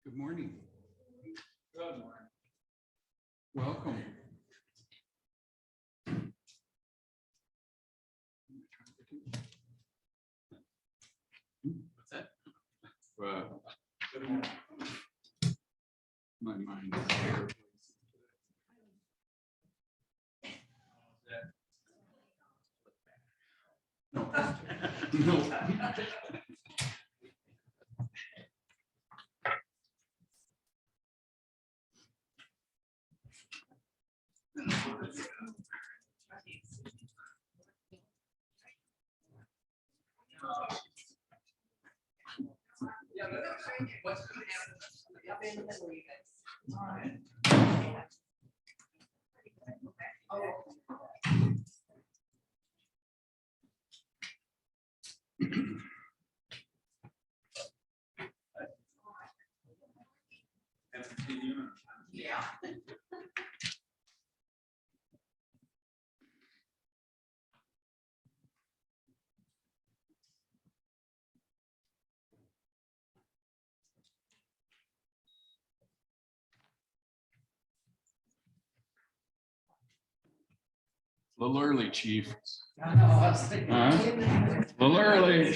Good morning. Good morning. Welcome. What's that? Good morning. My mind is there. No. No. Yeah. A little early, Chief. I know, I was thinking. A little early.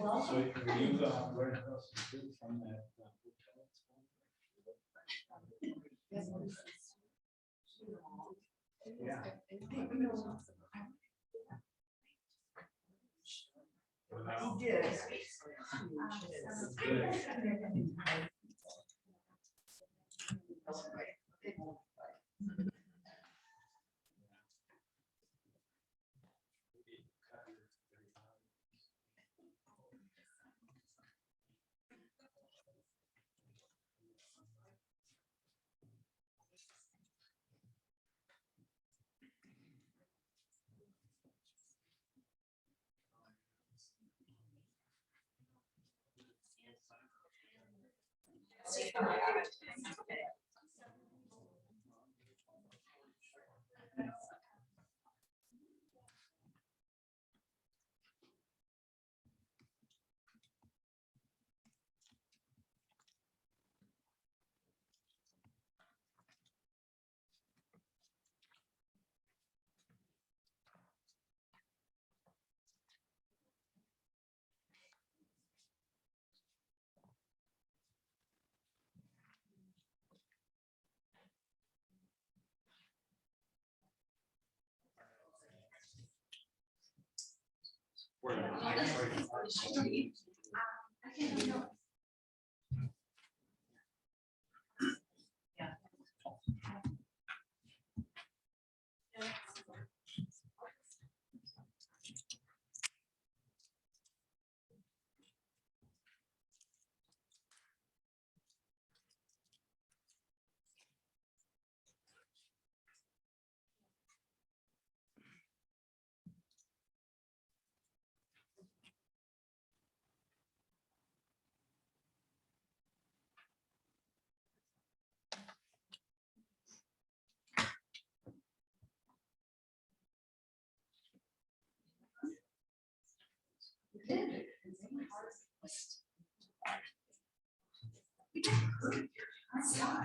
So were you right across the street from that Yeah. He did.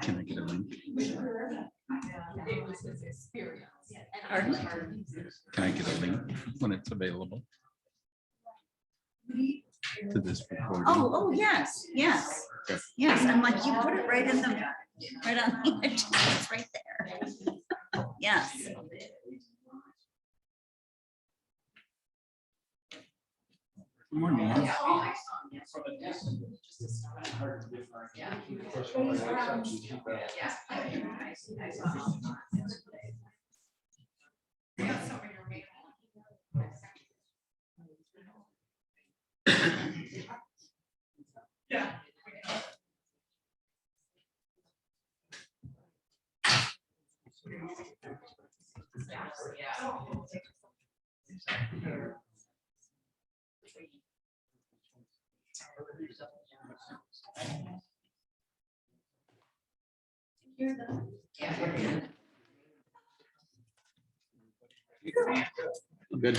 Can I get a link? Pardon? Can I get a link when it's available? To this recording? Oh, yes, yes, Okay. yes. I'm like, you put it right in the, right on the agenda. It's right there. Yes. Good morning. Good.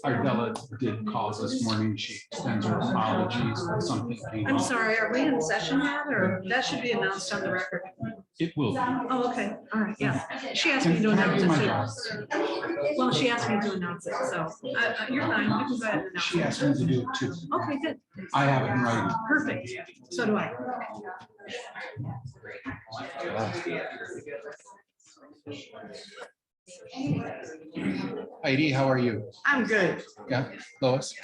Ardella did call this morning. She extends her apologies. Something came I'm up. sorry, are we in session yet, or that should be announced on the record? It will be. Oh, okay, all right, yeah. She asked me to Can I announce do my it job? too. Well, she asked me to announce it, so you're fine, you can go ahead and She announce asked me to do it too. it. Okay, good, I have it in writing. perfect. So do I. Heidi, how are you? I'm good. Yeah, Lois?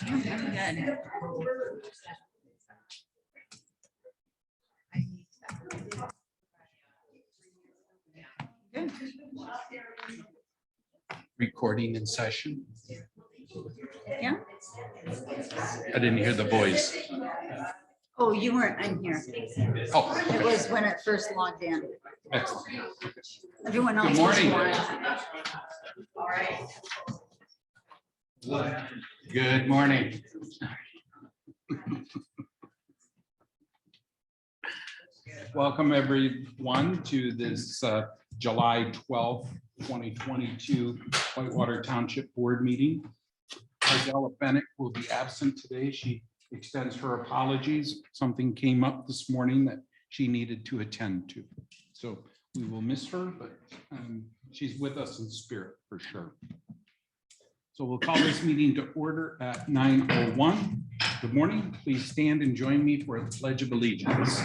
Good. Recording in session. Yeah. I didn't hear the voice. Oh, you weren't in here. Oh, It was when it first logged in. excellent. Everyone Good else. morning. Was Good morning. Welcome everyone to this July 12th, 2022 Whitewater Township Board meeting. Ardella Bennett will be absent today. She extends her apologies. Something came up this morning that she needed to attend to. So we will miss her, but she's with us in spirit for sure. So we'll call this meeting to order at 9:01. Good morning. Please stand and join me for the Pledge of Allegiance.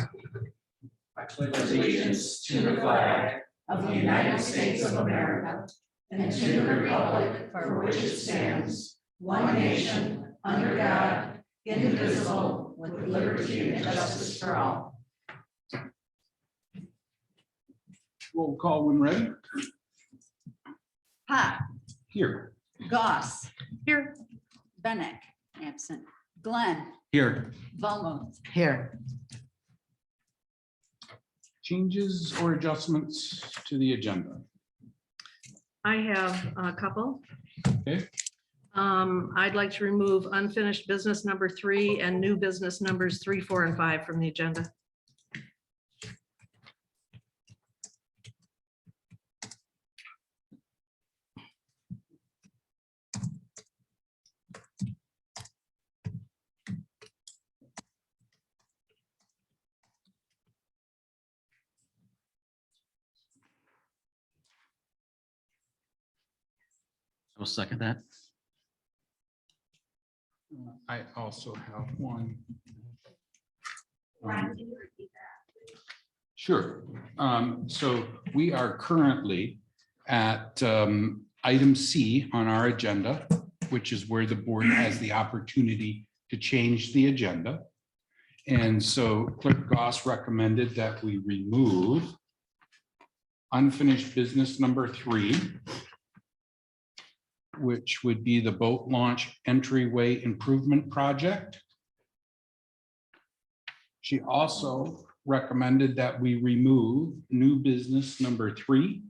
I pledge allegiance to the flag of the United States of America and to the republic for which it stands, one nation, under God, indivisible, with liberty and justice for all. Roll call when ready. Pop, Here. Goss, Here. Bennett, absent. Glenn, Here. Vamos. Here. Changes or adjustments to the agenda? I have a couple. Okay. I'd like to remove unfinished business number 3 and new business numbers 3, 4, and 5 from the agenda. I'll second that. I also have one. Sure. So we are currently at item C on our agenda, which is where the board has the opportunity to change the agenda. And so Clerk Goss recommended that we remove unfinished business number 3, which would be the boat launch entryway improvement project. She also recommended that we remove new business number 3,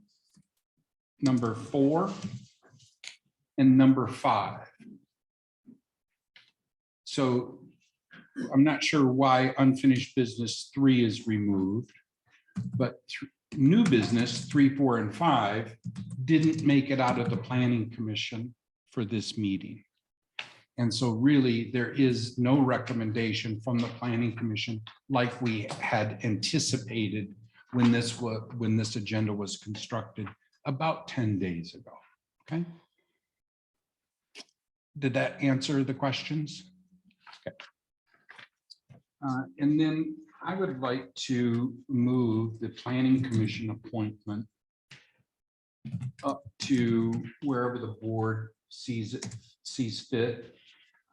number 4, and number 5. So I'm not sure why unfinished business 3 is removed, but new business 3, 4, and 5 didn't make it out of the planning commission for this meeting. And so really, there is no recommendation from the planning commission like we had anticipated when this agenda was constructed about 10 days ago. Okay. Did that answer the questions? Okay. And then I would like to move the planning commission appointment up to wherever the board sees fit.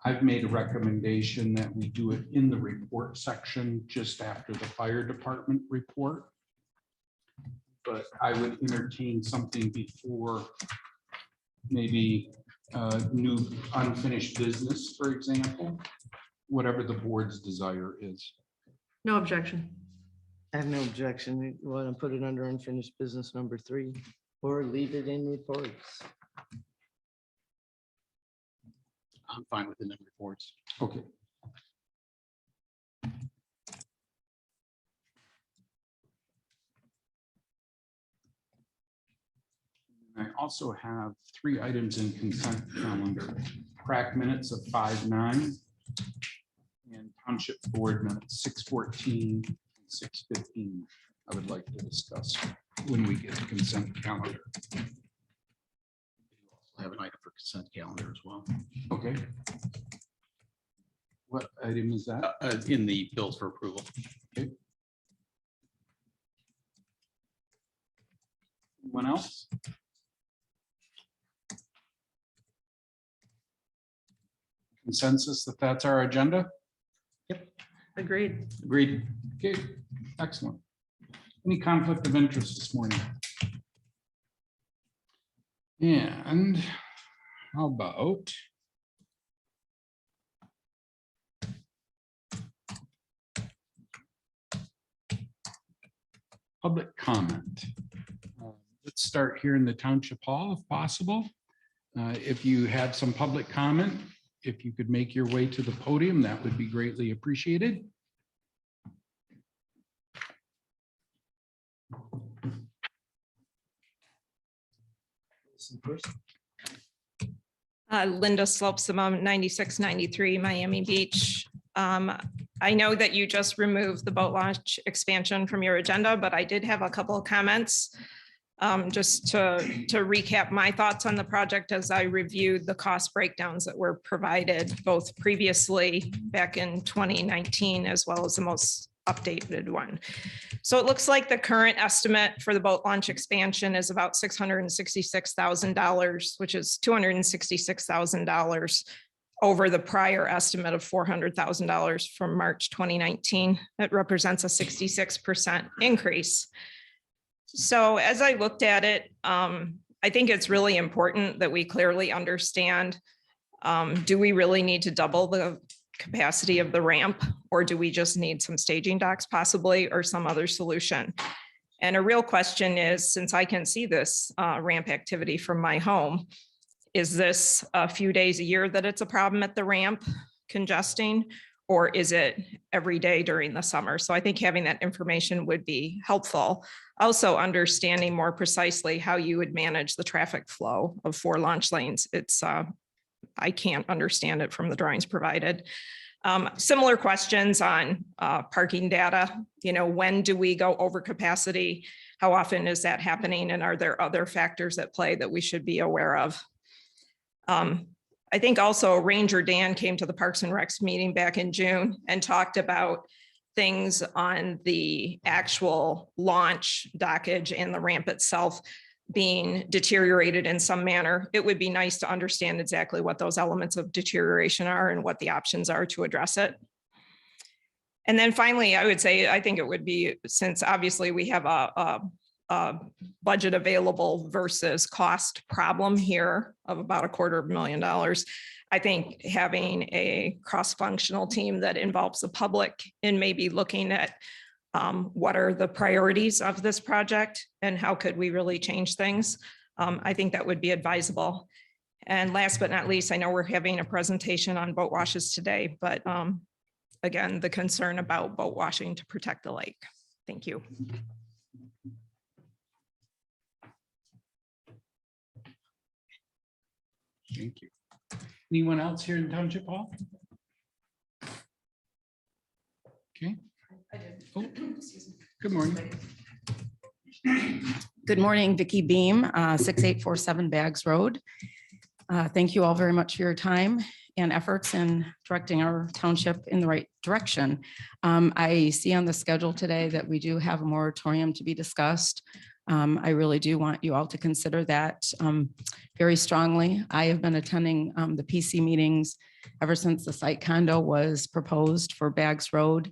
I've made a recommendation that we do it in the report section just after the fire department report. But I would entertain something before maybe new unfinished business, for example, whatever the board's desire is. No objection. I have no objection. You want to put it under unfinished business number 3 or leave it in reports? I'm fine with the number reports. Okay. I also have 3 items in consent calendar: crack minutes of 5/9 and township board minutes 6/14, 6/15. I would like to discuss when we get to consent calendar. I have an item for consent calendar as well. Okay. What item is that? In the bills for approval. Anyone else? Consensus that that's our agenda? Agreed. Agreed. Okay, excellent. Any conflict of interest this morning? And how about public comment? Let's start here in the township hall if possible. If you have some public comment, if you could make your way to the podium, that would be greatly appreciated. Linda Slopesum, 9693 Miami Beach. I know that you just removed the boat launch expansion from your agenda, but I did have a couple of comments. Just to recap my thoughts on the project as I reviewed the cost breakdowns that were provided both previously back in 2019 as well as the most updated one. So it looks like the current estimate for the boat launch expansion is about $666,000, which is $266,000 over the prior estimate of $400,000 from March 2019. That represents a 66% increase. So as I looked at it, I think it's really important that we clearly understand, do we really need to double the capacity of the ramp, or do we just need some staging docks possibly, or some other solution? And a real question is, since I can see this ramp activity from my home, is this a few days a year that it's a problem at the ramp congesting, or is it every day during the summer? So I think having that information would be helpful. Also understanding more precisely how you would manage the traffic flow of 4 launch lanes. It's I can't understand it from the drawings provided. Similar questions on parking data. You know, when do we go over capacity? How often is that happening? And are there other factors at play that we should be aware of? I think also Ranger Dan came to the Parks and Recs meeting back in June and talked about things on the actual launch dockage and the ramp itself being deteriorated in some manner. It would be nice to understand exactly what those elements of deterioration are and what the options are to address it. And then finally, I would say, I think it would be, since obviously we have a budget available versus cost problem here of about $250,000. I think having a cross-functional team that involves the public in maybe looking at what are the priorities of this project and how could we really change things? I think that would be advisable. And last but not least, I know we're having a presentation on boat washes today, but again, the concern about boat washing to protect the lake. Thank you. Thank you. Anyone else here in Township Hall? Okay. Oh, good morning. Good morning, Vicky Beam, 6847 Bags Road. Thank you all very much for your time and efforts in directing our township in the right direction. I see on the schedule today that we do have a moratorium to be discussed. I really do want you all to consider that very strongly. I have been attending the PC meetings ever since the site condo was proposed for Bags Road.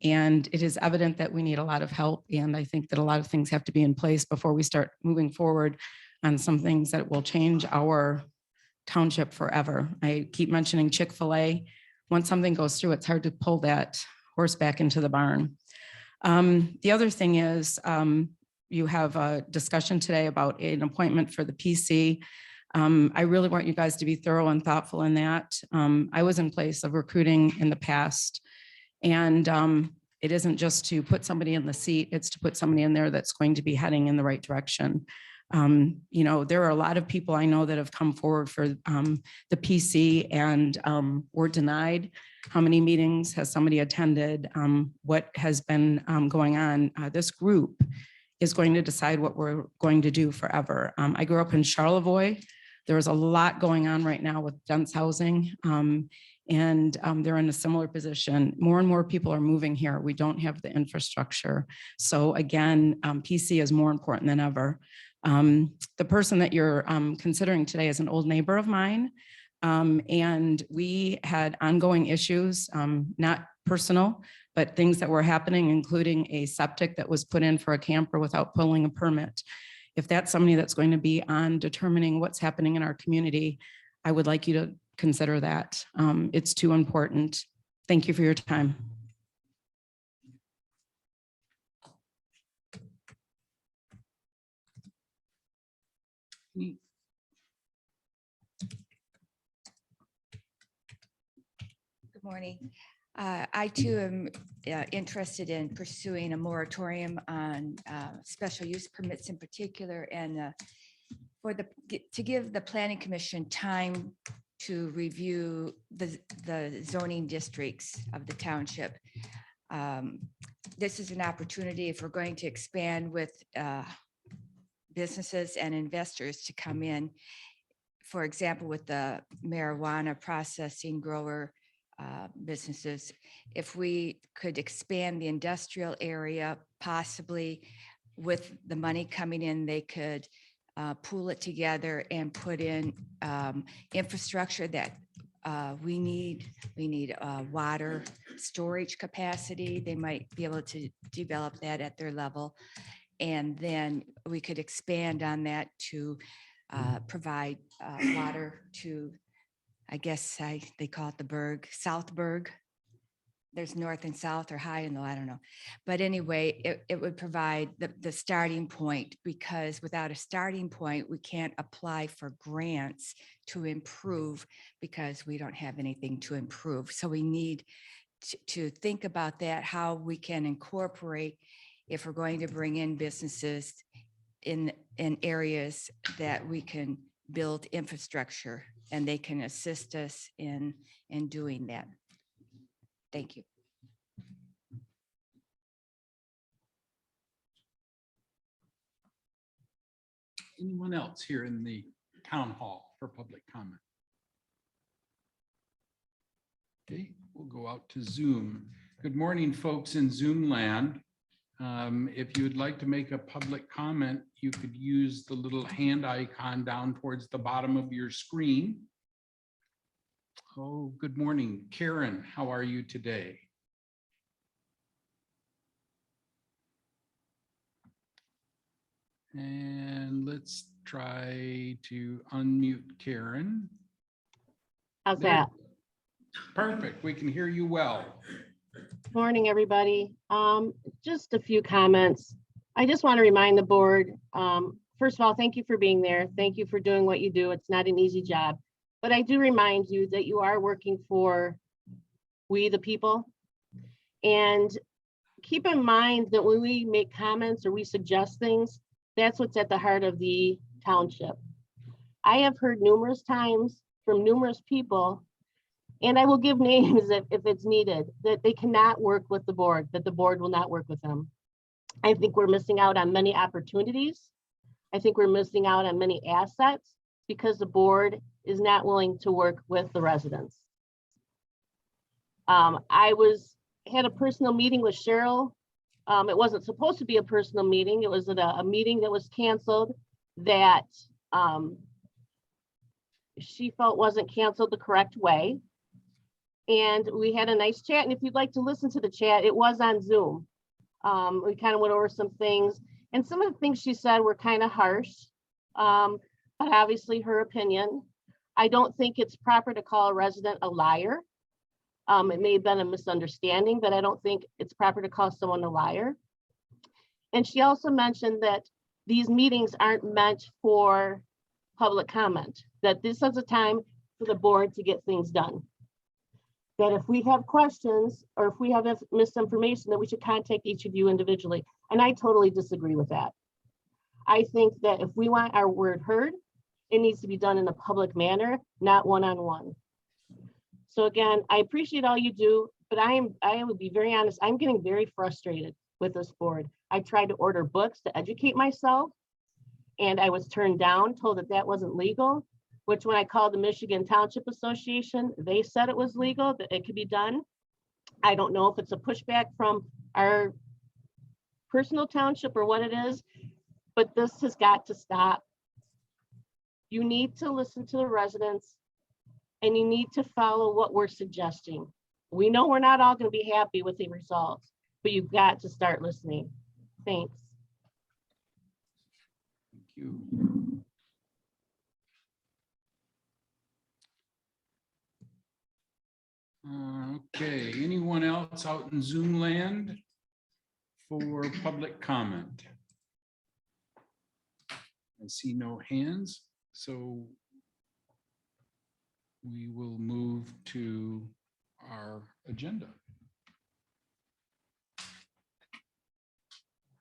And it is evident that we need a lot of help. And I think that a lot of things have to be in place before we start moving forward on some things that will change our township forever. I keep mentioning Chick-fil-A. Once something goes through, it's hard to pull that horse back into the barn. The other thing is you have a discussion today about an appointment for the PC. I really want you guys to be thorough and thoughtful in that. I was in place of recruiting in the past. And it isn't just to put somebody in the seat, it's to put somebody in there that's going to be heading in the right direction. You know, there are a lot of people I know that have come forward for the PC and were denied. How many meetings has somebody attended? What has been going on? This group is going to decide what we're going to do forever. I grew up in Charlevoix. There's a lot going on right now with dense housing. And they're in a similar position. More and more people are moving here. We don't have the infrastructure. So again, PC is more important than ever. The person that you're considering today is an old neighbor of mine. And we had ongoing issues, not personal, but things that were happening, including a septic that was put in for a camper without pulling a permit. If that's somebody that's going to be on determining what's happening in our community, I would like you to consider that. It's too important. Thank you for your time. Good morning. I too am interested in pursuing a moratorium on special use permits in particular, and to give the Planning Commission time to review the zoning districts of the township. This is an opportunity if we're going to expand with businesses and investors to come in. For example, with the marijuana processing grower businesses, if we could expand the industrial area, possibly with the money coming in, they could pool it together and put in infrastructure that we need. We need water storage capacity. They might be able to develop that at their level. And then we could expand on that to provide water to, I guess they call it the Berg, Southburg. There's north and south or high and low, I don't know. But anyway, it would provide the starting point, because without a starting point, we can't apply for grants to improve because we don't have anything to improve. So we need to think about that, how we can incorporate if we're going to bring in businesses in areas that we can build infrastructure and they can assist us in doing that. Thank you. Anyone else here in the town hall for public comment? Okay, we'll go out to Zoom. Good morning, folks in Zoom land. If you would like to make a public comment, you could use the little hand icon down towards the bottom of your screen. Oh, good morning. Karen, how are you today? And let's try to unmute Karen. How's that? Perfect. We can hear you well. Morning, everybody. Just a few comments. I just want to remind the board, first of all, thank you for being there. Thank you for doing what you do. It's not an easy job. But I do remind you that you are working for we the people. And keep in mind that when we make comments or we suggest things, that's what's at the heart of the township. I have heard numerous times from numerous people, and I will give names if it's needed, that they cannot work with the board, that the board will not work with them. I think we're missing out on many opportunities. I think we're missing out on many assets because the board is not willing to work with the residents. I had a personal meeting with Cheryl. It wasn't supposed to be a personal meeting. It was at a meeting that was canceled that she felt wasn't canceled the correct way. And we had a nice chat. And if you'd like to listen to the chat, it was on Zoom. We kind of went over some things, and some of the things she said were kind of harsh, but obviously her opinion. I don't think it's proper to call a resident a liar. It may have been a misunderstanding, but I don't think it's proper to call someone a liar. And she also mentioned that these meetings aren't meant for public comment, that this is a time for the board to get things done. That if we have questions or if we have misinformation, that we should contact each of you individually. And I totally disagree with that. I think that if we want our word heard, it needs to be done in a public manner, not one-on-one. So again, I appreciate all you do, but I would be very honest, I'm getting very frustrated with this board. I tried to order books to educate myself, and I was turned down, told that that wasn't legal, which when I called the Michigan Township Association, they said it was legal, that it could be done. I don't know if it's a pushback from our personal township or what it is, but this has got to stop. You need to listen to the residents, and you need to follow what we're suggesting. We know we're not all going to be happy with the results, but you've got to start listening. Thanks. Thank you. Okay, anyone else out in Zoom land for public comment? I see no hands, so we will move to our agenda.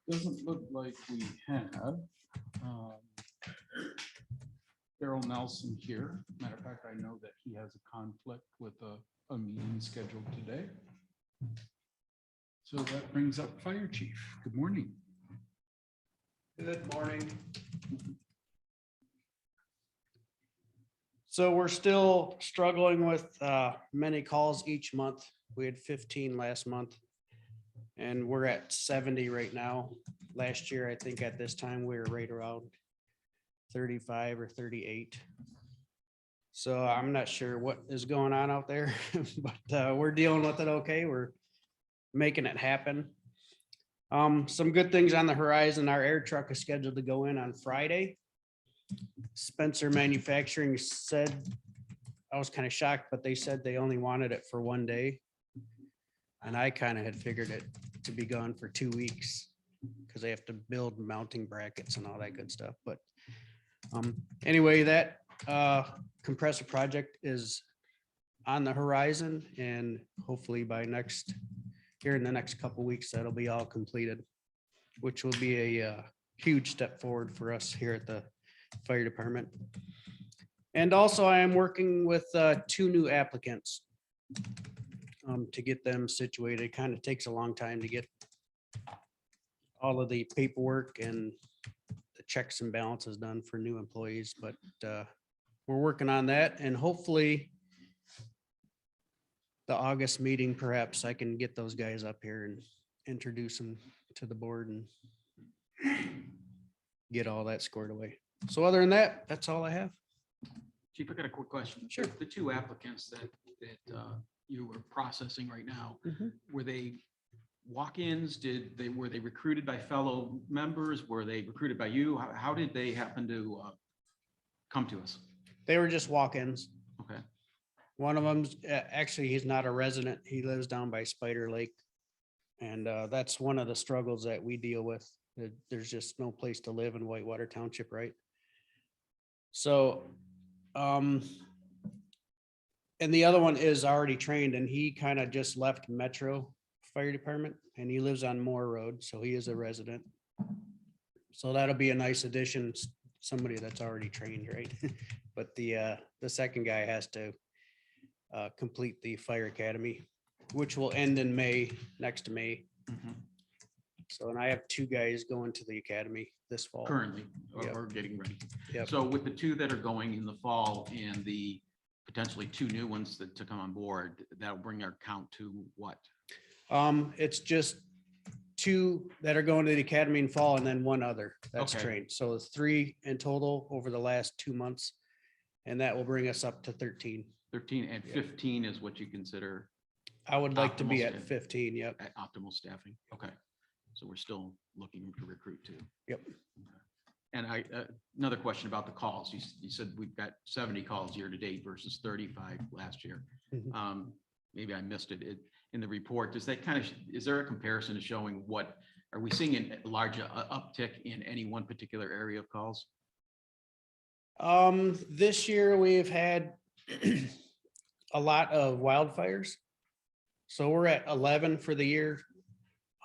Doesn't look like we have Darrell Nelson here. Matter of fact, I know that he has a conflict with a meeting scheduled today. So that brings up Fire Chief. Good morning. Good morning. So we're still struggling with many calls each month. We had 15 last month, and we're at 70 right now. Last year, I think at this time, we were right around 35 or 38. So I'm not sure what is going on out there, but we're dealing with it okay. We're making it happen. Some good things on the horizon. Our air truck is scheduled to go in on Friday. Spencer Manufacturing said, I was kind of shocked, but they said they only wanted it for 1 day. And I kind of had figured it to be gone for 2 weeks because they have to build mounting brackets and all that good stuff. But anyway, that compressor project is on the horizon, and hopefully by here in the next couple of weeks, that'll be all completed, which will be a huge step forward for us here at the fire department. And also I am working with 2 new applicants to get them situated. It kind of takes a long time to get all of the paperwork and the checks and balances done for new employees, but we're working on that, and hopefully the August meeting, perhaps I can get those guys up here and introduce them to the board and get all that squared away. So other than that, that's all I have. Chief, I got a quick question. Sure. The 2 applicants that you were processing right now, were they walk-ins? Were they recruited by fellow members? Were they recruited by you? How did they happen to come to us? They were just walk-ins. Okay. One of them's actually, he's not a resident. He lives down by Spider Lake. And that's one of the struggles that we deal with. There's just no place to live in Whitewater Township, right? So, and the other one is already trained, and he kind of just left Metro Fire Department, and he lives on Moore Road, so he is a resident. So that'll be a nice addition. somebody that's already trained, right? But the second guy has to complete the fire academy, which will end in May, next May. Mhm. So, and I have 2 guys going to the academy this fall. Currently, Yep. or getting ready. Yep. So with the 2 that are going in the fall and the potentially 2 new ones that to come on board, that'll bring our count to what? It's just 2 that are going to the academy in fall and then 1 other that's Okay. trained. So it's 3 in total over the last 2 months. And that will bring us up to 13. 13 and Yeah. 15 is what you consider I would like to be Optimal at staff. 15. Yep. at optimal staffing. Okay. So we're still looking to recruit too. Yep. And another question about the calls. You said we've got 70 calls year to date versus 35 last year. Mhm. Maybe I missed it. In the report, does that kind of, is there a comparison to showing what, are we seeing a large uptick in any one particular area of calls? This year we've had a lot of wildfires. So we're at 11 for the year,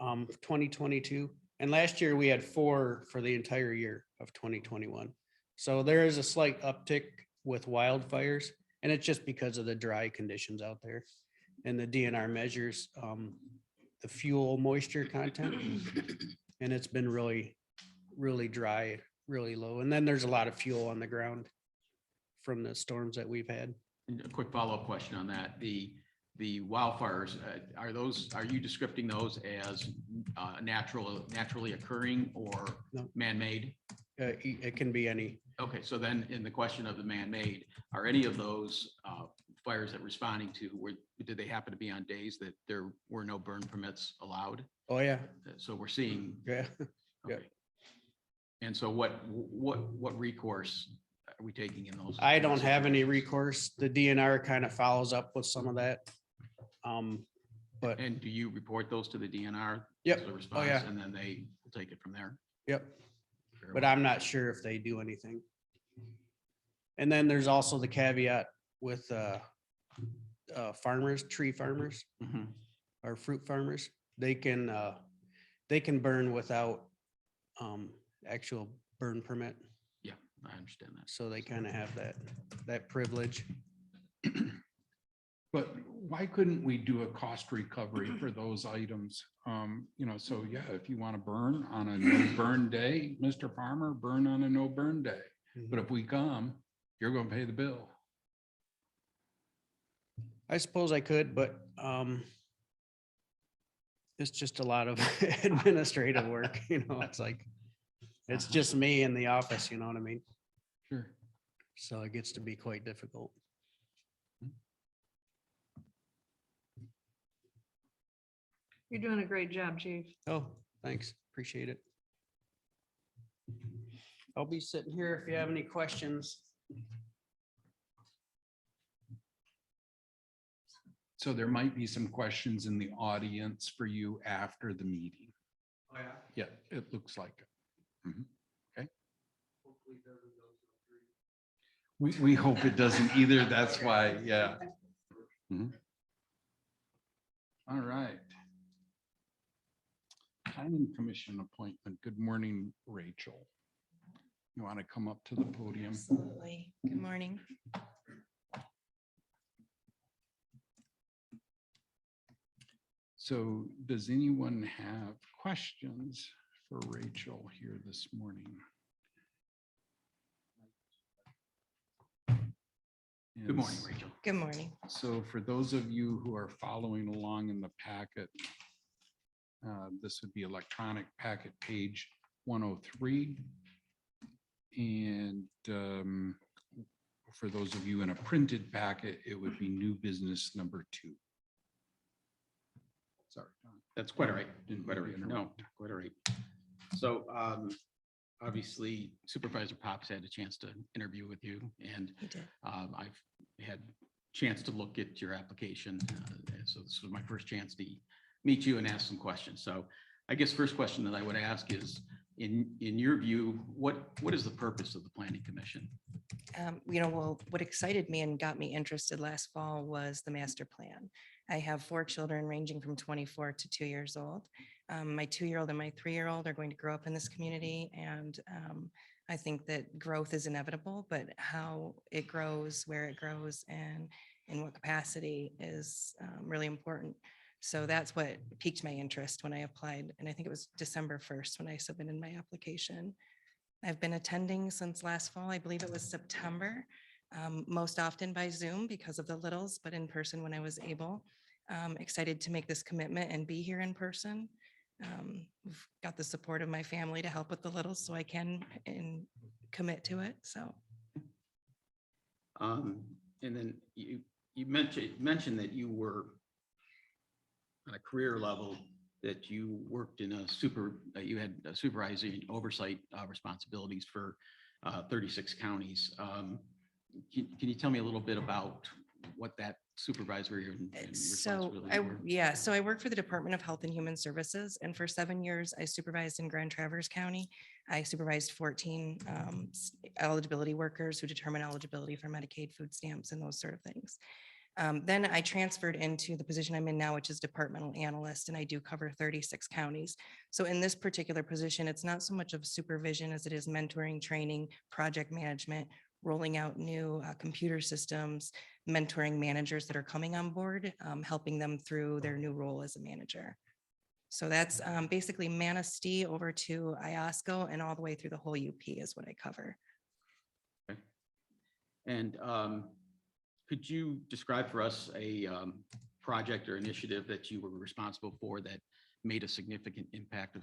2022. And last year we had 4 for the entire year of 2021. So there is a slight uptick with wildfires, and it's just because of the dry conditions out there and the DNR measures, the fuel moisture content. And it's been really, really dry, really low. And then there's a lot of fuel on the ground from the storms that we've had. And a quick follow-up question on that. The wildfires, are you descripting those as naturally occurring or No. man-made? It can be any. Okay, so then in the question of the man-made, are any of those fires that we're responding to, did they happen to be on days that there were no burn permits allowed? Oh, yeah. So we're seeing. Yeah. Yeah. Okay. And so what recourse are we taking in those? I don't have any recourse. The DNR kind of follows up with some of that. But And do you report those to the DNR? Yep. as a Oh, response, yeah. And then they will take it from there? Yep. Very But well. I'm not sure if they do anything. And then there's also the caveat with farmers, tree farmers Mhm. or fruit farmers. They can burn without actual burn permit. Yeah, I understand that. So they kind of have that privilege. But why couldn't we do a cost recovery for those items? So yeah, if you want to burn on a no burn day, Mr. Farmer, burn on a no burn day. But if we come, you're going to pay the bill. I suppose I could, but it's just a lot of administrative work, it's like, it's just me in the office, you know what I mean? Sure. So it gets to be quite difficult. You're doing a great job, Chief. Oh, thanks. Appreciate it. I'll be sitting here if you have any questions. So there might be some questions in the audience for you after the meeting. Oh, yeah. Yeah, it looks like it. Mhm. Okay. We hope it doesn't either. That's why, yeah. Mhm. All right. Planning Commission appointment. Good morning, Rachel. You want to come up to the podium? Absolutely. Good morning. So does anyone have questions for Rachel here this morning? Good morning, Rachel. Good morning. So for those of you who are following along in the packet, this would be electronic packet page 103. And for those of you in a printed packet, it would be new business number 2. Sorry, Don. That's quite all right. Didn't Quite all mean right. to No, interrupt. quite all right. So obviously Supervisor Pops had a chance to interview with you, and You did. I've had a chance to look at your application. So this was my first chance to meet you and ask some questions. So I guess first question that I would ask is, in your view, what is the purpose of the Planning Commission? Well, what excited me and got me interested last fall was the master plan. I have 4 children ranging from 24 to 2 years old. My 2-year-old and my 3-year-old are going to grow up in this community, and I think that growth is inevitable, but how it grows, where it grows, and in what capacity is really important. So that's what piqued my interest when I applied. And I think it was December 1st when I submitted my application. I've been attending since last fall. I believe it was September, most often by Zoom because of the littles, but in person when I was able. Excited to make this commitment and be here in person. We've got the support of my family to help with the littles, so I can and commit to it. So And then you mentioned that you were on a career level, that you worked in you had supervisory oversight responsibilities for 36 counties. Can you tell me a little bit about what that supervisory and responsibilities were? So I work for the Department of Health and Human Services, and for 7 years I supervised in Grand Traverse County. I supervised 14 eligibility workers who determine eligibility for Medicaid, food stamps, and those sort of things. Then I transferred into the position I'm in now, which is departmental analyst, and I do cover 36 counties. So in this particular position, it's not so much of supervision as it is mentoring, training, project management, rolling out new computer systems, mentoring managers that are coming on board, helping them through their new role as a manager. So that's basically Manistee over to Iosco and all the way through the whole UP is what I cover. Okay. And could you describe for us a project or initiative that you were responsible for that made a significant impact,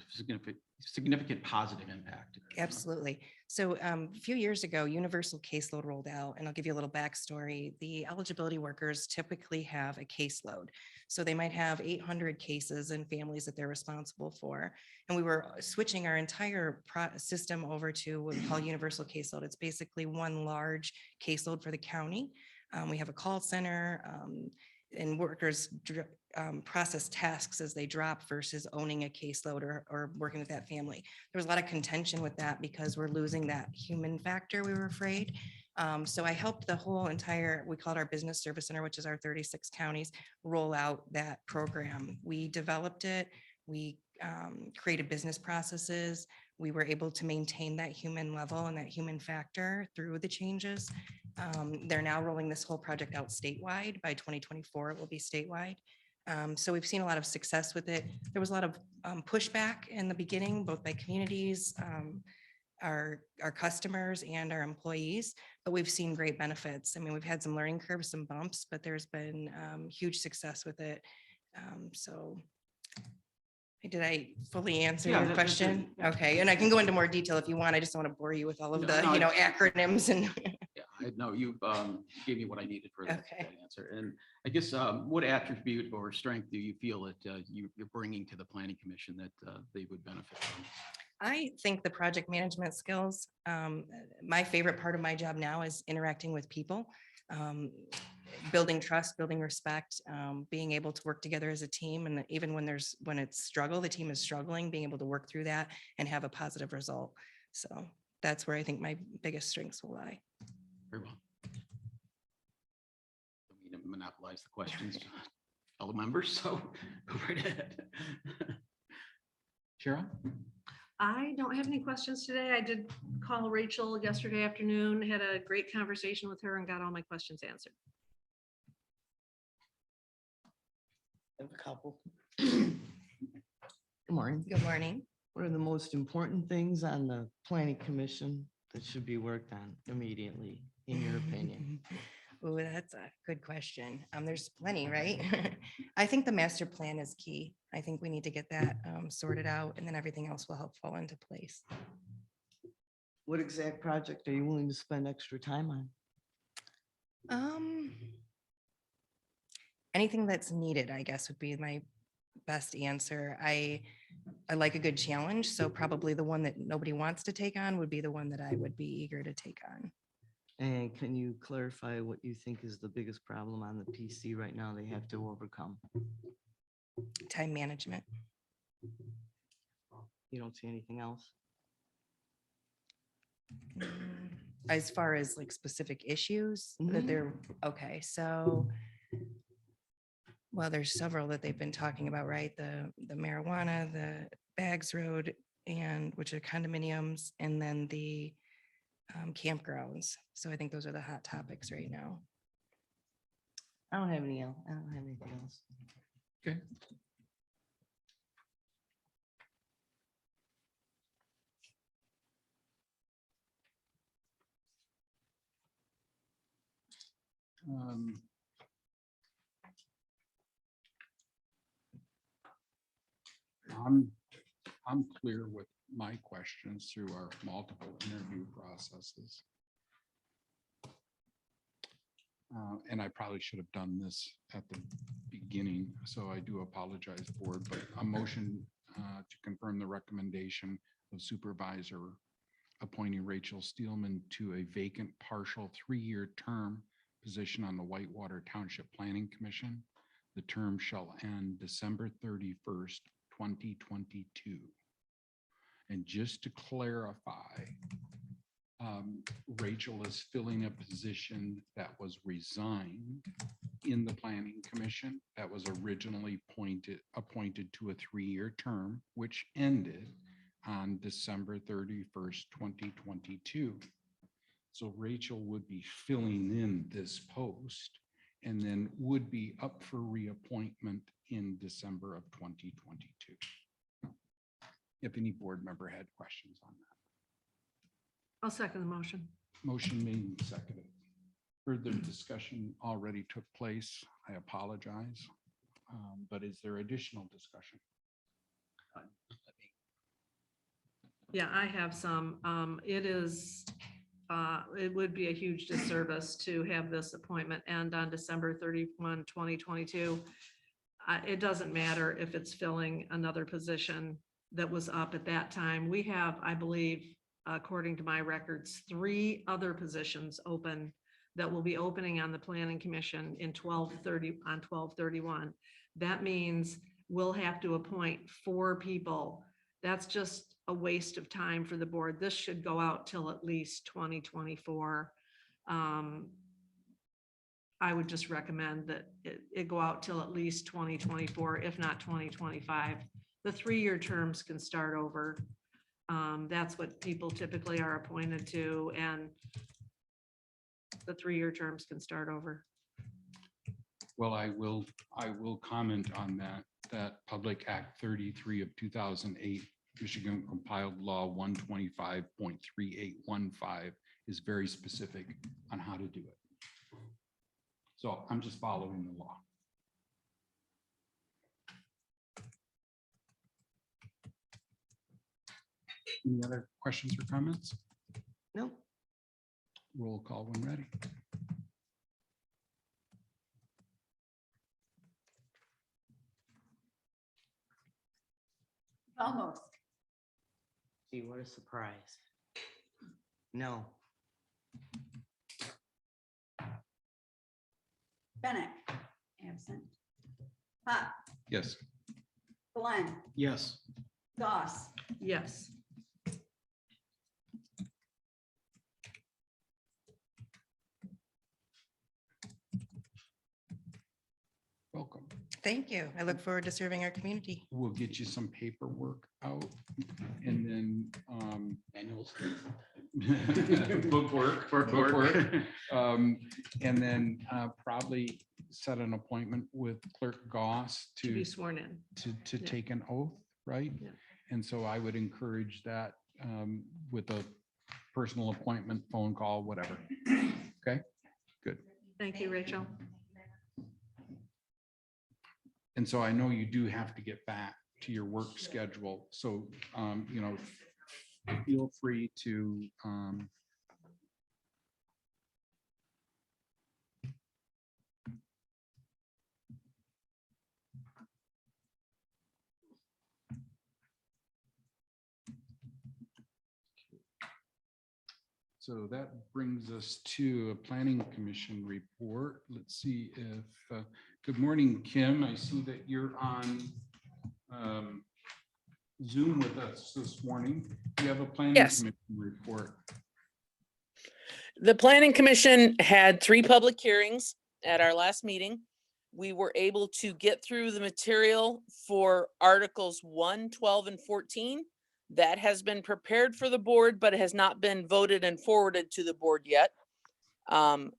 significant positive impact? Absolutely. So a few years ago, universal caseload rolled out, and I'll give you a little backstory. The eligibility workers typically have a caseload. So they might have 800 cases and families that they're responsible for. And we were switching our entire system over to what we call universal caseload. It's basically one large caseload for the county. We have a call center, and workers process tasks as they drop versus owning a caseload or working with that family. There was a lot of contention with that because we're losing that human factor, we were afraid. So I helped the whole entire, we call it our business service center, which is our 36 counties, roll out that program. We developed it. We created business processes. We were able to maintain that human level and that human factor through the changes. They're now rolling this whole project out statewide. By 2024, it will be statewide. So we've seen a lot of success with it. There was a lot of pushback in the beginning, both by communities, our customers and our employees, but we've seen great benefits. I mean, we've had some learning curves, some bumps, but there's been huge success with it. So did I fully answer your question? Okay, and I can go into more detail if you want. I just don't want to bore you with all of the, acronyms and. Yeah, I know you gave me what I needed for that Okay. answer. And I guess what attribute or strength do you feel that you're bringing to the Planning Commission that they would benefit from? I think the project management skills, my favorite part of my job now is interacting with people, building trust, building respect, being able to work together as a team. And even when it's struggle, the team is struggling, being able to work through that and have a positive result. So that's where I think my biggest strengths will lie. Very well. Don't mean to monopolize the questions, fellow members, so go right ahead. Cheryl? I don't have any questions today. I did call Rachel yesterday afternoon, had a great conversation with her and got all my questions answered. I have a couple. Good morning. Good morning. What are the most important things on the planning commission that should be worked on immediately, in your opinion? Oh, that's a good question. There's plenty, right? I think the master plan is key. I think we need to get that sorted out, and then everything else will help fall into place. What exact project are you willing to spend extra time on? Anything that's needed, I guess, would be my best answer. I like a good challenge, so probably the one that nobody wants to take on would be the one that I would be eager to take on. And can you clarify what you think is the biggest problem on the PC right now they have to overcome? Time management. You don't see anything else? As far as like specific issues that they're, okay, so, well, there's several that they've been talking about, right? The marijuana, the Bags Road, and which are condominiums, and then the campgrounds. So I think those are the hot topics right now. I don't have any else. I don't have anything else. Okay. I'm clear with my questions through our multiple interview processes. And I probably should have done this at the beginning, so I do apologize, board, but a motion to confirm the recommendation of supervisor appointing Rachel Steelman to a vacant partial 3-year term position on the Whitewater Township Planning Commission. The term shall end December 31st, 2022. And just to clarify, Rachel is filling a position that was resigned in the Planning Commission that was originally appointed to a 3-year term, which ended on December 31st, 2022. So Rachel would be filling in this post and then would be up for reappointment in December of 2022. If any board member had questions on that. I'll second the motion. Motion made and seconded. Further discussion already took place. I apologize. But is there additional discussion? Yeah, I have some. It would be a huge disservice to have this appointment end on December 31, 2022. It doesn't matter if it's filling another position that was up at that time. We have, I believe, according to my records, 3 other positions open that will be opening on the Planning Commission in 12/31. That means we'll have to appoint 4 people. That's just a waste of time for the board. This should go out till at least 2024. I would just recommend that it go out till at least 2024, if not 2025. The 3-year terms can start over. That's what people typically are appointed to, and the 3-year terms can start over. Well, I will comment on that Public Act 33 of 2008, Michigan compiled law 125.3815 is very specific on how to do it. So I'm just following the law. Any other questions or comments? No. Roll call when ready. Almost. Gee, what a surprise. No. Bennett, absent. Pop, Yes. Glenn, Yes. Goss, Yes. Welcome. Thank you. I look forward to serving our community. We'll get you some paperwork out and then Annuals. bookwork. And then probably set an appointment with Clerk Goss To be to sworn in. to take an oath, right? Yeah. And so I would encourage that with a personal appointment, phone call, whatever. Okay, good. Thank you, Rachel. And so I know you do have to get back to your work schedule. So, feel free to so that brings us to a planning commission report. Let's see if, good morning, Kim. I see that you're on Zoom with us this morning. You have a planning Yes. commission report. The Planning Commission had 3 public hearings at our last meeting. We were able to get through the material for Articles 1, 12, and 14. That has been prepared for the board, but has not been voted and forwarded to the board yet. I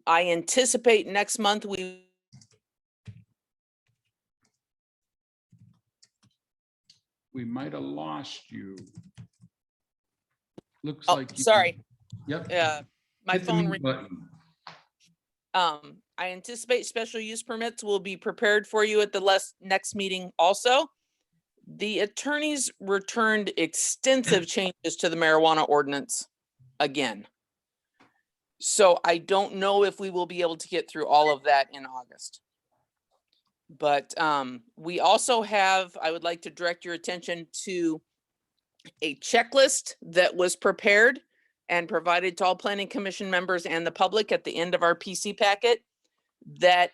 anticipate next month we might have lost you. Looks Oh, like. sorry. Yep. My Hit the phone. mute button. I anticipate special use permits will be prepared for you at the next meeting also. The attorneys returned extensive changes to the marijuana ordinance again. So I don't know if we will be able to get through all of that in August. But we also have, I would like to direct your attention to a checklist that was prepared and provided to all planning commission members and the public at the end of our PC packet that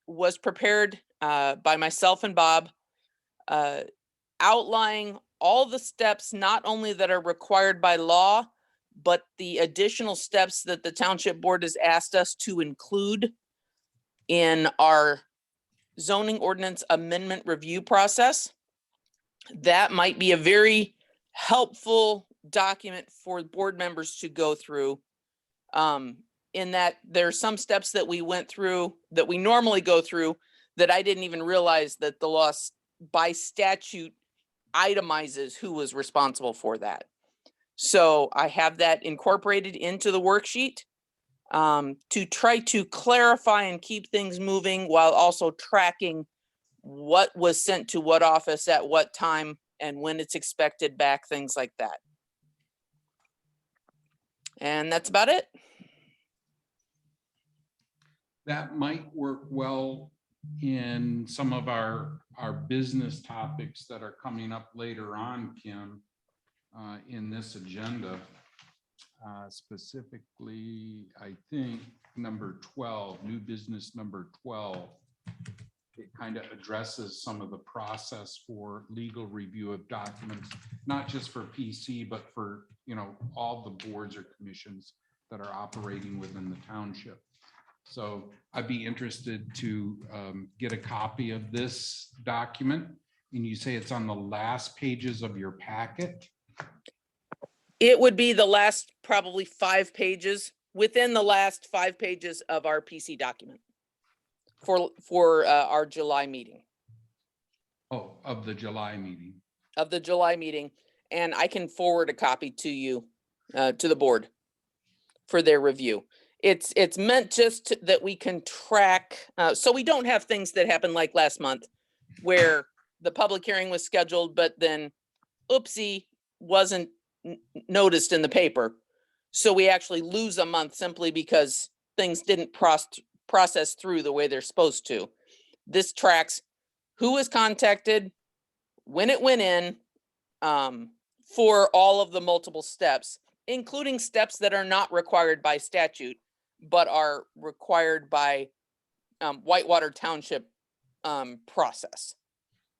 was prepared by myself and Bob, outlining all the steps, not only that are required by law, but the additional steps that the township board has asked us to include in our zoning ordinance amendment review process. That might be a very helpful document for board members to go through. In that there are some steps that we went through that we normally go through that I didn't even realize that the law by statute itemizes who was responsible for that. So I have that incorporated into the worksheet to try to clarify and keep things moving while also tracking what was sent to what office at what time and when it's expected back, things like that. And that's about it. That might work well in some of our business topics that are coming up later on, Kim, in this agenda. Specifically, I think number 12, new business number 12. It kind of addresses some of the process for legal review of documents, not just for PC, but for, all the boards or commissions that are operating within the township. So I'd be interested to get a copy of this document. And you say it's on the last pages of your packet? It would be the last probably 5 pages, within the last 5 pages of our PC document for our July meeting. Oh, of the July meeting. Of the July meeting. And I can forward a copy to you, to the board for their review. It's meant just that we can track, so we don't have things that happened like last month where the public hearing was scheduled, but then oopsie, wasn't noticed in the paper. So we actually lose a month simply because things didn't process through the way they're supposed to. This tracks who was contacted, when it went in, for all of the multiple steps, including steps that are not required by statute, but are required by Whitewater Township process.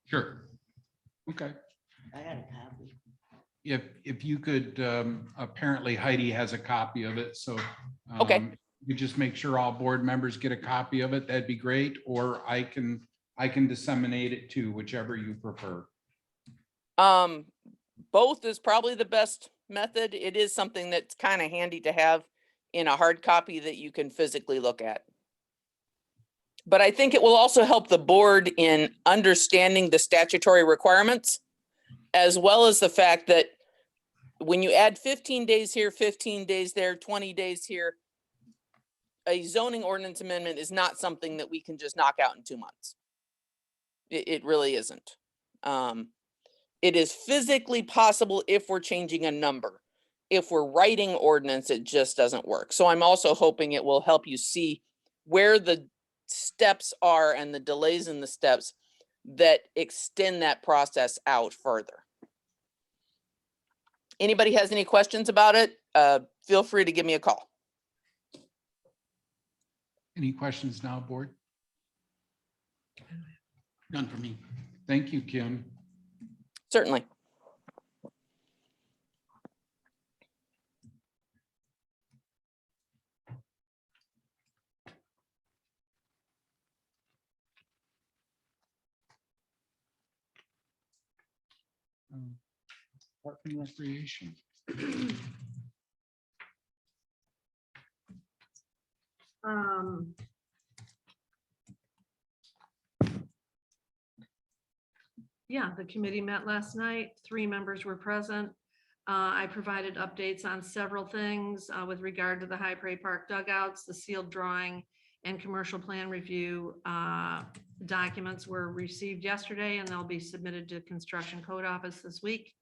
Sure. Okay. I got a copy. If you could, apparently Heidi has a copy of it, so. Okay. You just make sure all board members get a copy of it, that'd be great, or I can disseminate it to whichever you prefer. Both is probably the best method. It is something that's kind of handy to have in a hard copy that you can physically look at. But I think it will also help the board in understanding the statutory requirements, as well as the fact that when you add 15 days here, 15 days there, 20 days here, a zoning ordinance amendment is not something that we can just knock out in 2 months. It really isn't. It is physically possible if we're changing a number. If we're writing ordinance, it just doesn't work. So I'm also hoping it will help you see where the steps are and the delays in the steps that extend that process out further. Anybody has any questions about it? Feel free to give me a call. Any questions now, board? None for me. Thank you, Kim. Certainly. Park and Recreation. Yeah, the committee met last night. 3 members were present. I provided updates on several things with regard to the High Prairie Park dugouts, the sealed drawing and commercial plan review documents were received yesterday and they'll be submitted to Construction Code Office this week.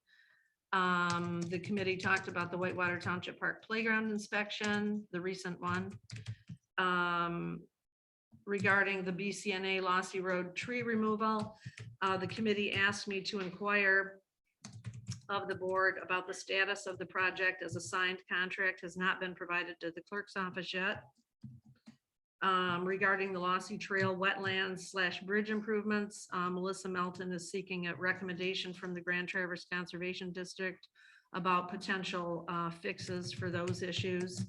The committee talked about the Whitewater Township Park Playground inspection, the recent one. Regarding the BCNA Lossy Road tree removal, the committee asked me to inquire of the board about the status of the project as a signed contract has not been provided to the clerk's office yet. Regarding the Lossy Trail wetlands / bridge improvements, Melissa Melton is seeking a recommendation from the Grand Traverse Conservation District about potential fixes for those issues.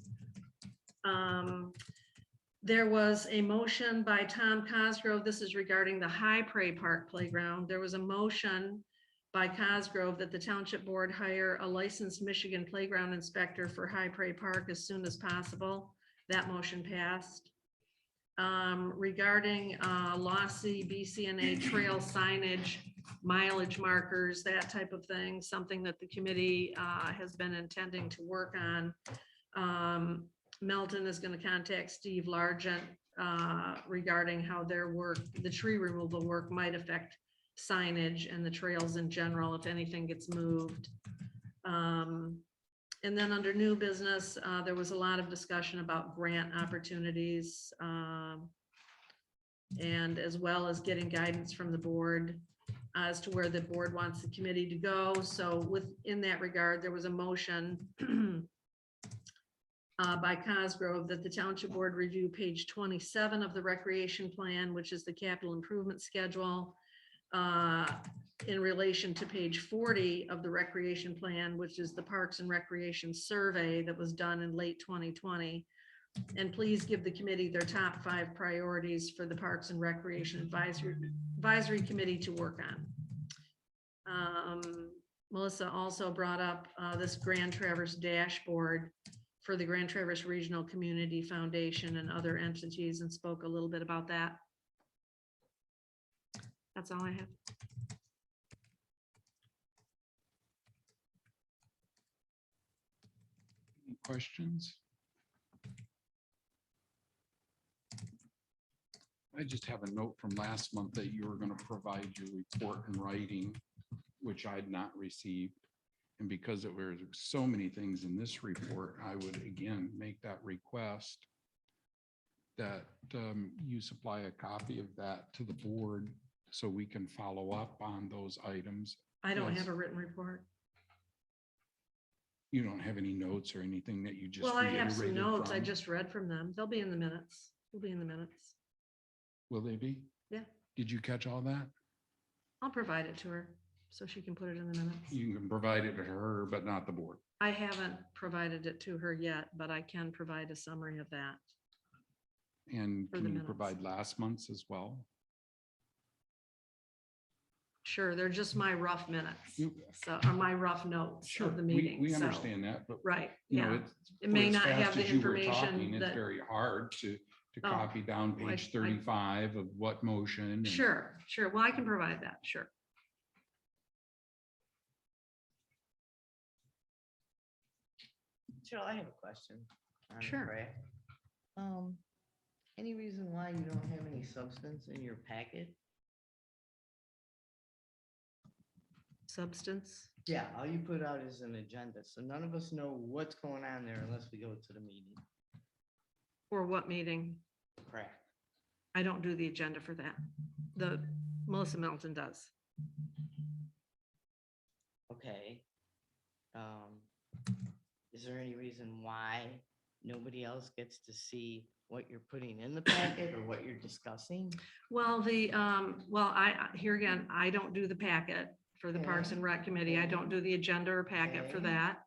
There was a motion by Tom Cosgrove. This is regarding the High Prairie Park Playground. There was a motion by Cosgrove that the township board hire a licensed Michigan playground inspector for High Prairie Park as soon as possible. That motion passed. Regarding Lossy BCNA trail signage, mileage markers, that type of thing, something that the committee has been intending to work on. Melton is going to contact Steve Largent regarding how their work, the tree removal work might affect signage and the trails in general, if anything gets moved. And then under new business, there was a lot of discussion about grant opportunities and as well as getting guidance from the board as to where the board wants the committee to go. So in that regard, there was a motion by Cosgrove that the township board review page 27 of the recreation plan, which is the capital improvement schedule, in relation to page 40 of the recreation plan, which is the Parks and Recreation survey that was done in late 2020. And please give the committee their top 5 priorities for the Parks and Recreation Advisory Committee to work on. Melissa also brought up this Grand Traverse dashboard for the Grand Traverse Regional Community Foundation and other entities and spoke a little bit about that. That's all I have. Any questions? I just have a note from last month that you were going to provide your report in writing, which I'd not received. And because there were so many things in this report, I would again make that request that you supply a copy of that to the board so we can follow up on those items. I don't Yes. have a written report. You don't have any notes or anything that you just Well, I have some reiterated notes. I from? just read from them. They'll be in the minutes. Will be in the minutes. Will they be? Yeah. Did you catch all that? I'll provide it to her so she can put it in the minutes. You can provide it to her, but not the board. I haven't provided it to her yet, but I can provide a summary of that. And For the can you minutes. provide last month's as well? Sure, they're just my rough minutes. You- So, or my rough notes Sure, of the we meeting. so- understand that, but Right, you know, yeah. it's. It may for as not have fast the as you were information talking, It's that- very hard to Oh, copy down well, page 35 of what motion. and- Sure, sure. Well, I can provide that, sure. Jill, I have a question. on the Sure. graph. Any reason why you don't have any substance in your packet? Substance. Yeah, all you put out is an agenda, so none of us know what's going on there unless we go to the meeting. For what meeting? Correct. I don't do the agenda for that. The Melissa Melton does. Okay. Is there any reason why nobody else gets to see what you're putting in the packet or what you're discussing? Well, here again, I don't do the packet for the Parks and Rec Committee. I don't do the agenda or packet for Okay. that.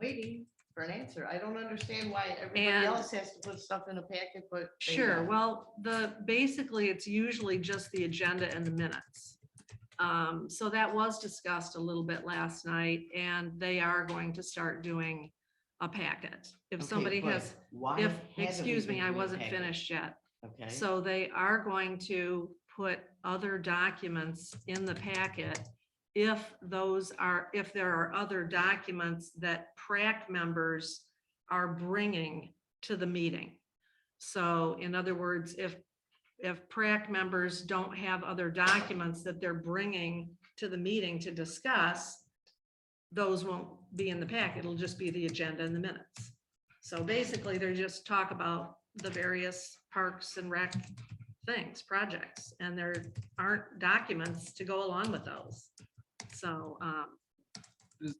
Waiting for an answer. I don't understand why everybody And- else has to put stuff in a packet, but. they Sure, don't. well, basically, it's usually just the agenda and the minutes. So that was discussed a little bit last night, and they are going to start doing a packet. If Okay, somebody but has, why if, haven't we excuse me, been I doing wasn't packets? finished yet. Okay. So they are going to put other documents in the packet if there are other documents that PrAC members are bringing to the meeting. So in other words, if PrAC members don't have other documents that they're bringing to the meeting to discuss, those won't be in the packet. It'll just be the agenda and the minutes. So basically, they're just talk about the various parks and rec things, projects, and there aren't documents to go along with those. So,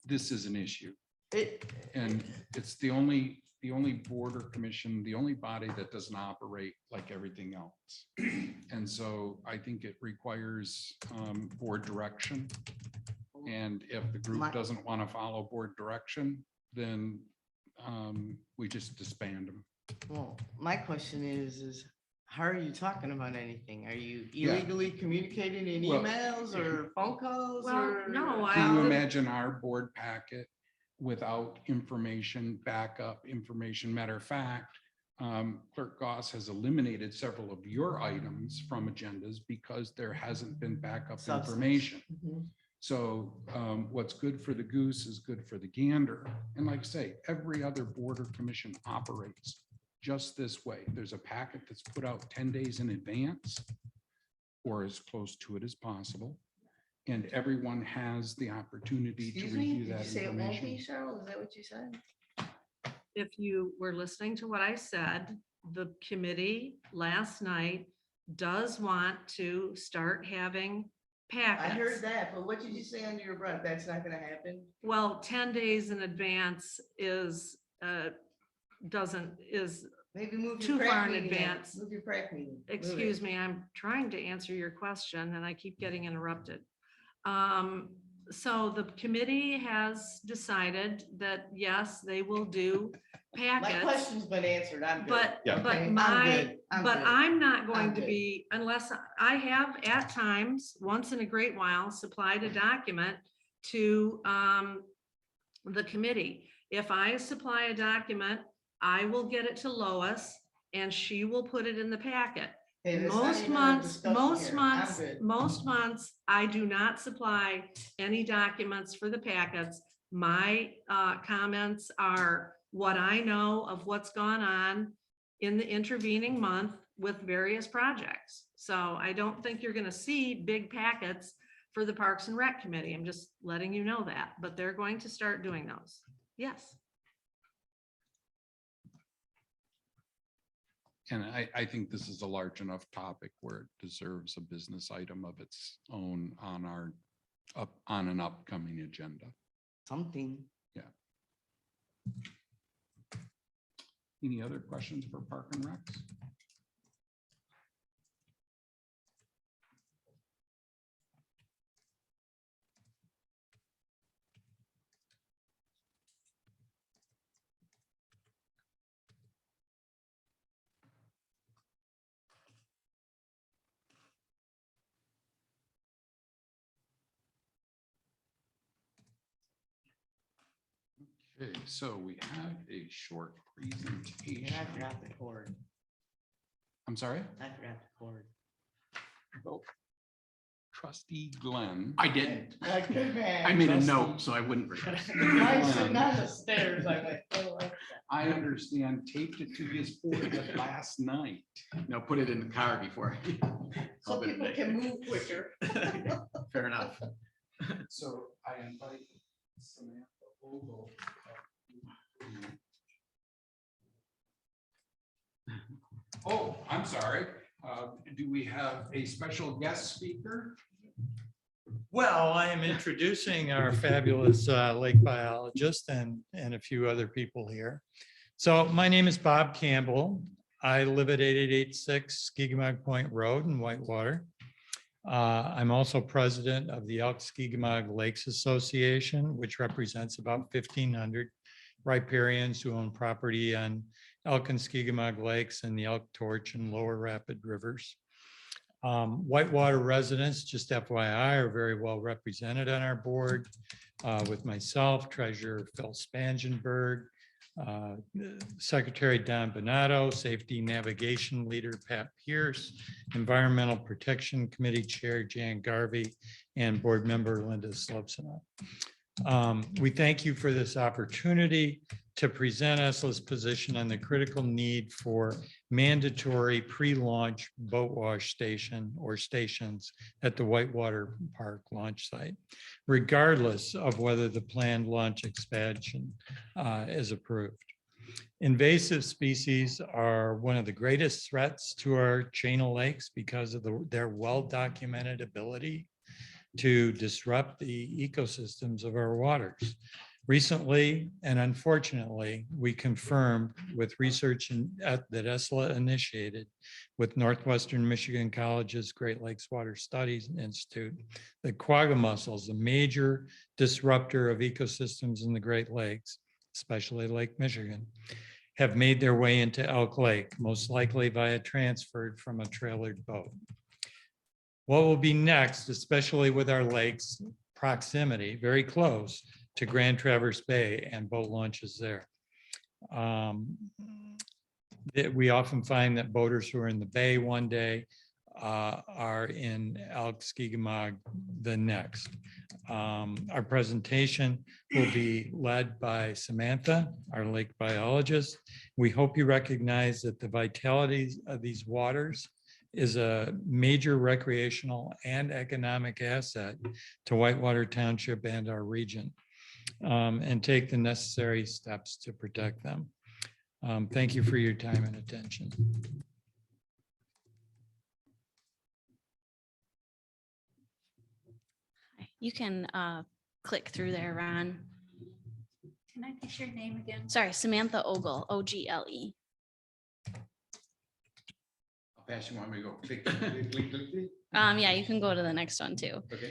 This is an issue. It, And it's the only board or commission, the only body that doesn't operate like everything else. And so I think it requires board direction. And if the group doesn't want to follow board direction, then we just disband them. well, my question is how are you talking about anything? Are you Yeah. illegally communicating in Well, emails or phone calls? Well, or no, Can you I- imagine our board packet without information, backup information? Matter of fact, Clerk Goss has eliminated several of your items from agendas because there hasn't been backup Substance. information. Mhm. So what's good for the goose is good for the gander. And like I say, every other board or commission operates just this way. There's a packet that's put out 10 days in advance or as close to it as possible. And everyone has the opportunity to Excuse me, review did you that say it won't be, information. Cheryl? Is that what you said? if you were listening to what I said, the committee last night does want to start having I packets. heard that, but what did you say under your breath? That's not gonna happen? Well, 10 days in advance is, is, Maybe move Too your far prac in meeting. then. advance. Move your prac meeting. Move it. excuse me, I'm trying to answer your question and I keep getting interrupted. So the committee has decided that, yes, they will do My packets. question's been answered. I'm good. But, Yeah. but Okay, I'm my, good. I'm but good. I'm not going I'm to good. be, unless I have at times, once in a great while, supplied a document to the committee. If I supply a document, I will get it to Lois and she will put it in the packet. Hey, that's not Most even a months, discussion here. I'm good. most months, I do not supply any documents for the packets. My comments are what I know of what's gone on in the intervening month with various projects. So I don't think you're gonna see big packets for the Parks and Rec Committee. I'm just letting you know that, but they're going to start doing those. Yes. And I think this is a large enough topic where it deserves a business item of its own on on an upcoming agenda. Something. Any other questions for Park and Recs? Okay, so we have a short And presentation. I forgot the cord. I'm sorry? I forgot the cord. Oh, Trustee Glenn. I didn't. Like, good man. I made a Trustee. note, so I wouldn't forget. Mine's sitting on the stairs. I went, oh, I understand taped it to his forehead last night. No, put it in the car before. so people can move quicker. Fair enough. So I invite Samantha Ogle. Oh, I'm sorry. Do we have a special guest speaker? Well, I am introducing our fabulous lake biologist and a few other people here. So my name is Bob Campbell. I live at 8886 Skigmog Point Road in Whitewater. I'm also president of the Elk Skigmog Lakes Association, which represents about 1,500 riparians who own property on Elk and Skigmog Lakes and the Elk Torch and Lower Rapid Rivers. Whitewater residents, just FYI, are very well represented on our board with myself, Treasurer Phil Spangenberg, Secretary Don Bonato, Safety Navigation Leader Pat Pierce, Environmental Protection Committee Chair Jan Garvey, and Board Member Linda Slupsina. We thank you for this opportunity to present ESLA's position on the critical need for mandatory pre-launch boat wash station or stations at the Whitewater Park launch site, regardless of whether the planned launch expansion is approved. Invasive species are one of the greatest threats to our chain of lakes because of their well-documented ability to disrupt the ecosystems of our waters. Recently, and unfortunately, we confirmed with research that ESLA initiated with Northwestern Michigan College's Great Lakes Water Studies Institute, that quagga mussels, a major disruptor of ecosystems in the Great Lakes, especially Lake Michigan, have made their way into Elk Lake, most likely via transferred from a trailered boat. What will be next, especially with our lakes proximity, very close to Grand Traverse Bay and boat launches there. We often find that boaters who are in the bay one day are in Elk Skigimog the next. Our presentation will be led by Samantha, our lake biologist. We hope you recognize that the vitality of these waters is a major recreational and economic asset to Whitewater Township and our region, and take the necessary steps to protect them. Thank you for your time and attention. You can click through there, Ron. Can I get your name again? Sorry, Samantha Ogle, O-G-L-E. Pass, you want me to go click, click, click, click, click? Yeah, you can go to the next one too. Okay.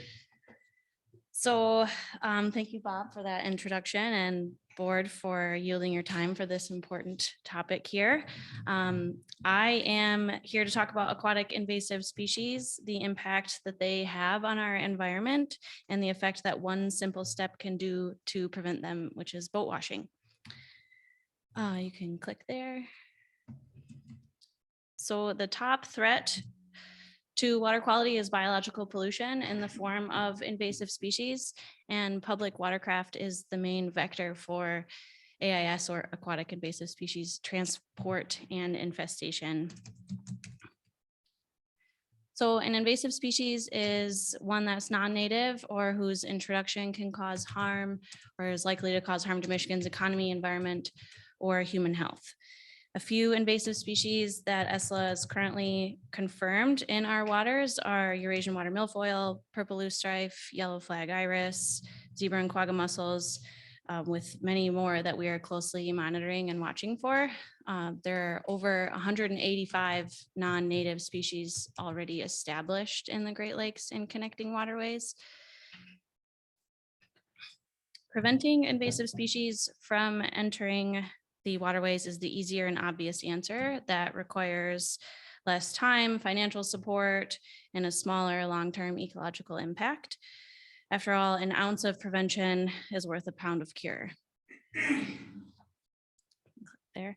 So thank you, Bob, for that introduction, and board for yielding your time for this important topic here. I am here to talk about aquatic invasive species, the impact that they have on our environment, and the effect that one simple step can do to prevent them, which is boat washing. You can click there. So the top threat to water quality is biological pollution in the form of invasive species, and public watercraft is the main vector for AIS, or aquatic invasive species, transport and infestation. So an invasive species is one that's non-native or whose introduction can cause harm or is likely to cause harm to Michigan's economy, environment, or human health. A few invasive species that ESLA is currently confirmed in our waters are Eurasian water milfoil, purple loosestrife, yellow flag iris, zebra and quagga mussels, with many more that we are closely monitoring and watching for. There are over 185 non-native species already established in the Great Lakes and connecting waterways. Preventing invasive species from entering the waterways is the easier and obvious answer that requires less time, financial support, and a smaller long-term ecological impact. After all, an ounce of prevention is worth a pound of cure. There.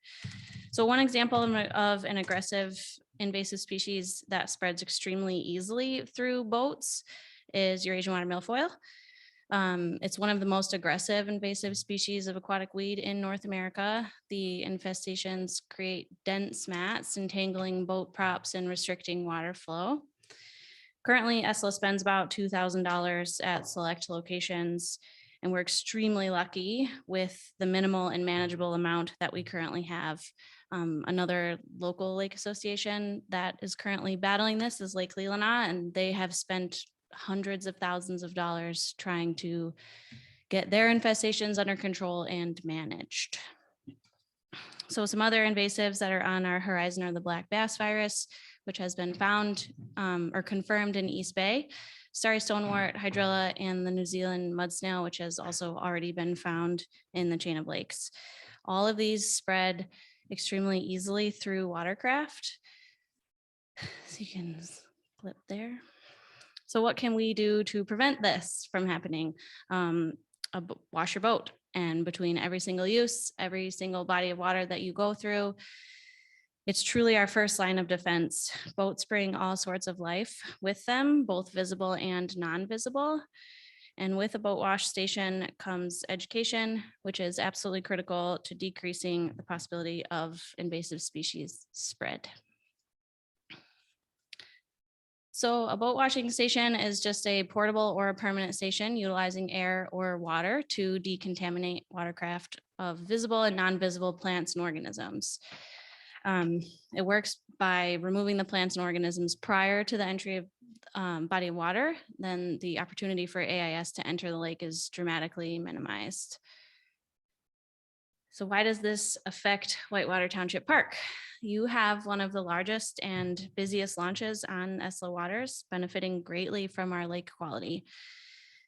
So one example of an aggressive invasive species that spreads extremely easily through boats is Eurasian water milfoil. It's one of the most aggressive invasive species of aquatic weed in North America. The infestations create dense mats, entangling boat props and restricting water flow. Currently, ESLA spends about $2,000 at select locations, and we're extremely lucky with the minimal and manageable amount that we currently have. Another local lake association that is currently battling this is Lake Leelanau, and they have spent hundreds of thousands of dollars trying to get their infestations under control and managed. So some other invasives that are on our horizon are the black bass virus, which has been found or confirmed in East Bay, starry stonewort, hydrilla, and the New Zealand mud snail, which has also already been found in the chain of lakes. All of these spread extremely easily through watercraft. So you can Clip there. So what can we do to prevent this from happening? Wash your boat, and between every single use, every single body of water that you go through, it's truly our first line of defense. Boats bring all sorts of life with them, both visible and non-visible. And with a boat wash station comes education, which is absolutely critical to decreasing the possibility of invasive species spread. So a boat washing station is just a portable or a permanent station utilizing air or water to decontaminate watercraft of visible and non-visible plants and organisms. It works by removing the plants and organisms prior to the entry of body of water. Then the opportunity for AIS to enter the lake is dramatically minimized. So why does this affect Whitewater Township Park? You have one of the largest and busiest launches on ESLA waters, benefiting greatly from our lake quality.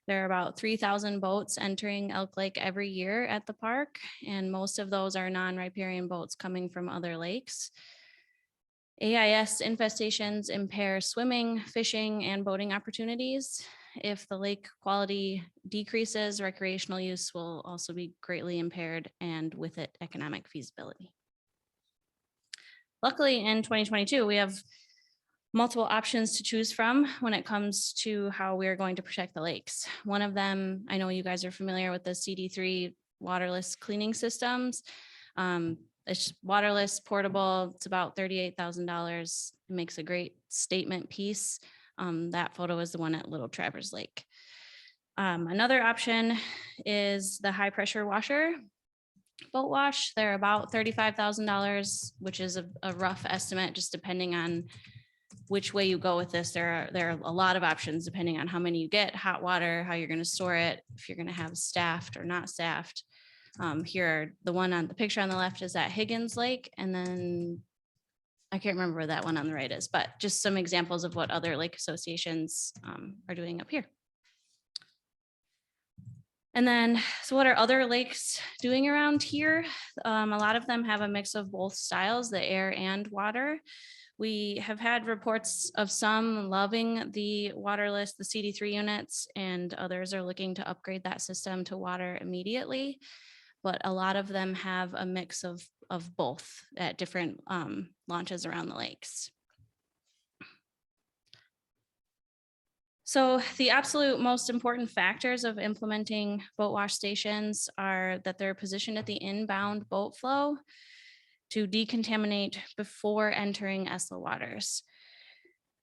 There are about 3,000 boats entering Elk Lake every year at the park, and most of those are non-riparian boats coming from other lakes. AIS infestations impair swimming, fishing, and boating opportunities. If the lake quality decreases, recreational use will also be greatly impaired, and with it, economic feasibility. Luckily, in 2022, we have multiple options to choose from when it comes to how we're going to protect the lakes. One of them, I know you guys are familiar with the CD3 waterless cleaning systems. It's waterless, portable. It's about $38,000. It makes a great statement piece. That photo is the one at Little Travers Lake. Another option is the high pressure washer boat wash. They're about $35,000, which is a rough estimate, just depending on which way you go with this. There are a lot of options depending on how many you get, hot water, how you're going to store it, if you're going to have staffed or not staffed. Here, the one on the picture on the left is at Higgins Lake, and then I can't remember where that one on the right is, but just some examples of what other lake associations are doing up here. And then, so what are other lakes doing around here? A lot of them have a mix of both styles, the air and water. We have had reports of some loving the waterless, the CD3 units, and others are looking to upgrade that system to water immediately. But a lot of them have a mix of both at different launches around the lakes. So the absolute most important factors of implementing boat wash stations are that they're positioned at the inbound boat flow to decontaminate before entering ESLA waters.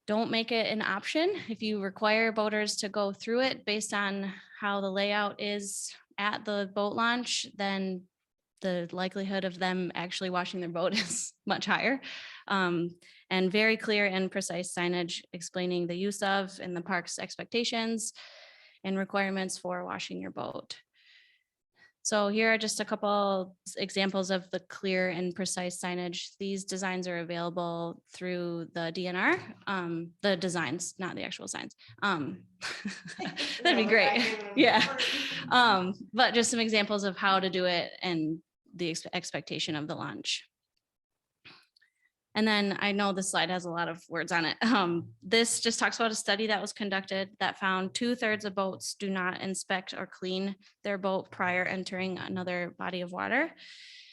Don't make it an option. If you require boaters to go through it based on how the layout is at the boat launch, then the likelihood of them actually washing their boat is much higher. And very clear and precise signage explaining the use of and the park's expectations and requirements for washing your boat. So here are just a couple examples of the clear and precise signage. These designs are available through the DNR, the designs, not the actual signs. That'd be great. Yeah. But just some examples of how to do it and the expectation of the launch. And then I know this slide has a lot of words on it. This just talks about a study that was conducted that found 2/3 of boats do not inspect or clean their boat prior entering another body of water.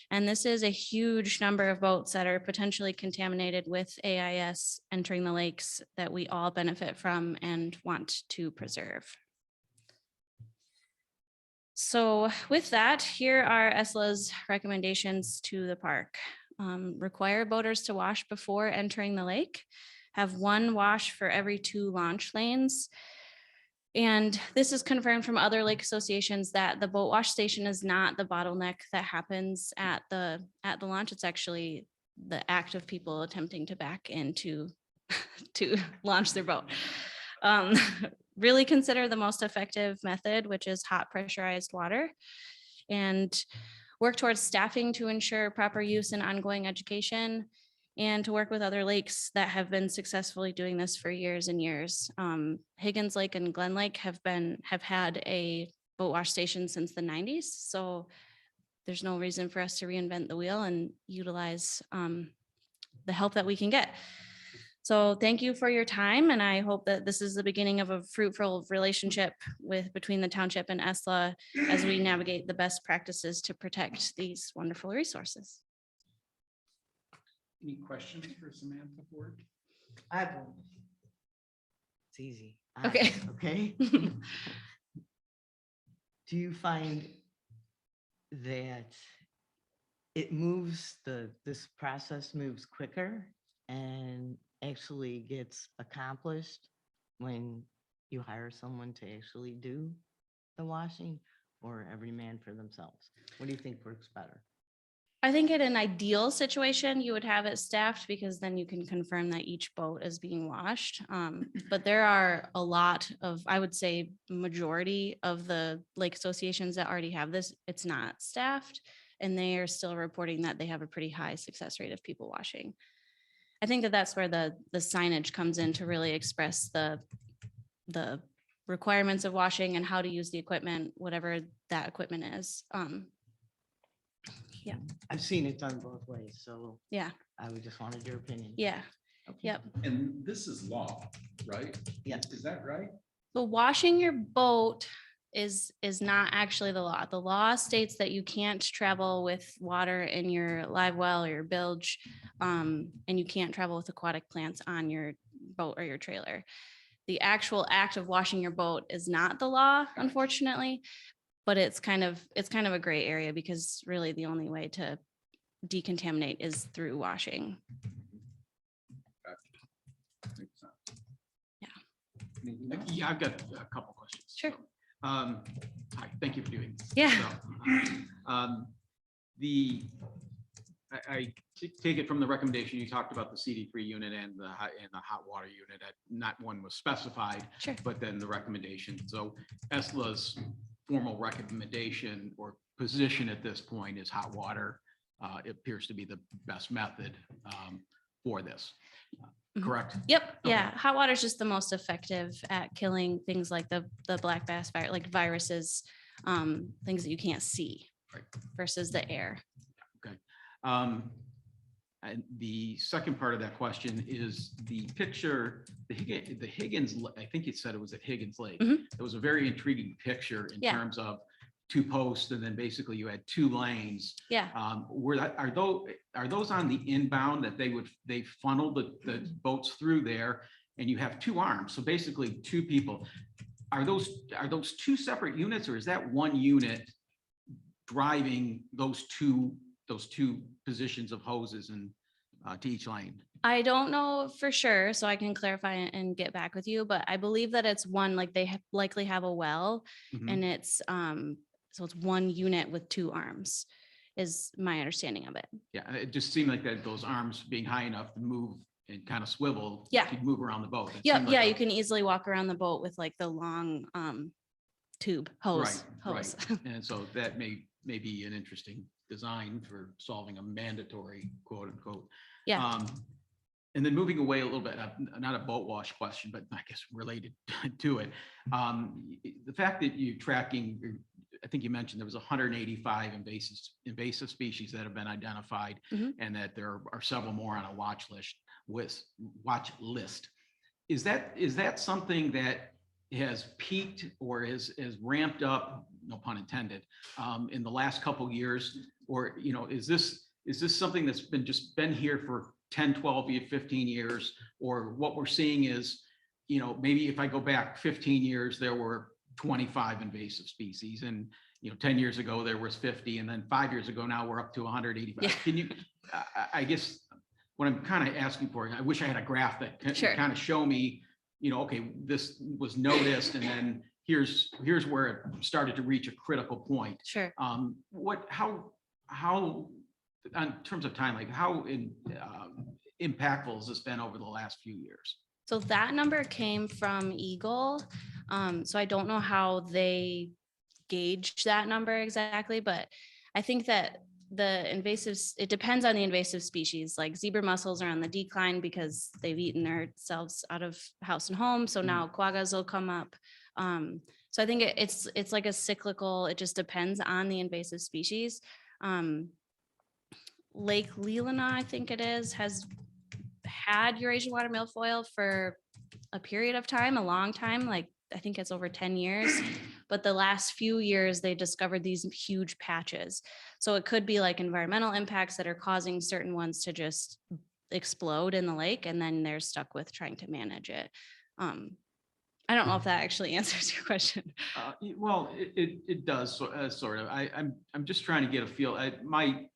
And this is a huge number of boats that are potentially contaminated with AIS entering the lakes that we all benefit from and want to preserve. So with that, here are ESLA's recommendations to the park. Require boaters to wash before entering the lake, have 1 wash for every 2 launch lanes. And this is confirmed from other lake associations that the boat wash station is not the bottleneck that happens at the launch. It's actually the act of people attempting to back into to launch their boat. Really consider the most effective method, which is hot pressurized water, and work towards staffing to ensure proper use and ongoing education, and to work with other lakes that have been successfully doing this for years and years. Higgins Lake and Glen Lake have had a boat wash station since the 90s. So there's no reason for us to reinvent the wheel and utilize the help that we can get. So thank you for your time, and I hope that this is the beginning of a fruitful relationship between the township and ESLA as we navigate the best practices to protect these wonderful resources. Any questions for Samantha Ford? I have one. It's easy. Okay. Okay. Do you find that it moves, this process moves quicker and actually gets accomplished when you hire someone to actually do the washing, or every man for themselves? What do you think works better? I think in an ideal situation, you would have it staffed because then you can confirm that each boat is being washed. But there are a lot of, I would say, majority of the lake associations that already have this, it's not staffed. And they are still reporting that they have a pretty high success rate of people washing. I think that that's where the signage comes in to really express the requirements of washing and how to use the equipment, whatever that equipment is. Yeah. I've seen it done both ways, so Yeah. I would just wanted your opinion. Yeah. Okay. Yep. And this is law, right? Yeah. Is that right? So washing your boat is not actually the law. The law states that you can't travel with water in your live well or your bilge, and you can't travel with aquatic plants on your boat or your trailer. The actual act of washing your boat is not the law, unfortunately, but it's kind of a gray area because really the only way to decontaminate is through washing. Makes sense. Yeah. Anything else? Yeah, I've got a couple questions. Sure. Hi, thank you for doing this. Yeah. So, I take it from the recommendation, you talked about the CD3 unit and the hot water unit, not one was specified. Sure. But then the recommendation. So ESLA's formal recommendation or position at this point is hot water. It appears to be the best method for this. Correct? Yep. Okay. Yeah. Hot water is just the most effective at killing things like the black bass virus, like viruses, things that you can't see, Right. versus the air. Okay. And the second part of that question is the picture, the Higgins, I think you said it was at Higgins Lake. Mhm. It was a very intriguing picture in Yeah. terms of two posts and then basically you had two lanes. Yeah. Are those on the inbound that they funnel the boats through there and you have two arms? So basically two people. Are those two separate units or is that one unit driving those two positions of hoses and to each lane? I don't know for sure, so I can clarify and get back with you, but I believe that it's one, like they likely have a well, Mhm. and it's so it's one unit with two arms is my understanding of it. Yeah, it just seemed like that those arms being high enough to move and kind of swivel. Yeah. Could move around the boat. It Yeah, seemed like yeah, a- you can easily walk around the boat with like the long tube hose. Right. And so that may be an interesting design for solving a mandatory quote unquote. Yeah. And then moving away a little bit, not a boat wash question, but I guess related to it. The fact that you're tracking, I think you mentioned there was 185 invasive species that have been identified, Mhm. and that there are several more on a watch list. Is that something that has peaked or is ramped up, no pun intended, in the last couple of years? Or, is this something that's been here for 10, 12, 15 years? Or what we're seeing is, maybe if I go back 15 years, there were 25 invasive species, and 10 years ago there was 50, and then 5 years ago now we're up to 185. Yeah. Can you, I guess what I'm kind of asking for, I wish I had a graph that could Sure. kind of show me, okay, this was noticed, and then here's where it started to reach a critical point. Sure. How in terms of time, like how impactful has this been over the last few years? So that number came from Eagle. So I don't know how they gauge that number exactly, but I think that the invasives, it depends on the invasive species. Like zebra mussels are on the decline because they've eaten themselves out of house and home. So now quaggas will come up. So I think it's like a cyclical, it just depends on the invasive species. Lake Leelanau, I think it is, has had Eurasian water milfoil for a period of time, a long time, like I think it's over 10 years. But the last few years, they discovered these huge patches. So it could be like environmental impacts that are causing certain ones to just explode in the lake, and then they're stuck with trying to manage it. I don't know if that actually answers your question. Well, it does, sort of. I'm just trying to get a feel. One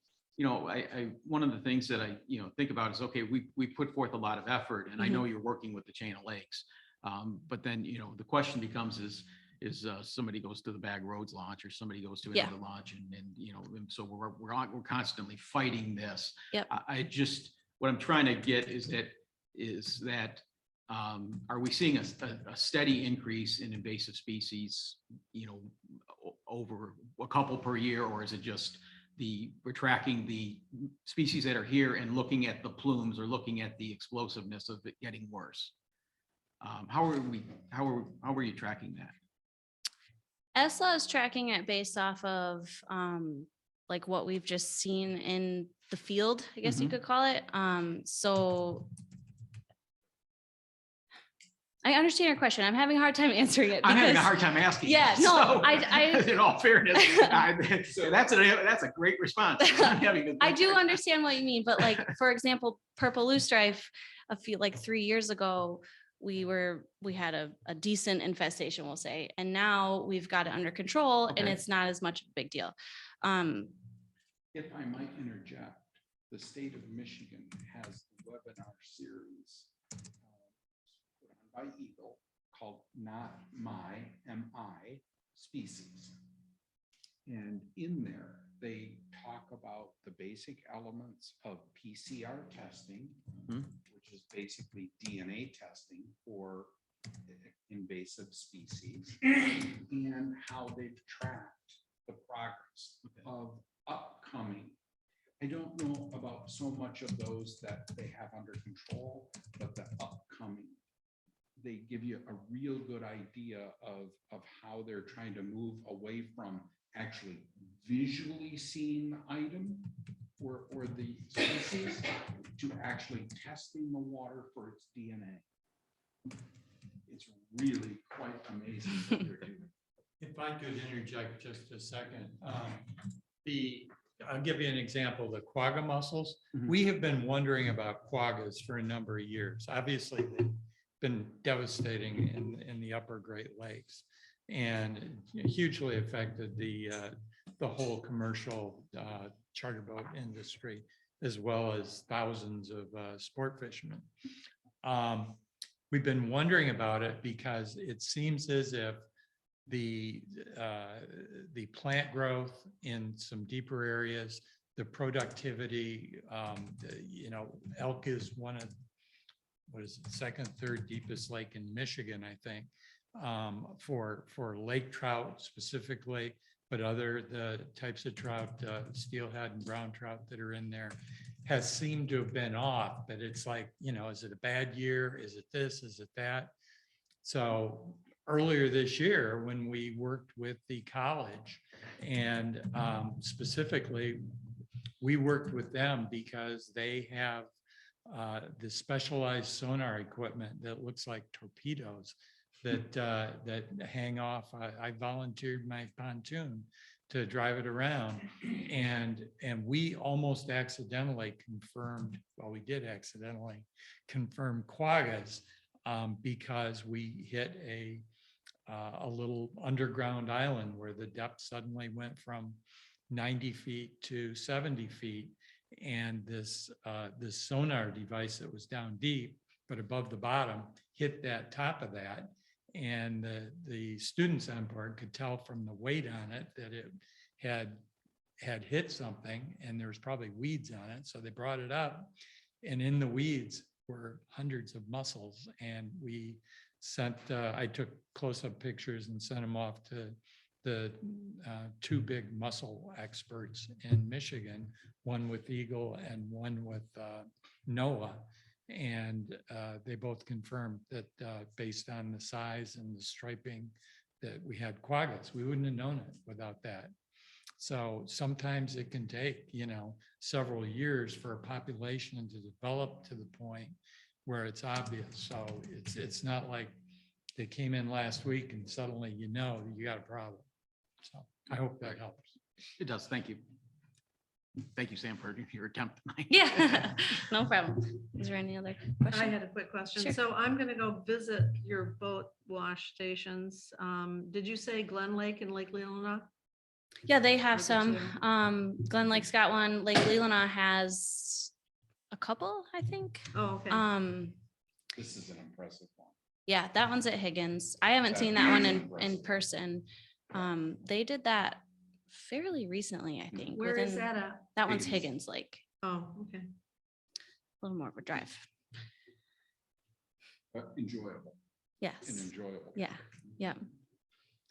of the things that I, think about is, okay, we put forth a lot of effort, and I know you're working with the chain of lakes. But then, the question becomes is somebody goes to the Bag Roads launch, or somebody goes to another launch, and so we're constantly fighting this. Yep. What I'm trying to get is that are we seeing a steady increase in invasive species, over a couple per year, or is it just we're tracking the species that are here and looking at the plumes, or looking at the explosiveness of it getting worse? How are you tracking that? ESLA is tracking it based off of like what we've just seen in the field, I guess you could call it. So I understand your question. I'm having a hard time answering it. I'm having a because- hard time asking. Yeah, it. no, So, I in all fairness, that's a great response. I do understand what you mean, but like, for example, purple loosestrife, I feel like 3 years ago, we had a decent infestation, we'll say, and now we've got it under control, and Okay. it's not as much of a big deal. If I might interject, the state of Michigan has a webinar series put on by Eagle called Not My, MI Species. And in there, they talk about the basic elements of PCR testing, which is basically DNA testing for invasive species, and how they've tracked the progress of upcoming. I don't know about so much of those that they have under control, but the upcoming, they give you a real good idea of how they're trying to move away from actually visually seeing the item or the species to actually testing the water for its DNA. It's really quite amazing what they're doing. If I could interject just a second. I'll give you an example, the quagga mussels. We have been wondering about quaggas for a number of years. Obviously, they've been devastating in the upper Great Lakes, and hugely affected the whole commercial charter boat industry, as well as thousands of sport fishermen. We've been wondering about it because it seems as if the plant growth in some deeper areas, the productivity, elk is one of, second, third deepest lake in Michigan, I think, for lake trout specifically, but the types of trout, steelhead and brown trout that are in there, has seemed to have been off. But it's like, is it a bad year? Is it this? Is it that? So earlier this year, when we worked with the college, and specifically, we worked with them because they have the specialized sonar equipment that looks like torpedoes that hang off. I volunteered my pontoon to drive it around, and we almost accidentally confirmed, well, we did accidentally confirm quaggas because we hit a little underground island where the depth suddenly went from 90 feet to 70 feet. And this sonar device that was down deep, but above the bottom, hit that top of that. And the students on board could tell from the weight on it that it had hit something, and there was probably weeds on it. So they brought it up, and in the weeds were hundreds of mussels. And we sent, I took close-up pictures and sent them off to the two big mussel experts in Michigan, one with Eagle and one with NOAA. And they both confirmed that based on the size and the striping, that we had quaggas. We wouldn't have known it without that. So sometimes it can take, several years for a population to develop to the point where it's obvious. So it's not like they came in last week and suddenly you got a problem. So I hope that helps. It does. Thank you. Thank you, Sam, for your attempt. Yeah, no problem. Is there any other I question? had a quick question. Sure. So I'm gonna go visit your boat wash stations. Did you say Glen Lake and Lake Leelanau? Yeah, they have Or the some. two? Glen Lake's got one. Lake Leelanau has a couple, I think. Oh, okay. This is an impressive one. Yeah, that one's at Higgins. I haven't That seen that one is in impressive. person. They did that fairly recently, I think. Where is within- that at? That one's Higgins. Higgins Lake, Oh, okay. a little more of a drive. But enjoyable, Yes, an enjoyable. yeah, yeah.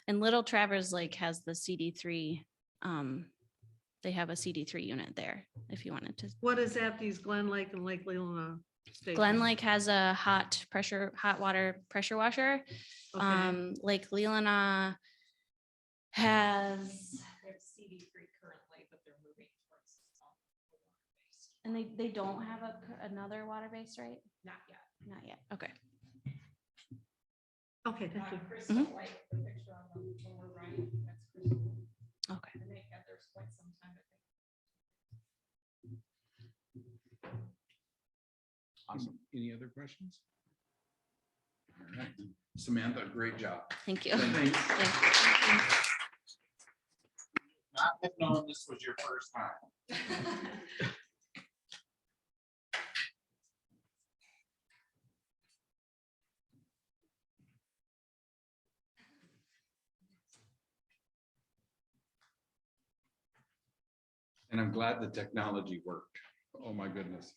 And Little Travers Lake has the CD3. They have a CD3 unit there if you wanted to. What is at these Glen Lake and Lake Leelanau stations? Glen Lake has a hot water pressure washer. Okay. Lake Leelanau has. There's CD3 currently, but they're moving towards. And they don't have another water base, right? Not yet. Not yet. Okay. Okay, thank you. Crystal Mhm. Lake, the picture on the lower right, that's Crystal Lake. Okay. And they had theirs quite some time, I think. Awesome. Any other questions? All right. Samantha, great job. Thank you. Thanks. Thank Not have known this was your first time. And I'm glad the technology worked. Oh, my goodness.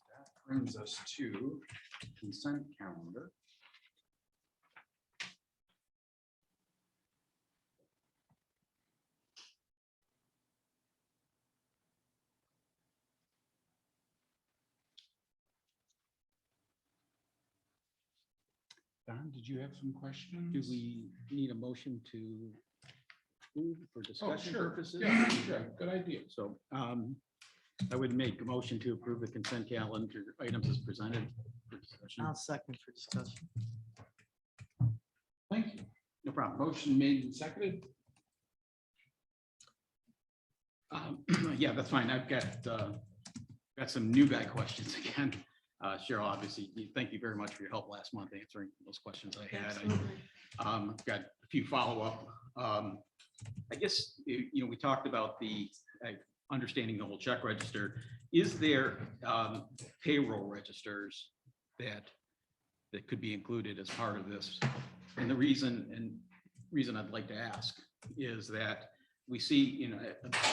That brings us to consent calendar. Don, did you have some questions? Do we need a motion to approve for discussion sure. purposes? Yeah, sure. Good idea. So I would make a motion to approve the consent calendar items as presented for discussion. I'll second for discussion. Thank you. No problem. Motion made and seconded. Yeah, that's fine. I've got some new guy questions again. Cheryl, obviously, thank you very much for your help last month answering those questions I had. Absolutely. I've got a few follow-up. I guess, we talked about the understanding the whole check register. Is there payroll registers that could be included as part of this? And the reason I'd like to ask is that we see,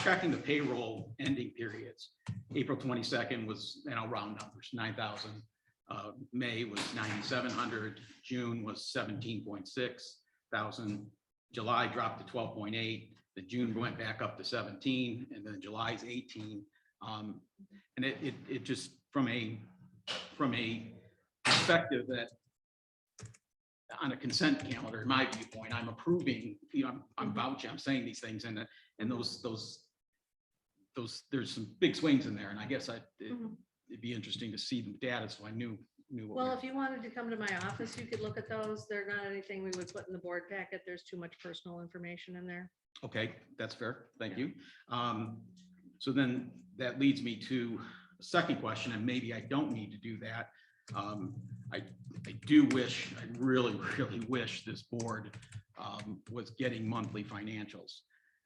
tracking the payroll ending periods. April 22nd was, round numbers, 9,000. May was 9,700. June was 17.6 thousand. July dropped to 12.8. The June went back up to 17, and then July's 18. And it just from a perspective that on a consent calendar, in my viewpoint, I'm approving, I'm vouching, I'm saying these things, and those there's some big swings in there, and I guess it'd be interesting to see the data, so I knew. what Well, we- if you wanted to come to my office, you could look at those. They're not anything we would put in the board packet. There's too much personal information in there. Okay, that's fair. Thank you. So then that leads me to a second question, and maybe I don't need to do that. I do wish, I really, really wish this board was getting monthly financials.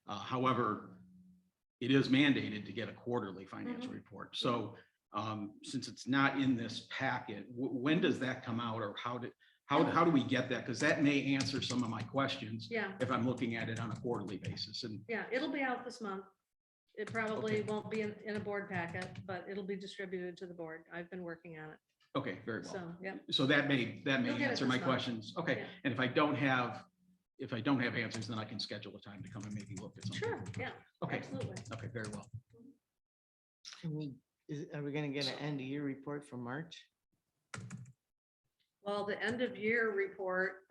However, it is mandated to get a quarterly financial report. So since it's not in this packet, when does that come out, or how do we get that? Because that may answer some of my questions Yeah, if I'm looking at it on a quarterly basis. And yeah, it'll be out this month. It probably Okay. won't be in a board packet, but it'll be distributed to the board. I've been working on it. okay, very well. So, yeah. So that may You'll get it answer this my month. questions. Okay, Yeah. and if I don't have if I don't have answers, then I can schedule a time to come and maybe look at something. Sure, yeah, Okay, absolutely. okay, very well. Are we gonna get an end of year report for March? Well, the end of year report,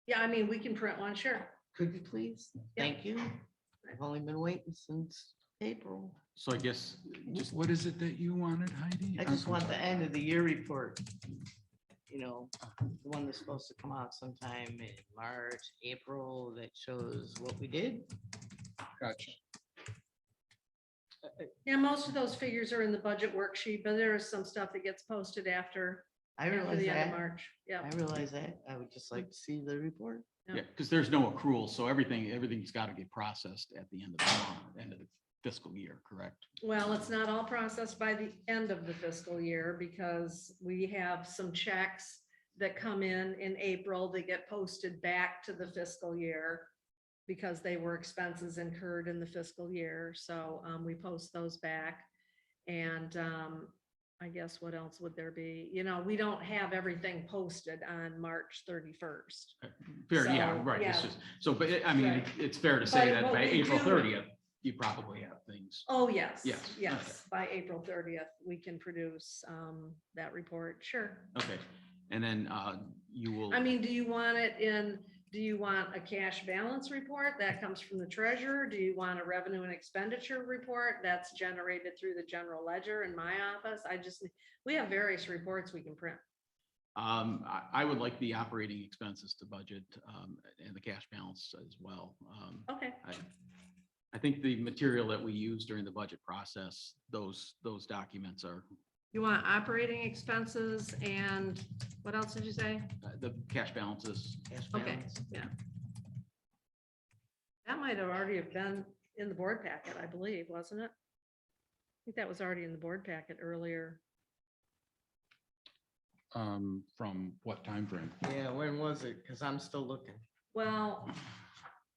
yeah, I mean, we can print one, sure. Could you please? Yeah. Thank you. I've only been waiting since April. So I guess just What is it that you wanted, Heidi? I just want the end of the year report. You know, the one that's supposed to come out sometime in March, April, that shows what we did. Gotcha. Yeah, most of those figures are in the budget worksheet, but there is some stuff that gets posted after I after realize the end of that. March. Yeah. I realize that. I would just like to see the report. Yeah, because there's no accrual, so everything's got to get processed at the end of the month, end of the fiscal year, correct? Well, it's not all processed by the end of the fiscal year because we have some checks that come in April that get posted back to the fiscal year because they were expenses incurred in the fiscal year. So we post those back. And I guess what else would there be? You know, we don't have everything posted on March 31st. Fair, yeah, So, right. It's yeah. just, so, but I mean, Right. it's fair to say But that what by we April do- 30th, you probably have things. Oh, yes. Yes, Yes, by April 30th, we can produce that report. Sure. Okay, and then you will. I mean, do you want a cash balance report that comes from the treasurer? Do you want a revenue and expenditure report that's generated through the general ledger in my office? We have various reports we can print. I would like the operating expenses to budget and the cash balance as well. Okay, I think the material that we use during the budget process, those documents are you want operating expenses and what else did you say? the cash balances. Cash Okay, balance. yeah. That might have already have been in the board packet, I believe, wasn't it? I think that was already in the board packet earlier. From what time frame? Yeah, when was it? Because I'm still looking. Well,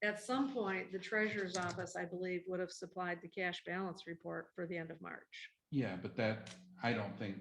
at some point, the treasurer's office, I believe, would have supplied the cash balance report for the end of March. Yeah, but I don't think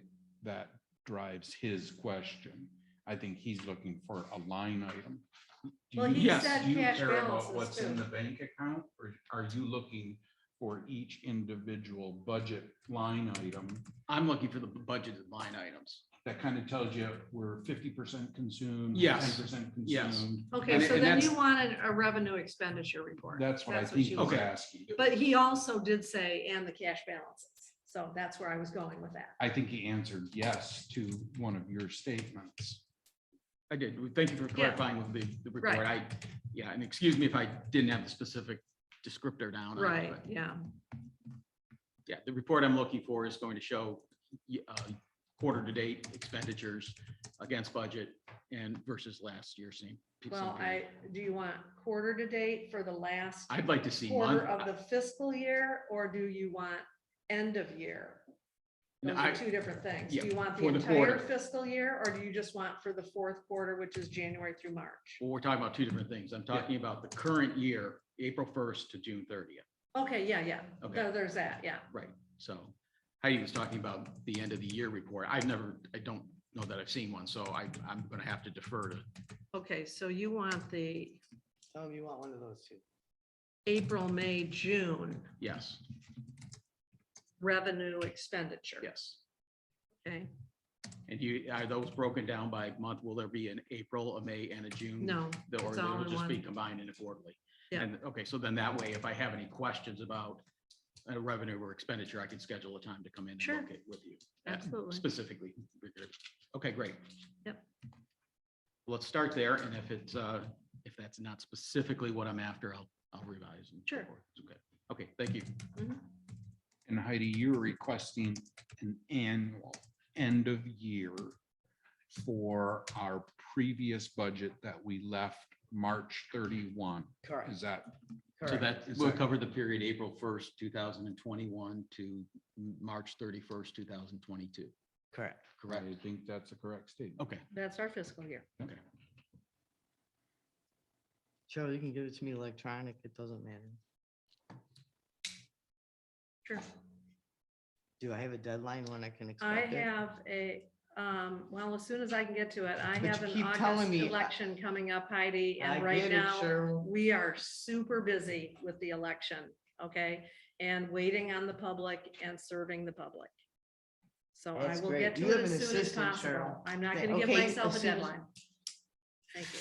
that drives his question. I think he's looking for a line item. Do Well, you- he Yes, said do you cash care about balances what's in too. the bank account, or are you looking for each individual budget line item? I'm looking for the budgeted line items. That kind of tells you we're 50% consumed. Yes, 10% yes. consumed. Okay, And- so and then that's- you wanted a revenue expenditure report. That's what I you think he's wanted. asking. But he also did say, and the cash balances. So that's where I was going with that. I think he answered yes to one of your statements. I did. Thank you for clarifying with the report. Right. Yeah, and excuse me if I didn't have the specific descriptor down. on it, Right, but yeah. Yeah, the report I'm looking for is going to show quarter to date expenditures against budget and versus last year, same. Well, do you want quarter to date for the last I'd like to see quarter month. of the fiscal year, or do you want end of year? No, Those are two different things. yeah, Do you want the for the entire quarter. fiscal year, or do you just want for the fourth quarter, which is January through March? Well, we're talking about two different things. I'm talking about the current year, April 1st to June 30th. Okay, yeah. Okay. There's that, yeah. Right, so Heidi was talking about the end of the year report. I don't know that I've seen one, so I'm gonna have to defer to. Okay, so you want the Oh, you want one of those two? April, May, June Yes, revenue expenditure. yes. Okay, And are those broken down by month? Will there be an April, a May, and a June? no, Or it's all they'll in just be one. combined in a quarterly? Yeah. And, okay, so then that way, if I have any questions about a revenue or expenditure, I can schedule a time to come in and Sure. look at with you. Absolutely. Specifically. Okay, great. Yep. Let's start there, and if that's not specifically what I'm after, I'll revise. and so Sure. forth. Okay, okay, thank you. And Heidi, you're requesting an annual end of year for our previous budget that we left March 31. Correct. Is that? So that Is will that- cover the period April 1st, 2021 to March 31st, 2022. Correct. Correct? I think that's a correct statement. Okay, That's our fiscal year. okay. Sure, you can give it to me electronic. It doesn't matter. Sure. Do I have a deadline when I can I expect it? have Well, as soon as I can get to it, I But have you an keep telling August me- election coming up, Heidi, I and right get it, now Cheryl. we are super busy with the election, okay? And waiting on the public and serving the public. So I That's will great. get You to it have as an soon as assistant, possible. Cheryl. I'm not Okay, gonna give okay, myself a as soon as- deadline. Thank you.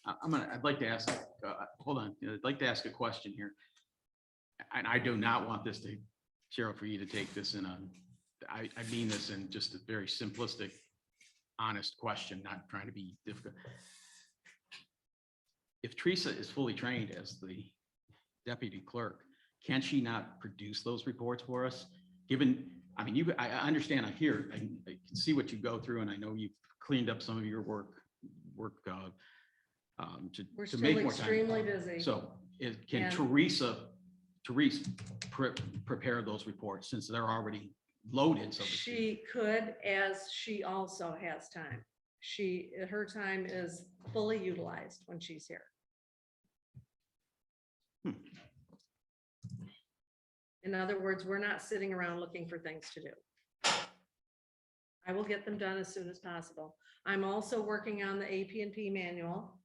I'd like to ask, hold on, I'd like to ask a question here. And I do not want this to, Cheryl, for you to take this in I mean this in just a very simplistic, honest question, not trying to be difficult. If Teresa is fully trained as the deputy clerk, can she not produce those reports for us? Given, I mean, I understand, I hear, I can see what you go through, and I know you've cleaned up some of your work We're to still make more time. extremely busy. So can And- Teresa prepare those reports since they're already loaded? So to speak? She could, as she also has time. Her time is fully utilized when she's here. In other words, we're not sitting around looking for things to do. I will get them done as soon as possible. I'm also working on the AP&P manual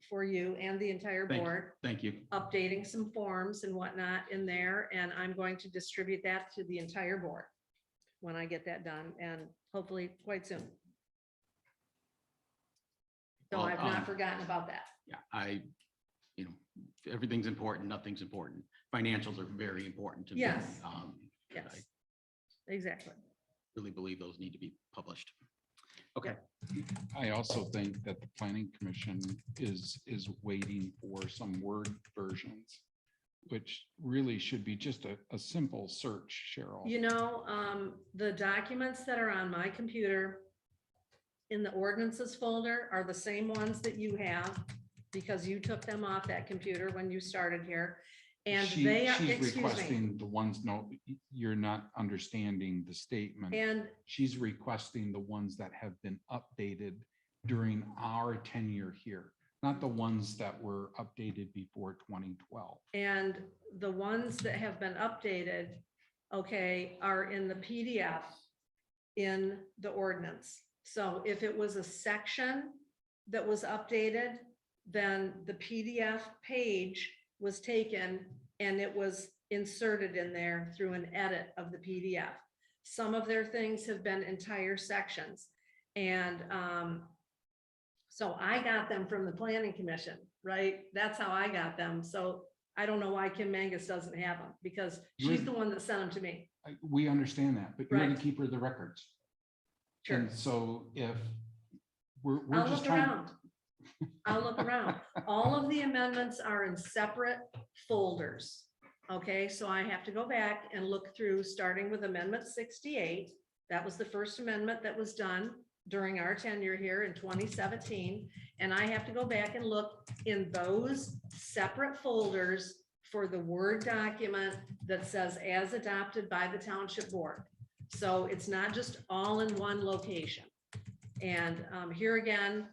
for you and the entire Thank you. board, Thank you. updating some forms and whatnot in there, and I'm going to distribute that to the entire board when I get that done, and hopefully quite soon. So Well, I've not forgotten about that. Yeah, everything's important, nothing's important. Financials are very important to me. Yes. I Yes, exactly. really believe those need to be published. Okay. I also think that the planning commission is waiting for some Word versions, which really should be just a simple search, Cheryl. You know, the documents that are on my computer in the ordinances folder are the same ones that you have, because you took them off that computer when you started here. And they are, She's excuse me, requesting the ones, no, you're not understanding the statement. and She's requesting the ones that have been updated during our tenure here, not the ones that were updated before 2012. And the ones that have been updated, okay, are in the PDF in the ordinance. So if it was a section that was updated, then the PDF page was taken and it was inserted in there through an edit of the PDF. Some of their things have been entire sections. And so I got them from the planning commission, right? That's how I got them. So I don't know why Kim Mangus doesn't have them, because she's the one that sent them to me. We understand that, but you're the Right. keeper of the records. Sure. And so if we're I'll just look trying. around. I'll look around. All of the amendments are in separate folders. Okay, so I have to go back and look through, starting with Amendment 68. That was the first amendment that was done during our tenure here in 2017. And I have to go back and look in those separate folders for the Word document that says as adopted by the township board. So it's not just all in one location. And here again,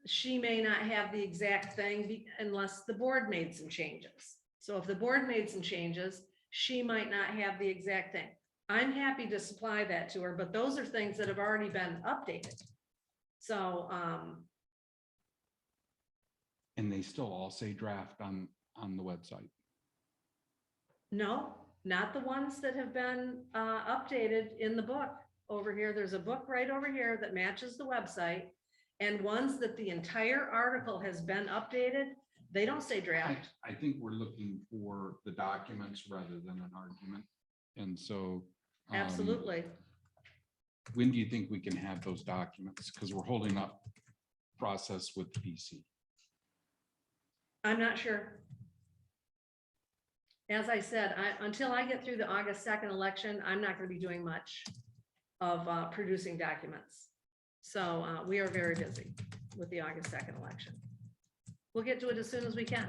she may not have the exact thing unless the board made some changes. So if the board made some changes, she might not have the exact thing. I'm happy to supply that to her, but those are things that have already been updated. So, And they still all say draft on the website. no, not the ones that have been updated in the book over here. There's a book right over here that matches the website. And ones that the entire article has been updated, they don't say draft. I think we're looking for the documents rather than an argument. And so. Absolutely. When do you think we can have those documents? Because we're holding up process with PC. I'm not sure. As I said, until I get through the August 2nd election, I'm not going to be doing much of producing documents. So we are very busy with the August 2nd election. We'll get to it as soon as we can.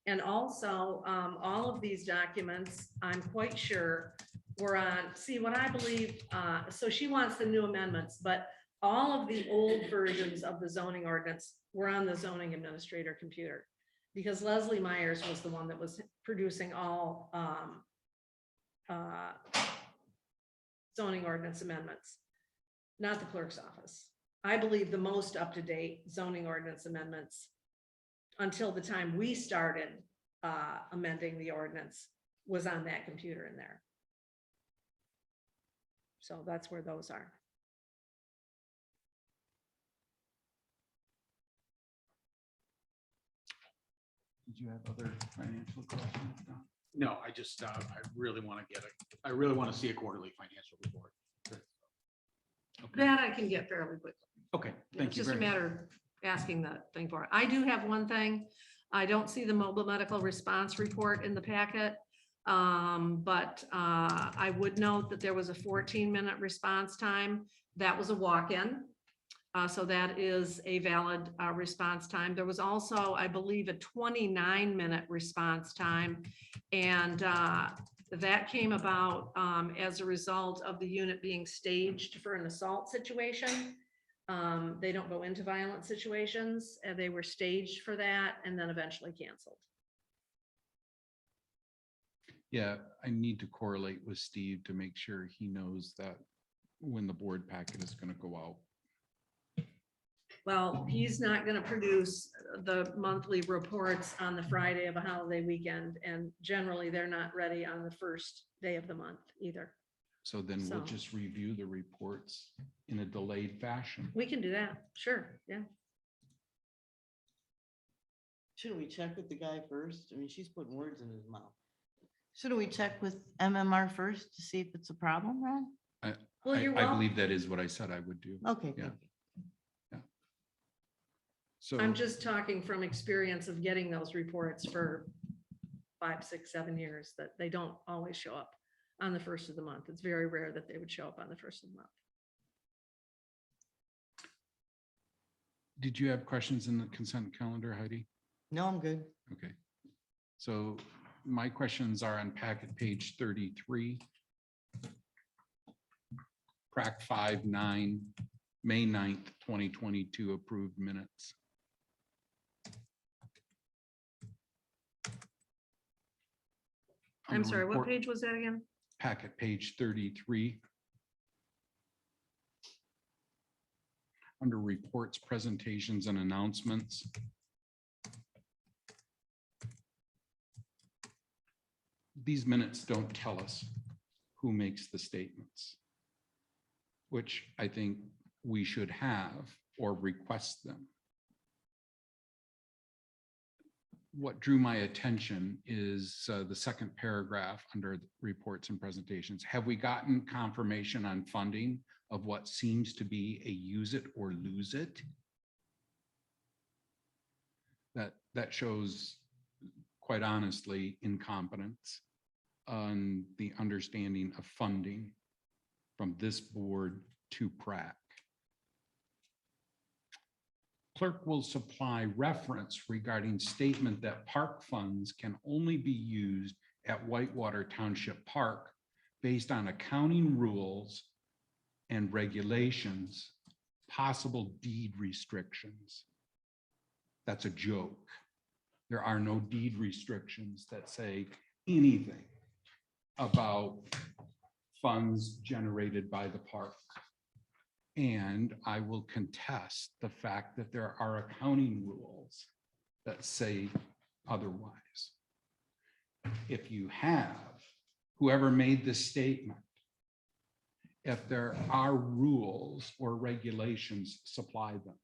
And also, all of these documents, I'm quite sure were on, see what I believe, so she wants the new amendments, but all of the old versions of the zoning ordinance were on the zoning administrator computer, because Leslie Myers was the one that was producing all zoning ordinance amendments, not the clerk's office. I believe the most up-to-date zoning ordinance amendments until the time we started amending the ordinance was on that computer in there. So that's where those are. Did you have other financial questions, Don? No, I just, I really want to I really want to see a quarterly financial report. Okay, That I can get fairly quickly. okay, thank It's you just a very much. matter of asking that thing for it. I do have one thing. I don't see the mobile medical response report in the packet. But I would note that there was a 14-minute response time. That was a walk-in. So that is a valid response time. There was also, I believe, a 29-minute response time. And that came about as a result of the unit being staged for an assault situation. They don't go into violent situations, and they were staged for that and then eventually canceled. Yeah, I need to correlate with Steve to make sure he knows that when the board packet is going to go out. Well, he's not gonna produce the monthly reports on the Friday of a holiday weekend, and generally they're not ready on the first day of the month either. So then we'll So- just review the reports in a delayed fashion. We can do that, sure, yeah. Shouldn't we check with the guy first? I mean, she's putting words in his mouth. Shouldn't we check with MMR first to see if it's a problem, Ron? Well, I you're I welcome. believe that is what I said I would do. Okay. Yeah. thank you. So I'm just talking from experience of getting those reports for 5, 6, 7 years, that they don't always show up on the first of the month. It's very rare that they would show up on the first of the month. did you have questions in the consent calendar, Heidi? No, I'm good. Okay. So my questions are on packet page 33. Prac 5-9, May 9th, 2022 approved minutes. I'm Under sorry, what report- page was that again? Packet page 33. Under reports, presentations, and announcements. These minutes don't tell us who makes the statements, which I think we should have or request them. What drew my attention is the second paragraph under the reports and presentations. Have we gotten confirmation on funding of what seems to be a use it or lose it? That shows, quite honestly, incompetence on the understanding of funding from this board to PrAC. Clerk will supply reference regarding statement that park funds can only be used at Whitewater Township Park based on accounting rules and regulations, possible deed restrictions. That's a joke. There are no deed restrictions that say anything about funds generated by the park. And I will contest the fact that there are accounting rules that say otherwise. If you have, whoever made this statement, if there are rules or regulations, supply them.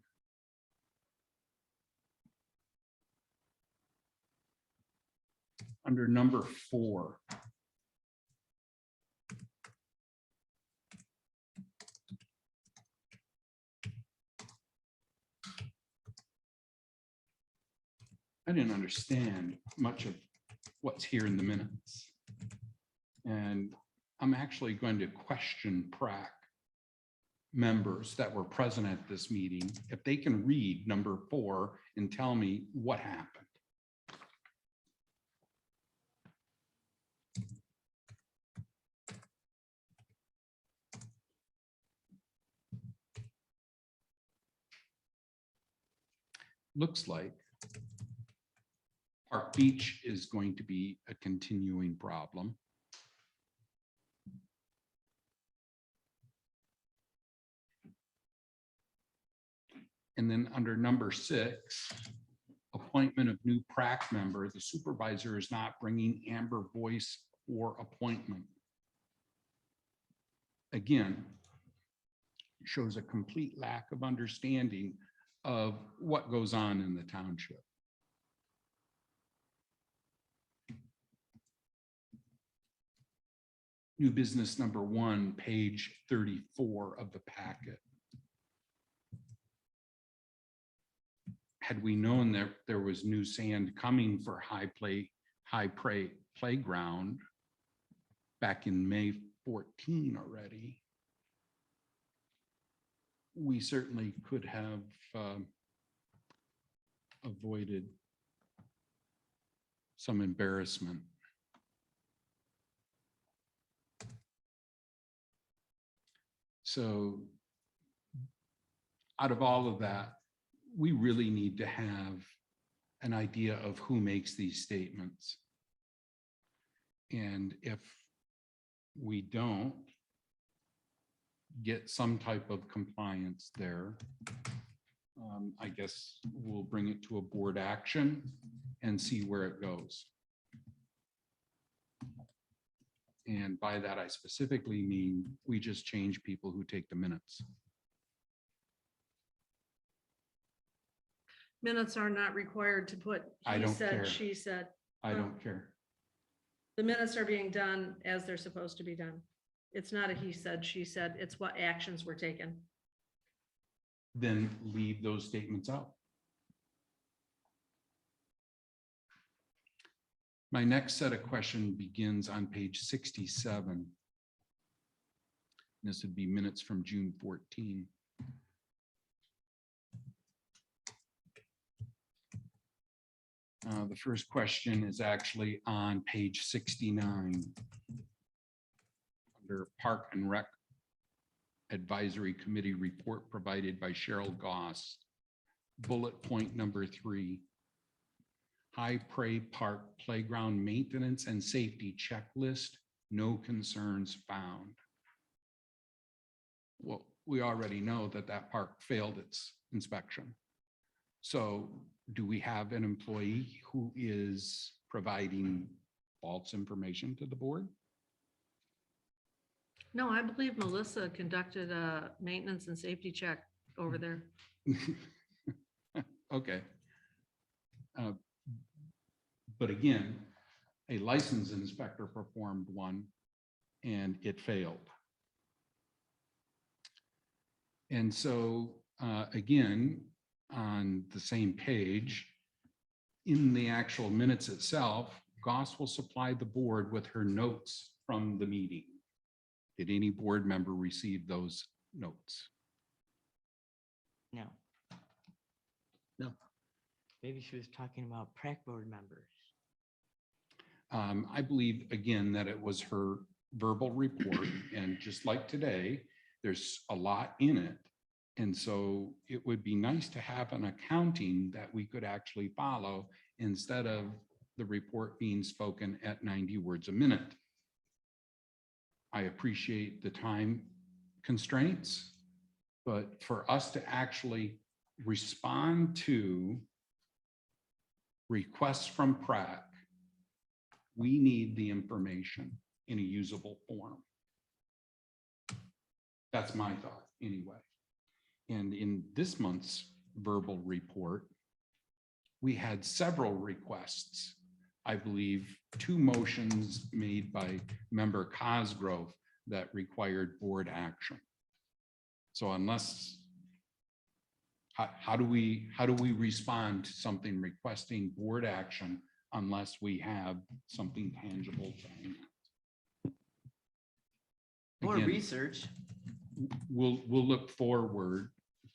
Under number 4. I didn't understand much of what's here in the minutes. And I'm actually going to question PrAC members that were present at this meeting, if they can read number 4 and tell me what happened. Looks like Park Beach is going to be a continuing problem. And then under number 6, appointment of new PrAC member, the supervisor is not bringing Amber Voice for appointment. Again, shows a complete lack of understanding of what goes on in the township. New business number 1, page 34 of the packet. Had we known that there was new sand coming for High Prey Playground back in May 14 already, we certainly could have avoided some embarrassment. So out of all of that, we really need to have an idea of who makes these statements. And if we don't get some type of compliance there, I guess we'll bring it to a board action and see where it goes. And by that, I specifically mean we just change people who take the minutes. Minutes are not required to put I he don't said, care. she said. I don't care. The minutes are being done as they're supposed to be done. It's not a he said, she said, it's what actions were taken. Then leave those statements out. My next set of questions begins on page 67. This would be minutes from June 14. The first question is actually on page 69. Under Park and Rec Advisory Committee report provided by Cheryl Goss. Bullet point number 3. High Prey Park Playground Maintenance and Safety Checklist. No concerns found. Well, we already know that that park failed its inspection. So do we have an employee who is providing false information to the board? No, I believe Melissa conducted a maintenance and safety check over there. Okay. But again, a licensed inspector performed one and it failed. And so again, on the same page, in the actual minutes itself, Goss will supply the board with her notes from the meeting. Did any board member receive those notes? No. No. Maybe she was talking about PrAC board members. I believe, again, that it was her verbal report, and just like today, there's a lot in it. And so it would be nice to have an accounting that we could actually follow instead of the report being spoken at 90 words a minute. I appreciate the time constraints, but for us to actually respond to requests from PrAC, we need the information in a usable form. That's my thought anyway. And in this month's verbal report, we had several requests. I believe 2 motions made by member Cosgrove that required board action. So unless, how do we respond to something requesting board action unless we have something tangible to hand? More Again, research. We'll look forward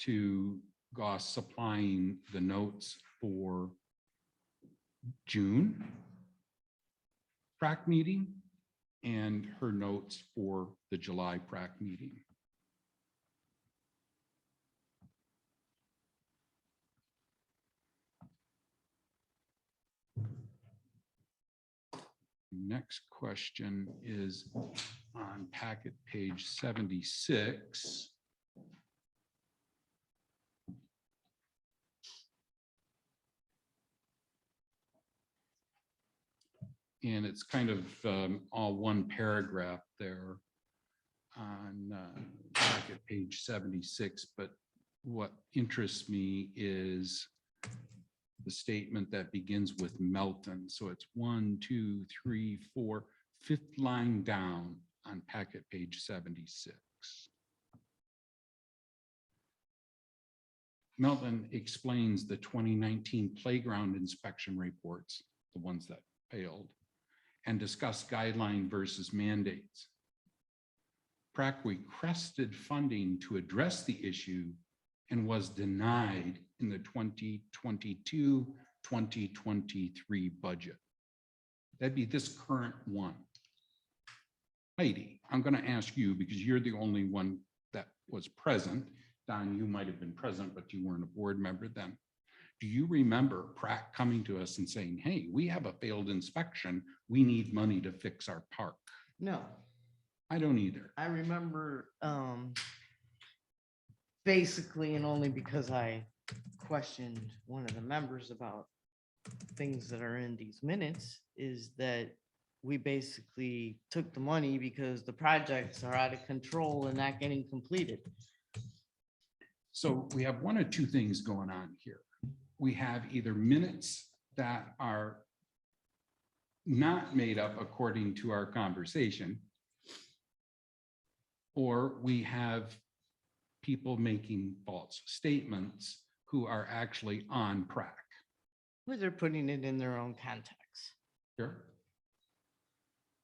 to Goss supplying the notes for June PrAC meeting and her notes for the July PrAC meeting. Next question is on packet page 76. And it's kind of all one paragraph there on packet page 76. But what interests me is the statement that begins with Melton. So it's 1, 2, 3, 4, fifth line down on packet page 76. Melton explains the 2019 playground inspection reports, the ones that failed, and discuss guideline versus mandates. PrAC requested funding to address the issue and was denied in the 2022-2023 budget. That'd be this current one. Heidi, I'm going to ask you because you're the only one that was present. Don, you might have been present, but you weren't a board member then. Do you remember PrAC coming to us and saying, hey, we have a failed inspection. We need money to fix our park? No, I don't either. I remember basically, and only because I questioned one of the members about things that are in these minutes, is that we basically took the money because the projects are out of control and not getting completed. So we have one or two things going on here. We have either minutes that are not made up according to our conversation, or we have people making false statements who are actually on PrAC. Well, they're putting it in their own context. Sure.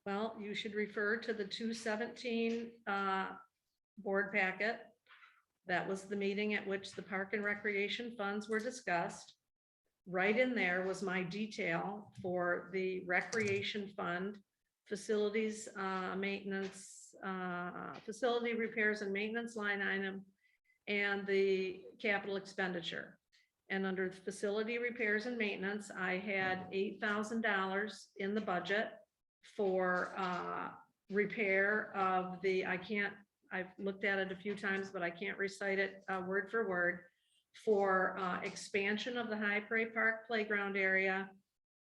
Well, you should refer to the 217 board packet. That was the meeting at which the park and recreation funds were discussed. Right in there was my detail for the recreation fund, facilities maintenance, facility repairs and maintenance line item, and the capital expenditure. And under facility repairs and maintenance, I had $8,000 in the budget for repair of the, I've looked at it a few times, but I can't recite it word for word, for expansion of the High Prairie Park playground area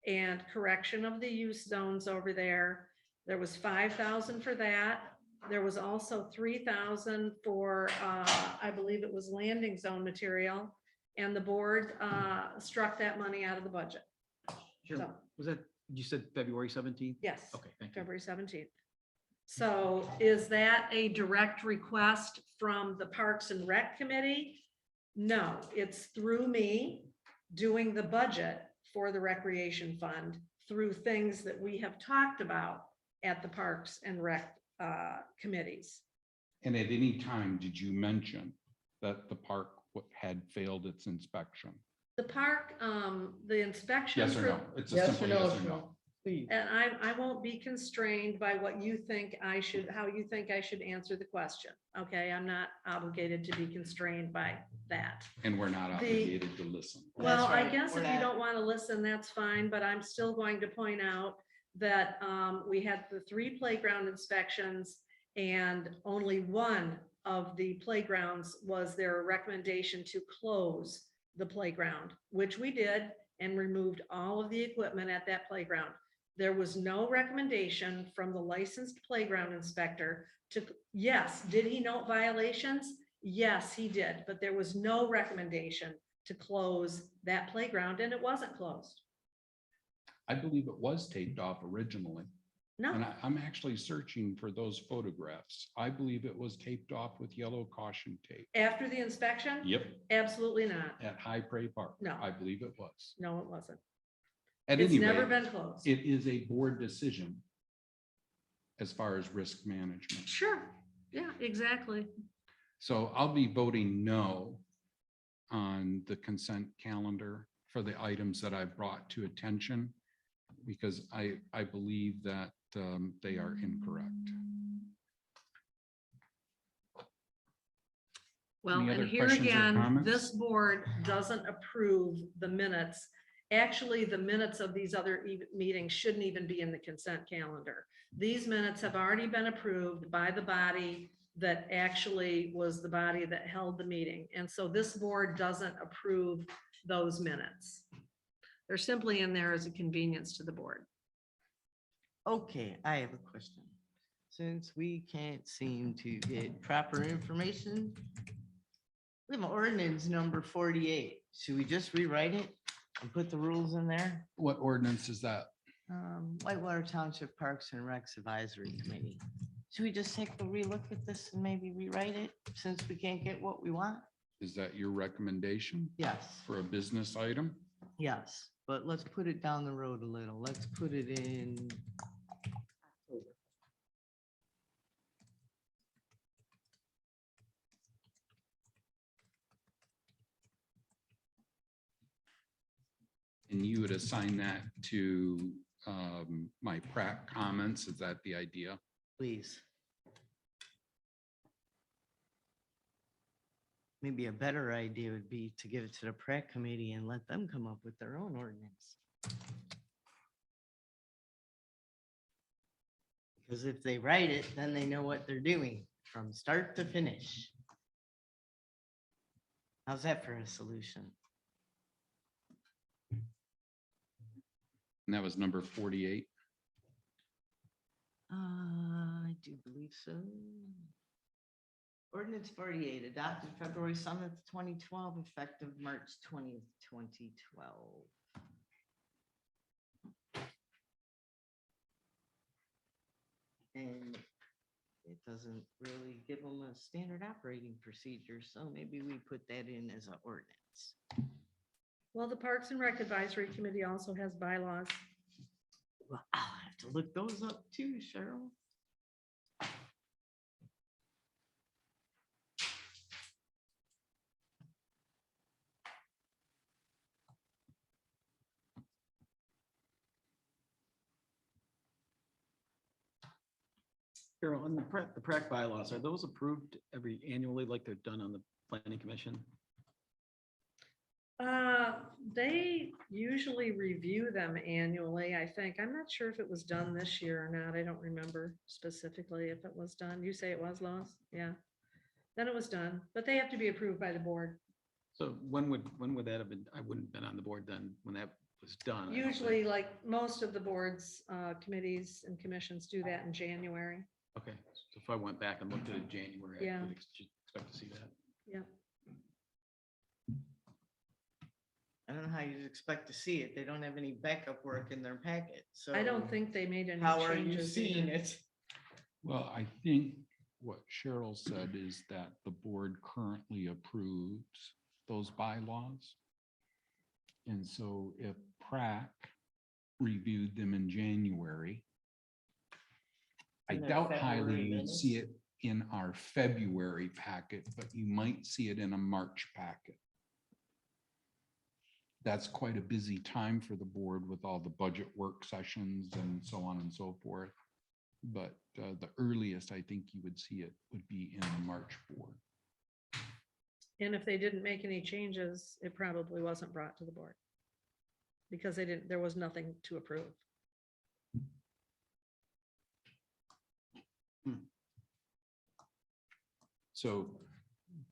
and correction of the use zones over there. There was $5,000 for that. There was also $3,000 for, I believe it was landing zone material, and the board struck that money out of the budget. Sure. Was that, you said February 17th? Yes. Okay, thank you. February 17th. So is that a direct request from the Parks and Rec Committee? No, it's through me doing the budget for the Recreation Fund through things that we have talked about at the Parks and Rec committees. And at any time, did you mention that the park had failed its inspection? The park, the inspection. Yes or no? It's a simple yes or no. Please. And I won't be constrained by what you think I should, how you think I should answer the question. Okay, I'm not obligated to be constrained by that. And we're not obligated to listen. Well, That's I right. guess We're if you not. don't want to listen, that's fine, but I'm still going to point out that we had the 3 playground inspections and only one of the playgrounds was there a recommendation to close the playground, which we did, and removed all of the equipment at that playground. There was no recommendation from the licensed playground inspector to, yes, did he note violations? Yes, he did, but there was no recommendation to close that playground, and it wasn't closed. I believe it was taped off originally. No, And I'm actually searching for those photographs. I believe it was taped off with yellow caution tape. after the inspection? Yep, Absolutely not. at High Prairie Park. No. I believe it was. No, it wasn't. At It's any never rate, been closed. it is a board decision as far as risk management. Sure. Yeah, exactly. So I'll be voting no on the consent calendar for the items that I've brought to attention, because I believe that they are incorrect. Well, Any other and here questions or again, comments? this board doesn't approve the minutes. Actually, the minutes of these other meetings shouldn't even be in the consent calendar. These minutes have already been approved by the body that actually was the body that held the meeting. And so this board doesn't approve those minutes. They're simply in there as a convenience to the board. Okay, I have a question. Since we can't seem to get proper information, we have ordinance number 48. Should we just rewrite it and put the rules in there? What ordinance is that? Whitewater Township Parks and Recs Advisory Committee. Should we just take a relook at this and maybe rewrite it since we can't get what we want? Is that your recommendation Yes, for a business item? yes, but let's put it down the road a little. Let's put it in October. And you would assign that to my Pratt comments? Is that the idea? Please. Maybe a better idea would be to give it to the Pratt Committee and let them come up with their own ordinance. Because if they write it, then they know what they're doing from start to finish. How's that for a solution? And that was number 48. I do believe so. Ordinance 48, adopted February 7th, 2012, effective March 20th, 2012. And it doesn't really give them a standard operating procedure, so maybe we put that in as an ordinance. Well, the Parks and Rec Advisory Committee also has bylaws. Well, I'll have to look those up too, Cheryl. Carol, and the PrAC bylaws, are those approved every annually like they're done on the planning commission? They usually review them annually, I think. I'm not sure if it was done this year or not. I don't remember specifically if it was done. You say it was, Lois? Yeah. Then it was done, but they have to be approved by the board. So when would that have been? I wouldn't have been on the board then when that was done. I don't think. Usually, like most of the boards, committees and commissions do that in January. Okay, so if I went back and looked at it in January, I Yeah. would expect to see that. Yep. I don't know how you'd expect to see it. They don't have any backup work in their packet, so. I don't think they made any How are you changes seeing either. it? Well, I think what Cheryl said is that the board currently approves those bylaws. And so if PrAC reviewed them in January, I In their doubt February highly you'd minutes? see it in our February packet, but you might see it in a March packet. That's quite a busy time for the board with all the budget work sessions and so on and so forth. But the earliest I think you would see it would be in the March board. And if they didn't make any changes, it probably wasn't brought to the board. Because they didn't, there was nothing to approve. So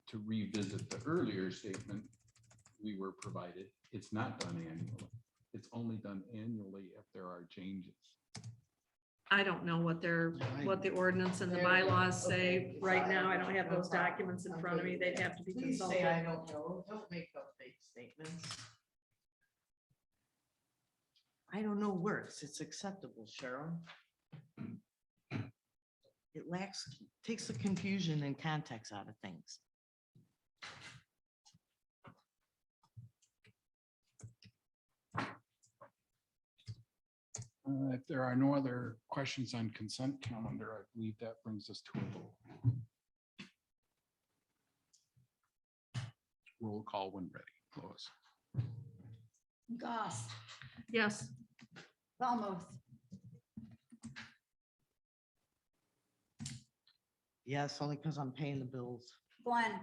to revisit the earlier statement we were provided, it's not done annually. It's only done annually if there are changes. I don't know what the ordinance and the bylaws say right now. I don't have those documents in front of me. They'd have to be Please say I consulted. don't know. Don't make up fake statements. I don't know works. It's acceptable, Cheryl. It takes the confusion and context out of things. If there are no other questions on consent calendar, I believe that brings us to a vote. Roll call when ready, Lois. Goss, Yes, Almost, Yes, only because I'm paying the bills. Glenn,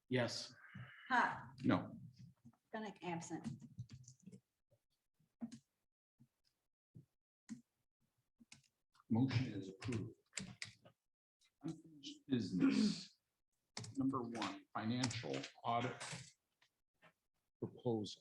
Yes. Hot, No. Bennett absent. Motion is approved. Unfinished business. Number one, financial audit proposals.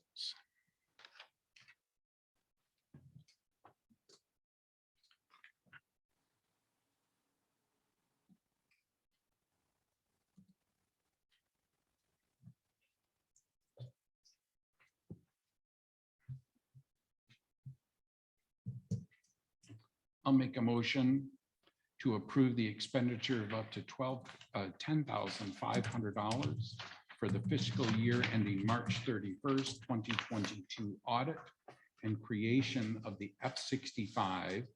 I'll make a motion to approve the expenditure of up to $10,500 for the fiscal year ending March 31st, 2022 audit and creation of the F-65,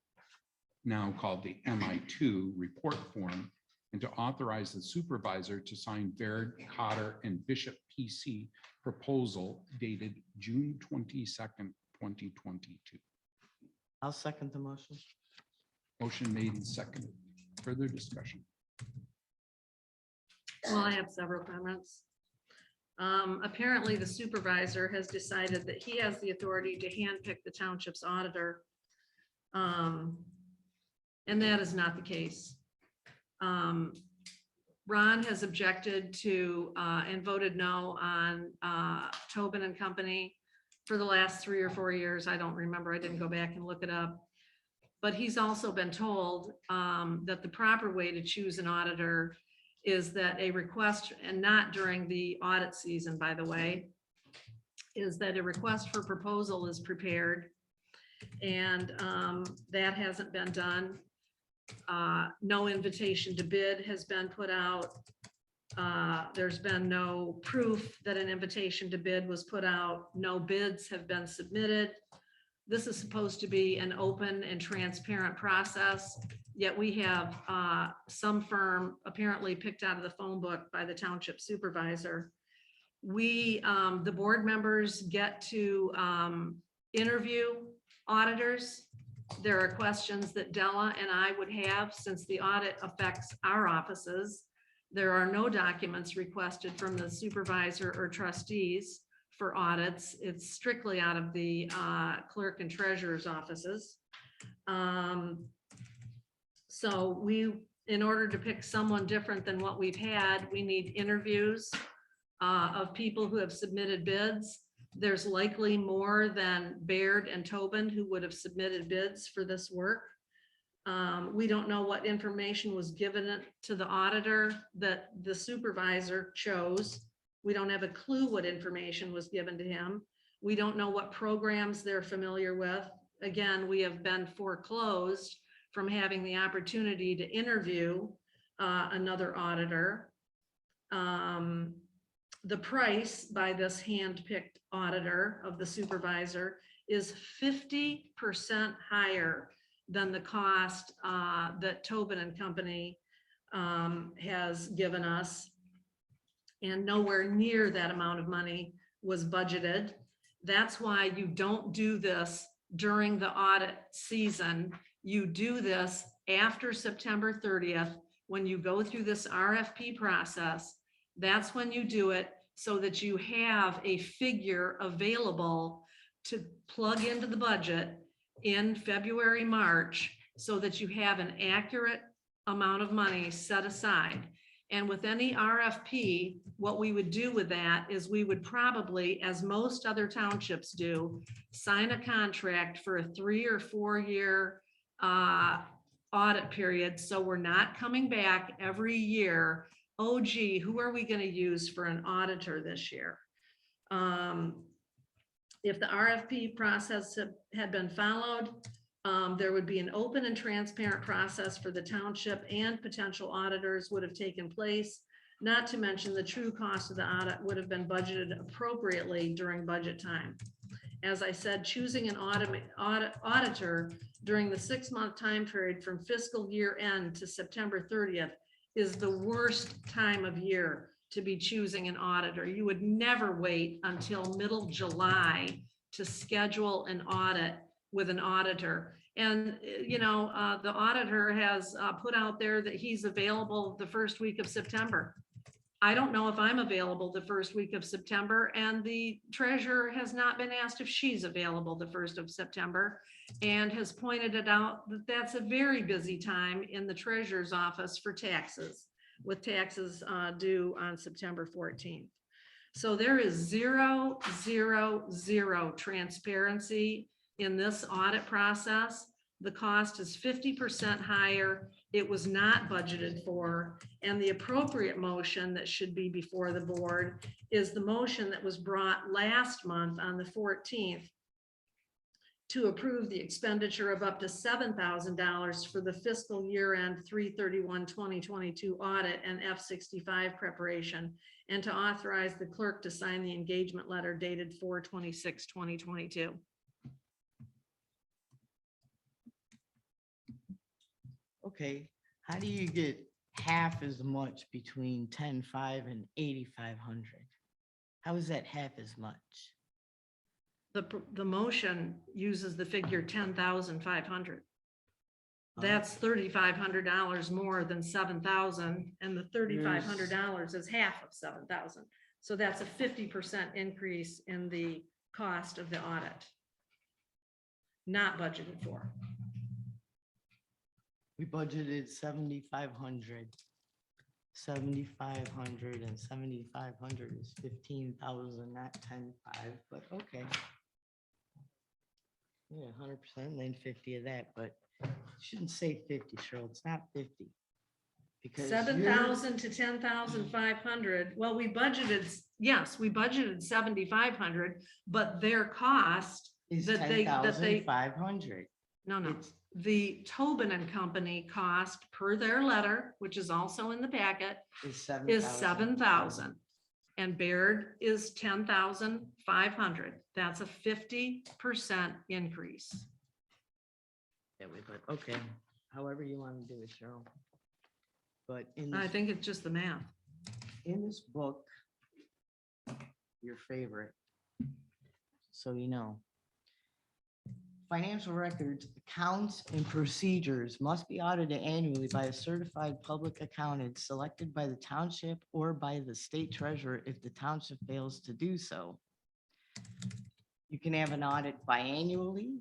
now called the MI2 report form, and to authorize the supervisor to sign Baird, Cotter, and Bishop PC proposal dated June 22nd, 2022. I'll second the motion. Motion made and seconded. Further discussion. Well, I have several comments. Apparently, the supervisor has decided that he has the authority to handpick the township's auditor. And that is not the case. Ron has objected to and voted no on Tobin and Company for the last 3 or 4 years. I don't remember. I didn't go back and look it up. But he's also been told that the proper way to choose an auditor is that a request, and not during the audit season, by the way, is that a request for proposal is prepared. And that hasn't been done. No invitation to bid has been put out. There's been no proof that an invitation to bid was put out. No bids have been submitted. This is supposed to be an open and transparent process, yet we have some firm apparently picked out of the phone book by the township supervisor. We, the board members, get to interview auditors. There are questions that Della and I would have since the audit affects our offices. There are no documents requested from the supervisor or trustees for audits. It's strictly out of the clerk and treasurer's offices. So we, in order to pick someone different than what we've had, we need interviews of people who have submitted bids. There's likely more than Baird and Tobin who would have submitted bids for this work. We don't know what information was given to the auditor that the supervisor chose. We don't have a clue what information was given to him. We don't know what programs they're familiar with. Again, we have been foreclosed from having the opportunity to interview another auditor. The price by this hand-picked auditor of the supervisor is 50% higher than the cost that Tobin and Company has given us. And nowhere near that amount of money was budgeted. That's why you don't do this during the audit season. You do this after September 30th, when you go through this RFP process. That's when you do it, so that you have a figure available to plug into the budget in February, March, so that you have an accurate amount of money set aside. And with any RFP, what we would do with that is we would probably, as most other townships do, sign a contract for a 3 or 4 year audit period. So we're not coming back every year. Oh, gee, who are we going to use for an auditor this year? If the RFP process had been followed, there would be an open and transparent process for the township, and potential auditors would have taken place. Not to mention the true cost of the audit would have been budgeted appropriately during budget time. As I said, choosing an auditor during the 6-month time period from fiscal year end to September 30th is the worst time of year to be choosing an auditor. You would never wait until middle July to schedule an audit with an auditor. And, you know, the auditor has put out there that he's available the first week of September. I don't know if I'm available the first week of September, and the treasurer has not been asked if she's available the 1st of September, and has pointed it out that that's a very busy time in the treasurer's office for taxes, with taxes due on September 14th. So there is zero transparency in this audit process. The cost is 50% higher. It was not budgeted for. And the appropriate motion that should be before the board is the motion that was brought last month on the 14th to approve the expenditure of up to $7,000 for the fiscal year end 3/31/2022 audit and F-65 preparation, and to authorize the clerk to sign the engagement letter dated 4/26/2022. Okay, how do you get half as much between 10,500 and 8,500? How is that half as much? The motion uses the figure 10,500. That's $3,500 more than 7,000, and the $3,500 is half of 7,000. So that's a 50% increase in the cost of the audit. Not budgeted for. We budgeted 7,500. 7,500 and 7,500 is 15,000, not 10,500, but okay. Yeah, 100%, then 50 of that, but you shouldn't say 50, Cheryl, it's not 50. Because 7,000 to 10,500. Well, we budgeted, yes, we budgeted 7,500, but their cost is that they, 10,500. no, It's- the Tobin and Company cost per their letter, which is also in the packet, Is is 7,000. And Baird is 10,500. That's a 50% increase. Yeah, but okay, however you want to do it, Cheryl. But in I this, think it's just the math. in this book, your favorite, so you know, financial records, accounts, and procedures must be audited annually by a certified public accountant selected by the township or by the state treasurer if the township fails to do so. You can have an audit biannually.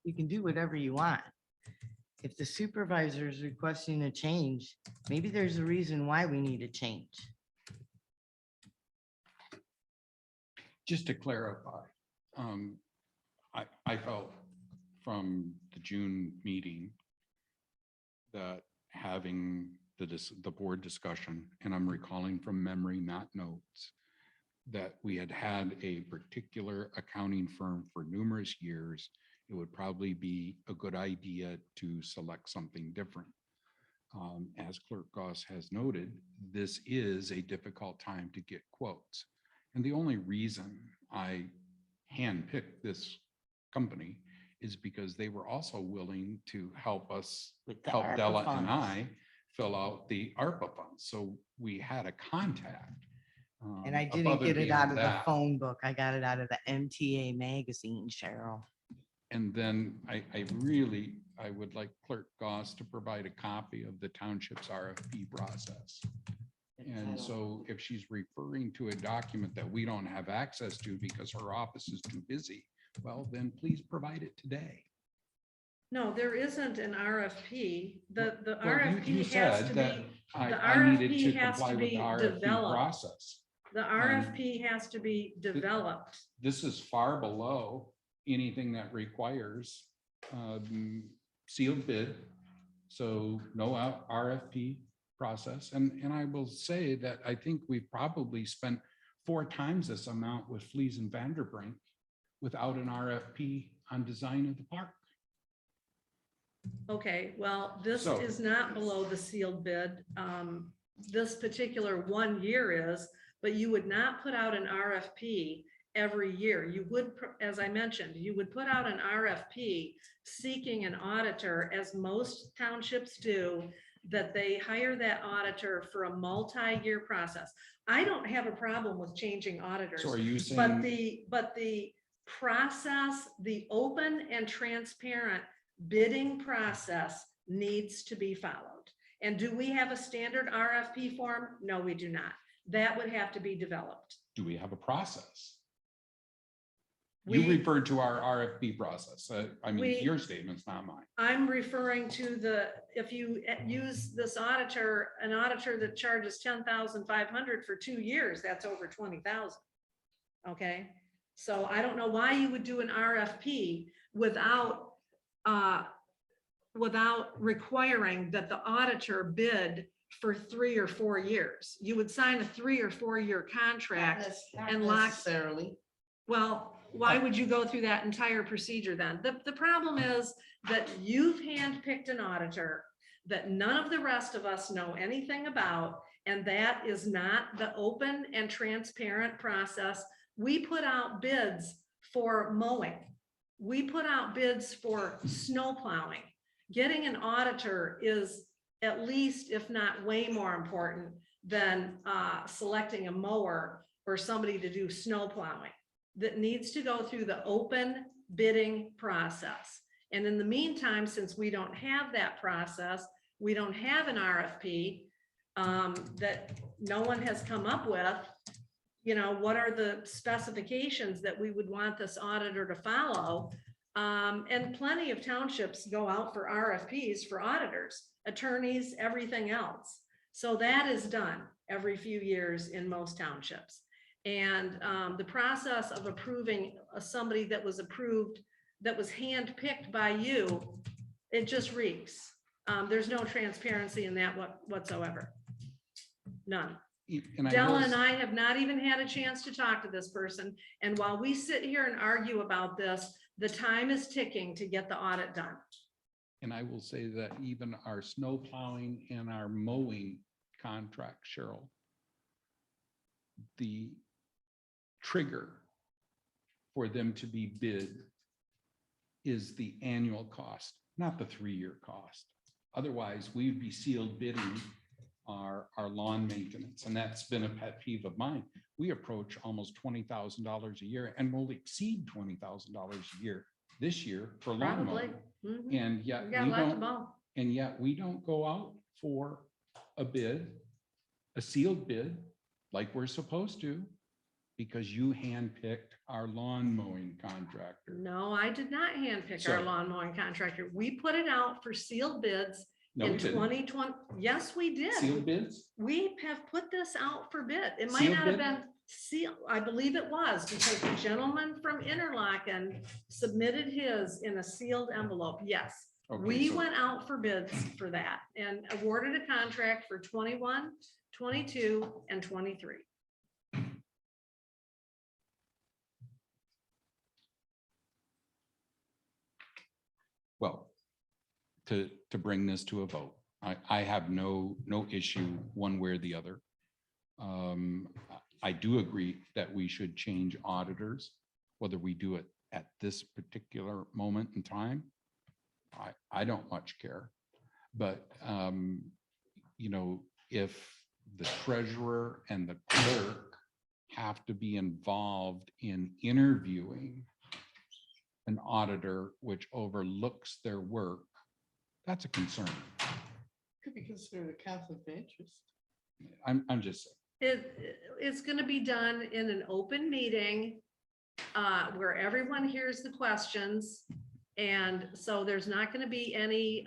You can do whatever you want. If the supervisor is requesting a change, maybe there's a reason why we need a change. Just to clarify, I felt from the June meeting that having the board discussion, and I'm recalling from memory, not notes, that we had had a particular accounting firm for numerous years, it would probably be a good idea to select something different. As Clerk Goss has noted, this is a difficult time to get quotes. And the only reason I handpicked this company is because they were also willing to help us, With the help ARPA Della and funds. I fill out the ARPA funds. So we had a contact. And I above didn't and get it out beyond of the that. phone book. I got it out of the MTA magazine, Cheryl. And then I would like Clerk Goss to provide a copy of the township's RFP process. And so if she's referring to a document that we don't have access to because her office is too busy, well, then please provide it today. No, there isn't an RFP. The Well, RFP you has said to that be, I the needed RFP to has comply to with the be RFP developed. process. The RFP has to be developed. This is far below anything that requires sealed bid. So no RFP process. And I will say that I think we've probably spent 4 times this amount with Fleas and Vanderbrink without an RFP on design of the park. Okay, well, this So- is not below the sealed bid. This particular 1 year is, but you would not put out an RFP every year. You would, as I mentioned, you would put out an RFP seeking an auditor, as most townships do, that they hire that auditor for a multi-year process. I don't have a problem with changing auditors. So are you But saying, the process, the open and transparent bidding process needs to be followed. And do we have a standard RFP form? No, we do not. That would have to be developed. do we have a process? You We, referred to our RFP process. I mean, We- your statement's not mine. I'm referring to if you use this auditor, an auditor that charges 10,500 for 2 years, that's over 20,000. Okay, so I don't know why you would do an RFP without requiring that the auditor bid for 3 or 4 years. You would sign a 3 or 4 year contract. Not and lock- necessarily. Well, why would you go through that entire procedure then? The problem is that you've handpicked an auditor that none of the rest of us know anything about, and that is not the open and transparent process. We put out bids for mowing. We put out bids for snow plowing. Getting an auditor is at least, if not way more important than selecting a mower or somebody to do snow plowing. That needs to go through the open bidding process. And in the meantime, since we don't have that process, we don't have an RFP that no one has come up with, you know, what are the specifications that we would want this auditor to follow? And plenty of townships go out for RFPs for auditors, attorneys, everything else. So that is done every few years in most townships. And the process of approving somebody that was approved, that was handpicked by you, it just reeks. There's no transparency in that whatsoever. None. And Della will and I have not even had a chance to talk to this person. And while we sit here and argue about this, the time is ticking to get the audit done. And I will say that even our snow plowing and our mowing contract, Cheryl, the trigger for them to be bid is the annual cost, not the 3-year cost. Otherwise, we'd be sealed bidding our lawn maintenance. And that's been a pet peeve of mine. We approach almost $20,000 a year and will exceed $20,000 a year this year for lawn Probably. mowing. And yet We got we lots of don't, mow. and yet we don't go out for a bid, a sealed bid, like we're supposed to, because you handpicked our lawn mowing contractor. No, I did not handpick our So- lawn mowing contractor. We put it out for sealed bids No, in we didn't. 2020. Yes, we did. Sealed bids? We have put this out for bid. It might Sealed not have bid? been sealed. I believe it was, because the gentleman from Interlochen submitted his in a sealed envelope. Yes. Okay, We so- went out for bids for that and awarded a contract for 21, 22, and 23. Well, to bring this to a vote, I have no issue one way or the other. I do agree that we should change auditors, whether we do it at this particular moment in time. I don't much care, but you know, if the treasurer and the clerk have to be involved in interviewing an auditor which overlooks their work, that's a concern. Could be considered a conflict of interest. I'm just saying. It's going to be done in an open meeting where everyone hears the questions. And so there's not going to be any,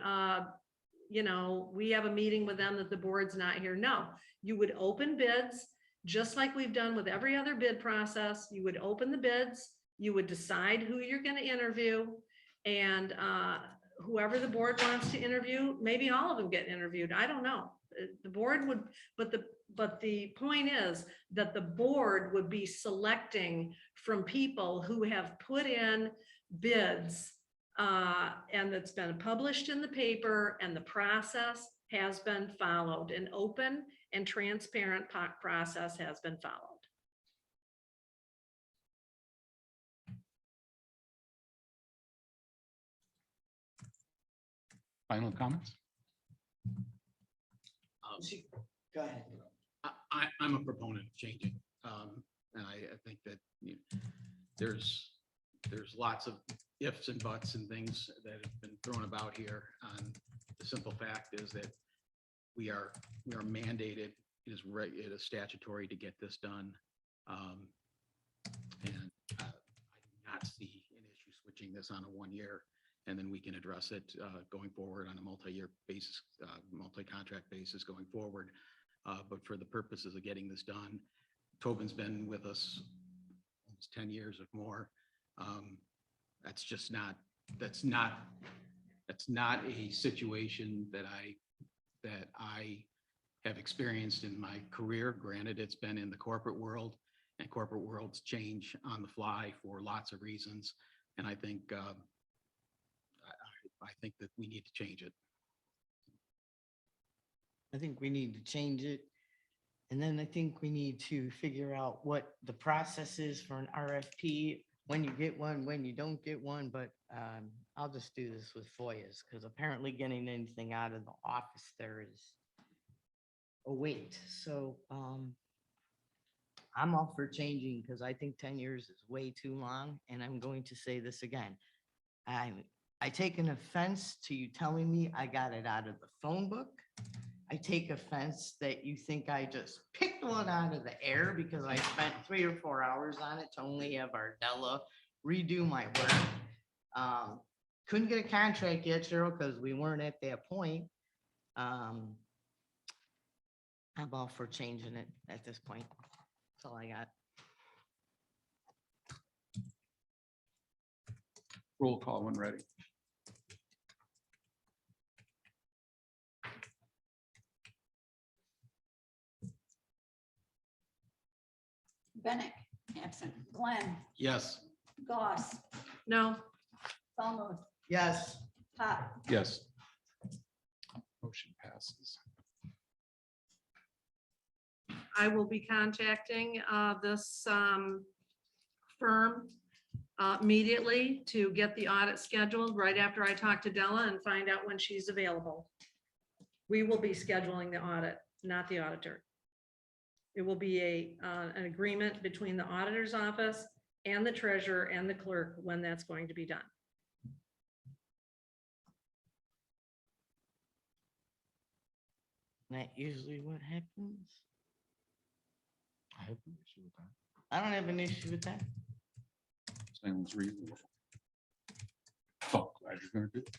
you know, we have a meeting with them that the board's not here. No, you would open bids, just like we've done with every other bid process. You would open the bids, you would decide who you're going to interview, and whoever the board wants to interview, maybe all of them get interviewed. I don't know. The board would, but the point is that the board would be selecting from people who have put in bids and that's been published in the paper, and the process has been followed. An open and transparent process has been followed. Final comments? Go ahead. I'm a proponent of changing. And I think that there's lots of ifs and buts and things that have been thrown about here. The simple fact is that we are mandated, it is statutory to get this done. And I do not see an issue switching this on a 1 year, and then we can address it going forward on a multi-year basis, multi-contract basis going forward. But for the purposes of getting this done, Tobin's been with us almost 10 years or more. That's just not, that's not a situation that I have experienced in my career. Granted, it's been in the corporate world, and corporate worlds change on the fly for lots of reasons. And I think I think that we need to change it. I think we need to change it. And then I think we need to figure out what the process is for an RFP, when you get one, when you don't get one, but I'll just do this with FOIAs, because apparently getting anything out of the office there is a wait. So I'm all for changing, because I think 10 years is way too long, and I'm going to say this again. I take an offense to you telling me I got it out of the phone book. I take offense that you think I just picked one out of the air because I spent 3 or 4 hours on it to only have Ardella redo my work. Couldn't get a contract yet, Cheryl, because we weren't at that point. I'm all for changing it at this point. That's all I got. Roll call when ready. Bennett, absent. Glenn, Yes. Goss, No, Almost, Yes. Hot, Yes. Motion passes. I will be contacting this firm immediately to get the audit scheduled right after I talk to Della and find out when she's available. We will be scheduling the audit, not the auditor. It will be an agreement between the auditor's office and the treasurer and the clerk when that's going to be done. That usually what happens. I have no issue with that. I don't have an issue with that. Sounds reasonable. Oh, glad you're gonna do it.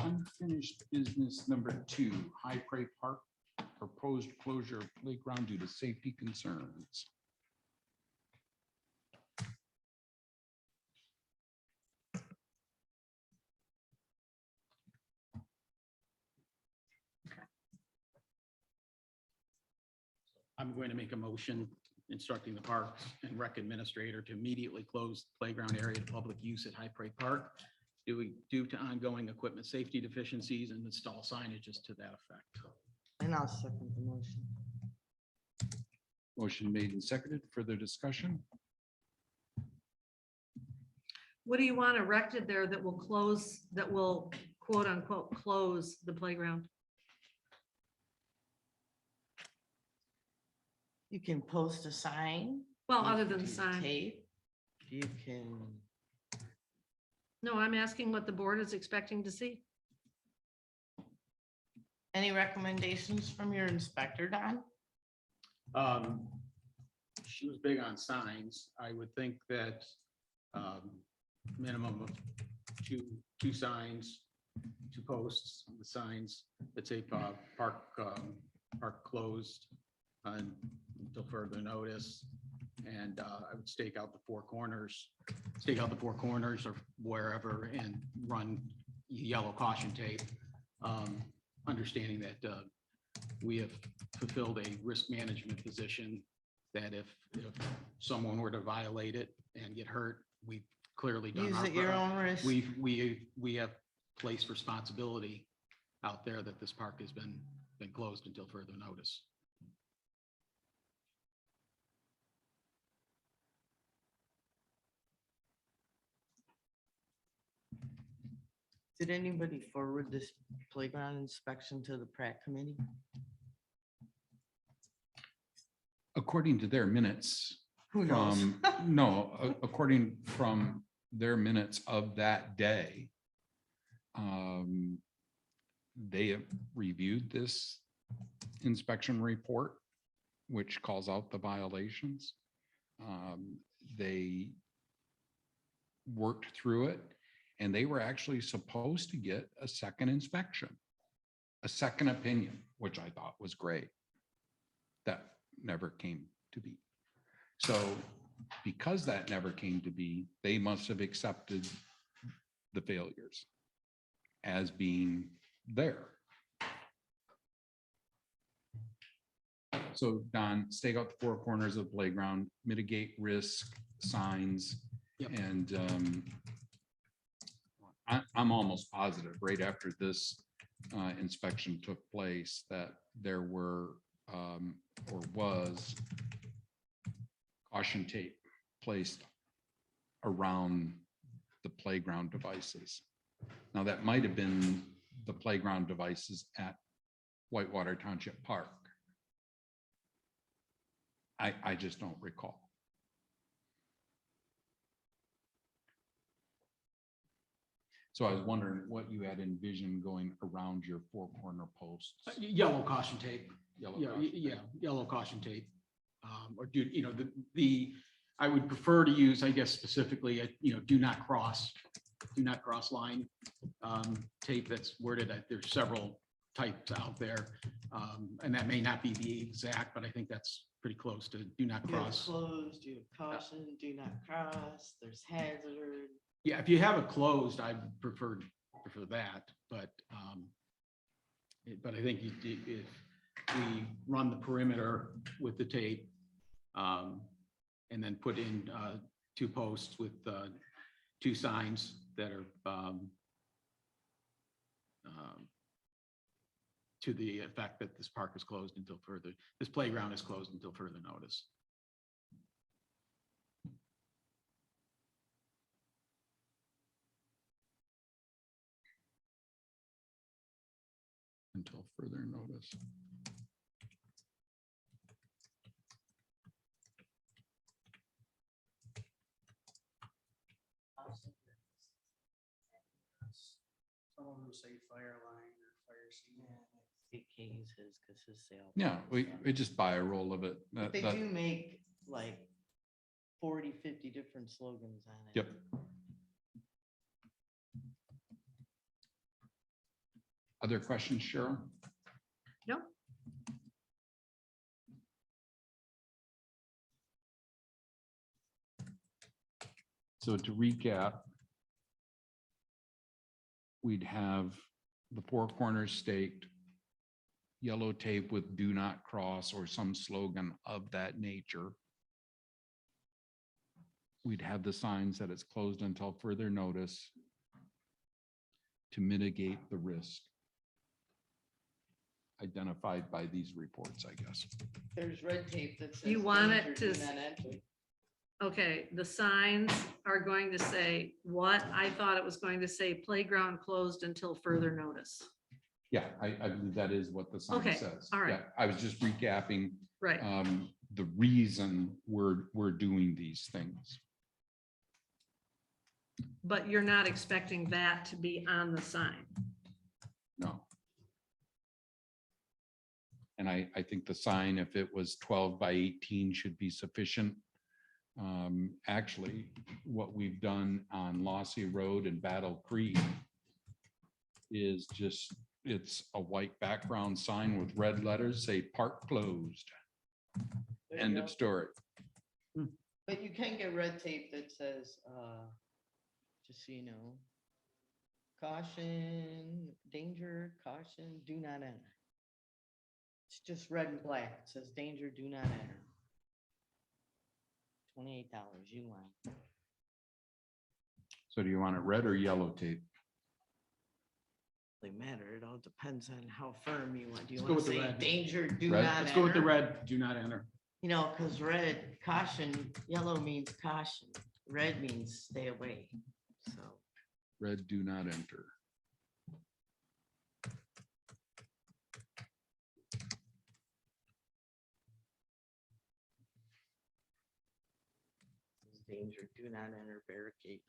Unfinished business number 2, High Prairie Park, proposed closure of playground due to safety concerns. I'm going to make a motion instructing the Parks and Rec Administrator to immediately close the playground area to public use at High Prairie Park due to ongoing equipment safety deficiencies and install signages to that effect. And I'll second the motion. Motion made and seconded. Further discussion? What do you want erected there that will close, that will quote unquote close the playground? You can post a sign. Well, you other can than do sign. tape. You can, No, I'm asking what the board is expecting to see. any recommendations from your inspector, Don? She was big on signs. I would think that minimum of two signs, 2 posts on the signs that say park closed until further notice. And I would stake out the 4 corners or wherever and run yellow caution tape. Understanding that we have fulfilled a risk management position that if someone were to violate it and get hurt, we've clearly done Use our at your part. own risk. We have placed responsibility out there that this park has been closed until further notice. Did anybody forward this playground inspection to the Pratt Committee? According to their minutes. Who knows? According from their minutes of that day, they have reviewed this inspection report, which calls out the violations. They worked through it, and they were actually supposed to get a second inspection, a second opinion, which I thought was great. That never came to be. So because that never came to be, they must have accepted the failures as being there. So Don, stake out the four corners of the playground, mitigate risk, signs, Yep. and I'm almost positive right after this inspection took place that there were or was caution tape placed around the playground devices. Now, that might have been the playground devices at Whitewater Township Park. I just don't recall. So I was wondering what you had envisioned going around your four corner posts. Yellow caution tape. Yellow Yeah, caution yeah, tape. yellow caution tape. Or do, I would prefer to use, I guess specifically, do not cross line tape that's worded that there's several types out there. And that may not be the exact, but I think that's pretty close to do not You have cross. closed, you have caution, do not cross, there's hazard. Yeah, if you have it closed, I prefer that, but I think if we run the perimeter with the tape, and then put in 2 posts with 2 signs that are to the effect that this park is closed until further, this playground is closed until further notice. Until further notice. Someone will say fire line or fire scene. It cases because his sale. Yeah, we just buy a roll of it. But they do make like 40, 50 different slogans on it. Yep. Other questions, Cheryl? No. So to recap, we'd have the four corners staked, yellow tape with do not cross or some slogan of that nature. We'd have the signs that it's closed until further notice to mitigate the risk identified by these reports, I guess. There's red tape that says. You want danger, it do to- not enter. Okay, the signs are going to say what I thought it was going to say, playground closed until further notice. Yeah, I believe that is what the sign Okay, says. all right. Yeah, I was just recapping Right. the reason we're doing these things. But you're not expecting that to be on the sign. No. And I think the sign, if it was 12 by 18, should be sufficient. Actually, what we've done on Lossy Road and Battle Creek is just, it's a white background sign with red letters, say park closed. There you End go. of story. But you can get red tape that says, just so you know, caution, danger, caution, do not enter. It's just red and black. It says danger, do not enter. $28, you want. So do you want it red or yellow tape? Really matter. It all depends on how firm you want. Do you Let's go want to with the say red. danger, do Red? not Let's go with the enter? red, do not enter. You know, because red, caution, yellow means caution. Red means stay away. So Red, do not enter. danger, do not enter barricade.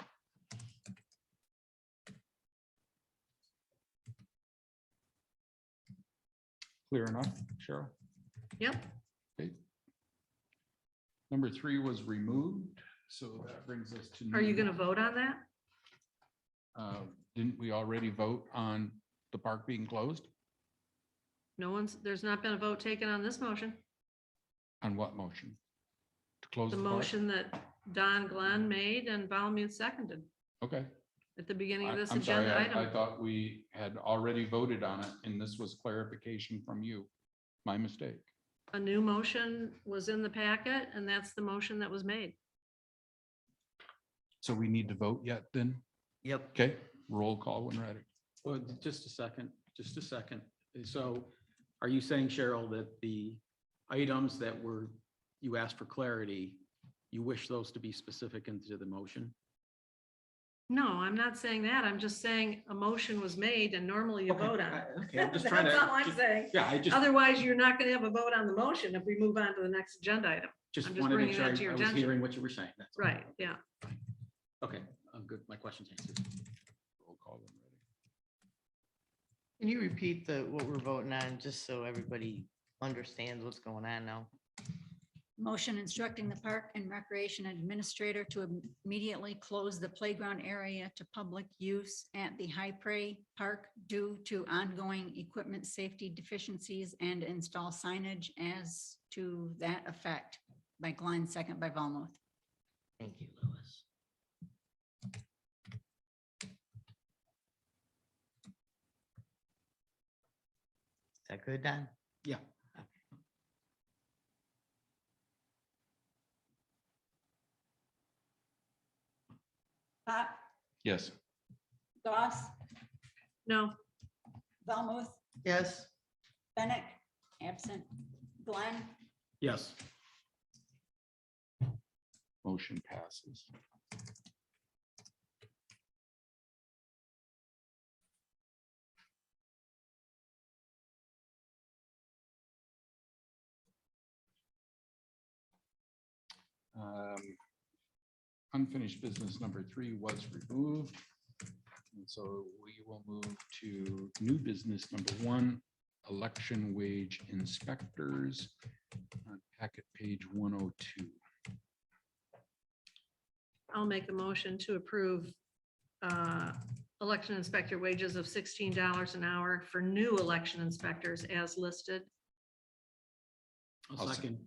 Clear enough, Cheryl? Yep. Okay. Number 3 was removed, so that brings us to. Are you going to vote on that? Didn't we already vote on the park being closed? No one's, there's not been a vote taken on this motion. On what motion? To close The the park? motion that Don Glenn made and Valmuth seconded Okay. at the beginning of this I'm sorry, agenda I item. thought we had already voted on it and this was clarification from you. My mistake. A new motion was in the packet, and that's the motion that was made. So we need to vote yet then? Yep. Okay, roll call when ready. Well, just a second, just a second. So are you saying, Cheryl, that the items that were, you asked for clarity, you wish those to be specific into the motion? No, I'm not saying that. I'm just saying a motion was made and normally you vote on it. Okay, I'm just trying to. That's all I'm saying. Yeah, I just, Otherwise, you're not going to have a vote on the motion if we move on to the next agenda item. just I'm just wanted to bringing make sure that to your I was attention. hearing what you were saying. That's all. Right, yeah. Okay, I'm good. My question's answered. Roll call when ready. Can you repeat what we're voting on, just so everybody understands what's going on now? Motion instructing the Park and Recreation Administrator to immediately close the playground area to public use at the High Prairie Park due to ongoing equipment safety deficiencies and install signage as to that effect by Glenn, second by Valmuth. Thank you, Louis. Is that good, Don? Yeah. Pop, Yes. Goss, No, Valmuth, Yes. Bennett, absent, Glenn, Yes. Motion passes. Unfinished business number 3 was removed. And so we will move to new business number 1, election wage inspectors on packet page 102. I'll make a motion to approve election inspector wages of $16 an hour for new election inspectors as listed. I'll second.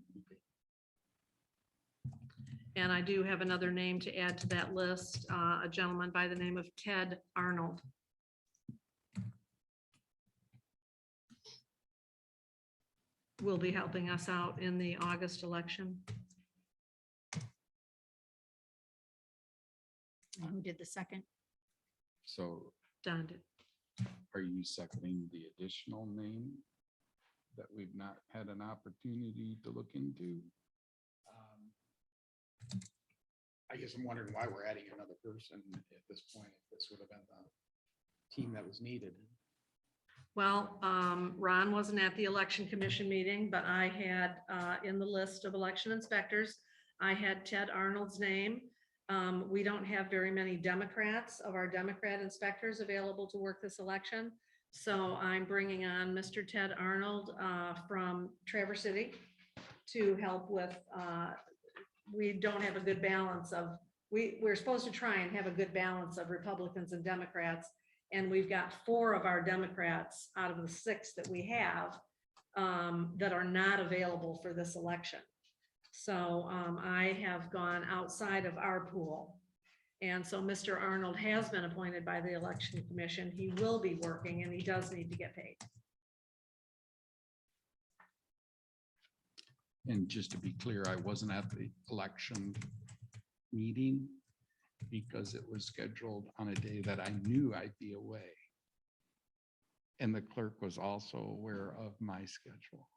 And I do have another name to add to that list, a gentleman by the name of Ted Arnold. Will be helping us out in the August election. and who did the second? So Don did. are you seconding the additional name that we've not had an opportunity to look into? I guess I'm wondering why we're adding another person at this point. If this would have been the team that was needed. Well, Ron wasn't at the election commission meeting, but I had in the list of election inspectors, I had Ted Arnold's name. We don't have very many Democrats of our Democrat inspectors available to work this election. So I'm bringing on Mr. Ted Arnold from Traverse City to help with, we don't have a good balance of, we're supposed to try and have a good balance of Republicans and Democrats. And we've got 4 of our Democrats out of the 6 that we have that are not available for this election. So I have gone outside of our pool. And so Mr. Arnold has been appointed by the Election Commission. He will be working and he does need to get paid. And just to be clear, I wasn't at the election meeting because it was scheduled on a day that I knew I'd be away. And the clerk was also aware of my schedule.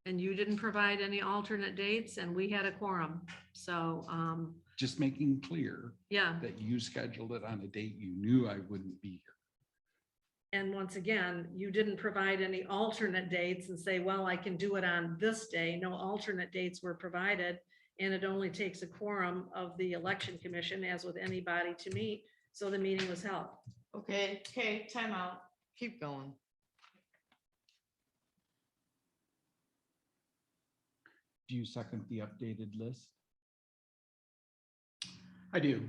And you didn't provide any alternate dates and we had a quorum. So Just making clear yeah. that you scheduled it on a date you knew I wouldn't be here. And once again, you didn't provide any alternate dates and say, well, I can do it on this day. No alternate dates were provided. And it only takes a quorum of the election commission, as with anybody, to meet. So the meeting was held. Okay, time out. Keep going. Do you second the updated list? I do.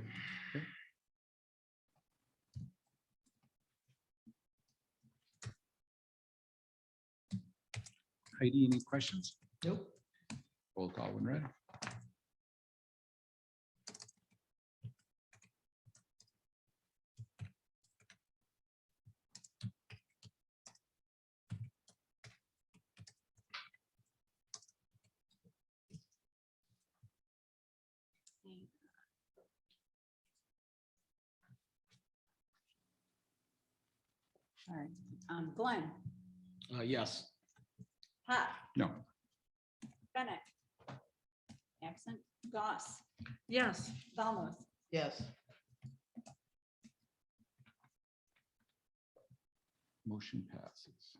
Heidi, any questions? Nope. Roll call when ready. All right, Glenn, Yes. Pop, No. Bennett. Absent, Goss, Yes. Falmouth, Yes. Motion passes.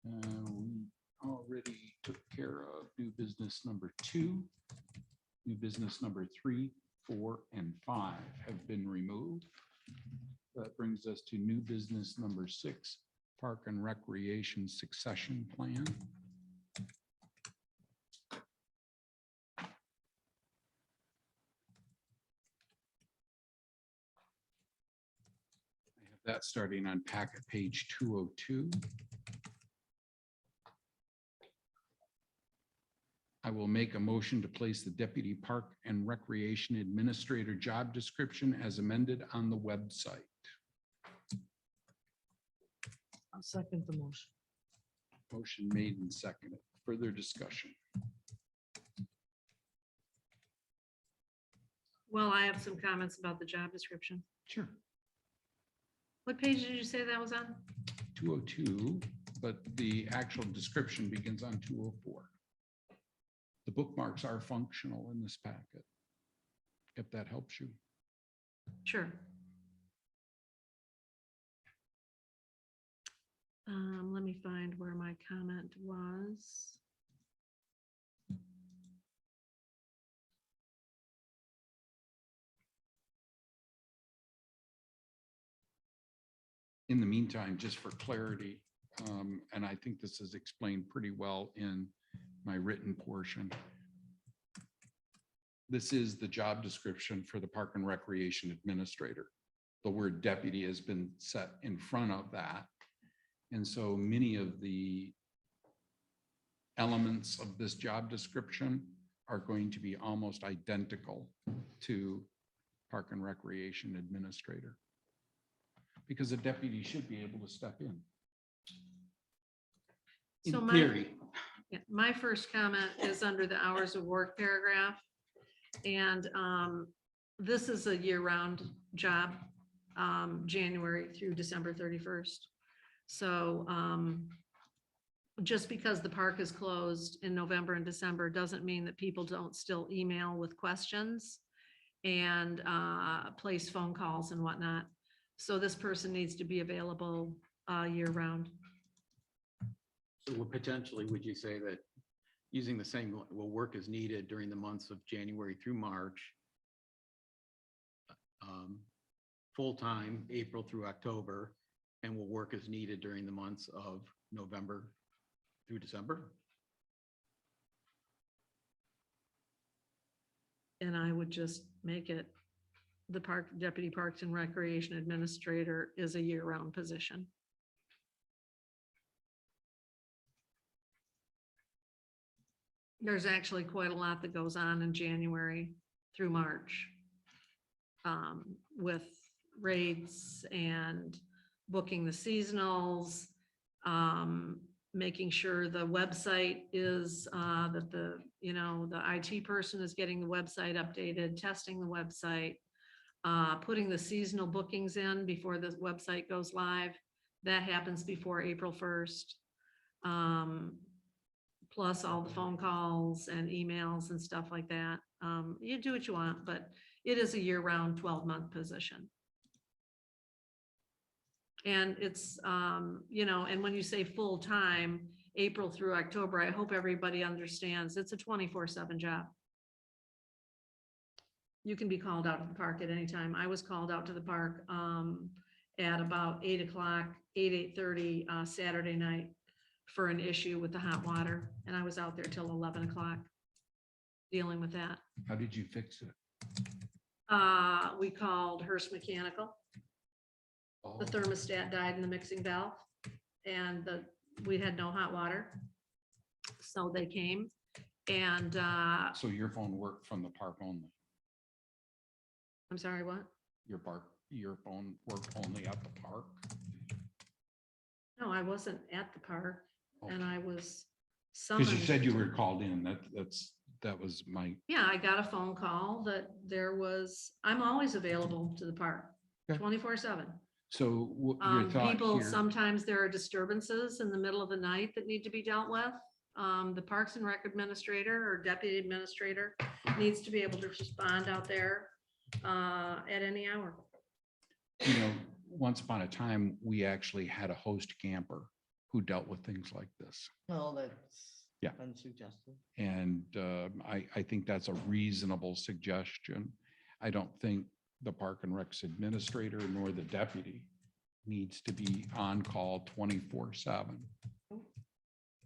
We already took care of new business number 2. New business number 3, 4, and 5 have been removed. That brings us to new business number 6, Park and Recreation Succession Plan. I have that starting on packet page 202. I will make a motion to place the Deputy Park and Recreation Administrator job description as amended on the website. I'll second the motion. Motion made and seconded. Further discussion. Well, I have some comments about the job description. Sure. What page did you say that was on? 202, but the actual description begins on 204. The bookmarks are functional in this packet, if that helps you. Sure. Let me find where my comment was. In the meantime, just for clarity, and I think this is explained pretty well in my written portion. This is the job description for the Park and Recreation Administrator. The word deputy has been set in front of that. And so many of the elements of this job description are going to be almost identical to Park and Recreation Administrator. Because a deputy should be able to step in. So In my- theory. Yeah, my first comment is under the hours of work paragraph. And this is a year-round job, January through December 31st. So just because the park is closed in November and December doesn't mean that people don't still email with questions and place phone calls and whatnot. So this person needs to be available year-round. So potentially, would you say that using the same, well, work is needed during the months of January through March, full-time, April through October, and will work is needed during the months of November through December? And I would just make it, the Deputy Parks and Recreation Administrator is a year-round position. There's actually quite a lot that goes on in January through March with raids and booking the seasonals, making sure the website is that the IT person is getting the website updated, testing the website, putting the seasonal bookings in before the website goes live. That happens before April 1st. Plus all the phone calls and emails and stuff like that. You do what you want, but it is a year-round 12-month position. And it's, and when you say full-time, April through October, I hope everybody understands it's a 24/7 job. You can be called out to the park at any time. I was called out to the park at about 8 o'clock, 8:30 Saturday night for an issue with the hot water. And I was out there till 11 o'clock dealing with that. How did you fix it? We called Hearst Mechanical. The thermostat died in the mixing valve and we had no hot water. So they came and So your phone worked from the park only? I'm sorry, what? Your phone worked only at the park? No, I wasn't at the park and I was Because you summoned. said you were called in. That was my, Yeah, I got a phone call that there was, I'm always available to the park, Okay. 24/7. so your thought People, here. sometimes there are disturbances in the middle of the night that need to be dealt with. The Parks and Rec administrator or deputy administrator needs to be able to respond out there at any hour. You know, once upon a time, we actually had a host camper who dealt with things like this. Well, that's Yeah. been suggested. And I think that's a reasonable suggestion. I don't think the Park and Recs administrator nor the deputy needs to be on call 24/7.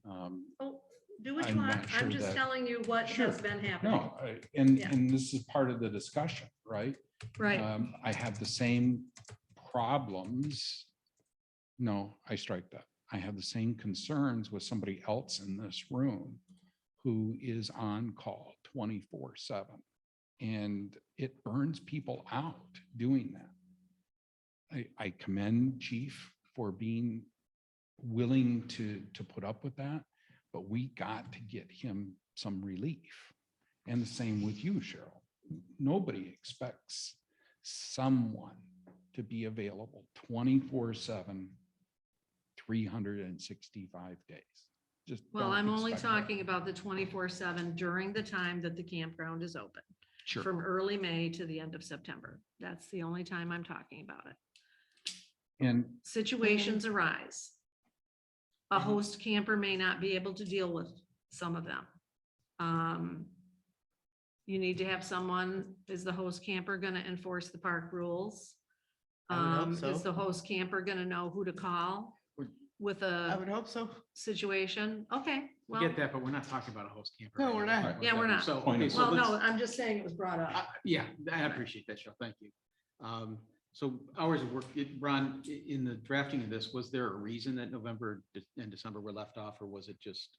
Oh, do what you I'm want. not sure I'm just that- telling you what Sure. has been happening. No, and Yeah. this is part of the discussion, right? Right. I have the same problems. No, I strike that. I have the same concerns with somebody else in this room who is on call 24/7. And it burns people out doing that. I commend Chief for being willing to put up with that, but we got to get him some relief. And the same with you, Cheryl. Nobody expects someone to be available 24/7, 365 days. Just Well, don't I'm only expect that. talking about the 24/7 during the time that the campground is open. Sure. From early May to the end of September. That's the only time I'm talking about it. And Situations arise. A host camper may not be able to deal with some of them. You need to have someone, is the host camper gonna enforce the park rules? I would hope so. Is the host camper gonna know who to call with I would a hope so. situation? Okay, well, Get that, but we're not talking about a host camper. No, right we're now. not. Yeah, we're not. So, Point okay, of so well, no, let's, I'm just saying it was brought up. yeah, I appreciate that, Cheryl. Thank you. So hours of work, Ron, in the drafting of this, was there a reason that November and December were left off, or was it just,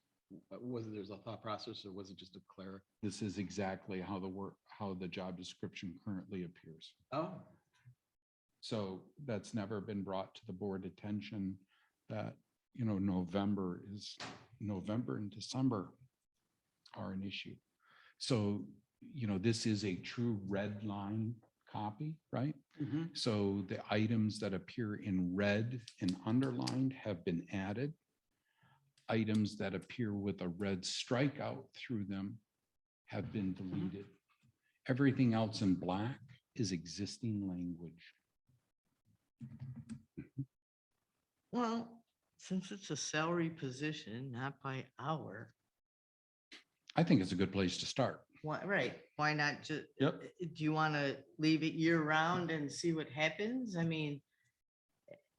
was there's a thought process, or was it just a clear? this is exactly how the job description currently appears. Oh, So that's never been brought to the board attention that, November and December are an issue. So, this is a true red line copy, right? So the items that appear in red and underlined have been added. Items that appear with a red strikeout through them have been deleted. Everything else in black is existing language. Well, since it's a salary position, not by hour, I think it's a good place to start. why, right, why not just? Yep. Do you want to leave it year round and see what happens? I mean,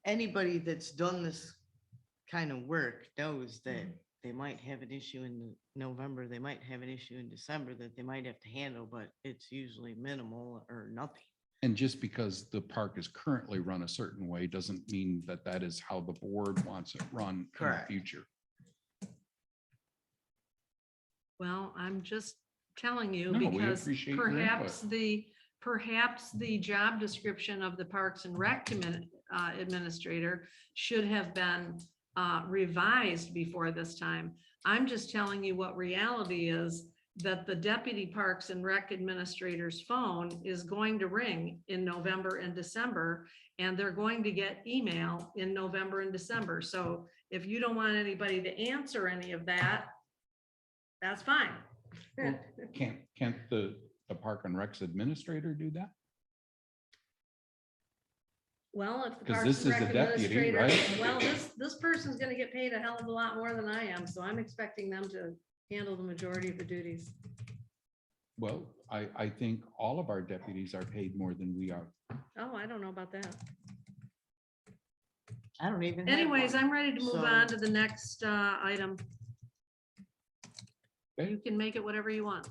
anybody that's done this kind of work knows that they might have an issue in November, they might have an issue in December that they might have to handle, but it's usually minimal or nothing. And just because the park is currently run a certain way doesn't mean that that is how the board wants it run in the Correct. future. Well, I'm just telling you No, we because appreciate your perhaps the job description of the Parks and Rec administrator should have been revised before this time. I'm just telling you what reality is, that the deputy Parks and Rec administrator's phone is going to ring in November and December, and they're going to get email in November and December. So if you don't want anybody to answer any of that, that's fine. Well, Can't the Park and Recs administrator do that? Well, if the 'Cause Parks this and is Rec the deputy, administrator, right? well, this person's gonna get paid a hell of a lot more than I am, so I'm expecting them to handle the majority of the duties. Well, I think all of our deputies are paid more than we are. Oh, I don't know about that. I don't even. have Anyways, one. I'm ready to move So- on to the next item. Okay. You can make it whatever you want.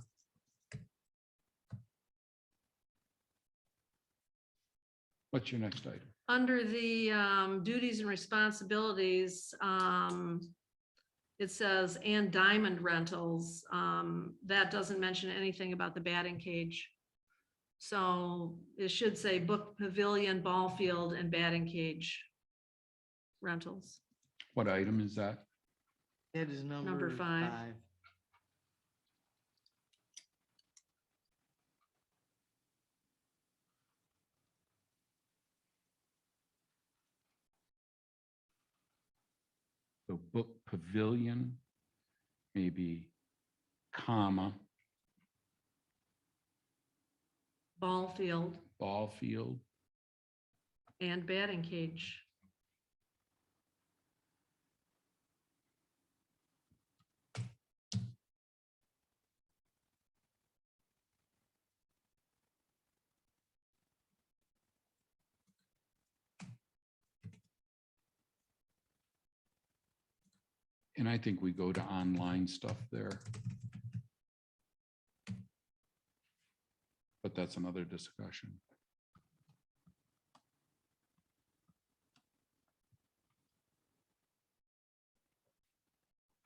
What's your next item? Under the duties and responsibilities, it says, and diamond rentals. That doesn't mention anything about the batting cage. So it should say book pavilion, ball field, and batting cage rentals. What item is that? That is Number number 5. 5. So book pavilion, maybe comma, Ball field ball field, and batting cage. and I think we go to online stuff there. But that's another discussion.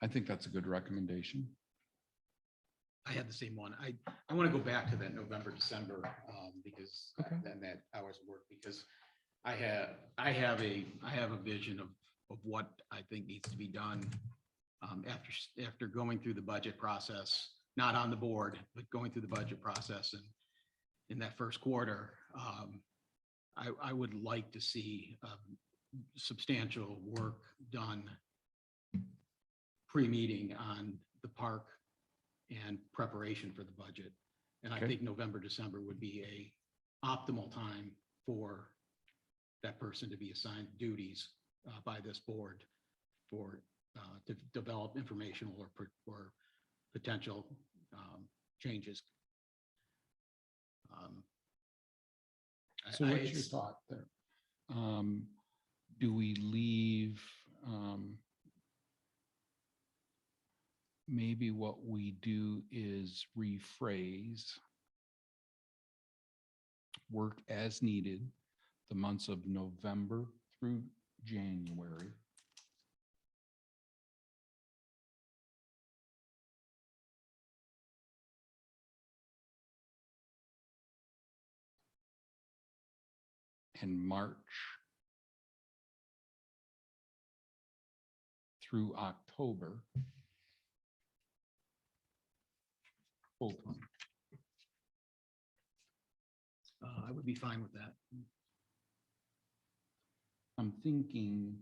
I think that's a good recommendation. I had the same one. I want to go back to that November, December, because Okay. then that hours of work, because I have a vision of what I think needs to be done after going through the budget process, not on the board, but going through the budget process. And in that first quarter, I would like to see substantial work done pre-meeting on the park and preparation for the budget. And I Okay. think November, December would be a optimal time for that person to be assigned duties by this board for to develop informational or potential changes. So what's your thought there? Do we leave, maybe what we do is rephrase work as needed, the months of November through January. And March through October. Full time. I would be fine with that. I'm thinking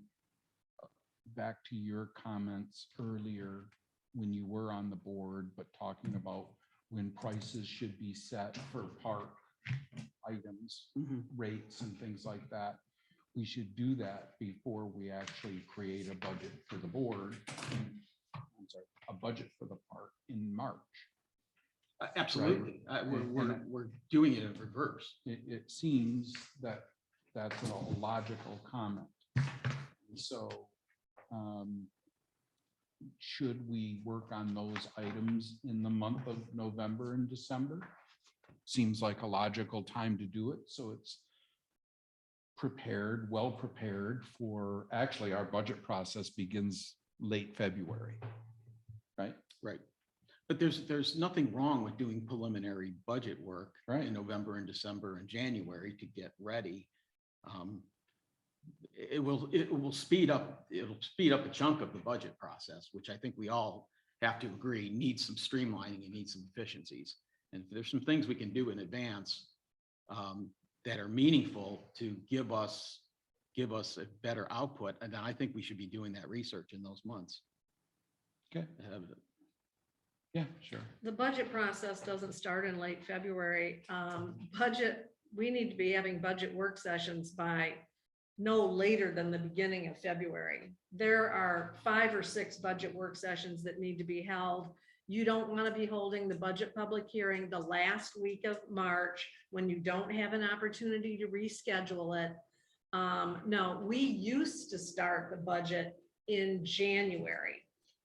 back to your comments earlier when you were on the board, but talking about when prices should be set for park items, rates and things like that. We should do that before we actually create a budget for the board. I'm sorry, a budget for the park in March. Absolutely. And We're doing it in reverse. It seems that that's a logical comment. So should we work on those items in the month of November and December? Seems like a logical time to do it. So it's prepared, well prepared for, actually our budget process begins late February, right? Right. But there's nothing wrong with doing preliminary budget work in November and December and January to get ready. It will speed up a chunk of the budget process, which I think we all have to agree needs some streamlining and needs some efficiencies. And if there's some things we can do in advance that are meaningful to give us a better output, and then I think we should be doing that research in those months. Okay. Yeah, sure. The budget process doesn't start in late February. We need to be having budget work sessions by no later than the beginning of February. There are 5 or 6 budget work sessions that need to be held. You don't want to be holding the budget public hearing the last week of March when you don't have an opportunity to reschedule it. No, we used to start the budget in January.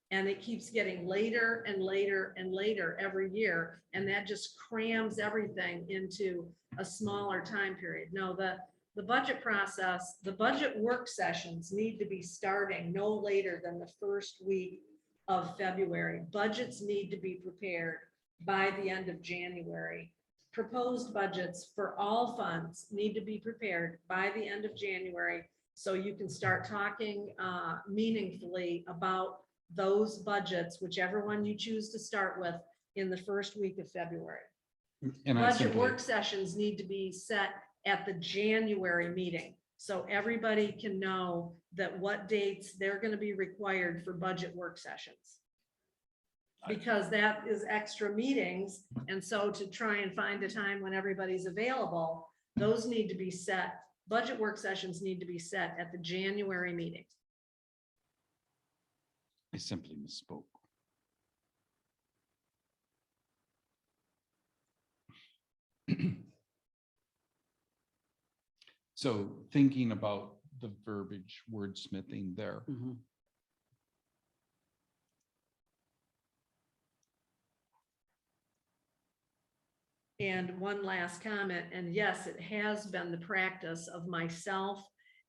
And it keeps getting later and later and later every year. And that just crams everything into a smaller time period. No, the budget process, the budget work sessions need to be starting no later than the first week of February. Budgets need to be prepared by the end of January. Proposed budgets for all funds need to be prepared by the end of January, so you can start talking meaningfully about those budgets, whichever one you choose to start with, in the first week of February. And I Budget simply, work sessions need to be set at the January meeting. So everybody can know that what dates they're gonna be required for budget work sessions. Because that is extra meetings, and so to try and find a time when everybody's available, those need to be set, budget work sessions need to be set at the January meeting. I simply misspoke. So thinking about the verbiage wordsmithing there. And one last comment, and yes, it has been the practice of myself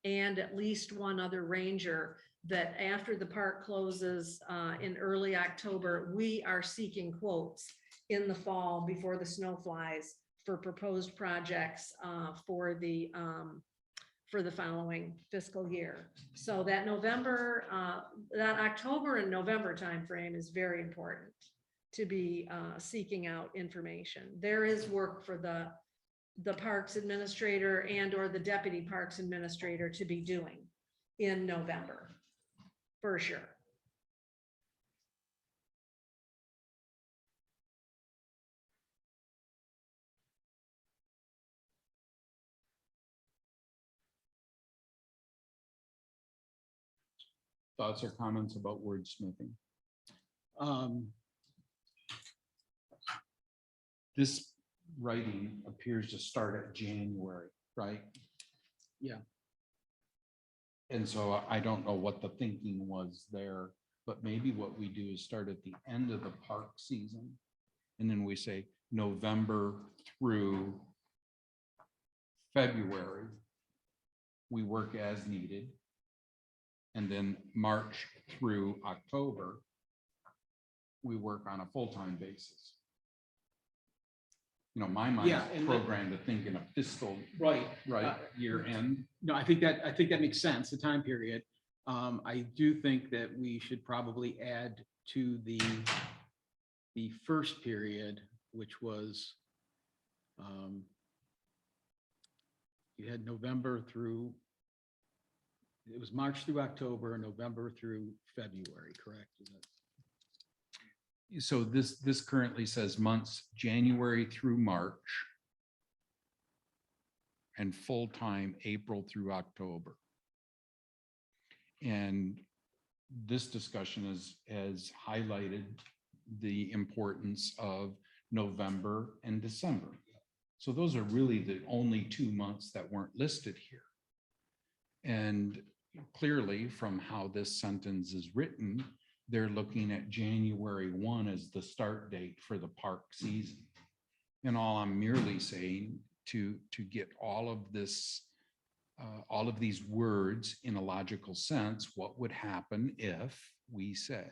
and at least one other ranger that after the park closes in early October, we are seeking quotes in the fall before the snow flies for proposed projects for the following fiscal year. So that that October and November timeframe is very important to be seeking out information. There is work for the parks administrator and or the deputy parks administrator to be doing in November, for sure. Thoughts or comments about wordsmithing? This writing appears to start at January, right? Yeah. And so I don't know what the thinking was there, but maybe what we do is start at the end of the park season. And then we say November through February, we work as needed. And then March through October, we work on a full-time basis. You know, my mind's Yeah, and programmed to think in a fiscal, Right. right, year end. No, I think that makes sense, the time period. I do think that we should probably add to the first period, which was you had November through, it was March through October, November through February, correct? Is that- So this currently says months January through March and full-time April through October. And this discussion has highlighted the importance of November and December. So those are really the only 2 months that weren't listed here. And clearly from how this sentence is written, they're looking at January 1 as the start date for the park season. And all I'm merely saying to get all of this, all of these words in a logical sense, what would happen if we say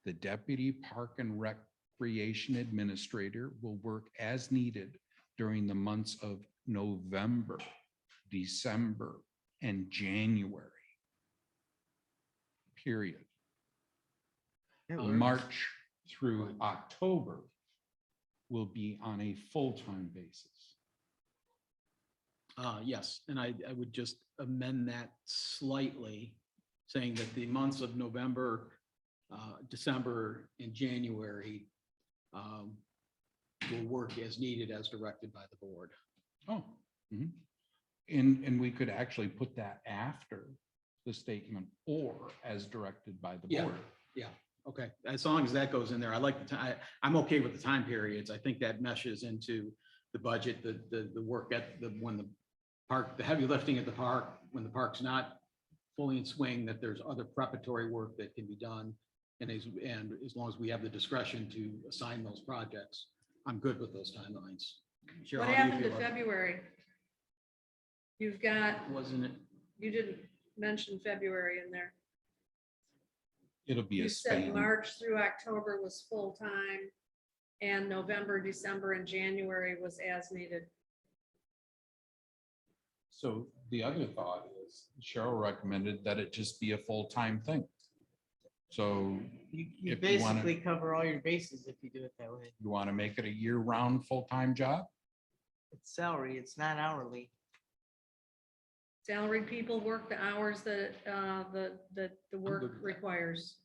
the deputy park and recreation administrator will work as needed during the months of November, December, and January. Period. March through October will be on a full-time basis. Yes, and I would just amend that slightly, saying that the months of November, December, and January will work as needed as directed by the board. Oh. Mhm. And we could actually put that after the statement or as directed by the Yeah. board. Yeah, okay, as long as that goes in there, I like the time, I'm okay with the time periods. I think that meshes into the budget, the work at when the park, the heavy lifting at the park, when the park's not fully in swing, that there's other preparatory work that can be done. And as long as we have the discretion to assign those projects, I'm good with those timelines. Cheryl, What how do you happened feel to about February? You've got, that? Wasn't it? you didn't mention February in there. It'll be You a said span. March through October was full-time and November, December, and January was as needed. So the other thought is Cheryl recommended that it just be a full-time thing. So You If you wanna- basically cover all your bases if you do it that way. you want to make it a year-round, full-time job? It's salary, it's not hourly. Salaried people work the hours that, the work good with that. requires,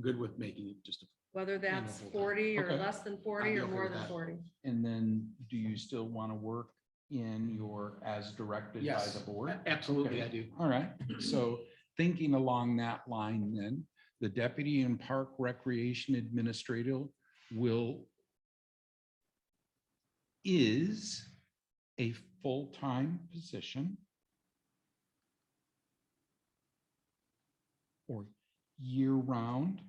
Good with making it just, whether that's full-time. 40 or Okay. less than I'd 40 be or okay more with than that. 40. And then do you still want to work in your as directed by Yes, the board? absolutely, Okay. I do. All right, so thinking along that line, then, the deputy and park recreation administrator is a full-time position or year-round.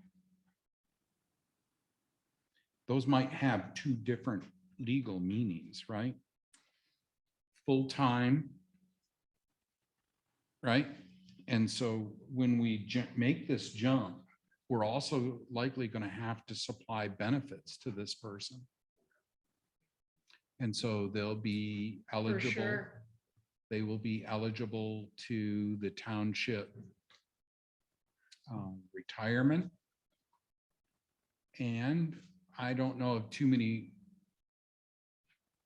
Those might have two different legal meanings, right? Full-time, right? And so when we make this jump, we're also likely going to have to supply benefits to this person. And so they'll be For eligible. sure. They will be eligible to the township retirement. And I don't know of too many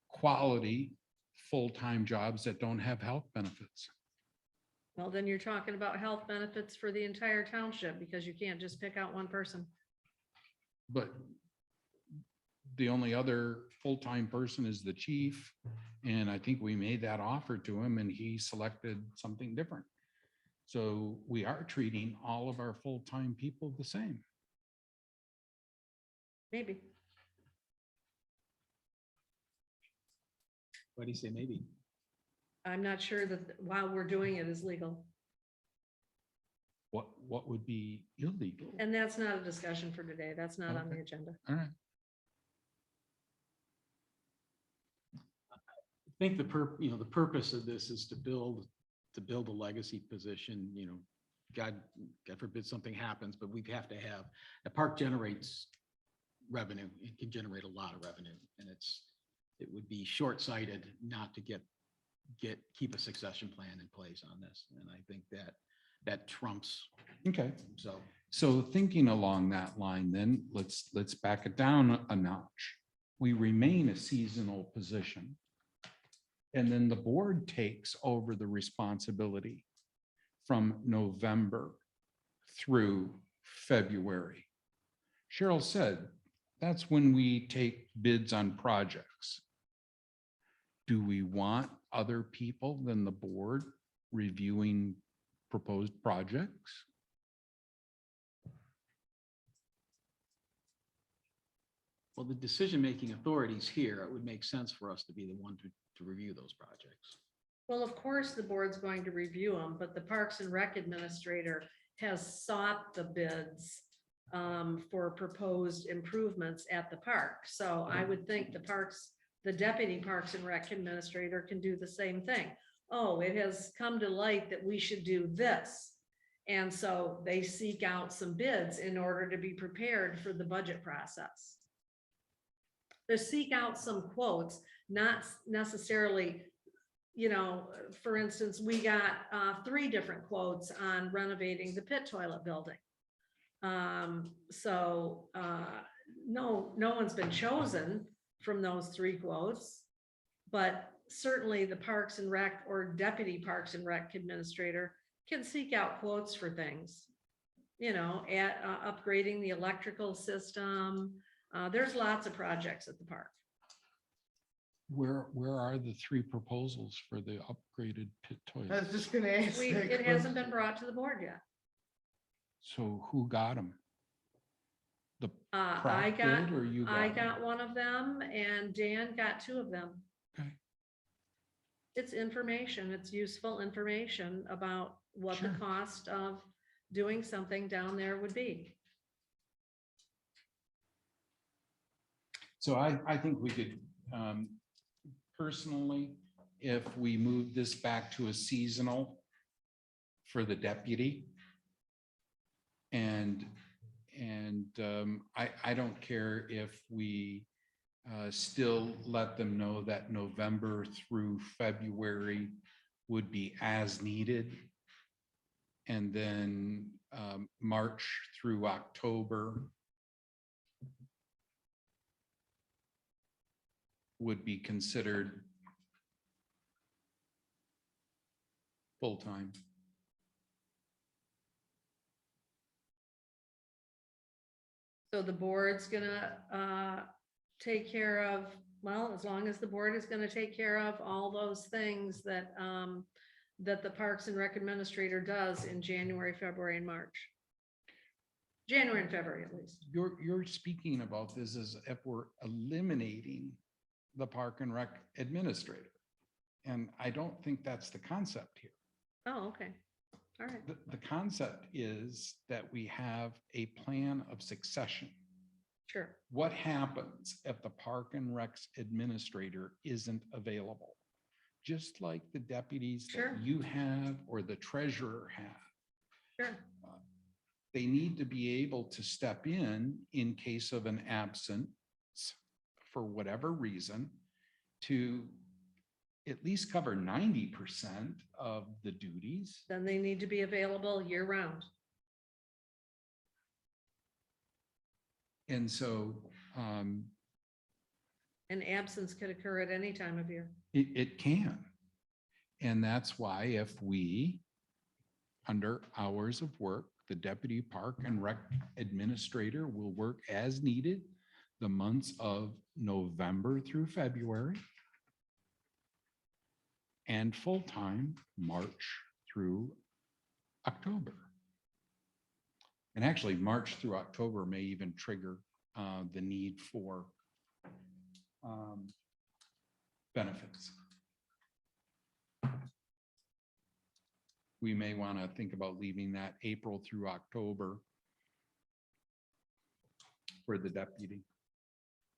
quality full-time jobs that don't have health benefits. Well, then you're talking about health benefits for the entire township because you can't just pick out one person. But the only other full-time person is the chief. And I think we made that offer to him and he selected something different. So we are treating all of our full-time people the same. Maybe. Why do you say maybe? I'm not sure that while we're doing it is legal. What would be illegal? And that's not a discussion for today. That's not on the Okay. agenda. All right. I think the purpose of this is to build a legacy position, God forbid something happens, but we have to have, the park generates revenue. It can generate a lot of revenue and it would be short-sighted not to keep a succession plan in place on this. And I think that trumps, Okay. so. So thinking along that line, then let's back it down a notch. We remain a seasonal position. And then the board takes over the responsibility from November through February. Cheryl said, that's when we take bids on projects. Do we want other people than the board reviewing proposed projects? Well, the decision-making authorities here, it would make sense for us to be the one to review those projects. Well, of course, the board's going to review them, but the Parks and Rec administrator has sought the bids for proposed improvements at the park. So I would think the deputy Parks and Rec administrator can do the same thing. Oh, it has come to light that we should do this. And so they seek out some bids in order to be prepared for the budget process. They seek out some quotes, not necessarily, for instance, we got 3 different quotes on renovating the pit toilet building. No one's been chosen from those 3 quotes, but certainly the Parks and Rec or deputy Parks and Rec administrator can seek out quotes for things, at upgrading the electrical system. There's lots of projects at the park. Where are the 3 proposals for the upgraded pit I was toilet? just gonna ask. that It hasn't been question. brought to the board yet. So who got them? The I Pratt got, did or you got I 'em? got one of them and Dan got 2 of them. Okay. It's information, it's useful information about what the Sure. cost of doing something down there would be. So I think we could, personally, if we move this back to a seasonal for the deputy. And I don't care if we still let them know that November through February would be as needed. And then March through October would be considered full-time. So the board's gonna take care of, well, as long as the board is gonna take care of all those things that that the Parks and Rec Administrator does in January, February, and March. January and February at least. You're speaking about this as if we're eliminating the Park and Rec Administrator. And I don't think that's the concept here. Oh, okay. All right. The concept is that we have a plan of succession. Sure. What happens if the Park and Recs Administrator isn't available? Just like the deputies Sure. that you have or the treasurer have. Sure. They need to be able to step in case of an absence for whatever reason, to at least cover 90% of the duties. Then they need to be available year round. And so An absence could occur at any time of year. it can. And that's why if we, under hours of work, the deputy park and rec administrator will work as needed the months of November through February and full-time March through October. And actually, March through October may even trigger the need for benefits. We may want to think about leaving that April through October for the deputy,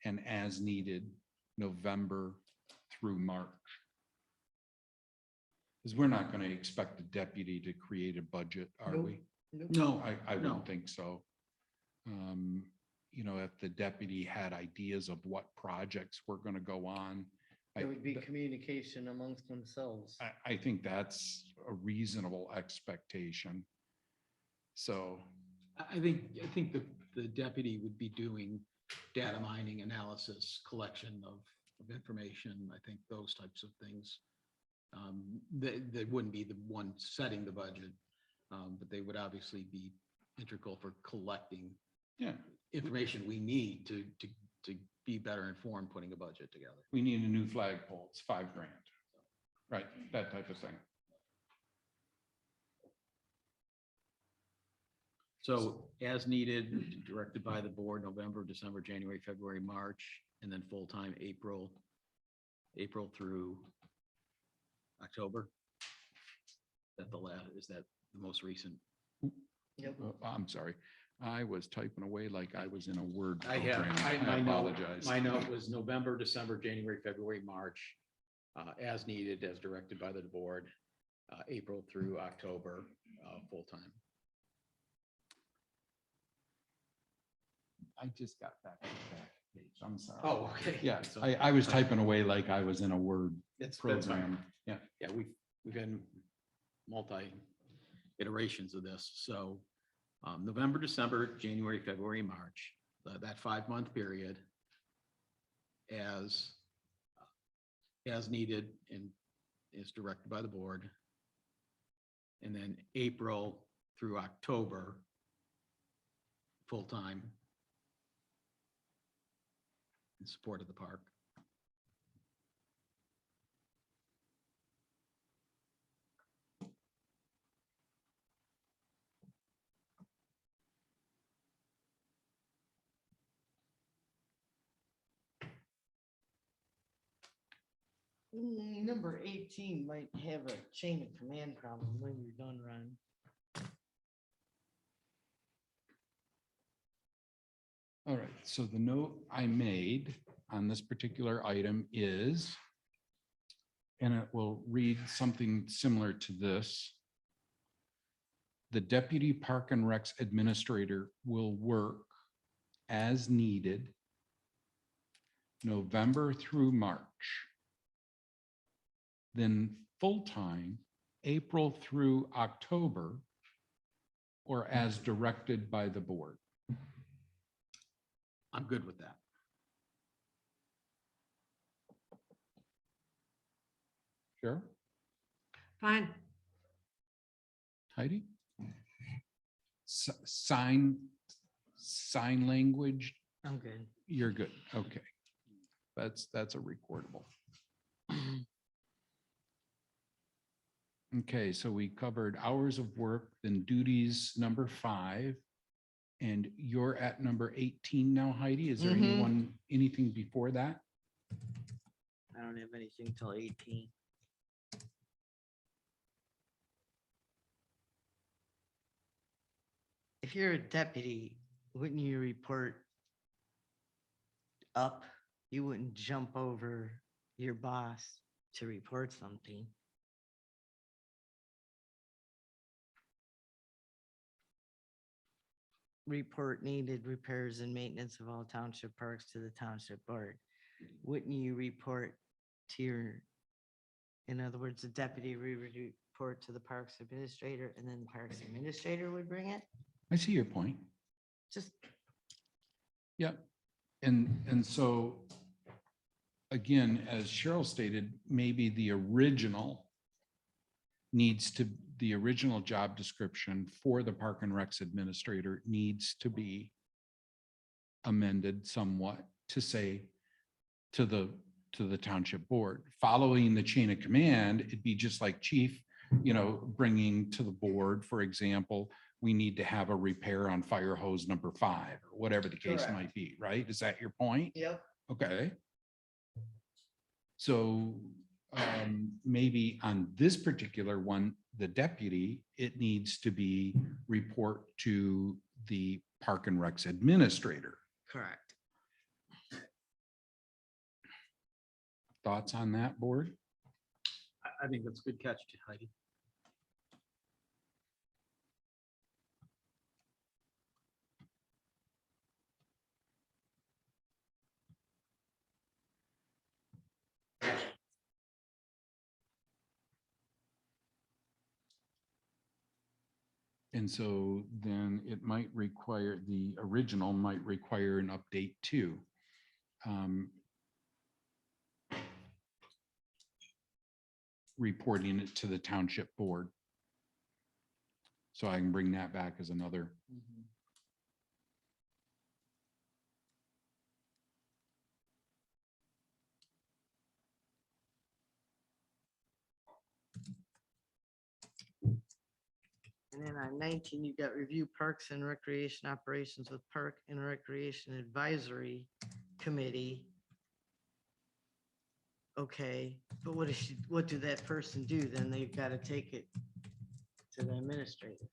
and as needed, November through March. Because we're not going to expect a deputy to create a budget, are we? No, I no. wouldn't think so. You know, if the deputy had ideas of what projects were going to go on, There would be communication amongst themselves. I think that's a reasonable expectation. So, I think the deputy would be doing data mining, analysis, collection of information. I think those types of things. They wouldn't be the one setting the budget, but they would obviously be integral for collecting yeah, information we need to be better informed, putting a budget together. we need a new flagpole. It's $5,000. Right, that type of thing. So as needed, directed by the board, November, December, January, February, March, and then full-time April through October. Is that the most recent? I'm sorry. I was typing away like I was in a Word I program. have, I apologize. my note was November, December, January, February, March, as needed, as directed by the board, April through October, full-time. I just got back to that page. I'm sorry. Oh, okay. Yeah, So- I was typing away like I was in a Word That's program. fine. Yeah. Yeah, we've been multi iterations of this. So November, December, January, February, March, that 5-month period as needed and is directed by the board. And then April through October, full-time in support of the park. Number 18 might have a chain of command problem when you're done, Ron. All right, so the note I made on this particular item is, and it will read something similar to this. The deputy park and recs administrator will work as needed November through March. Then full-time April through October, or as directed by the board? I'm good with that. Sure. Fine. Heidi? Sign language, I'm good. you're good. Okay. That's a recordable. Okay, so we covered hours of work, then duties, number 5. And you're at number 18 now, Heidi. Is there anything before that? I don't have anything till 18. If you're a deputy, wouldn't you report up? You wouldn't jump over your boss to report something. Report needed repairs and maintenance of all township parks to the township board. Wouldn't you report to your, in other words, the deputy would report to the parks administrator, and then the parks administrator would bring it? I see your point. Just, Yep. And so, again, as Cheryl stated, maybe the original job description for the Park and Recs administrator needs to be amended somewhat to say to the township board, following the chain of command. It'd be just like chief, bringing to the board, for example, we need to have a repair on fire hose number 5, or whatever the case Correct. might be, right? Is that your point? yep. Okay. So maybe on this particular one, the deputy, it needs to be report to the Park and Recs administrator. Correct. Thoughts on that, board? I think that's a good catch, Heidi. And so then it might require, the original might require an update too. Reporting it to the township board. So I can bring that back as another. And then on 19, you got review parks and recreation operations with Park and Recreation Advisory Committee. Okay, but what do that person do? Then they've got to take it to the administrator.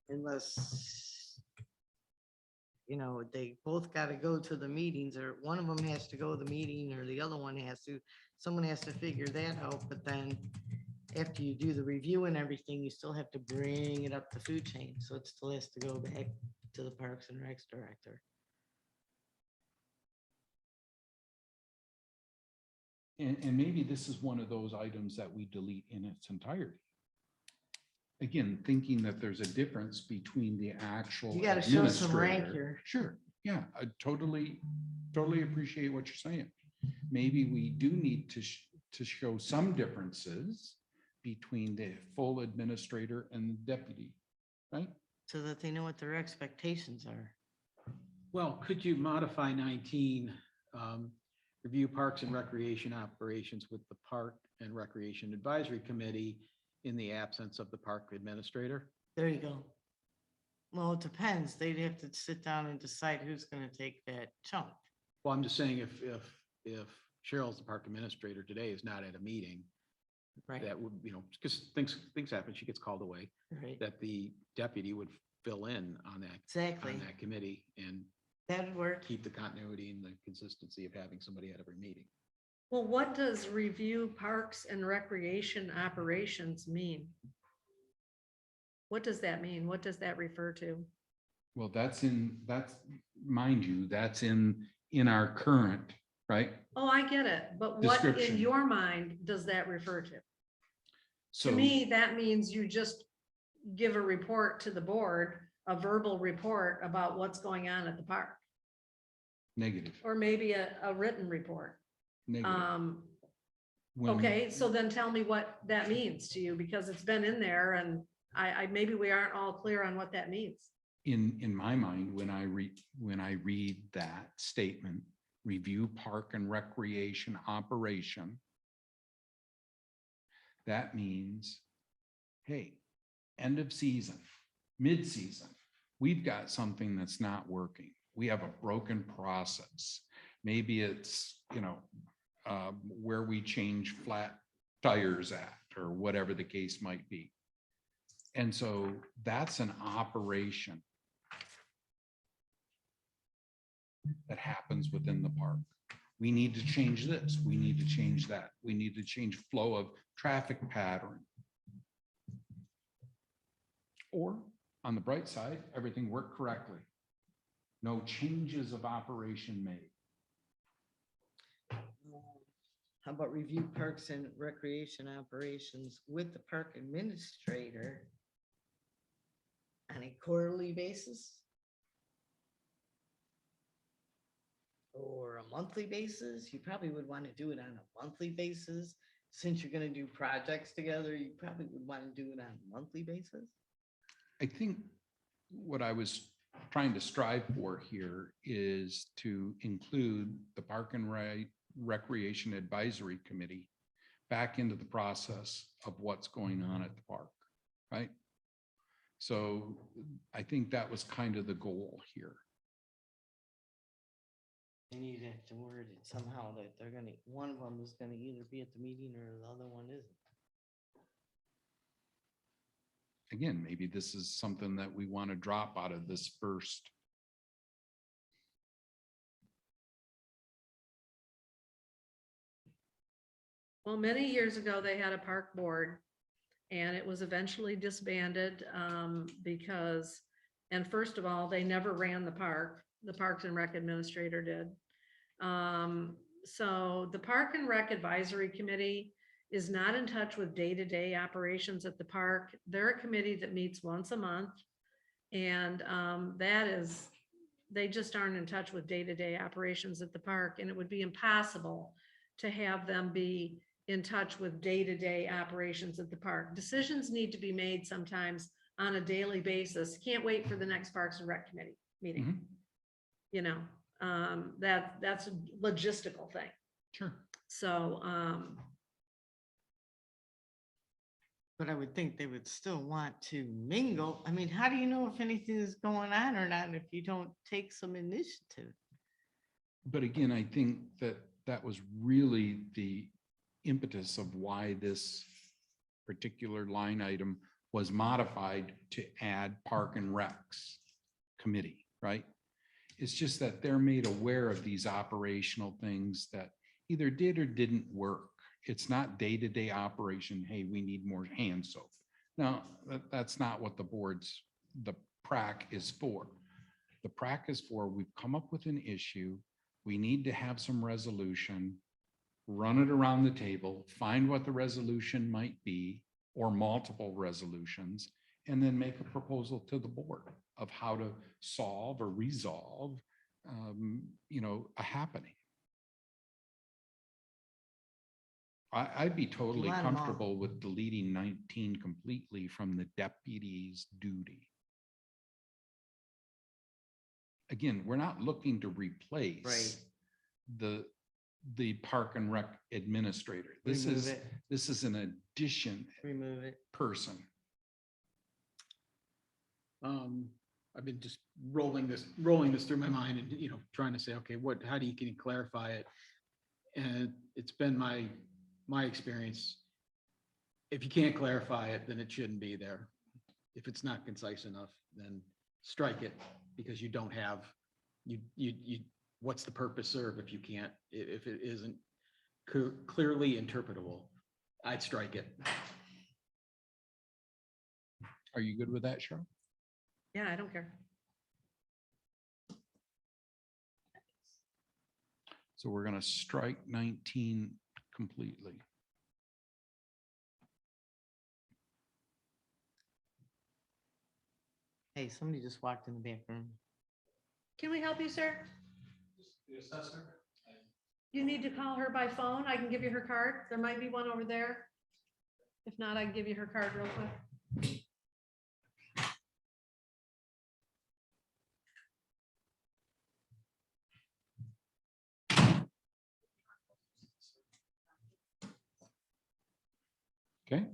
Unless, they both got to go to the meetings, or one of them has to go to the meeting, or the other one has to, someone has to figure that out. But then after you do the review and everything, you still have to bring it up the food chain. So it still has to go back to the Parks and Recs director. And maybe this is one of those items that we delete in its entirety. Again, thinking that there's a difference between the actual. You gotta show some rank administrator. here. Sure, yeah, I totally appreciate what you're saying. Maybe we do need to show some differences between the full administrator and the deputy, right? So that they know what their expectations are. Well, could you modify 19, review parks and recreation operations with the Park and Recreation Advisory Committee in the absence of the park administrator? There you go. Well, it depends. They'd have to sit down and decide who's gonna take that chunk. Well, I'm just saying if Cheryl's the park administrator today is not at a meeting, Right, that would, because things happen, she gets called away, right. that the deputy would fill in on Exactly. that committee and That'd work. keep the continuity and the consistency of having somebody at every meeting. Well, what does review parks and recreation operations mean? What does that mean? What does that refer to? Well, that's mind you, that's in our current, right? Oh, I get it, but what in Description. your mind does that refer to? So To me, that means you just give a report to the board, a verbal report about what's going on at the park, negative, or maybe a written report. negative. When- Okay, so then tell me what that means to you, because it's been in there and maybe we aren't all clear on what that means. In my mind, when I read that statement, review park and recreation operation, that means, hey, end of season, mid-season, we've got something that's not working. We have a broken process. Maybe it's, where we change flat tires at, or whatever the case might be. And so that's an operation that happens within the park. We need to change this. We need to change that. We need to change flow of traffic pattern. Or on the bright side, everything worked correctly. No changes of operation made. How about review parks and recreation operations with the park administrator on a quarterly basis? Or a monthly basis? You probably would want to do it on a monthly basis. Since you're going to do projects together, you probably would want to do it on a monthly basis. I think what I was trying to strive for here is to include the Park and Recreation Advisory Committee back into the process of what's going on at the park, right? So I think that was kind of the goal here. They need to word it somehow that they're gonna, one of them is gonna either be at the meeting or the other one isn't. Again, maybe this is something that we want to drop out of this first. Well, many years ago, they had a park board and it was eventually disbanded because, and first of all, they never ran the park. The Parks and Rec administrator did. So the Park and Rec Advisory Committee is not in touch with day-to-day operations at the park. They're a committee that meets once a month. And they just aren't in touch with day-to-day operations at the park. And it would be impossible to have them be in touch with day-to-day operations at the park. Decisions need to be made sometimes on a daily basis. Can't wait for the next Parks and Rec Committee meeting. That's a logistical thing. Sure. So, But I would think they would still want to mingle. I mean, how do you know if anything is going on or not if you don't take some initiative? But again, I think that was really the impetus of why this particular line item was modified to add Park and Recs Committee, right? It's just that they're made aware of these operational things that either did or didn't work. It's not day-to-day operation. Hey, we need more hand soap. No, that's not what the PrAC is for. The PrAC is for, we've come up with an issue. We need to have some resolution, run it around the table, find what the resolution might be, or multiple resolutions, and then make a proposal to the board of how to solve or resolve, a happening. I'd be totally Let 'em all. comfortable with deleting 19 completely from the deputy's duty. Again, we're not looking to replace the Park and Rec administrator. This Remove is it. this is an addition Remove it. person. I've been just rolling this through my mind and, trying to say, okay, how do you can you clarify it? And it's been my experience. If you can't clarify it, then it shouldn't be there. If it's not concise enough, then strike it, because you don't have, what's the purpose serve if you can't, if it isn't clearly interpretable, I'd strike it. Are you good with that, Cheryl? yeah, I don't care. So we're going to strike 19 completely. Hey, somebody just walked in the back room. Can we help you, sir? The assessor? You need to call her by phone. I can give you her card. There might be one over there. If not, I can give you her card real quick. Okay.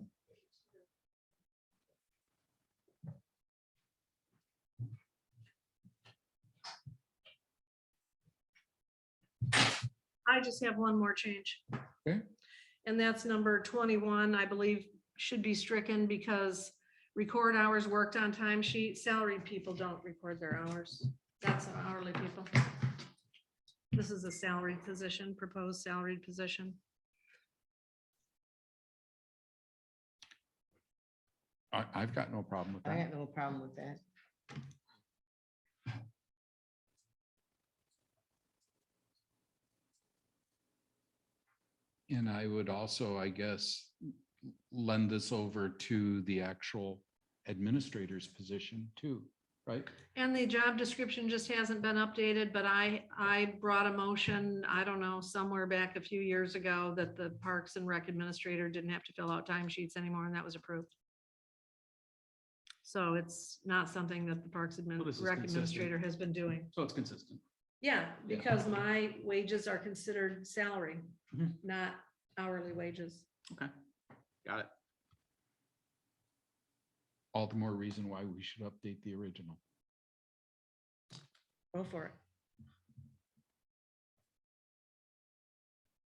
I just have one more change. Okay. And that's number 21, I believe should be stricken because record hours worked on timesheet. Salaried people don't record their hours. That's hourly people. This is a salaried position, proposed salaried position. I've got no problem with I that. got no problem with that. And I would also, I guess, lend this over to the actual administrator's position too, right? And the job description just hasn't been updated, but I brought a motion, I don't know, somewhere back a few years ago that the Parks and Rec administrator didn't have to fill out timesheets anymore, and that was approved. So it's not something that the Parks Well, this is Rec consistent. administrator has been doing. So it's consistent. Yeah, because my wages are considered salary, Mhm. not hourly wages. Okay, got it. All the more reason why we should update the original. Go for it.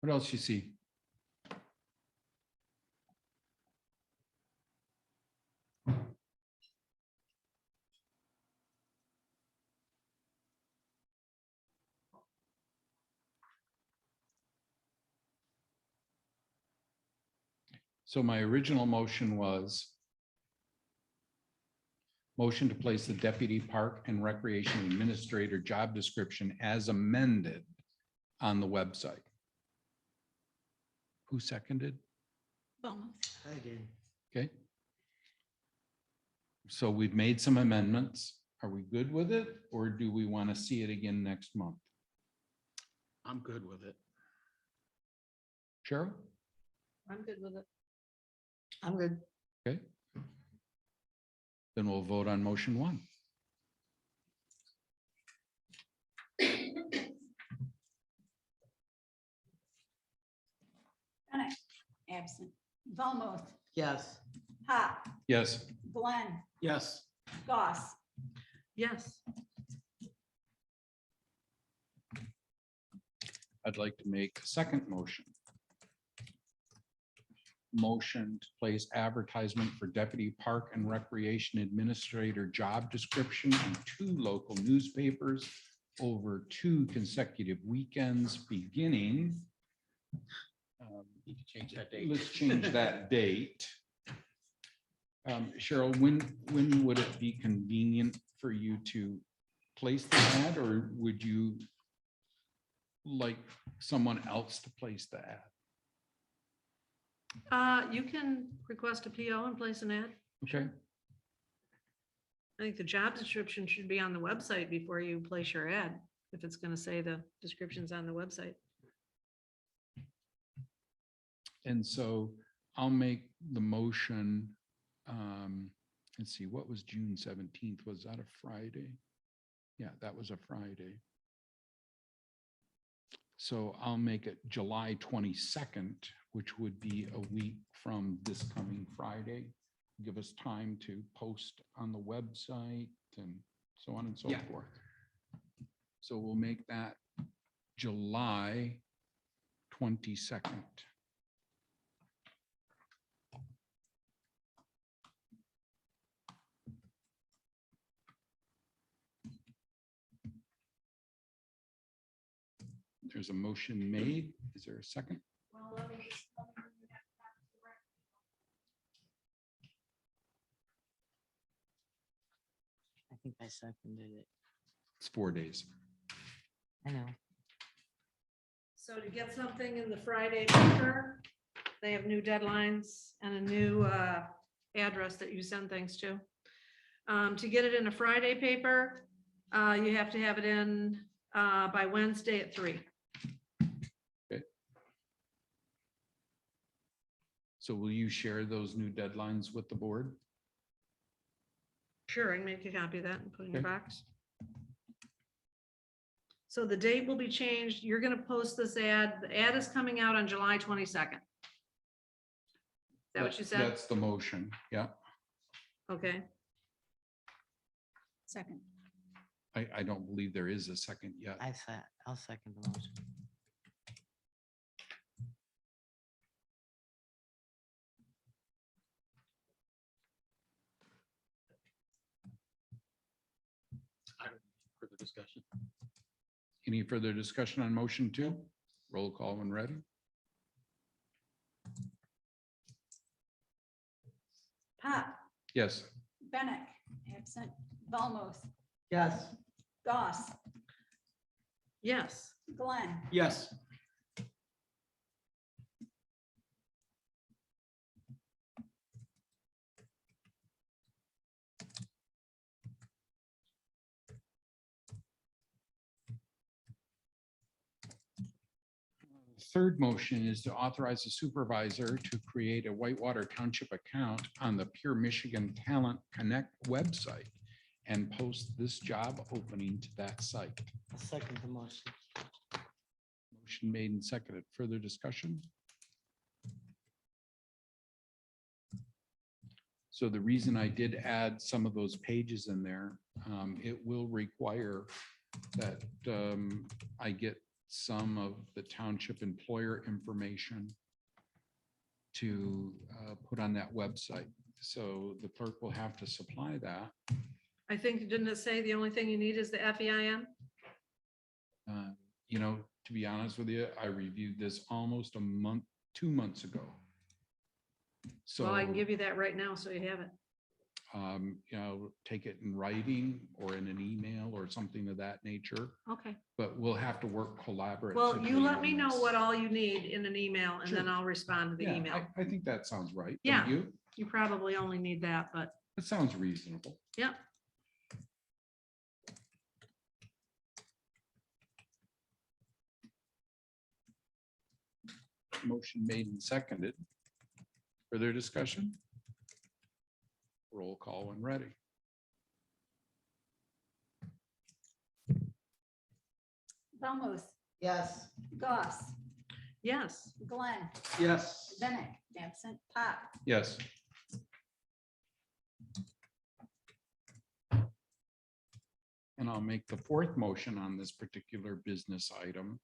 What else you see? So my original motion was motion to place the Deputy Park and Recreation Administrator job description as amended on the website. Who seconded? Boom. I did. Okay. So we've made some amendments. Are we good with it, or do we want to see it again next month? I'm good with it. Cheryl? I'm good with it. I'm good. Okay. Then we'll vote on motion one. Bennett, absent. Velmuth, Yes. Hot, Yes. Glenn, Yes. Goss. Yes. I'd like to make a second motion. Motion to place advertisement for Deputy Park and Recreation Administrator job description in 2 local newspapers over 2 consecutive weekends beginning. Need to change that date. Let's change that date. Cheryl, when would it be convenient for you to place the ad, or would you like someone else to place the ad? You can request a PO and place an ad. Okay. I think the job description should be on the website before you place your ad, if it's going to say the description's on the website. And so I'll make the motion. Let's see, what was June 17th? Was that a Friday? Yeah, that was a Friday. So I'll make it July 22nd, which would be a week from this coming Friday. Give us time to post on the website and so on and so Yeah. forth. So we'll make that July 22nd. There's a motion made. Is there a second? I think I seconded it. It's 4 days. I know. So to get something in the Friday paper, they have new deadlines and a new address that you send things to. To get it in a Friday paper, you have to have it in by Wednesday at 3. So will you share those new deadlines with the board? Sure, I can make a copy of that and put it in your Okay. box. So the date will be changed. You're gonna post this ad. The ad is coming out on July 22nd. Is that what you said? That's the motion, yeah. Okay, Second. I don't believe there is a second yet. I'll second the motion. Further discussion. Any further discussion on motion 2? Roll call when ready. Pop, Yes. Bennett, absent, Valmos, Yes. Goss, yes. Glenn, Yes. Third motion is to authorize the supervisor to create a Whitewater Township account on the Pure Michigan Talent Connect website and post this job opening to that site. I'll second the motion. Motion made and seconded. Further discussion? So the reason I did add some of those pages in there, it will require that I get some of the township employer information to put on that website. So the clerk will have to supply that. I think, didn't it say the only thing you need is the FEIN? You know, to be honest with you, I reviewed this almost a month, 2 months ago. So, Well, I can give you that right now, so you have it. you know, take it in writing or in an email or something of that nature, Okay. but we'll have to work collaboratively. Well, you let on me know this. what all you need in an email and then Sure. I'll respond to the Yeah, email. I think that sounds right. Yeah. Don't you? You probably only need that, but That sounds reasonable. yeah. Motion made and seconded. Further discussion? Roll call when ready. Valmos, Yes. Goss, Yes. Glenn, Yes. Bennett, absent, Pop, Yes. And I'll make the fourth motion on this particular business item.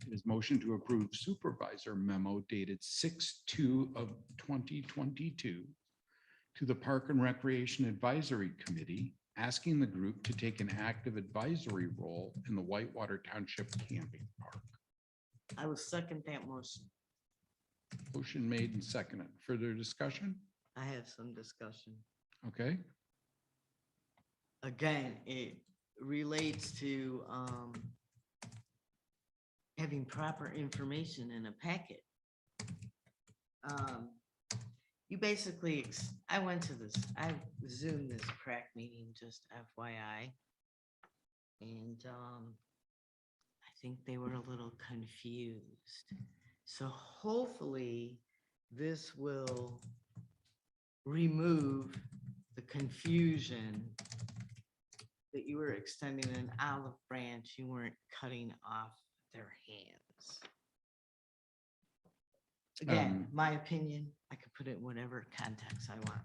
It is motion to approve supervisor memo dated 6/2 of 2022 to the Park and Recreation Advisory Committee, asking the group to take an active advisory role in the Whitewater Township Camping Park. I will second that motion. Motion made and seconded. Further discussion? I have some discussion. Okay. Again, it relates to having proper information in a packet. You basically, I went to this, I zoomed this crack meeting, just FYI. And I think they were a little confused. So hopefully this will remove the confusion that you were extending an olive branch, you weren't cutting off their hands. Again, my opinion, I could put it in whatever context I want.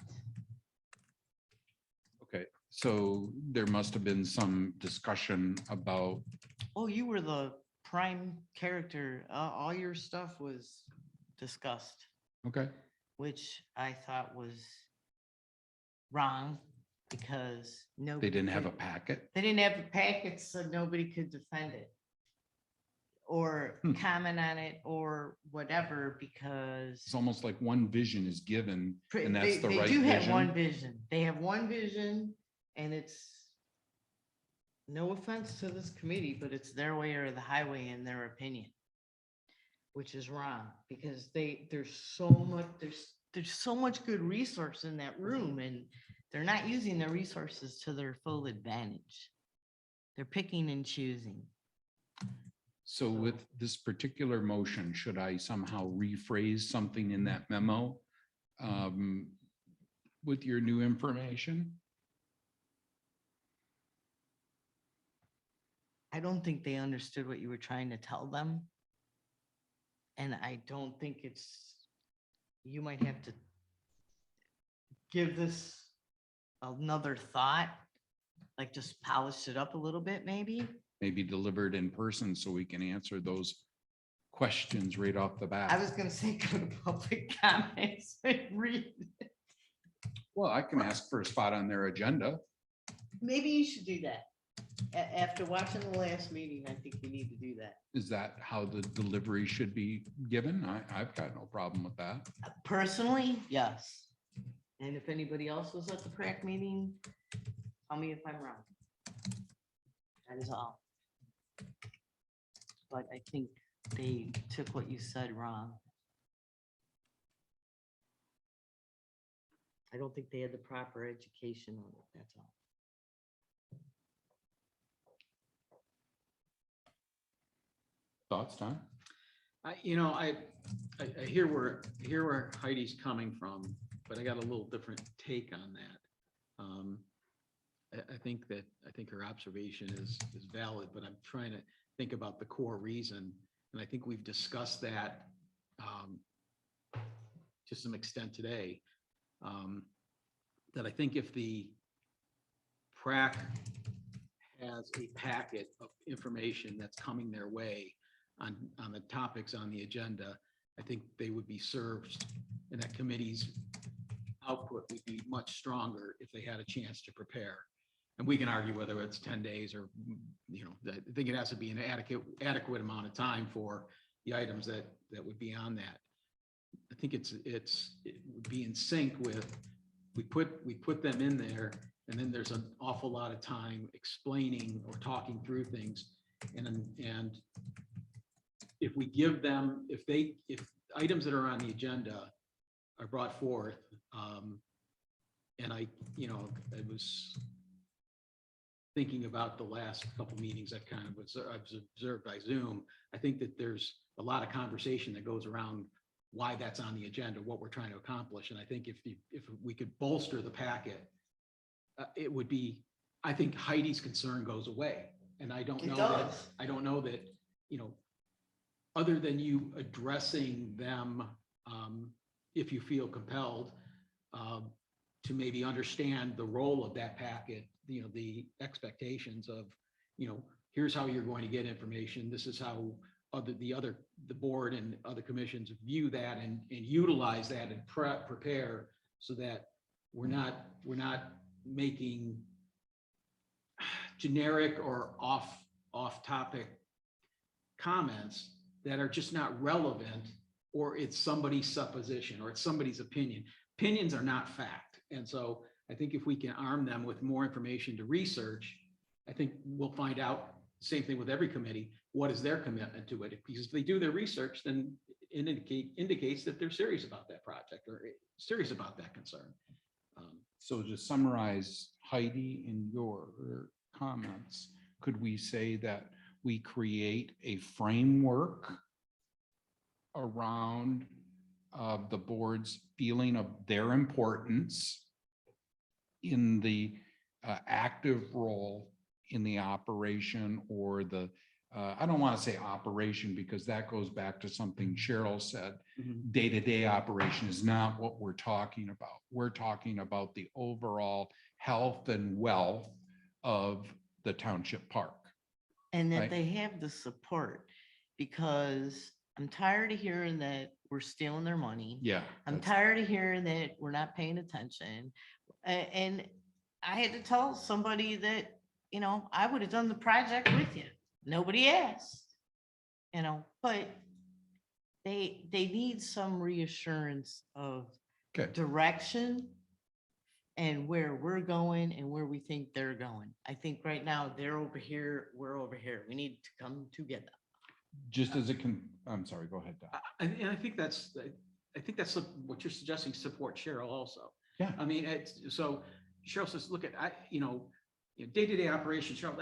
Okay, so there must have been some discussion about, Oh, you were the prime character. All your stuff was discussed, okay, which I thought was wrong because no. they didn't have a packet. They didn't have a packet, so nobody could defend it or comment on it or whatever, because It's almost like one vision is given and that's the they right do have one vision. vision. They have one vision, and it's no offense to this committee, but it's their way or the highway in their opinion. which is wrong, because there's so much good resource in that room, and they're not using their resources to their full advantage. They're picking and choosing. So with this particular motion, should I somehow rephrase something in that memo with your new information? I don't think they understood what you were trying to tell them. And I don't think you might have to give this another thought, like just polish it up a little bit, maybe. Maybe delivered in person so we can answer those questions right off the bat. I was gonna say, go to public comments and read. Well, I can ask for a spot on their agenda. Maybe you should do that. After watching the last meeting, I think you need to do that. Is that how the delivery should be given? I've got no problem with that. Personally, yes. And if anybody else was at the PrAC meeting, tell me if I'm wrong. That is all. But I think they took what you said wrong. I don't think they had the proper education on it, that's all. Thoughts, Tom? I hear where Heidi's coming from, but I got a little different take on that. I think her observation is valid, but I'm trying to think about the core reason. And I think we've discussed that to some extent today. That I think if the PrAC has a packet of information that's coming their way on the topics on the agenda, I think they would be served, and that committee's output would be much stronger if they had a chance to prepare. And we can argue whether it's 10 days or, I think it has to be an adequate amount of time for the items that would be on that. I think it would be in sync with, we put them in there, and then there's an awful lot of time explaining or talking through things. And if we give them, if items that are on the agenda are brought forth, and I was thinking about the last couple meetings I've observed by Zoom, I think that there's a lot of conversation that goes around why that's on the agenda, what we're trying to accomplish. And I think if we could bolster the packet, it would be, I think Heidi's concern goes away. And I don't know that, other than you addressing them, if you feel compelled to maybe understand the role of that packet, the expectations of, here's how you're going to get information. This is how the board and other commissions view that and utilize that and prepare so that we're not making generic or off topic comments that are just not relevant, or it's somebody's supposition or it's somebody's opinion. Opinions are not fact. And so I think if we can arm them with more information to research, I think we'll find out, same thing with every committee, what is their commitment to it? Because if they do their research, then it indicates that they're serious about that project or serious about that concern. So to summarize, Heidi, in your comments, could we say that we create a framework around the board's feeling of their importance in the active role in the operation, or the I don't want to say operation because that goes back to something Cheryl said. Day-to-day operation is not what we're talking about. We're talking about the overall health and wealth of the township park. And that Right. they have the support, because I'm tired of hearing that we're stealing their money. Yeah. I'm that's- tired of hearing that we're not paying attention. And I had to tell somebody that, I would have done the project with you. Nobody asked, but they need some reassurance of Okay. direction and where we're going and where we think they're going. I think right now they're over here, we're over here. We need to come together. just as I'm sorry, go ahead, Don. And I think that's what you're suggesting, support Cheryl also. Yeah. I mean, so Cheryl says, look at, day-to-day operations, Cheryl,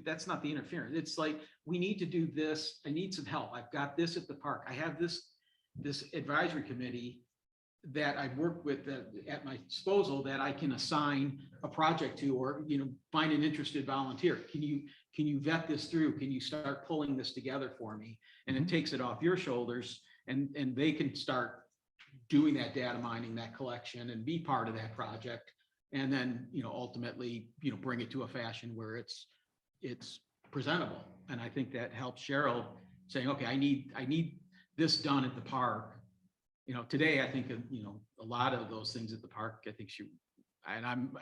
that's not the interference. It's like, we need to do this. I need some help. I've got this at the park. I have this advisory committee that I've worked with at my disposal that I can assign a project to, or, find an interested volunteer. Can you vet this through? Can you start pulling this together for me? And it takes it off your shoulders, and they can start doing that data mining, that collection, and be part of that project. And then, ultimately, bring it to a fashion where it's presentable. And I think that helps Cheryl saying, okay, I need this done at the park. Today, I think, a lot of those things at the park, I think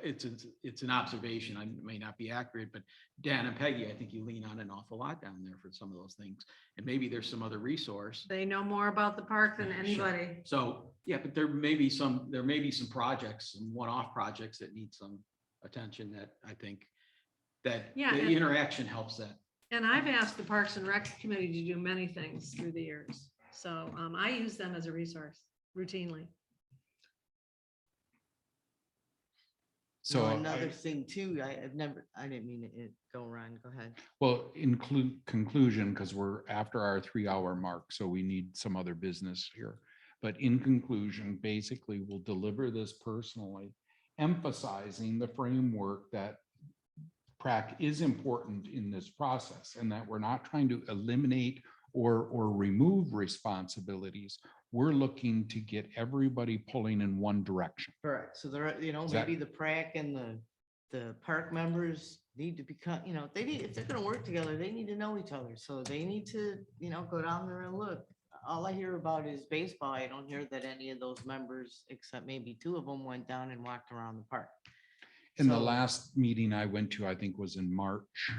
it's an observation. I may not be accurate, but Dan and Peggy, I think you lean on an awful lot down there for some of those things. And maybe there's some other resource. They know more about the park than anybody. So, yeah, but there may be some projects, some one-off projects that need some attention that I think that Yeah, the and- interaction helps that. And I've asked the Parks and Rec Committee to do many things through the years. So I use them as a resource routinely. So another thing too, I didn't mean to go around. Go ahead. well, include conclusion, because we're after our 3-hour mark, so we need some other business here. But in conclusion, basically, we'll deliver this personally, emphasizing the framework that PrAC is important in this process, and that we're not trying to eliminate or remove responsibilities. We're looking to get everybody pulling in one direction. Correct. So there, Is that- maybe the PrAC and the park members need to become, they need, if they're gonna work together, they need to know each other. So they need to, go down there and look. All I hear about is baseball. I don't hear that any of those members, except maybe 2 of them, went down and walked around the park. In the So- last meeting I went to, I think was in March,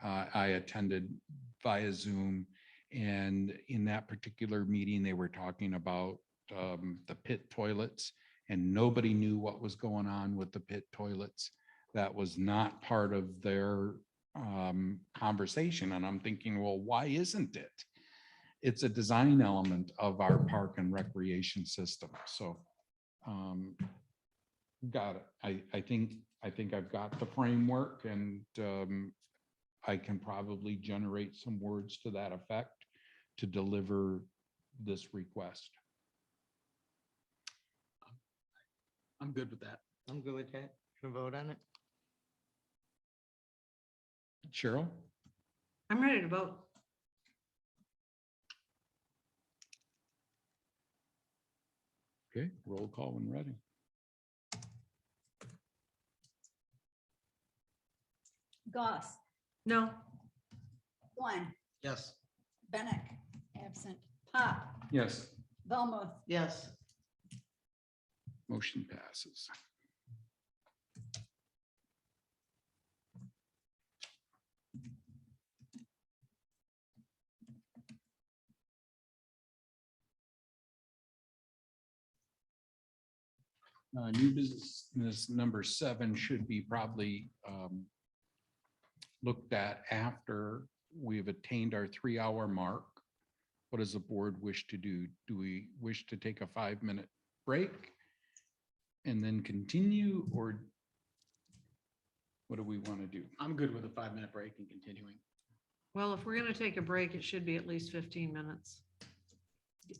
I attended via Zoom. And in that particular meeting, they were talking about the pit toilets, and nobody knew what was going on with the pit toilets. That was not part of their conversation. And I'm thinking, well, why isn't it? It's a design element of our park and recreation system. So got it. I think I've got the framework, and I can probably generate some words to that effect to deliver this request. I'm good with that. I'm good with that. Can I vote on it? Cheryl? I'm ready to vote. Okay, roll call when ready. Goss, No. Glenn, Yes. Bennett, absent, Pop, Yes. Velmuth, Yes. Motion passes. New business number 7 should be probably looked at after we've attained our 3-hour mark. What does the board wish to do? Do we wish to take a 5-minute break and then continue, or what do we want to do? I'm good with a 5-minute break and continuing. Well, if we're going to take a break, it should be at least 15 minutes.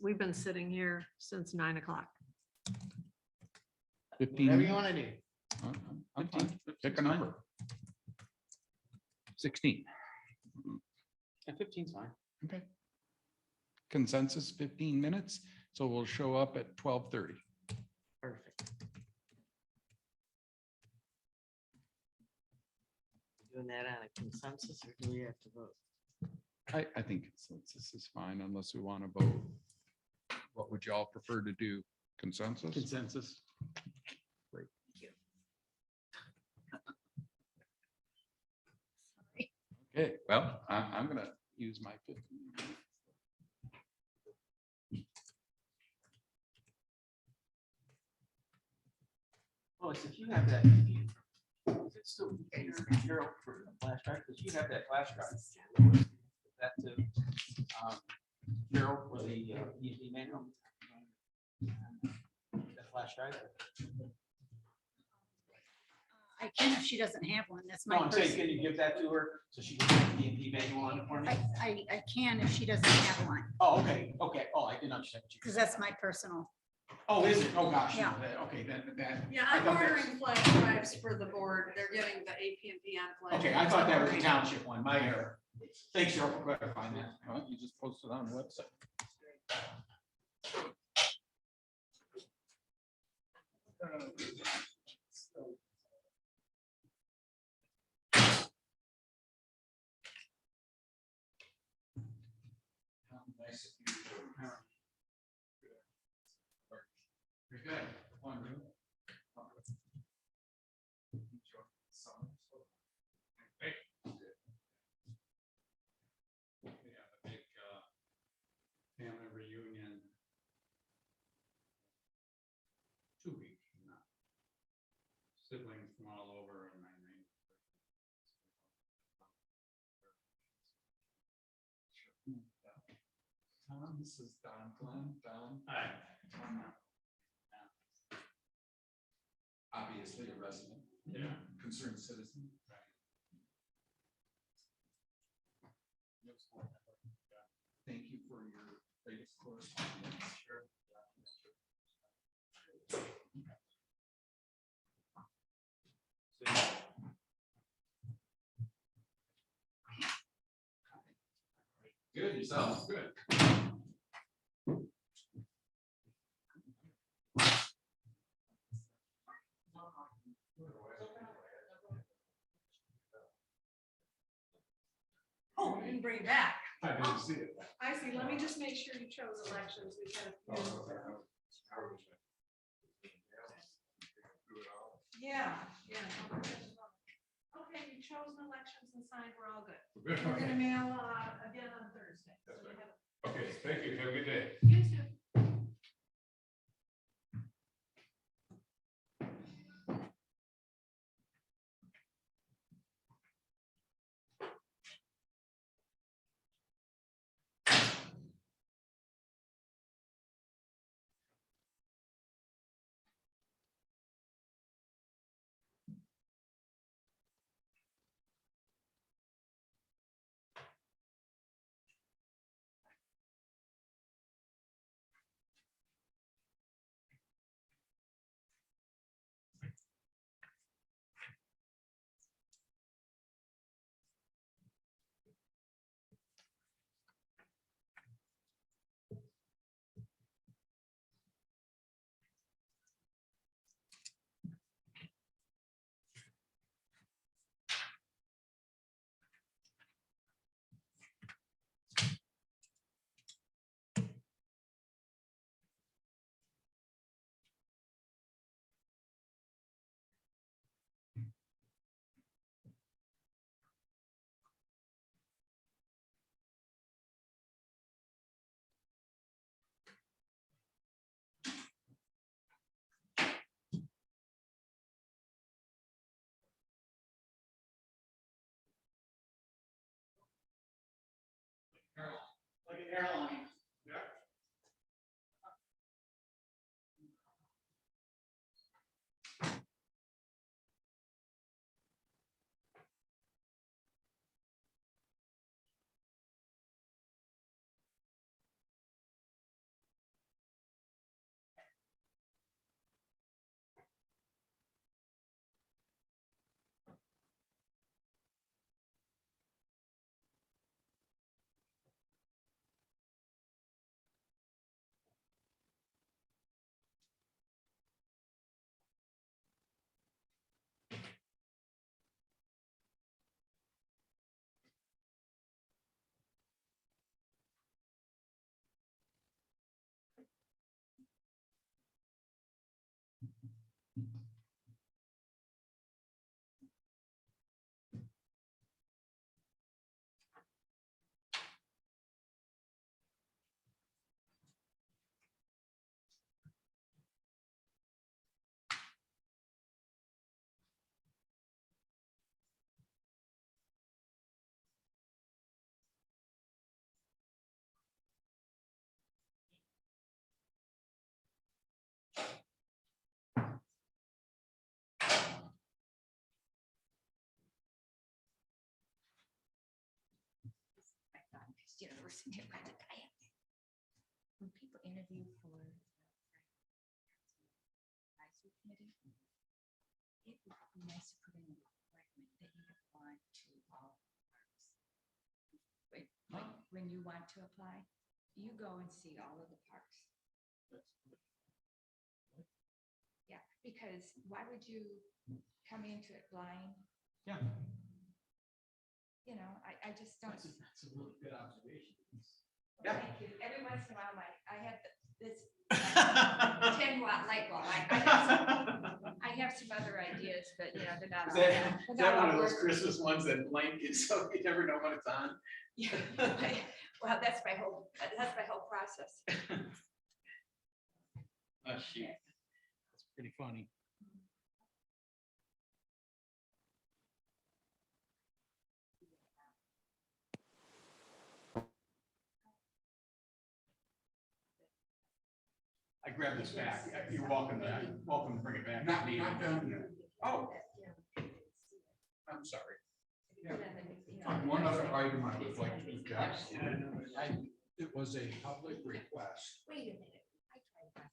We've been sitting here since 9 o'clock. 15 Whatever you minutes? want to do. I'm fine. Pick a number. 16. Yeah, 15's fine. Okay. Consensus 15 minutes, so we'll show up at 12:30. Perfect. Doing that on a consensus, or do we have to vote? I think consensus is fine unless we want to vote. What would y'all prefer to do? Consensus? Consensus. Great. Okay, well, I'm gonna use my 15 minutes. Oh, so if you have that, is it still here for a flash drive? Because you have that flash drive. that to Carol for the E&P manual. That flash drive. I can if she doesn't have one. That's No, my I'm saying, person. can you give that to her so she can put the E&P manual on it for me? I can if she doesn't have one, Oh, okay, okay. Oh, I didn't understand. what you- because that's my personal. Oh, is it? Oh, gosh. no, Yeah. Okay, that. Yeah, I I'm thought that's- ordering flash drives for the board. They're getting the AT&T on flash. Okay, I drives. thought that was the township one, my error. Thanks, Cheryl, for clarifying that. Well, you just posted on the website. Very good. Yeah, the big family reunion. 2 weeks from now. Siblings from all over and my name. Tom, this is Don Glenn. Don. Hi. Obviously a resident. Yeah. Concerned citizen. Thank you for your latest correspondence. Sure. Good, yourself? Good. Oh, you didn't bring it back. I didn't see it. I see. Let me just make sure you chose elections. We've had a few. Yeah, yeah. Okay, you chose the elections and signed. We're all good. Good. We're gonna mail again on Thursday. So we have- Okay, thank you. Have a good day. You too. Like an airline. person to run it. When people interview for advisory committee, it would be nice to put in a requirement that you apply to all parks. When you want to apply, you go and see all of the parks. Yeah, because why would you come into it blind? Yeah. You know, I just don't. That's a really good observation. Thank you. Every once in a while, I have this 10-watt light bulb. I have some other ideas, but you know, they're not. Is that one of those Christmas ones that blank is so you never know when it's on? Yeah. Well, that's my whole process. Oh, shoot. That's pretty funny. I grabbed this back. You're welcome to bring it back. Not done yet. Oh, I'm sorry. One other item I would like to address. It was a public request. Wait a minute. I tried that.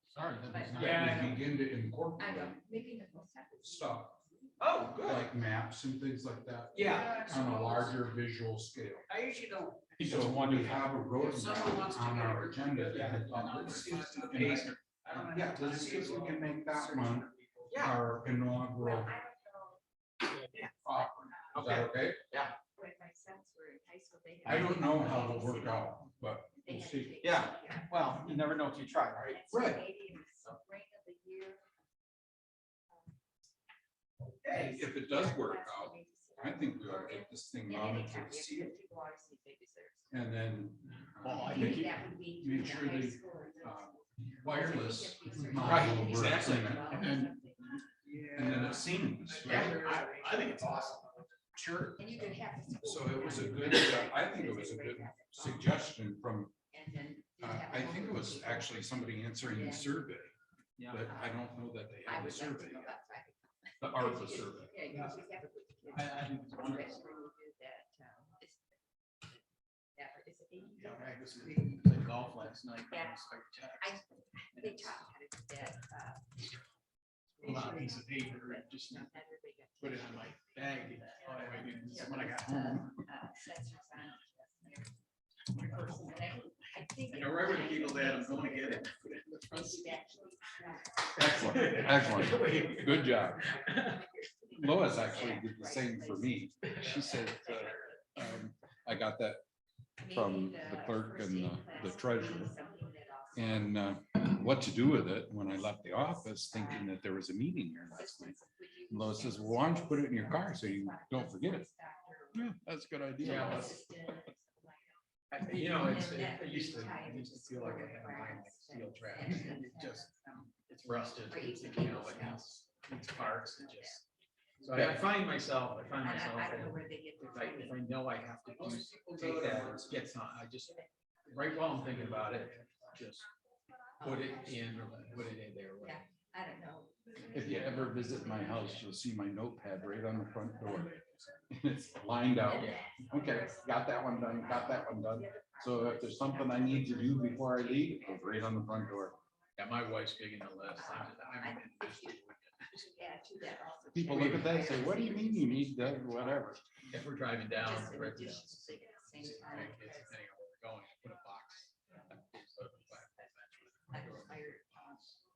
Sorry, that is not. Yeah. We begin to I incorporate know, maybe the most. stuff Oh, good. like maps and things like that. Yeah. On a larger visual scale. I usually don't. So when we have a road Someone map wants to on get our a- agenda. Yeah. that is public, and yeah, let's see if we can make that one Yeah. our inaugural. offering. Is that okay? When my sons were in high school, they. I don't know how it'll work out, but we'll see. Yeah. Well, you never know if you try, right? Right. Spring of the year. Hey, if it does work out, I think we ought to get this thing mounted to the ceiling. And then make sure the wireless module works in it. And then it's seamless, right? I think it's awesome. Sure. And you could have. So it was a good, I think it was a good suggestion from, I think it was actually somebody answering the survey, Yeah. but I don't know that they I have a would like to survey know yet. that fact. The ARPA survey. Yeah, you just have to put the kids. I think it's wonderful. Especially when you do that, is it 80? I just played golf last night. Yeah. They taught me how to do that. Pull out a piece of paper and just put it in my bag. Oh, when I got home. I know right where the cable's at, I'm going to get it. Put it in the front seat. Excellent, excellent. Good job. Lois actually did the same for me. She said, I got that from the clerk and the treasurer. And what to do with it when I left the office, thinking that there was a meeting here last night. And Lois says, well, why don't you put it in your car so you don't forget it? Yeah, that's a good idea. You know, I used to feel like I had my steel trap. It just, it's rusted. It's, you know, it's parts and just. So I find myself, if I know I have to take that, get some, I just, right while I'm thinking about it, just put it in there. I don't know. If you ever visit my house, you'll see my notepad right on the front door. It's lined out. Okay, got that one done, got that one done. So if there's something I need to do before I leave, it goes right on the front door. Yeah, my wife's big in the list. People look at that and say, what do you mean you need that, whatever? If we're driving down, depending on where we're going, put a box.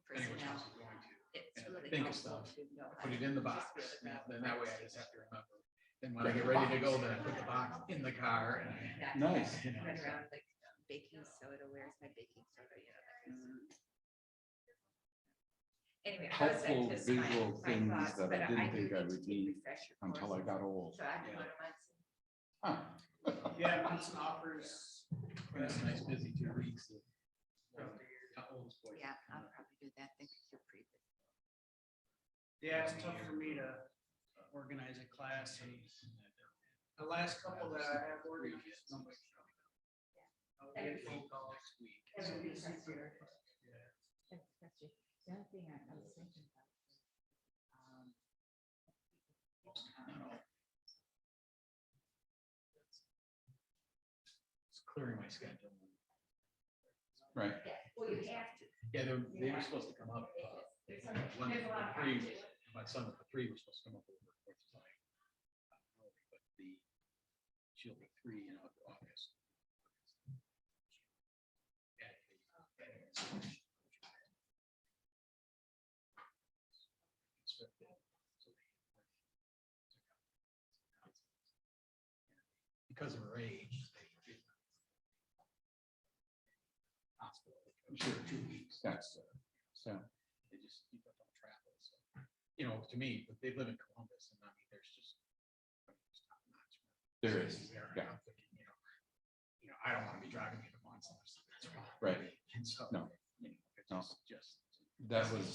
Depending which house we're going to. And if I think of stuff, put it in the box. Then that way I just have to remember. Then when I get ready to go, then I put the box in the car and I. Nice. Run around like baking soda, where's my baking soda, you know, that kind of stuff. Anyway, Helpful just visual my things thoughts, that but I didn't think need I to would take need refresher until I courses. got old. So I can put them on some. Huh. Yeah, Vincent offers. That's a nice busy 2 weeks. Yeah, I'll probably do that. Think you're pretty good. Yeah, it's tough for me to organize a class and the last couple that I have organized. nobody showed up. I'll get phone calls. That's the other thing I was thinking about. clearing my schedule. Right. Yeah, they were supposed to come up. One, the three, my son with the three was supposed to come up over the 4th of July. But she'll be 3 in August. Because of her age. Hospital. Sure. 2 weeks. That's, so, They just keep up on travel. So, you know, to me, but they live in Columbus and I mean, there's just. top notch. there is, There, yeah, I'm thinking, I don't want to be driving into Monson or something. That's wrong. right. And so, No. It's No. just. That was,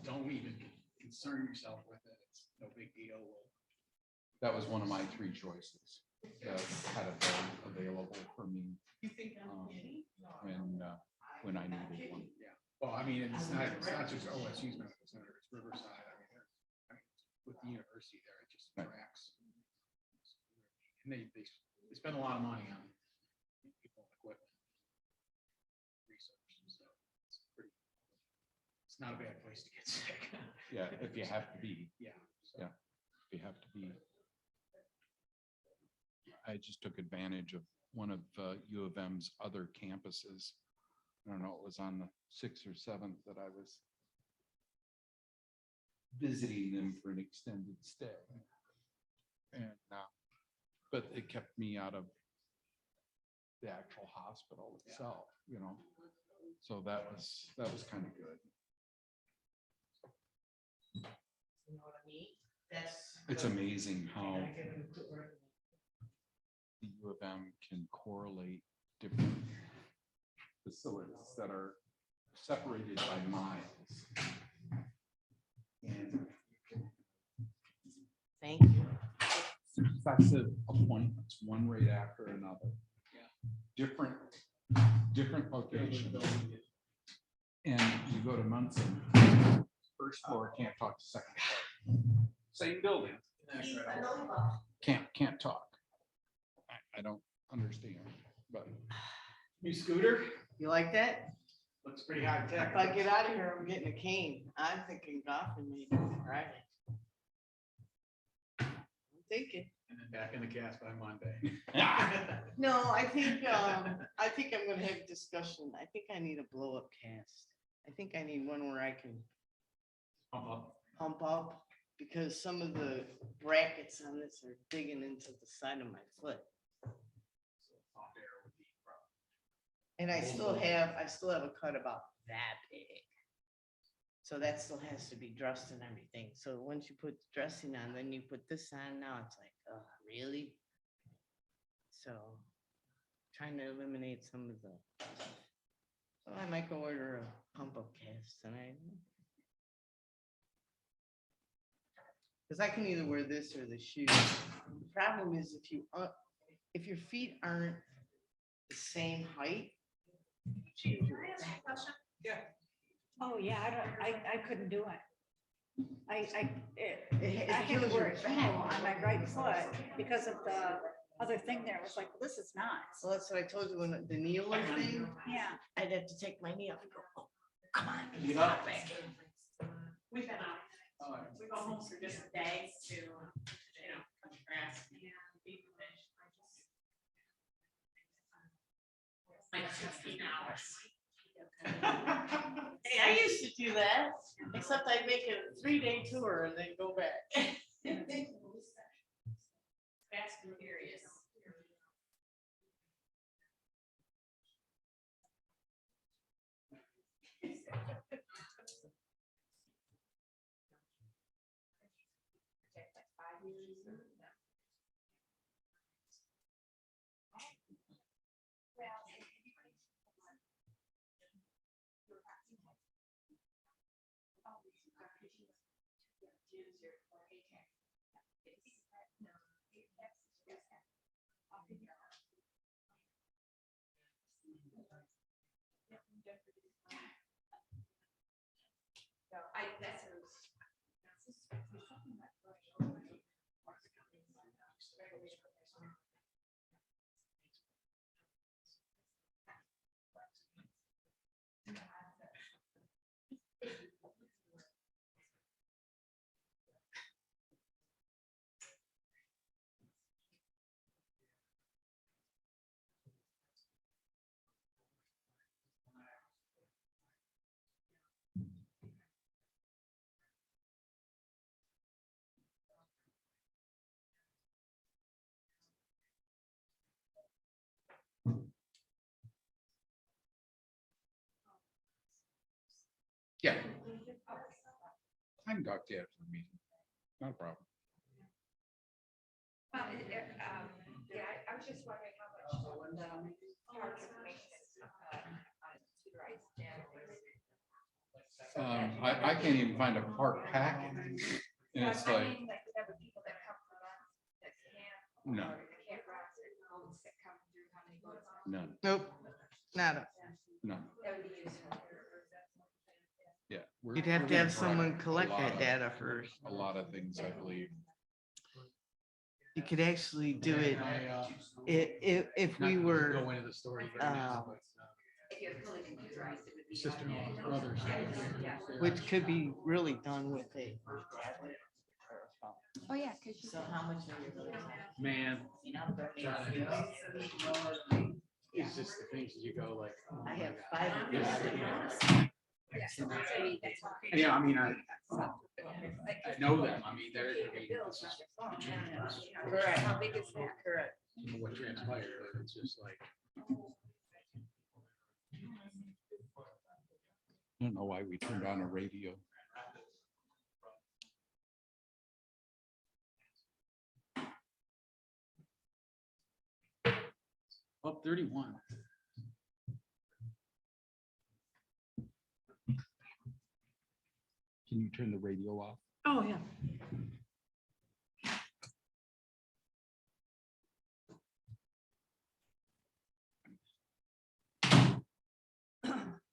Don't even concern yourself with it. It's no big deal. that was one of my 3 choices that had it available for me. When I needed one. Yeah. Well, I mean, it's not just OSU's medical center, it's Riverside. I mean, with the university there, it just Right. tracks. And they spend a lot of money on people and equipment. Research, so it's not a bad place to get sick. Yeah, if you have to be. Yeah. Yeah. You have to be. I just took advantage of one of U of M's other campuses. I don't know, it was on the 6th or 7th that I was visiting them for an extended stay. And, but it kept me out of the actual hospital itself, so that was kind of good. You know what I mean? That's. It's amazing how the U of M can correlate different facilities that are separated by miles. And Thank you. successive appointments, one right after another. Different locations. And you go to Munson, first floor, can't talk to second floor. Same building. Can't talk. I don't understand, but. New scooter, You like that? looks pretty high tech. If I get out of here, I'm getting a cane. I'm thinking golfing maybe, right? I'm thinking. And then back in the cast by Monday. No, I think I'm gonna have a discussion. I think I need a blow up cast. I think I need one where I can pump up because some of the brackets on this are digging into the side of my foot. And I still have a cut about that big. So that still has to be dressed and everything. So once you put dressing on, then you put this on, now it's like, oh, really? So trying to eliminate some of the, so I might go order a pump up cast tonight. Because I can either wear this or the shoes. The problem is if your feet aren't the same height. Yeah. Oh, yeah, I couldn't do it. I It had to kills wear your a heel back. on my right foot because of the other thing there. It was like, well, this is not. So that's what I told you when the kneeler thing, Yeah. I'd have to take my knee off and go, oh, come on. Get up. stop back. We've been out. We go home for just a day to, cut the grass and feed the fish. Like 16 hours. Hey, I used to do that, except I'd make a 3-day tour and then go back. Fast and furious. I can talk to you after the meeting. Not a problem. Well, yeah, I was just wondering how much the parks and maintenance, computerized database. I can't even find a park packet. And it's like, whatever people that come from us that can't. no, Or the campgrounds that homes that come through, how many votes? none, Nope, nada. none. That would be useful. Yeah. we're- You'd have we're to gonna have someone correct collect a lot that of- data first. A lot of things, I believe. You could actually do it if we were, Go into the story. right now, but, If you're fully computerized, it would be. Sister-in-law's brother. which could be really done with a. Oh, yeah, because. So how much are you? Man. It's just the things that you go like. oh I my have God. 5 of Yeah. Yeah, I mean, I know them. I mean, they're. I mean, this is- Correct. How big is that? Correct. What transpired, but it's just like. I don't know why we turned on a radio. Up 31. Can you turn the radio off? Oh, yeah.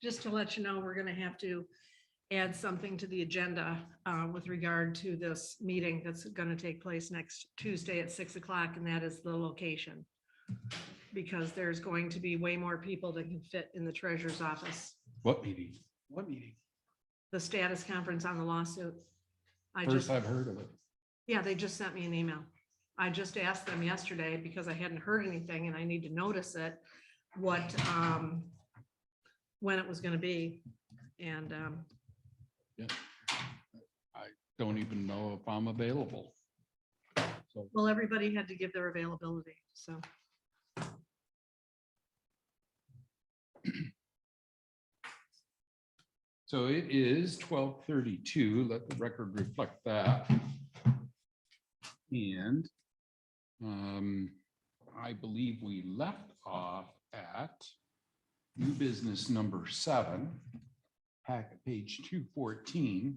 Just to let you know, we're gonna have to add something to the agenda with regard to this meeting that's gonna take place next Tuesday at 6 o'clock, and that is the location. Because there's going to be way more people than can fit in the treasurer's office. What meeting? What meeting? The status conference on the lawsuit. I First just, I've heard of it. yeah, they just sent me an email. I just asked them yesterday because I hadn't heard anything and I need to notice it, what, when it was gonna be. And, I don't even know if I'm available. So well, everybody had to give their availability, so. So it is 12:32. Let the record reflect that. And I believe we left off at new business number 7, packet page 214.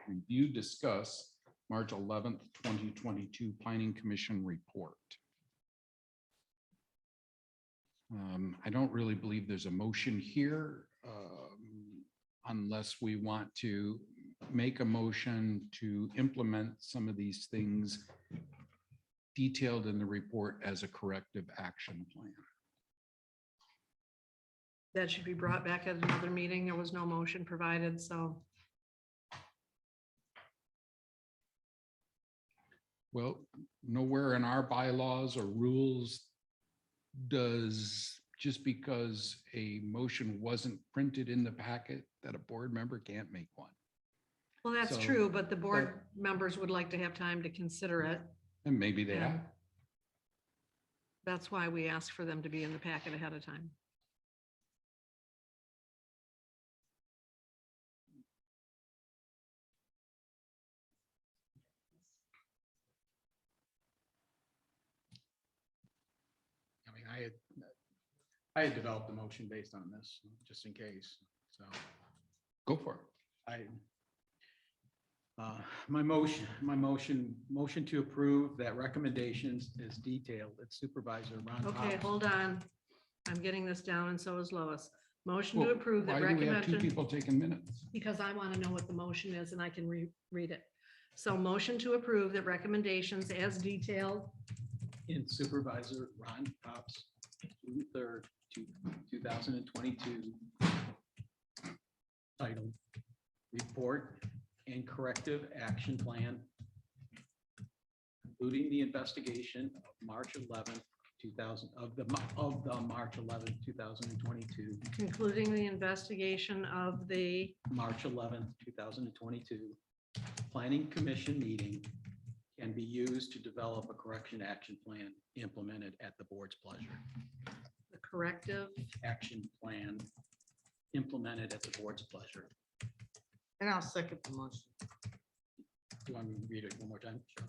Review, discuss March 11th, 2022 Planning Commission report. I don't really believe there's a motion here unless we want to make a motion to implement some of these things detailed in the report as a corrective action plan. That should be brought back at another meeting. There was no motion provided, so. Well, nowhere in our bylaws or rules does, just because a motion wasn't printed in the packet, that a board member can't make one. Well, that's So, true, but the board members would like to have time to consider it. And maybe they have. And that's why we ask for them to be in the packet ahead of time. I mean, I had developed a motion based on this, just in case, so. Go for it. My motion to approve that recommendations is detailed at Supervisor Ron. Okay, Hobbs. hold on. I'm getting this down and so is Lois. Motion to Well, approve that why do we have two recommendation, people taking minutes? because I want to know what the motion is and I can read it. So motion to approve that recommendations as detailed. In Supervisor Ron Hobbs, June 3rd, 2022. Titled Report and Corrective Action Plan, including the investigation of March 11th, 2000, of the March 11th, 2022, Concluding the investigation of the, March 11th, 2022 Planning Commission meeting can be used to develop a correction action plan implemented at the board's pleasure. the corrective Action plan implemented at the board's pleasure. And I'll second the motion. Do you want me to read it one more time? Sure.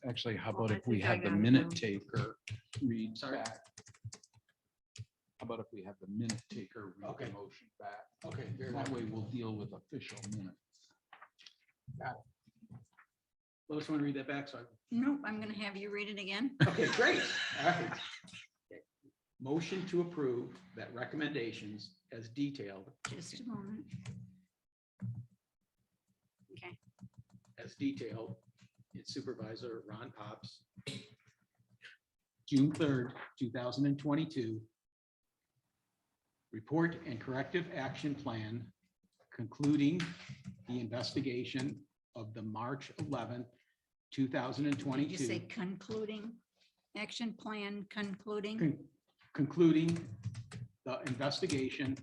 Actually, how Well, about I if we think I have the got it minute down. taker read Sorry? back? How about if we have the minute taker read Okay. the motion back? Okay, very well. That way we'll deal with official minutes. Lois, want to read that back? So, Nope, I'm gonna have you read it again. okay, great. All right. Okay. Motion to approve that recommendations as detailed, Just a moment. Okay, as detailed in Supervisor Ron Pop's June 3rd, 2022 report and corrective action plan, concluding the investigation of the March 11th, did you say 2022, concluding action plan concluding? concluding the investigation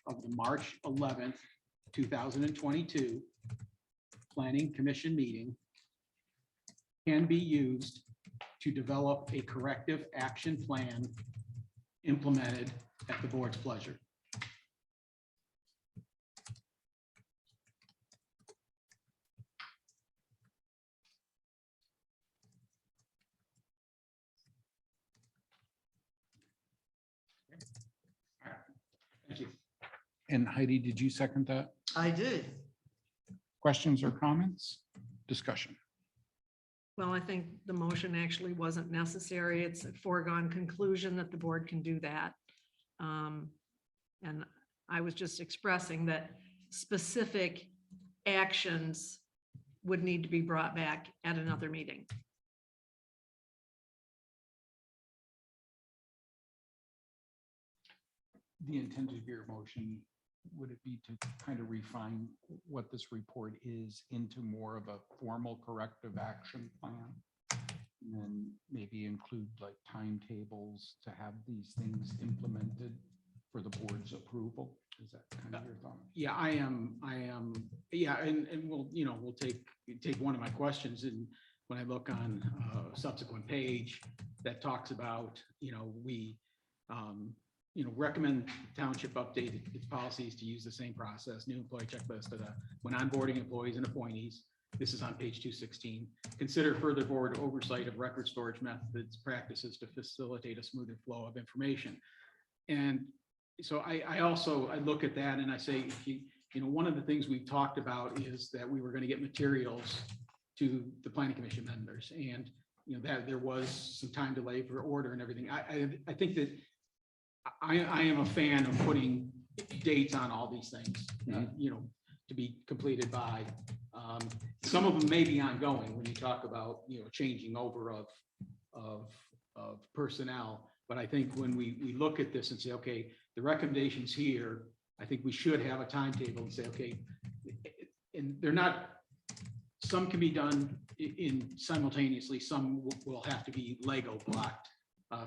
of the March 11th, 2022 Planning Commission meeting can be used to develop a corrective action plan implemented at the board's pleasure. Thank you. And Heidi, did you second that? I did. Questions or comments? Discussion. Well, I think the motion actually wasn't necessary. It's a foregone conclusion that the board can do that. And I was just expressing that specific actions would need to be brought back at another meeting. The intent of your motion, would it be to kind of refine what this report is into more of a formal corrective action plan? And then maybe include like timetables to have these things implemented for the board's approval? Is that kind of your thought? Yeah, I am, yeah, and we'll, we'll take one of my questions, and when I look on a subsequent page that talks about, we, recommend township update its policies to use the same process, new employee checklist when onboarding employees and appointees. This is on page 216. Consider further board oversight of record storage methods, practices to facilitate a smoother flow of information. And so I look at that and I say, one of the things we've talked about is that we were going to get materials to the planning commission members, and that there was some time delay for order and everything. I think that I am a fan of putting dates on all these things, to be completed by. Some of them may be ongoing when you talk about, changing over of personnel. But I think when we look at this and say, okay, the recommendations here, I think we should have a timetable and say, okay, and they're not, some can be done in simultaneously, some will have to be Lego blocked,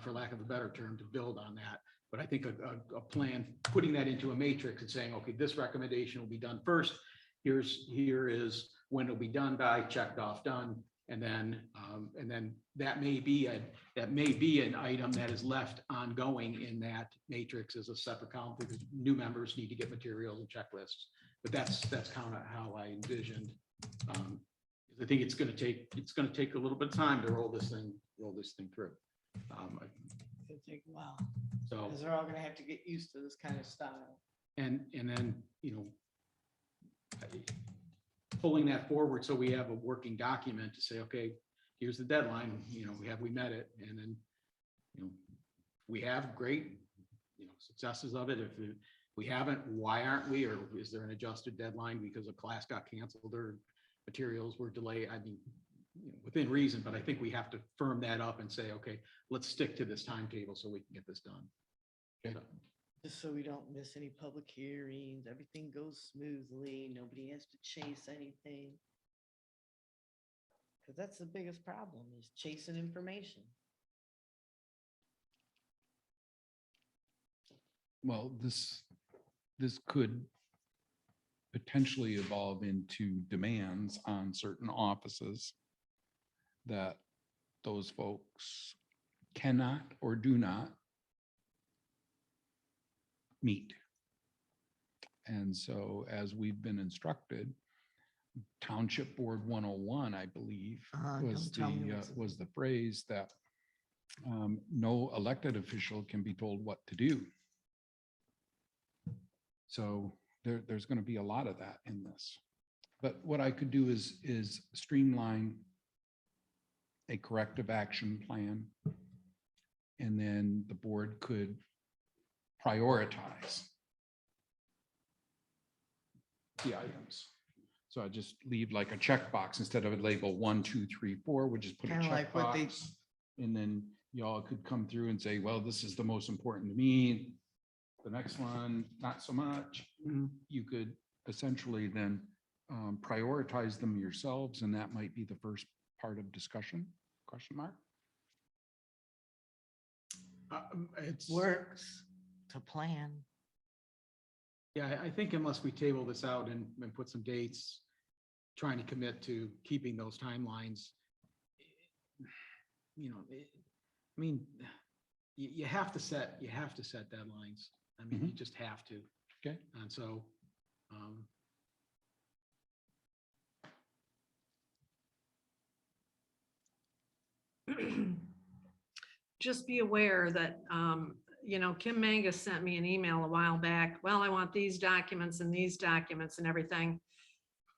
for lack of a better term, to build on that. But I think a plan, putting that into a matrix and saying, okay, this recommendation will be done first. Here is when it'll be done by, checked off, done. And then that may be an item that is left ongoing in that matrix as a separate column, because new members need to get materials and checklists. But that's kind of how I envisioned. I think it's going to take a little bit of time to roll this thing through. It'll take a while, So, because they're all gonna have to get used to this kind of style. and then, pulling that forward so we have a working document to say, okay, here's the deadline, we met it, and then, we have great, successes of it. If we haven't, why aren't we, or is there an adjusted deadline because a class got canceled or materials were delayed? I mean, within reason, but I think we have to firm that up and say, okay, let's stick to this timetable so we can get this done. Okay. So, Just so we don't miss any public hearings, everything goes smoothly, nobody has to chase anything. Because that's the biggest problem, is chasing information. Well, this could potentially evolve into demands on certain offices that those folks cannot or do not meet. And so as we've been instructed, Township Board 101, I believe, was don't tell me the, what's- was the phrase that no elected official can be told what to do. So there's going to be a lot of that in this. But what I could do is streamline a corrective action plan. And then the board could prioritize the items. So I just leave like a checkbox instead of a label 1, 2, 3, 4, we just put a Kinda like what they- checkbox. And then y'all could come through and say, well, this is the most important to me. The next one, not so much. You could essentially then prioritize them yourselves, and that might be the first part of discussion, question mark? It's, Works to plan. yeah, I think unless we table this out and put some dates, trying to commit to keeping those timelines. You know, I mean, you have to set deadlines. I mean, you just have to. Okay. And so, Just be aware that, Kim Mangus sent me an email a while back. Well, I want these documents and everything.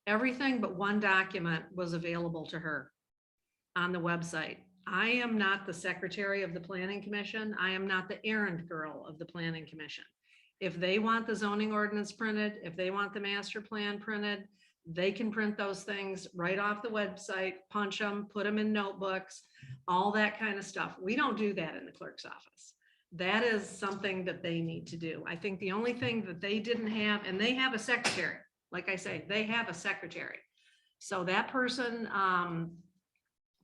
Everything but one document was available to her on the website. I am not the secretary of the Planning Commission. I am not the errand girl of the Planning Commission. If they want the zoning ordinance printed, if they want the master plan printed, they can print those things right off the website, punch them, put them in notebooks, all that kind of stuff. We don't do that in the clerk's office. That is something that they need to do. I think the only thing that they didn't have, and they have a secretary, like I say, they have a secretary. So that person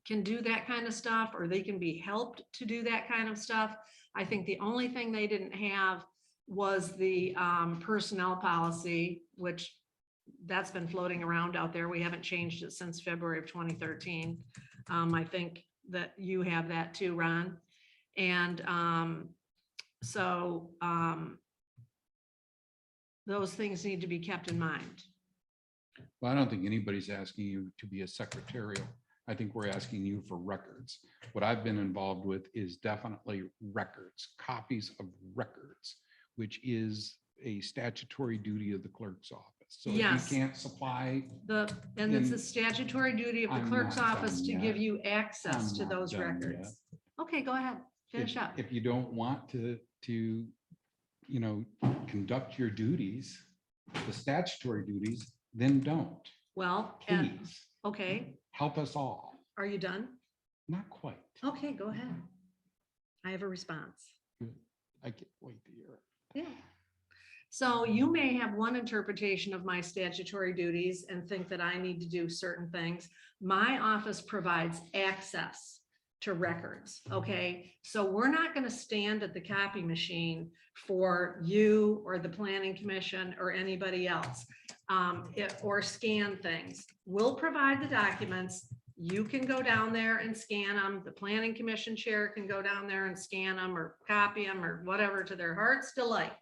can do that kind of stuff, or they can be helped to do that kind of stuff. I think the only thing they didn't have was the personnel policy, which that's been floating around out there. We haven't changed it since February of 2013. I think that you have that too, Ron. And those things need to be kept in mind. Well, I don't think anybody's asking you to be a secretarial. I think we're asking you for records. What I've been involved with is definitely records, copies of records, which is a statutory duty of the clerk's office. So if Yes. you can't supply, And it's a statutory duty of the I'm clerk's not office done to yet. give you access I'm to not those done records. Okay, go ahead, finish up. if you don't want to, conduct your duties, the statutory duties, then don't. Well, Please, okay, help us all. are you done? Not quite. Okay, go ahead. I have a response. Good. I can't wait to hear it. Yeah. So you may have one interpretation of my statutory duties and think that I need to do certain things. My office provides access to records, okay? So we're not going to stand at the copy machine for you or the Planning Commission or anybody else, or scan things. We'll provide the documents. You can go down there and scan them. The Planning Commission chair can go down there and scan them or copy them or whatever to their heart's delight.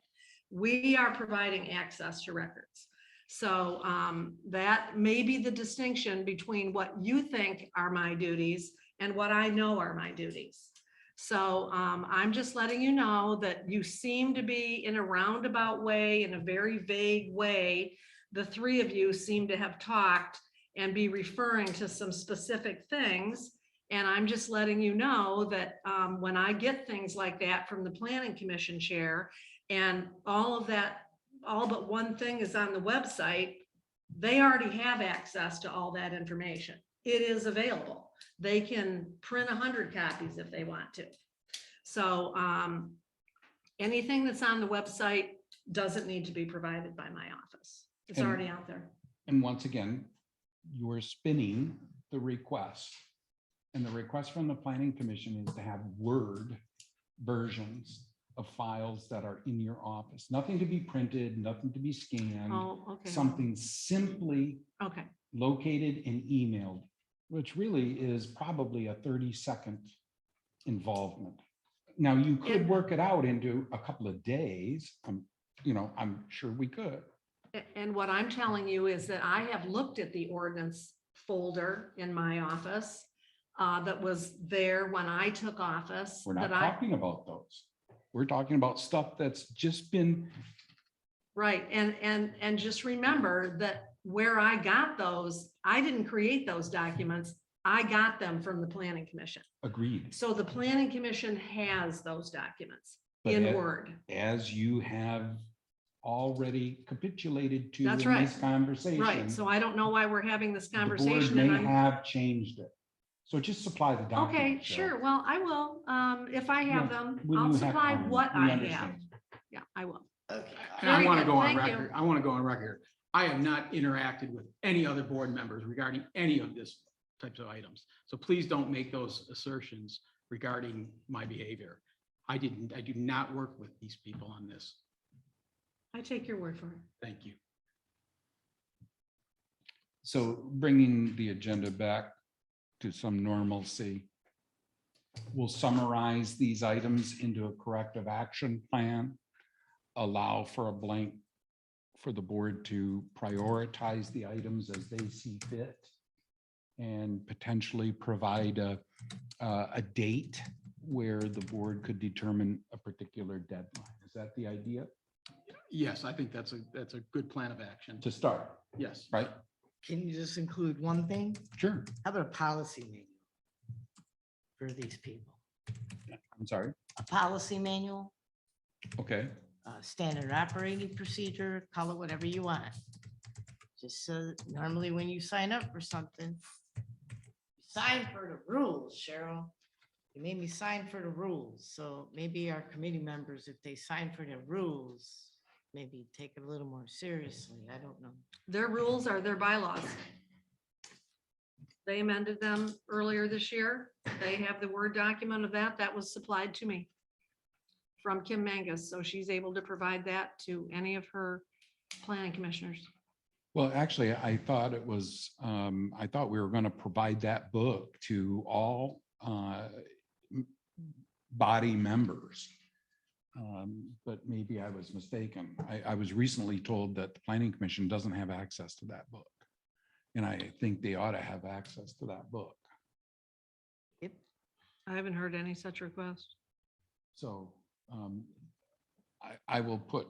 We are providing access to records. So that may be the distinction between what you think are my duties and what I know are my duties. So I'm just letting you know that you seem to be in a roundabout way, in a very vague way. The three of you seem to have talked and be referring to some specific things. And I'm just letting you know that when I get things like that from the Planning Commission chair, and all of that, all but one thing is on the website, they already have access to all that information. It is available. They can print 100 copies if they want to. So anything that's on the website doesn't need to be provided by my office. It's And- already out there. And once again, you are spinning the request. And the request from the Planning Commission is to have Word versions of files that are in your office. Nothing to be printed, nothing to be scanned. Oh, okay. Something simply Okay. located and emailed, which really is probably a 30-second involvement. Now, you could work it out into a couple of days. I'm sure we could. And what I'm telling you is that I have looked at the ordinance folder in my office that was there when I took office. We're not that I talking about those. We're talking about stuff that's just been, Right, and just remember that where I got those, I didn't create those documents. I got them from the planning commission. agreed. So the planning commission has those documents But in a- Word. As you have already capitulated to That's in right. this conversation. Right, so I don't know why we're having this the board conversation. may And I'm, have changed it. So just supply the document. okay, sure, well, I will. If I have Yeah, them, when I'll you have supply time, what we I have. understand. Yeah, I will. Okay. And I Very want to good, go on thank you. record. I want to go on record. I have not interacted with any other board members regarding any of this types of items. So please don't make those assertions regarding my behavior. I do not work with these people on this. I take your word for it. Thank you. So bringing the agenda back to some normalcy. We'll summarize these items into a corrective action plan. Allow for a blank for the board to prioritize the items as they see fit. And potentially provide a date where the board could determine a particular deadline. Is that the idea? Yes, I think that's a good plan of action. To start, Yes. right? Can you just include one thing? Sure. How about a policy manual for these people? I'm sorry. A policy manual, Okay. standard operating procedure, call it whatever you want. Just so normally when you sign up for something, you sign for the rules, Cheryl. You made me sign for the rules. So maybe our committee members, if they sign for the rules, maybe take it a little more seriously. I don't know. Their rules are their bylaws. They amended them earlier this year. They have the Word document of that. That was supplied to me from Kim Mangus. So she's able to provide that to any of her planning commissioners. Well, actually, I thought it was, I thought we were going to provide that book to all body members. But maybe I was mistaken. I was recently told that the Planning Commission doesn't have access to that book. And I think they ought to have access to that book. Yep. I haven't heard any such request. So I will put,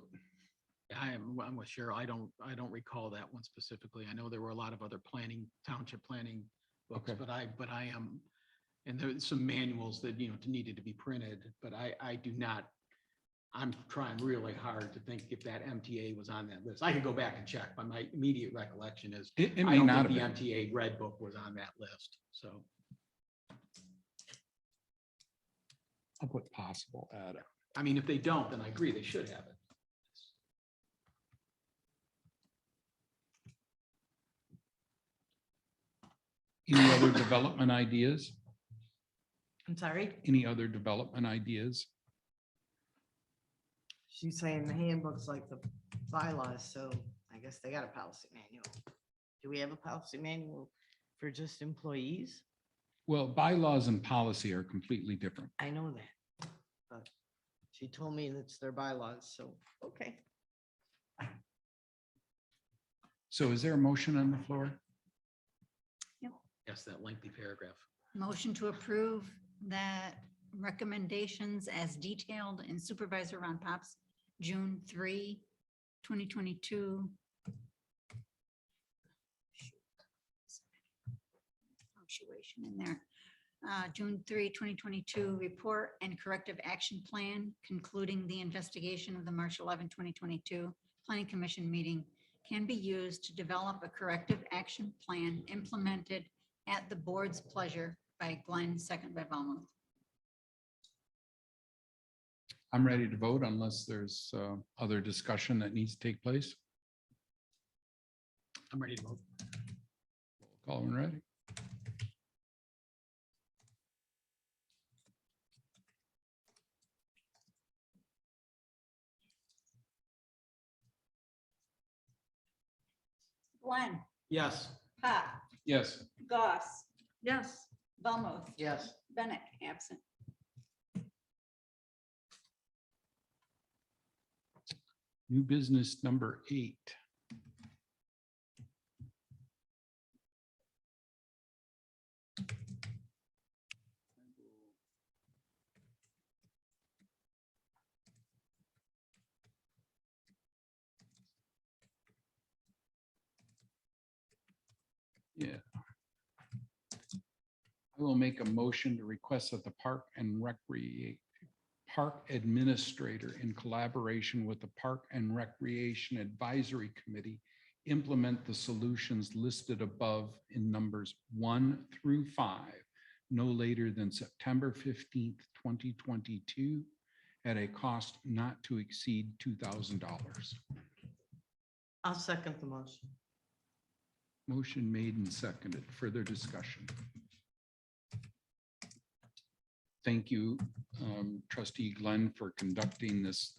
I'm with Cheryl. I don't recall that one specifically. I know there were a lot of other township planning books, Okay. but I am, and there's some manuals that, needed to be printed, but I do not, I'm trying really hard to think if that MTA was on that list. I could go back and check, but my immediate recollection is it I may don't not think have the been. MTA Red Book was on that list, so. I'll put possible add. I mean, if they don't, then I agree, they should have it. Any other development ideas? I'm sorry, Any other development ideas? she's saying the handbook's like the bylaws, so I guess they got a policy manual. Do we have a policy manual for just employees? Well, bylaws and policy are completely different. I know that, but she told me it's their bylaws, so, okay. So is there a motion on the floor? Yes, that lengthy paragraph. Motion to approve that recommendations as detailed in Supervisor Ron Pop's June 3, 2022. Punctuation in there. June 3, 2022 report and corrective action plan concluding the investigation of the March 11, 2022 Planning Commission meeting can be used to develop a corrective action plan implemented at the board's pleasure by Glenn, second by Velmuth. I'm ready to vote unless there's other discussion that needs to take place. I'm ready to vote. Call when ready. Glenn, Yes. Pop, Yes. Goss, Yes, Velmuth, Yes. Bennett, absent. New business number 8. Yeah. I will make a motion to request that the Park Administrator, in collaboration with the Park and Recreation Advisory Committee, implement the solutions listed above in numbers 1 through 5, no later than September 15th, 2022, at a cost not to exceed $2,000. I'll second the motion. Motion made and seconded. Further discussion. Thank you, trustee Glenn, for conducting this,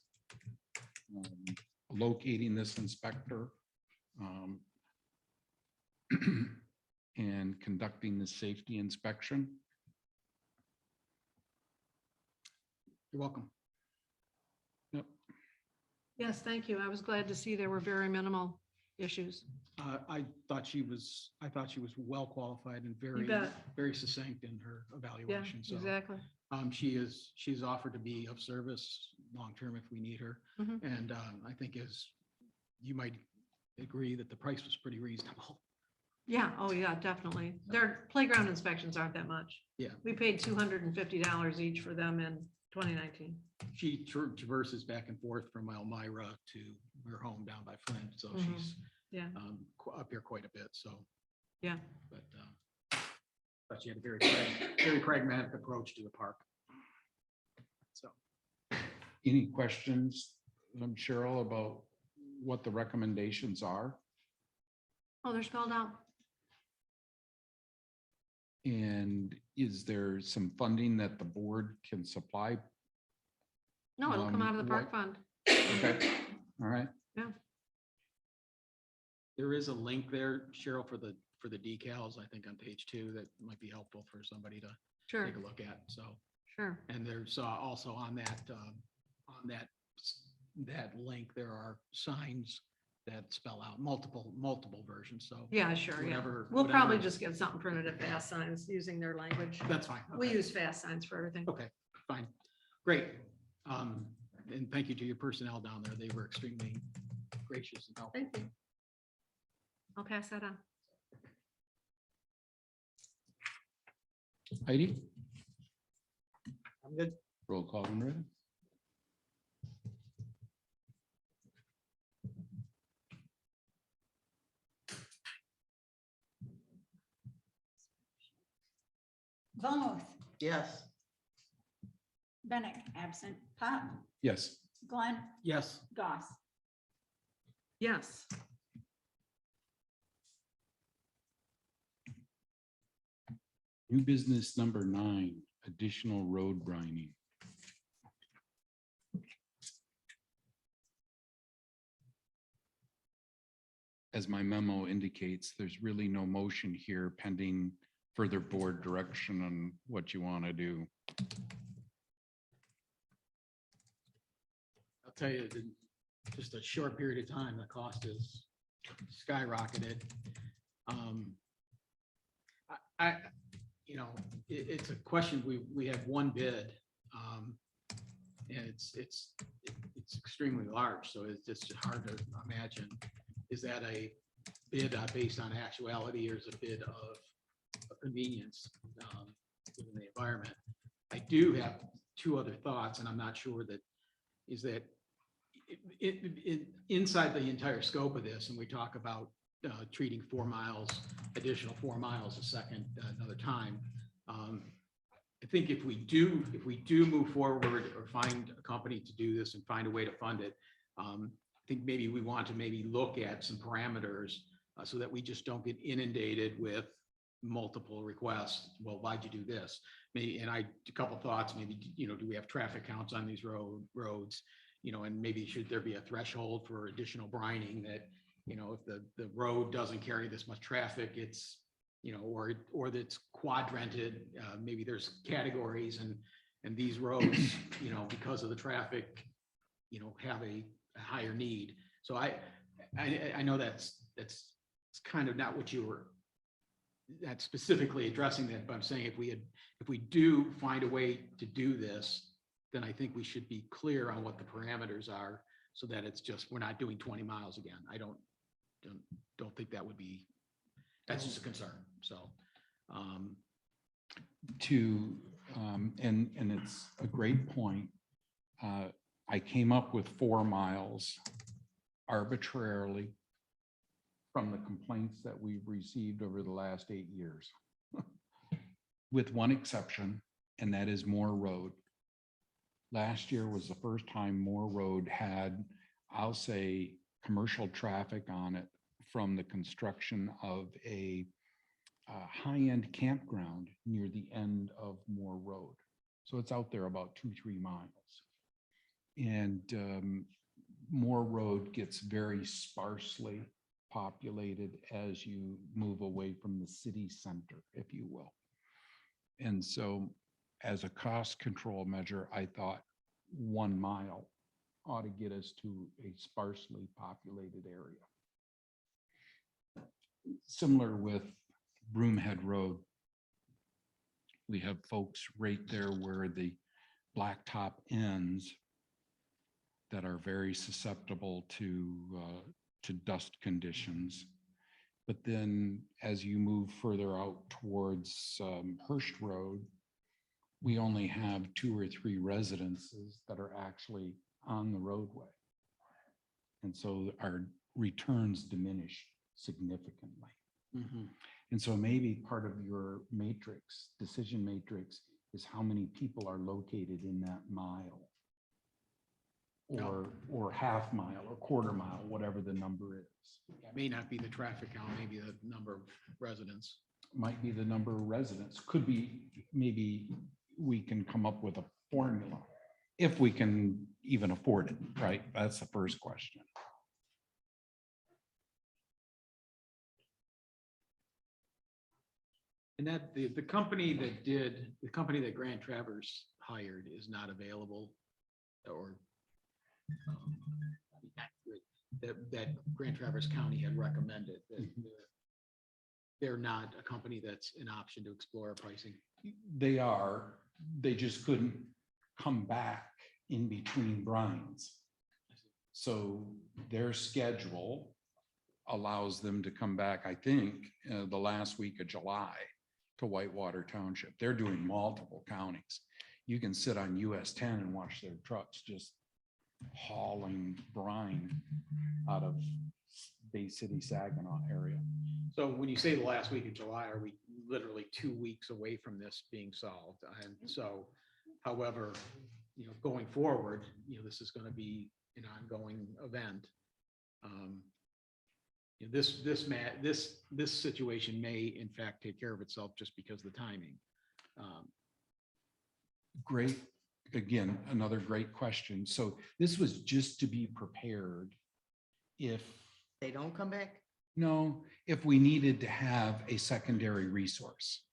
locating this inspector, and conducting the safety inspection. You're welcome. Yep. Yes, thank you. I was glad to see there were very minimal issues. I thought she was well qualified and very, bet. very succinct in her Yeah, evaluation. So exactly. she's offered to be of service long-term if we need her. Mhm. And I think as you might agree that the price was pretty reasonable. Yeah, oh yeah, definitely. Their playground inspections aren't that much. Yeah. We paid $250 each for them in 2019. She traverses back and forth from Elmira to her home down by Flint. So Mhm. she's Yeah, up here quite a bit. So, yeah. but she had a very pragmatic approach to the park. So. Any questions, Cheryl, about what the recommendations are? Oh, they're spelled out. And is there some funding that the board can supply? No, it'll come out of the park what- fund. Okay, all right. Yeah. There is a link there, Cheryl, for the decals, I think on page 2, that might be helpful for somebody to Sure, take a look at. So, sure. and there's also on that link, there are signs that spell out multiple versions. So Yeah, sure, yeah. whatever- We'll probably whatever- just get something printed at Fast Signs using their language. That's fine. We Okay. use Fast Signs for everything. Okay, fine. Great. And thank you to your personnel down there. They were extremely gracious and helpful. Thank you. I'll pass that on. Heidi, I'm good. roll call when ready. Velmuth, Yes. Bennett, absent, Pop, Yes. Glenn, Yes. Goss. Yes. New business number 9, additional road brining. As my memo indicates, there's really no motion here pending further board direction on what you want to do. I'll tell you, in just a short period of time, the cost has skyrocketed. It's a question, we have one bid. And it's extremely large, so it's just hard to imagine. Is that a bid based on actuality, or is it a bid of convenience given the environment? I do have 2 other thoughts, and I'm not sure that is that inside the entire scope of this, and we talk about treating 4 miles, additional 4 miles a second another time. I think if we do move forward or find a company to do this and find a way to fund it, I think maybe we want to look at some parameters so that we just don't get inundated with multiple requests. Well, why'd you do this? Maybe, a couple thoughts, maybe, do we have traffic counts on these roads? And maybe should there be a threshold for additional brining that, if the road doesn't carry this much traffic, it's, or that's quadranted, maybe there's categories and these roads, because of the traffic, have a higher need. So I know that's kind of not what you were, that's specifically addressing that, but I'm saying if we do find a way to do this, then I think we should be clear on what the parameters are so that it's just, we're not doing 20 miles again. I don't think that would be That's just a concern, so. And it's a great point. I came up with 4 miles arbitrarily from the complaints that we've received over the last 8 years. With one exception, and that is Moore Road. Last year was the first time Moore Road had, I'll say, commercial traffic on it from the construction of a high-end campground near the end of Moore Road. So it's out there about 2-3 miles. And Moore Road gets very sparsely populated as you move away from the city center, if you will. And so as a cost control measure, I thought 1 mile ought to get us to a sparsely populated area. Similar with Broomhead Road. We have folks right there where the blacktop ends that are very susceptible to dust conditions. But then as you move further out towards Hurst Road, we only have 2 or 3 residences that are actually on the roadway. And so our returns diminish significantly. Mhm. And so maybe part of your matrix, decision matrix, is how many people are located in that mile or half mile or quarter mile, whatever the number is. It may not be the traffic count, maybe the number of residents. Might be the number of residents, could be, maybe we can come up with a formula if we can even afford it, right? That's the first question. And that the company that Grant Travers hired is not available, or that Grant Travers County had recommended that they're not a company that's an option to explore pricing. They just couldn't come back in between brines. So their schedule allows them to come back, I think, the last week of July to Whitewater Township. They're doing multiple counties. You can sit on US 10 and watch their trucks just hauling brine out of Bay City, Saginaw area. So when you say the last week of July, are we literally 2 weeks away from this being solved? And so, however, going forward, this is going to be an ongoing event. This situation may in fact take care of itself just because of the timing. Great. Again, another great question. So this was just to be prepared if They don't come back? no, if we needed to have a secondary resource.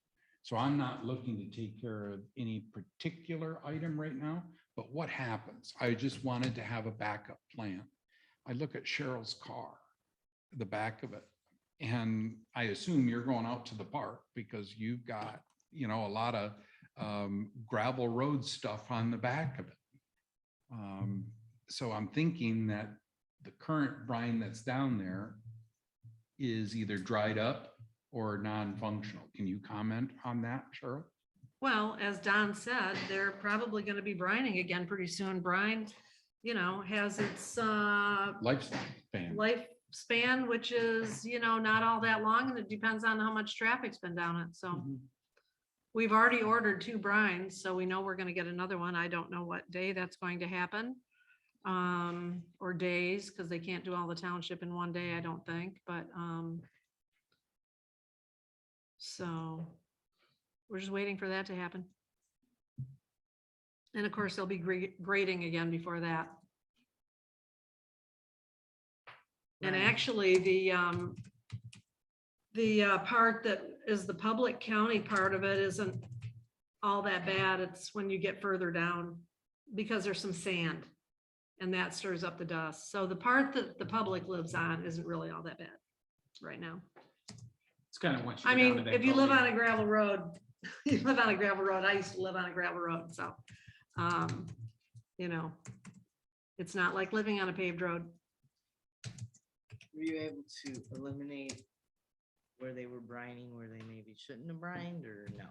So I'm not looking to take care of any particular item right now, but what happens? I just wanted to have a backup plan. I look at Cheryl's car, the back of it, and I assume you're going out to the park because you've got, a lot of gravel road stuff on the back of it. So I'm thinking that the current brine that's down there is either dried up or non-functional. Can you comment on that, Cheryl? Well, as Don said, they're probably going to be brining again pretty soon. Brine, has its lifespan, which is, not all that long, and it depends on how much traffic's been down it. So we've already ordered 2 brines, so we know we're going to get another one. I don't know what day that's going to happen, or days, because they can't do all the township in one day, I don't think, but so we're just waiting for that to happen. And of course, they'll be grading again before that. And actually, the part that is the public county part of it isn't all that bad. It's when you get further down, because there's some sand and that stirs up the dust. So the part that the public lives on isn't really all that bad right now. It's kind of once you I get down mean, to that if you live gully. on a gravel road, you live on a gravel road. I used to live on a gravel road, so it's not like living on a paved road. Were you able to eliminate where they were brining, where they maybe shouldn't have brined, or no?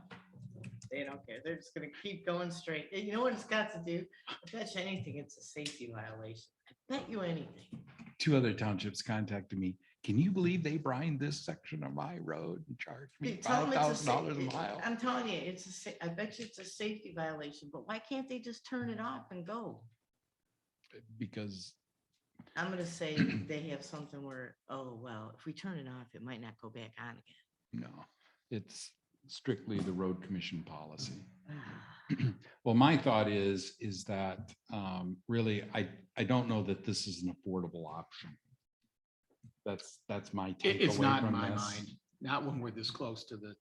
They don't care. They're just gonna keep going straight. And you know what it's got to do? I bet you anything, it's a safety violation. I bet you anything. 2 other townships contacted me. Can you believe they brined this section of my road and charged me Dude, tell 'em it's a $5,000 a sa- mile? I'm telling you, I bet you it's a safety violation, but why can't they just turn it off and go? Because I'm gonna say they have something where, oh, well, if we turn it off, it might not go back on again. no, it's strictly the road commission policy. Ah. Well, my thought is that really, I don't know that this is an affordable option. That's my It's takeaway not in from my this. mind, not when we're this close to the,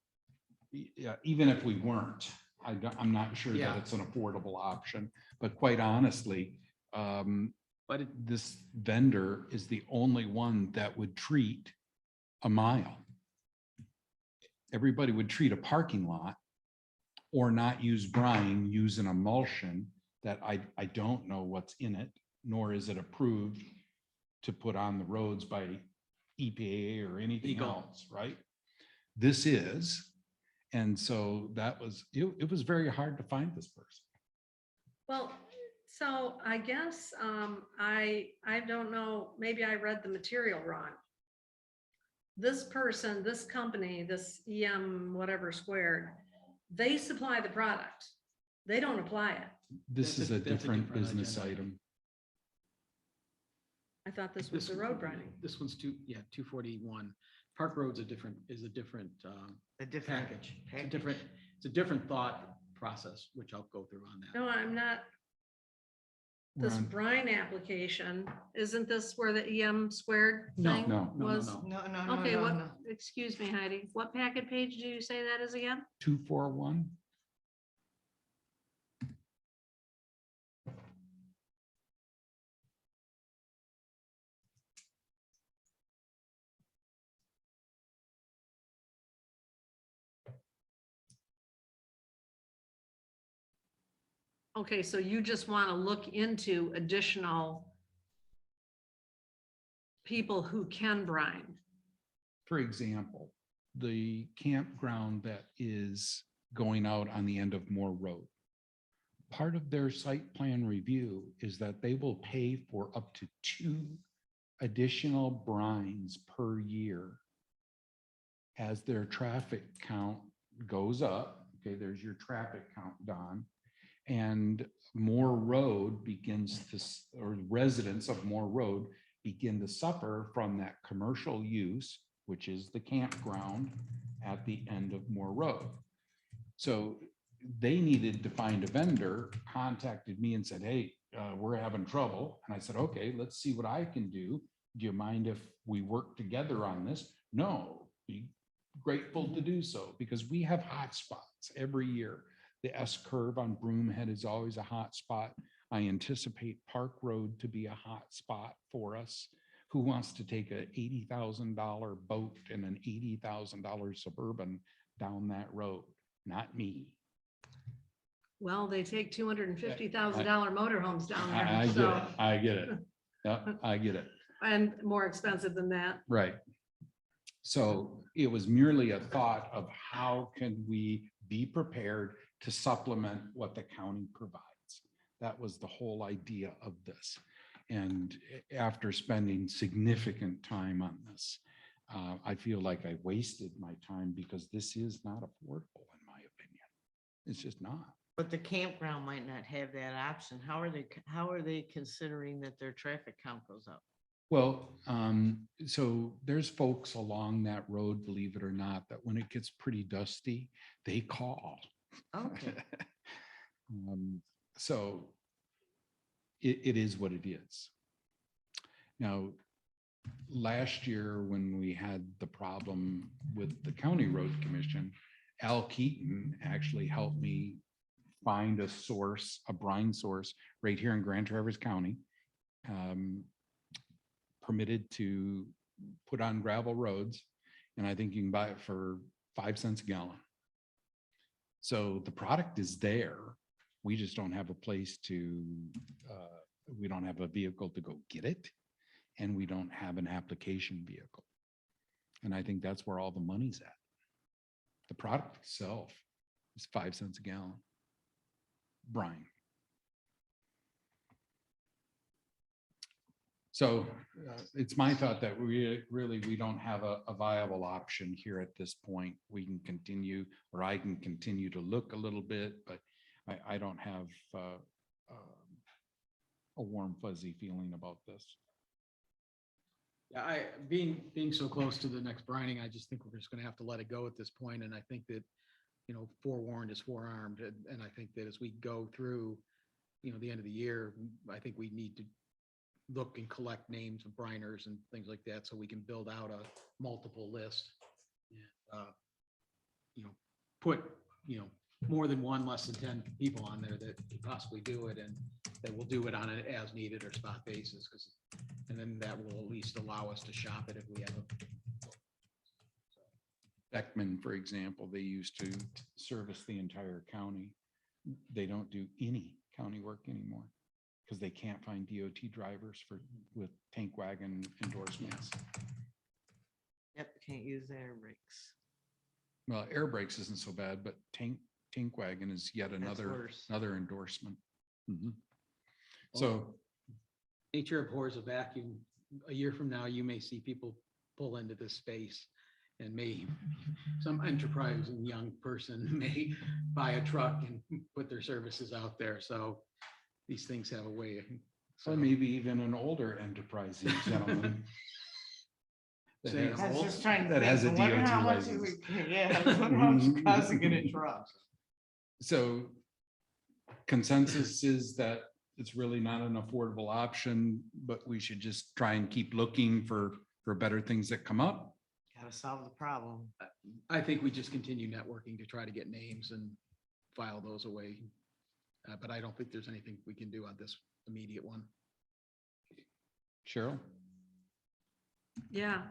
Yeah, even if we weren't, I'm not sure Yeah. that it's an affordable option, but quite honestly, but this vendor is the only one that would treat a mile. Everybody would treat a parking lot or not use brine, use an emulsion that I don't know what's in it, nor is it approved to put on the roads by EPA or anything Legal. else, right? This is, and so that was, it was very hard to find this person. Well, so I guess, I don't know, maybe I read the material wrong. This person, this company, this EM whatever squared, they supply the product. They don't apply it. This is a different business agenda. item. I thought this was the road grinding. This one's 241. Park Road's a different A different package. It's a different thought process, which I'll go through on that. No, I'm not. We're This on- brine application, isn't this where the EM squared No, thing no, was? No, Okay, what, excuse me, Heidi, what packet page do you say that is again? 241. Okay, so you just want to look into additional people who can brine. For example, the campground that is going out on the end of Moore Road. Part of their site plan review is that they will pay for up to 2 additional brines per year as their traffic count goes up. Okay, there's your traffic count, Don. And Moore Road begins to, or residents of Moore Road begin to suffer from that commercial use, which is the campground at the end of Moore Road. So they needed to find a vendor, contacted me and said, hey, we're having trouble. And I said, okay, let's see what I can do. Do you mind if we work together on this? No, be grateful to do so, because we have hot spots every year. The S curve on Broomhead is always a hot spot. I anticipate Park Road to be a hot spot for us. Who wants to take a $80,000 boat and an $80,000 Suburban down that road? Not me. Well, they take $250,000 motorhomes down I there, get so, it. I get it. Yeah, I get it. and more expensive than that. Right. So it was merely a thought of how can we be prepared to supplement what the county provides. That was the whole idea of this. And after spending significant time on this, I feel like I wasted my time because this is not affordable, in my opinion. It's just not. But the campground might not have that option. How are they considering that their traffic count goes up? Well, so there's folks along that road, believe it or not, that when it gets pretty dusty, they call. Okay. So it is what it is. Now, last year, when we had the problem with the County Road Commission, Al Keaton actually helped me find a source, a brine source right here in Grand Traverse County, permitted to put on gravel roads. And I think you can buy it for 5 cents a gallon. So the product is there. We just don't have a place to, we don't have a vehicle to go get it. And we don't have an application vehicle. And I think that's where all the money's at. The product itself is 5 cents a gallon. Brine. So it's my thought that we don't have a viable option here at this point. We can continue, or I can continue to look a little bit, but I don't have a warm fuzzy feeling about this. Yeah, being so close to the next brining, I just think we're just gonna have to let it go at this point. And I think that, forewarned is forearmed. And I think that as we go through, the end of the year, I think we need to look and collect names of briners and things like that, so we can build out a multiple list. And, put, more than one, less than 10 people on there that could possibly do it, and that will do it on an as needed or spot basis, and then that will at least allow us to shop it if we have a. Beckman, for example, they used to service the entire county. They don't do any county work anymore because they can't find DOT drivers with tank wagon endorsements. Yep, can't use air brakes. Well, air brakes isn't so bad, but tank wagon is yet another endorsement. Mhm. So Nature abhors a vacuum. A year from now, you may see people pull into this space, and some enterprising young person may buy a truck and put their services out there. So these things have a way. or maybe even an older enterprising gentleman. that Saying has- I was just trying to. That has a think, wonder how DOT much it license. would- Yeah, I wonder how much it costs to get a truck. So consensus is that it's really not an affordable option, but we should just try and keep looking for better things that come up. Gotta solve the problem. I think we just continue networking to try to get names and file those away. But I don't think there's anything we can do on this immediate one. Cheryl? Yeah,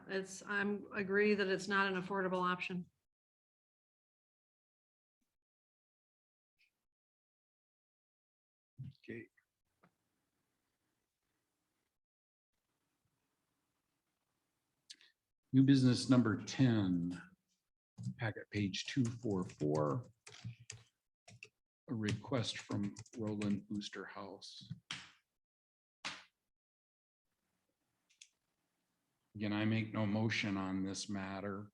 I'm agree that it's not an affordable option. Okay. New business number 10, packet page 244. A request from Roland Oosterhouse. Again, I make no motion on this matter.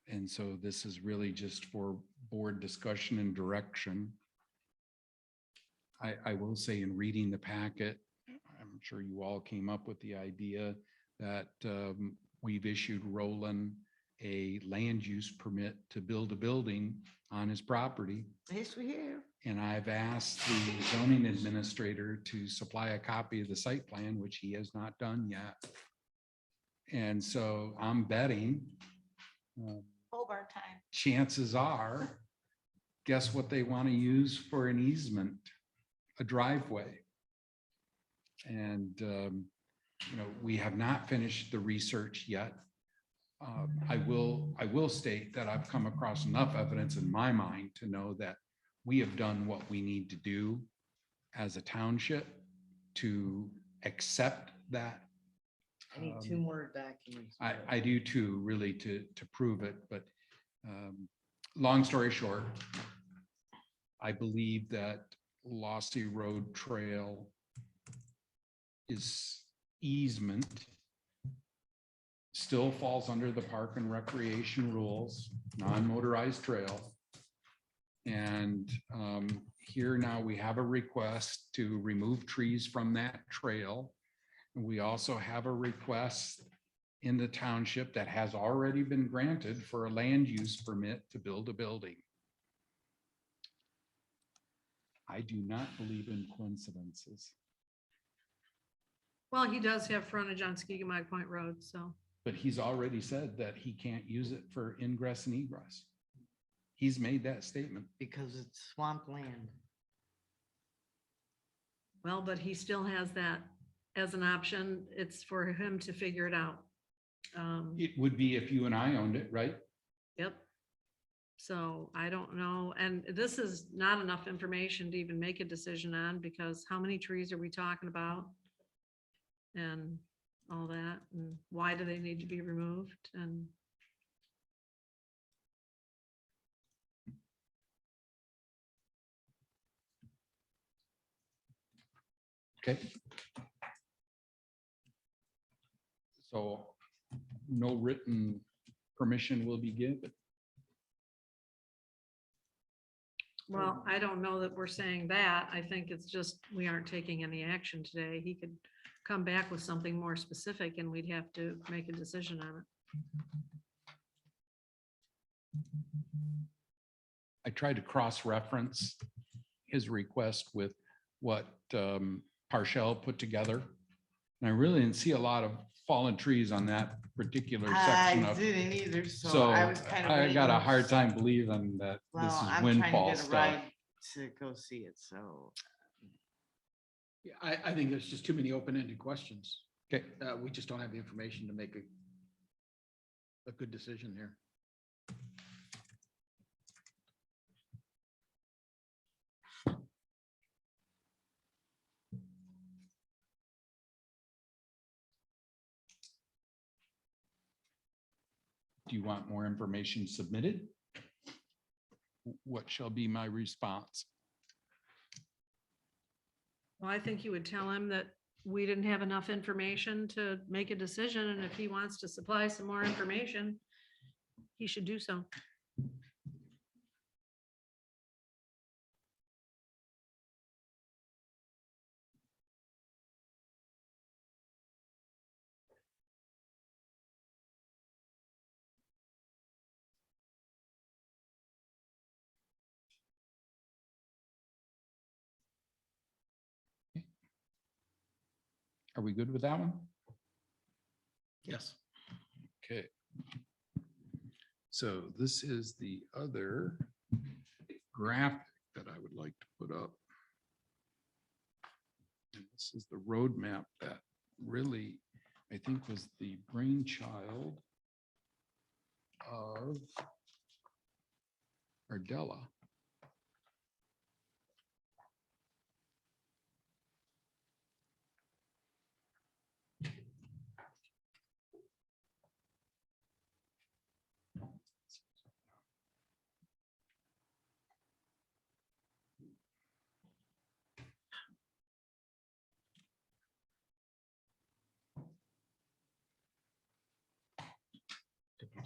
And so this is really just for board discussion and direction. I will say, in reading the packet, I'm sure you all came up with the idea that we've issued Roland a land use permit to build a building on his property. Yes, we have. And I've asked the zoning administrator to supply a copy of the site plan, which he has not done yet. And so I'm betting Hobart time. chances are, guess what they want to use for an easement? A driveway. And, we have not finished the research yet. I will state that I've come across enough evidence in my mind to know that we have done what we need to do as a township to accept that. I need 2 more documents. I do too, really, to prove it, but long story short, I believe that Lossy Road Trail is easement, still falls under the park and recreation rules, non-motorized trail. And here now we have a request to remove trees from that trail. And we also have a request in the township that has already been granted for a land use permit to build a building. I do not believe in coincidences, Well, he does have frontage on Skegumog Point Road, so. but he's already said that he can't use it for ingress and egress. He's made that statement. Because it's swamp land. Well, but he still has that as an option. It's for him to figure it out. It would be if you and I owned it, right? Yep. So I don't know. And this is not enough information to even make a decision on, because how many trees are we talking about? And all that, and why do they need to be removed, and Okay. So no written permission will be given. well, I don't know that we're saying that. I think it's just, we aren't taking any action today. He could come back with something more specific and we'd have to make a decision on it. I tried to cross-reference his request with what Parshall put together. And I really didn't see a lot of fallen trees on that particular section I of. didn't either, so So I was kind of. I got a waiting. hard time believing that this Well, is I'm trying to windfall get a stuff. ride to go see it, so. Yeah, I think there's just too many open-ended questions. Okay, We just don't have the information to make a good decision here. do you want more information submitted? What shall be my response? Well, I think you would tell him that we didn't have enough information to make a decision, and if he wants to supply some more information, he should do so. Are we good with that one? Yes. Okay. So this is the other graphic that I would like to put up. And this is the roadmap that really, I think, was the brainchild of Ardella.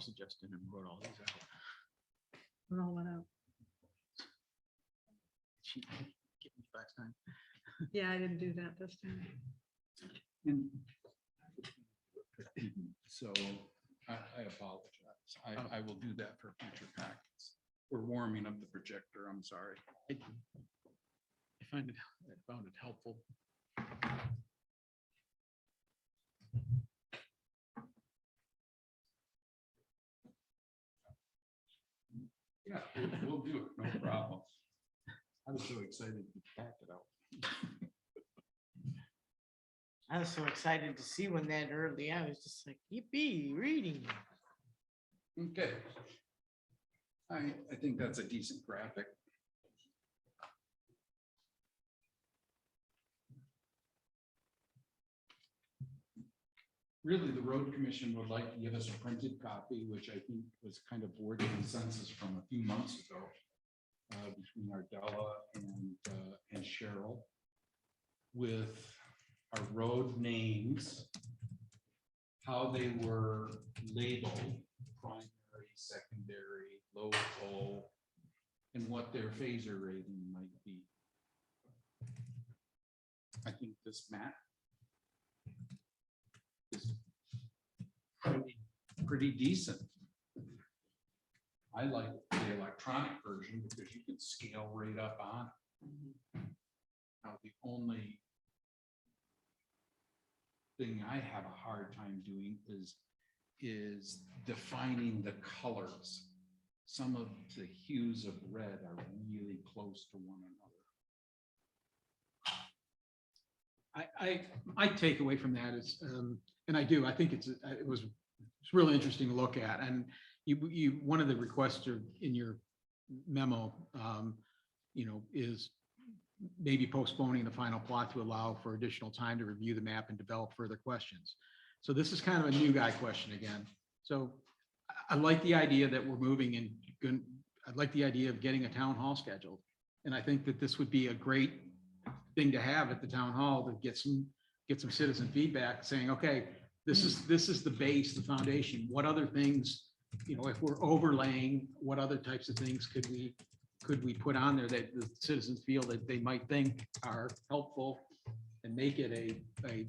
I'm suggesting and wrote all these out. Roll it out. She get me last time. Yeah, I didn't do that this time. And so I apologize. I will do that for future packets. We're warming up the projector. I'm sorry. I found it helpful. Yeah, we'll do it. No problem. I was so excited to pack it out. I was so excited to see one that early. I was just like, yippee, reading. Okay. I think that's a decent graphic. Really, the road commission would like to give us a printed copy, which I think was kind of board consensus from a few months ago between Ardella and Cheryl, with our road names, how they were labeled, primary, secondary, local, and what their phaser rating might be. I think this map is pretty decent. I like the electronic version because you can scale right up on it. Now, the only thing I have a hard time doing is defining the colors. Some of the hues of red are really close to one another. My takeaway from that is, and I think it was really interesting to look at. And one of the requests in your memo, is maybe postponing the final plot to allow for additional time to review the map and develop further questions. So this is kind of a new guy question again. So I like the idea that we're moving and I'd like the idea of getting a town hall scheduled. And I think that this would be a great thing to have at the town hall to get some citizen feedback saying, okay, this is the base, the foundation. What other things, if we're overlaying, what other types of things could we put on there that the citizens feel that they might think are helpful and make it a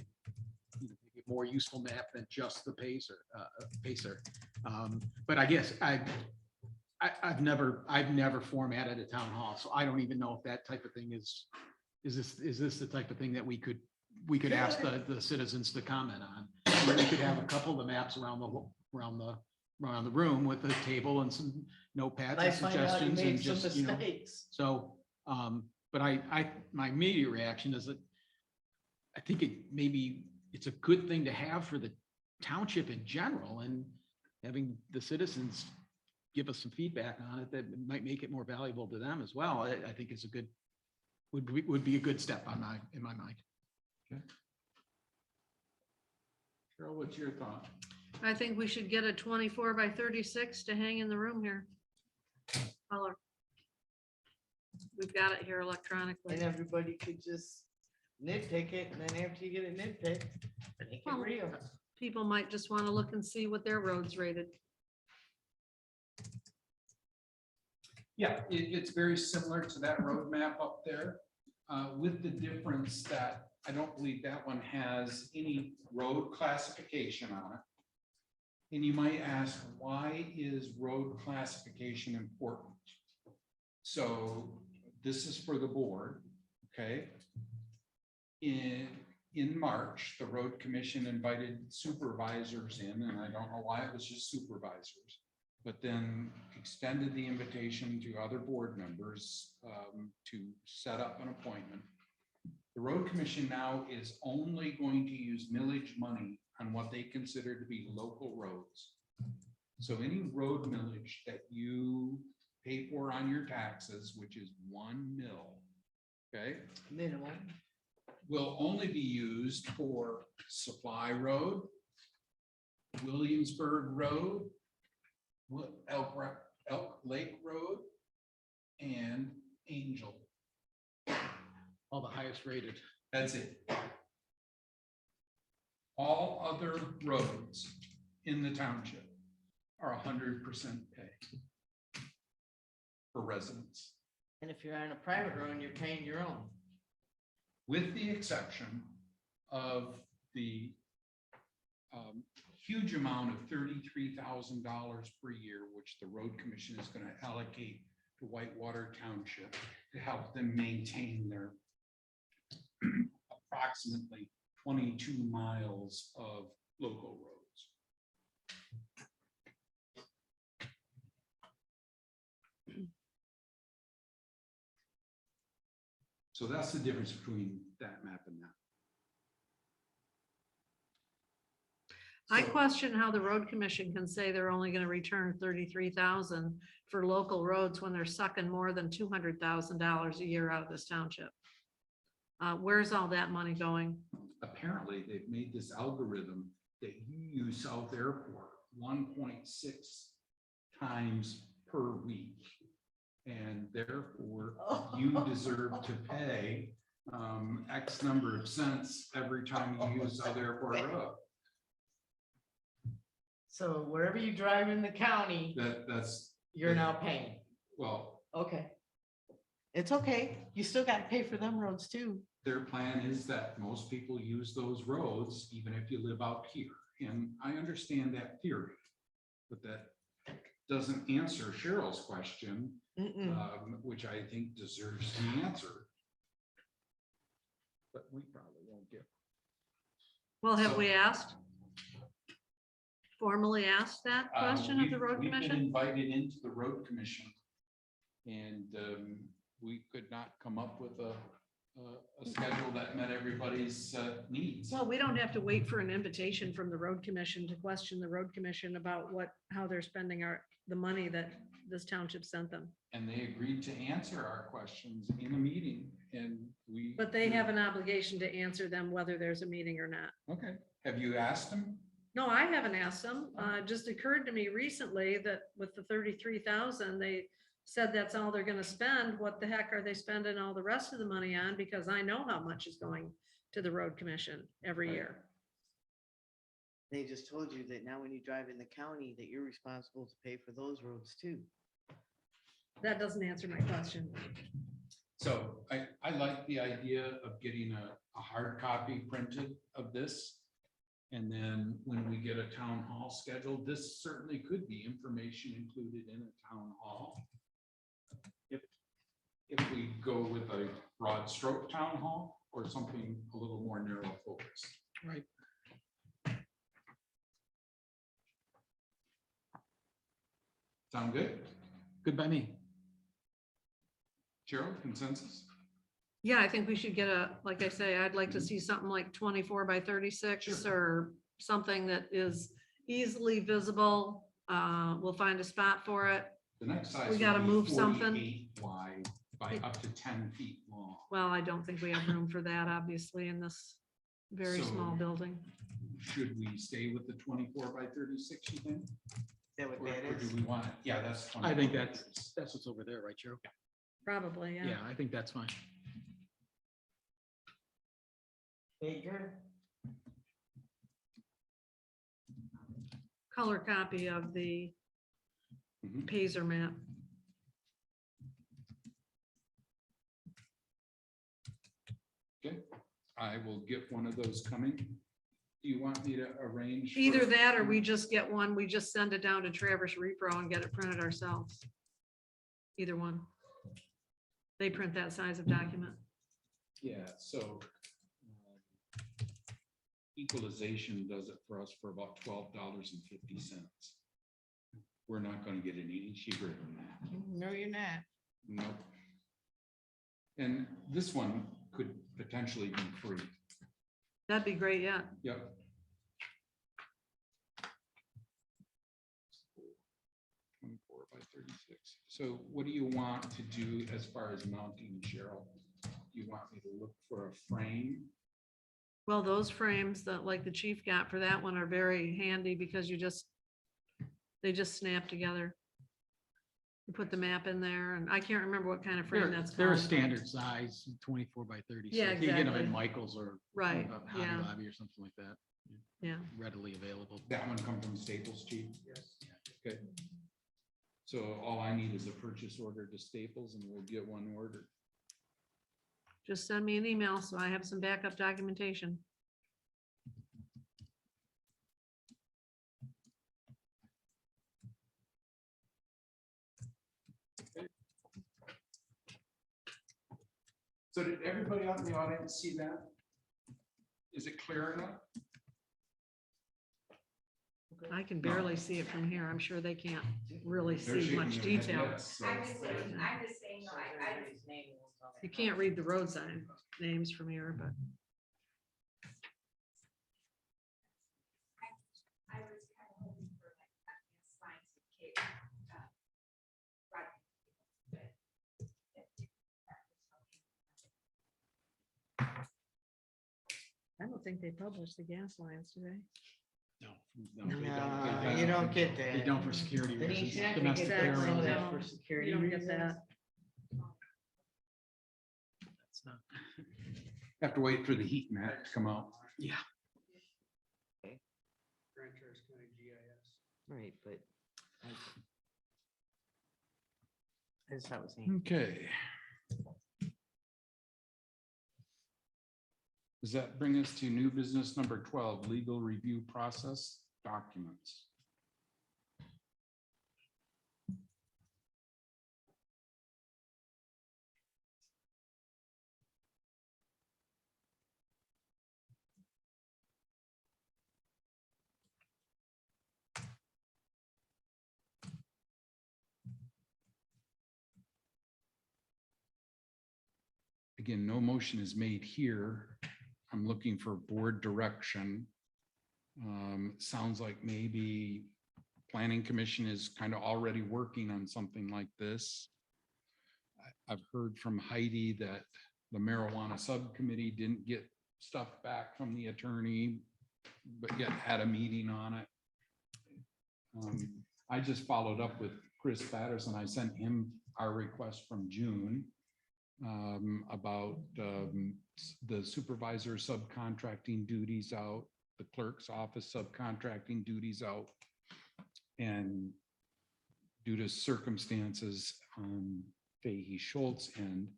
more useful map than just the pacer. But I guess I've never formatted a town hall, so I don't even know if that type of thing is this the type of thing that we could ask the citizens to comment on. Where we could have a couple of the maps around the room with a table and some notepads and suggestions and just, so, but my immediate reaction is that I think it's a good thing to have for the township in general, and having the citizens give us some feedback on it that might make it more valuable to them as well. I think is would be a good step in my mind. Okay. Cheryl, what's your thought? I think we should get a 24 by 36 to hang in the room here. Color. We've got it here electronically. And everybody could just nitpick it, and then after you get it nitpicked, make it real. People might just want to look and see what their road's rated. Yeah, it's very similar to that roadmap up there, with the difference that I don't believe that one has any road classification on it. And you might ask, why is road classification important? So this is for the board, okay? In March, the road commission invited supervisors in, and I don't know why it was just supervisors, but then extended the invitation to other board members to set up an appointment. The road commission now is only going to use millage money on what they consider to be local roads. So any road millage that you pay for on your taxes, which is 1 mil, okay? Minimum. Will only be used for Supply Road, Williamsburg Road, Elk Lake Road, and Angel. All the highest rated. That's it. All other roads in the township are 100% pay for residents, And if you're on a private road, you're paying your own. with the exception of the huge amount of $33,000 per year, which the road commission is going to allocate to Whitewater Township to help them maintain their approximately 22 miles of local roads. So that's the difference between that map and that. I question how the road commission can say they're only going to return 33,000 for local roads when they're sucking more than $200,000 a year out of this township. Where's all that money going? Apparently, they've made this algorithm that you use South Airport 1.6 times per week. And therefore, you deserve to pay X number of cents every time you use South Airport Road. So wherever you drive in the county, That's, you're now paying. well, Okay. It's okay. You still got to pay for them roads too. their plan is that most people use those roads, even if you live out here. And I understand that theory, but that doesn't answer Cheryl's question, which I think deserves the answer. But we probably won't get. Well, have So- we asked? Formally asked that question of the road We've been commission? invited into the road commission. And we could not come up with a a schedule that met everybody's needs. Well, we don't have to wait for an invitation from the road commission to question the road commission about how they're spending the money that this township sent them. And they agreed to answer our questions in a meeting and we. But they have an obligation to answer them whether there's a meeting or not. Okay, have you asked them? No, I haven't asked them. It just occurred to me recently that with the 33,000, they said that's all they're gonna spend. What the heck are they spending all the rest of the money on? Because I know how much is going to the road commission every Right. year. They just told you that now when you drive in the county, that you're responsible to pay for those roads too. That doesn't answer my question. So I like the idea of getting a hard copy printed of this. And then when we get a town hall scheduled, this certainly could be information included in a town hall. If we go with a broad stroke town hall or something a little more narrow focused. Right. Sound good? Good by me. Cheryl, consensus? Yeah, I think we should get like I say, I'd like to see something like 24 by 36 or something that is easily visible. We'll find a spot for it. The next size. We gotta would be move something. 48 wide by up to 10 feet long. Well, I don't think we have room for that, obviously, in this very So- small building. Should we stay with the 24 by 36, you think? Is that what Or that or is? do we want it? Yeah, that's. I 24 think by that's 36. what's over there, right, Cheryl? Probably, yeah. Yeah, I think that's fine. Bigger? Color copy of the Mhm. Pazer map. Okay, I will get one of those coming. Do you want me to arrange? Either for- that or we just get one, we just send it down to Traverse Repro and get it printed ourselves. Either one. They print that size of document. Yeah, so equalization does it for us for about $12.50. We're not gonna get it any cheaper than that. No, you're not. Nope. And this one could potentially be free. That'd be great, yeah. Yep. 24 by 36. So what do you want to do as far as mounting, Cheryl? You want me to look for a frame? Well, those frames that like the chief got for that one are very handy because they just snap together. You put the map in there and I can't remember what kind of frame that's They're a called. standard size, 24 by 36. Yeah, You can get them exactly. in Michael's or Right, Hobby yeah. Lobby or something like that. Yeah. Readily available. That one come from Staples, Chief? Yes. Good. So all I need is a purchase order to Staples and we'll get one ordered. Just send me an email so I have some backup documentation. So did everybody out in the audience see that? Is it clear enough? I can barely see it from here. I'm sure they can't really They're see much shaking their head detail. yes, so- You can't read the road sign names from here, but. I don't think they publish the gas lines, do they? No, No, they don't. you don't get that. They don't for security Then you reasons. should have to domestic get that air some of reasons. that for No, security You don't get reasons. that. That's not- Have to wait for the heat map to come out. Yeah. Grand Traverse County GIS. Right, but. That's what I was saying. Okay. Does that bring us to new business number 12, legal review process documents? Again, no motion is made here. I'm looking for board direction. Sounds like maybe Planning Commission is kind of already working on something like this. I've heard from Heidi that the marijuana subcommittee didn't get stuff back from the attorney, but yet had a meeting on it. I just followed up with Chris Patterson. I sent him our request from June about the supervisor subcontracting duties out, the clerk's office subcontracting duties out. And due to circumstances on Fahey Schultz end,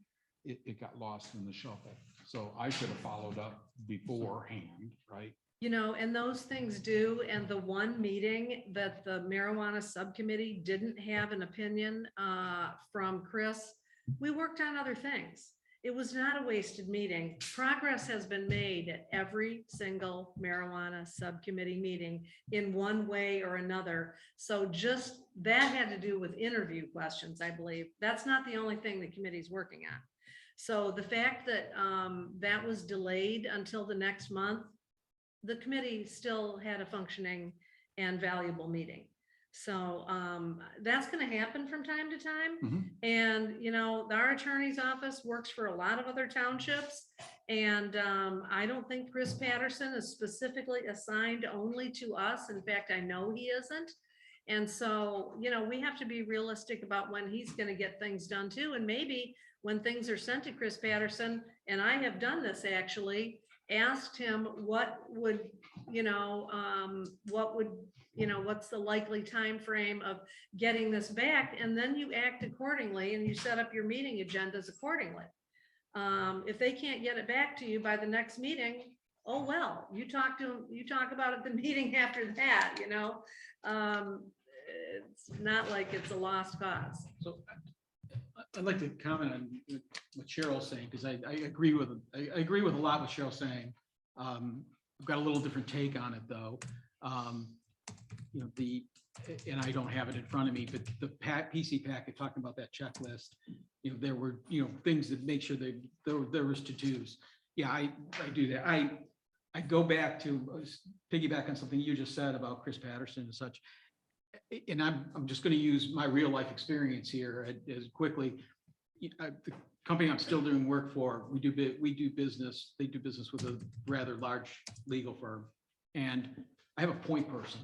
it got lost in the shuffle. So I should have followed up beforehand, right? You know, and those things do, and the one meeting that the marijuana subcommittee didn't have an opinion from Chris, we worked on other things. It was not a wasted meeting. Progress has been made at every single marijuana subcommittee meeting in one way or another. So just that had to do with interview questions, I believe. That's not the only thing the committee's working on. So the fact that that was delayed until the next month, the committee still had a functioning and valuable meeting. So that's going to happen from time to time. And, you know, our attorney's office works for a lot of other townships. And I don't think Chris Patterson is specifically assigned only to us. In fact, I know he isn't. And so, you know, we have to be realistic about when he's going to get things done too. And maybe when things are sent to Chris Patterson, and I have done this actually, asked him what would, what's the likely time frame of getting this back, and then you act accordingly and you set up your meeting agendas accordingly. If they can't get it back to you by the next meeting, oh well, you talk about it the meeting after that, you know. It's not like it's a lost cause. So I'd like to comment on what Cheryl's saying, because I agree with a lot what Cheryl's saying. I've got a little different take on it though. You know, and I don't have it in front of me, but the PC packet talking about that checklist, you know, there were, you know, things that make sure there was to-dos. Yeah, I do that. I go back to piggyback on something you just said about Chris Patterson and such. And I'm just going to use my real life experience here as quickly. The company I'm still doing work for, we do business. They do business with a rather large legal firm, and I have a point person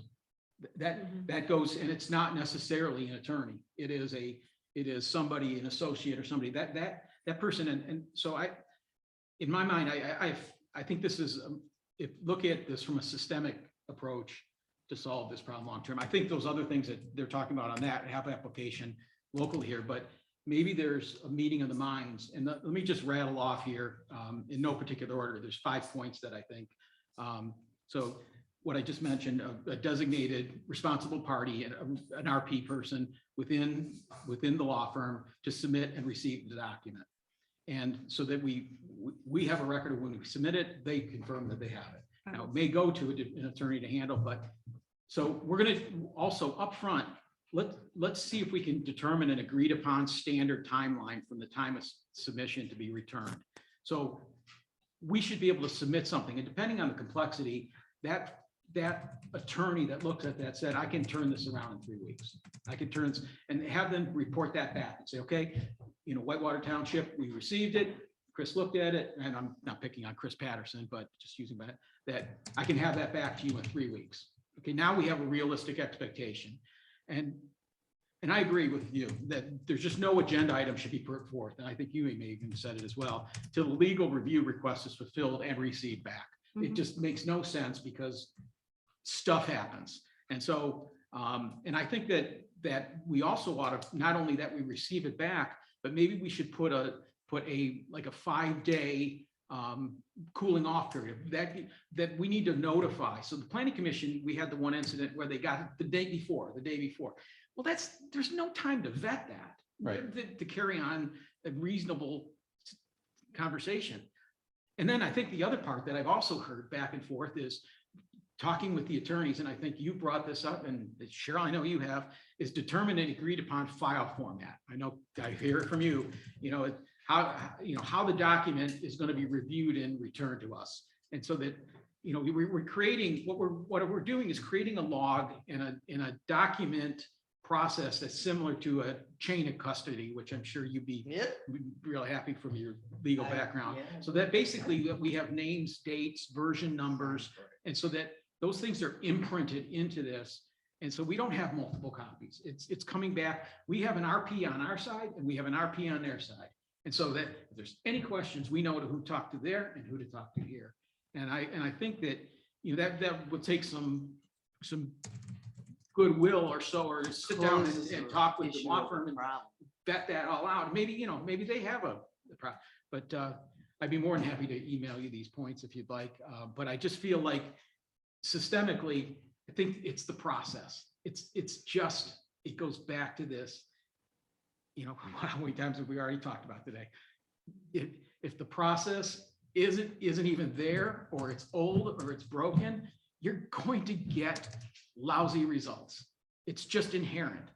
that goes, and it's not necessarily an attorney. It is somebody, an associate or somebody that person. And so in my mind, I think this is look at this from a systemic approach to solve this problem long term. I think those other things that they're talking about on that have application locally here, but maybe there's a meeting of the minds. And let me just rattle off here in no particular order. There's 5 points that I think. So what I just mentioned, a designated responsible party, an RP person within the law firm to submit and receive the document. And so that we have a record of when we submit it, they confirm that they have it. Now it may go to an attorney to handle, but so we're going to also upfront, let's see if we can determine an agreed upon standard timeline from the time of submission to be returned. So we should be able to submit something, and depending on the complexity, that attorney that looks at that said, I can turn this around in 3 weeks. I can turn this and have them report that back and say, okay, you know, Whitewater Township, we received it. Chris looked at it, and I'm not picking on Chris Patterson, but just using that I can have that back to you in 3 weeks. Okay, now we have a realistic expectation. And I agree with you that there's just no agenda item should be put forth. And I think you may even said it as well, till the legal review request is fulfilled and received back. It just makes no sense because stuff happens. And so, and I think that we also ought to, not only that we receive it back, but maybe we should put a like a 5-day cooling off period that we need to notify. So the Planning Commission, we had the one incident where they got it the day before. Well, there's no time to vet that, right? To carry on a reasonable conversation. And then I think the other part that I've also heard back and forth is talking with the attorneys, and I think you brought this up, and Cheryl, I know you have, is determine an agreed upon file format. I know I hear it from you, you know, how the document is going to be reviewed and returned to us. And so that, we're creating, what we're doing is creating a log in a document process that's similar to a chain of custody, which I'm sure you'd be really happy from your legal background. So that basically that we have names, dates, version numbers, and so that those things are imprinted into this. And so we don't have multiple copies. It's coming back. We have an RP on our side and we have an RP on their side. And so that if there's any questions, we know who to talk to there and who to talk to here. And I think that, that would take some goodwill or so, or sit down and talk with the law firm and vet that all out. Maybe, maybe they have a problem, but I'd be more than happy to email you these points if you'd like. But I just feel like systemically, I think it's the process. It's just, it goes back to this, how many times have we already talked about today? If the process isn't even there, or it's old, or it's broken, you're going to get lousy results. It's just inherent.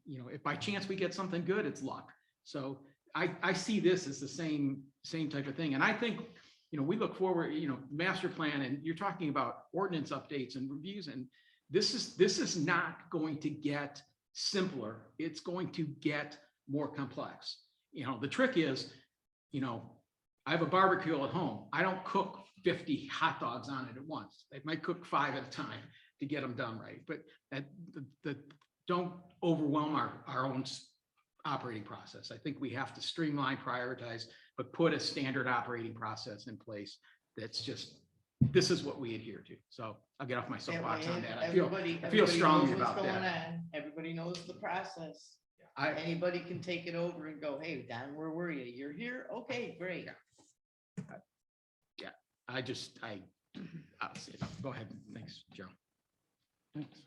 If by chance we get something good, it's luck. So I see this as the same type of thing. And I think, we look forward, master plan, and you're talking about ordinance updates and reviews, and this is not going to get simpler. It's going to get more complex. The trick is, I have a barbecue at home. I don't cook 50 hot dogs on it at once. I might cook 5 at a time to get them done right. But don't overwhelm our own operating process. I think we have to streamline, prioritize, but put a standard operating process in place that's just, this is what we adhere to. So I'll get off my soapbox on that. I feel strongly about that. Everybody knows the process. Anybody can take it over and go, hey, Don, where were you? You're here? Okay, great. Yeah, I'll say it. Go ahead. Thanks, Joe. Thanks.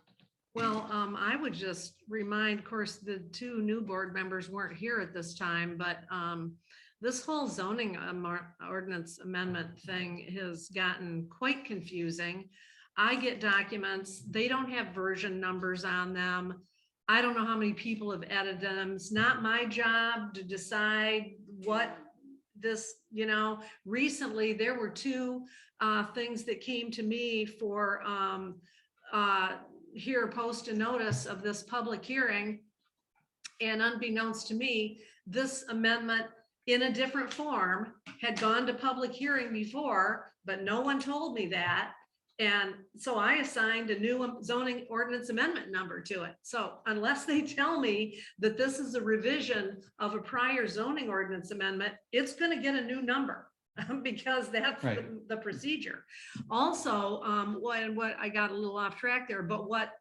Well, I would just remind, of course, the 2 new board members weren't here at this time, but this whole zoning ordinance amendment thing has gotten quite confusing. I get documents, they don't have version numbers on them. I don't know how many people have edited them. It's not my job to decide what this, recently there were 2 things that came to me for here, post a notice of this public hearing. And unbeknownst to me, this amendment in a different form had gone to public hearing before, but no one told me that. And so I assigned a new zoning ordinance amendment number to it. So unless they tell me that this is a revision of a prior zoning ordinance amendment, it's going to get a new number. Because that's right. the procedure. Also, what I got a little off track there, but what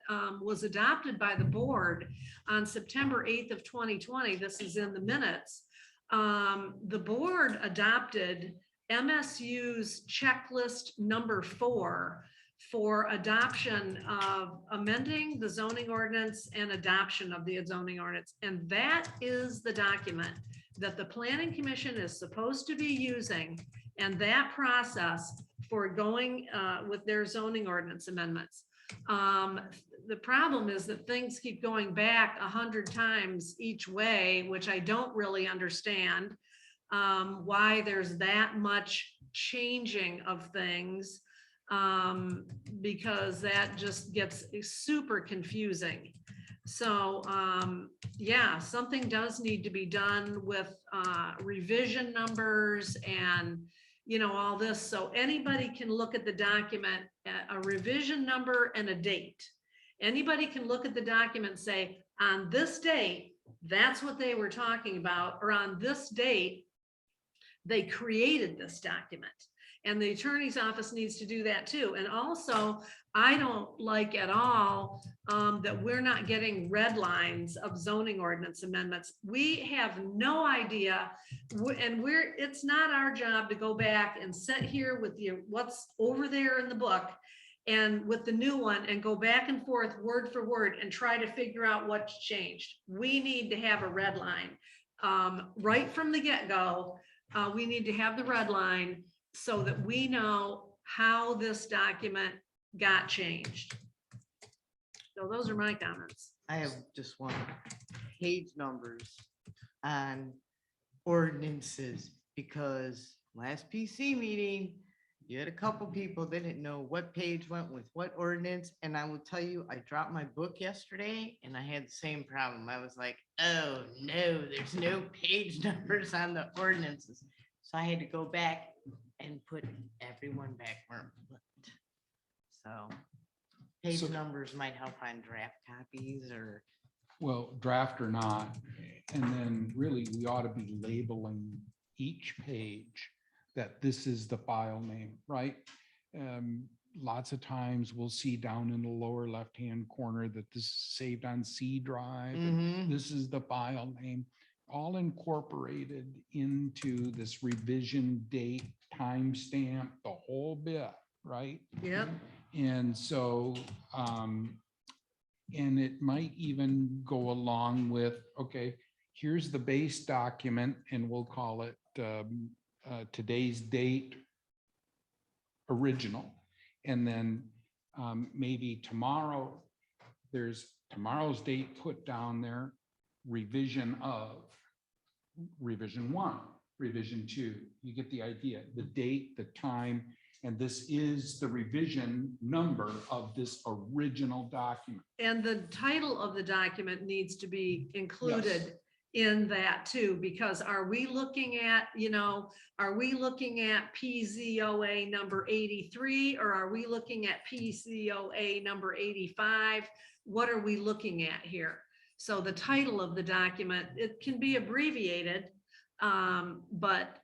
was adopted by the board on September 8th of 2020, this is in the minutes, the board adopted MSU's checklist number 4 for adoption of amending the zoning ordinance and adoption of the zoning ordinance. And that is the document that the planning commission is supposed to be using, and that process for going with their zoning ordinance amendments. The problem is that things keep going back 100 times each way, which I don't really understand why there's that much changing of things, because that just gets super confusing. So yeah, something does need to be done with revision numbers and all this. So anybody can look at the document, a revision number and a date. Anybody can look at the document and say, on this date, that's what they were talking about, or on this date, they created this document. And the attorney's office needs to do that too. And also, I don't like at all that we're not getting red lines of zoning ordinance amendments. We have no idea, and it's not our job to go back and sit here with what's over there in the book and with the new one and go back and forth word for word and try to figure out what's changed. We need to have a red line right from the get-go. We need to have the red line so that we know how this document got changed. So those are my comments. I have just one. Page numbers on ordinances, because last PC meeting, you had a couple people that didn't know what page went with what ordinance. And I will tell you, I dropped my book yesterday and I had the same problem. I was like, oh no, there's no page numbers on the ordinances. So I had to go back and put everyone back where it flipped. So page So- numbers might help on draft copies or. Well, draft or not, and then really we ought to be labeling each page that this is the file name, right? Lots of times we'll see down in the lower left-hand corner that this is saved on C drive. and This is the file name, all incorporated into this revision date, timestamp, the whole bit, right? Yep. And so, and it might even go along with, okay, here's the base document and we'll call it today's date original. And then maybe tomorrow, there's tomorrow's date put down there, revision of, revision 1, revision 2. You get the idea, the date, the time, and this is the revision number of this original document. And the title of the document needs to be included in that too, because are we looking at, are we looking at PZOA number 83 or are we looking at PZOA number 85? What are we looking at here? So the title of the document, it can be abbreviated, but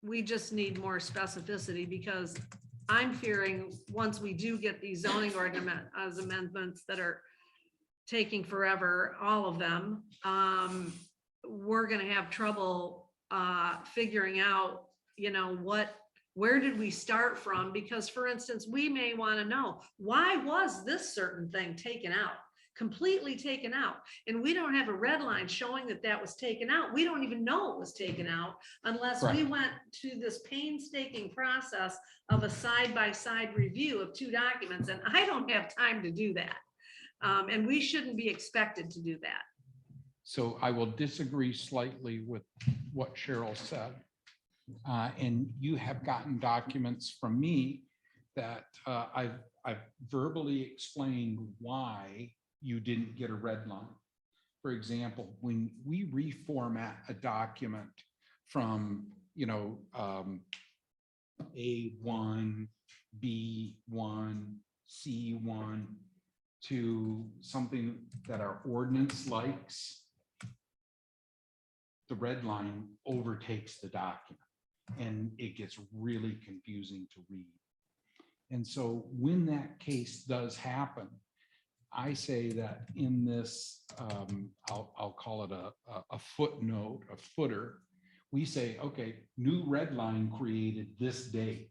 we just need more specificity because I'm fearing once we do get these zoning ordinance amendments that are taking forever, all of them, we're gonna have trouble figuring out, where did we start from? Because for instance, we may want to know, why was this certain thing taken out? Completely taken out, and we don't have a red line showing that that was taken out. We don't even know it was taken out unless we Right. went to this painstaking process of a side-by-side review of 2 documents, and I don't have time to do that. And we shouldn't be expected to do that. So I will disagree slightly with what Cheryl said. And you have gotten documents from me that I've verbally explained why you didn't get a red line. For example, when we reformat a document from, A1, B1, C1 to something that our ordinance likes, the red line overtakes the document and it gets really confusing to read. And so when that case does happen, I say that in this, I'll call it a footnote, a footer, we say, okay, new red line created this date.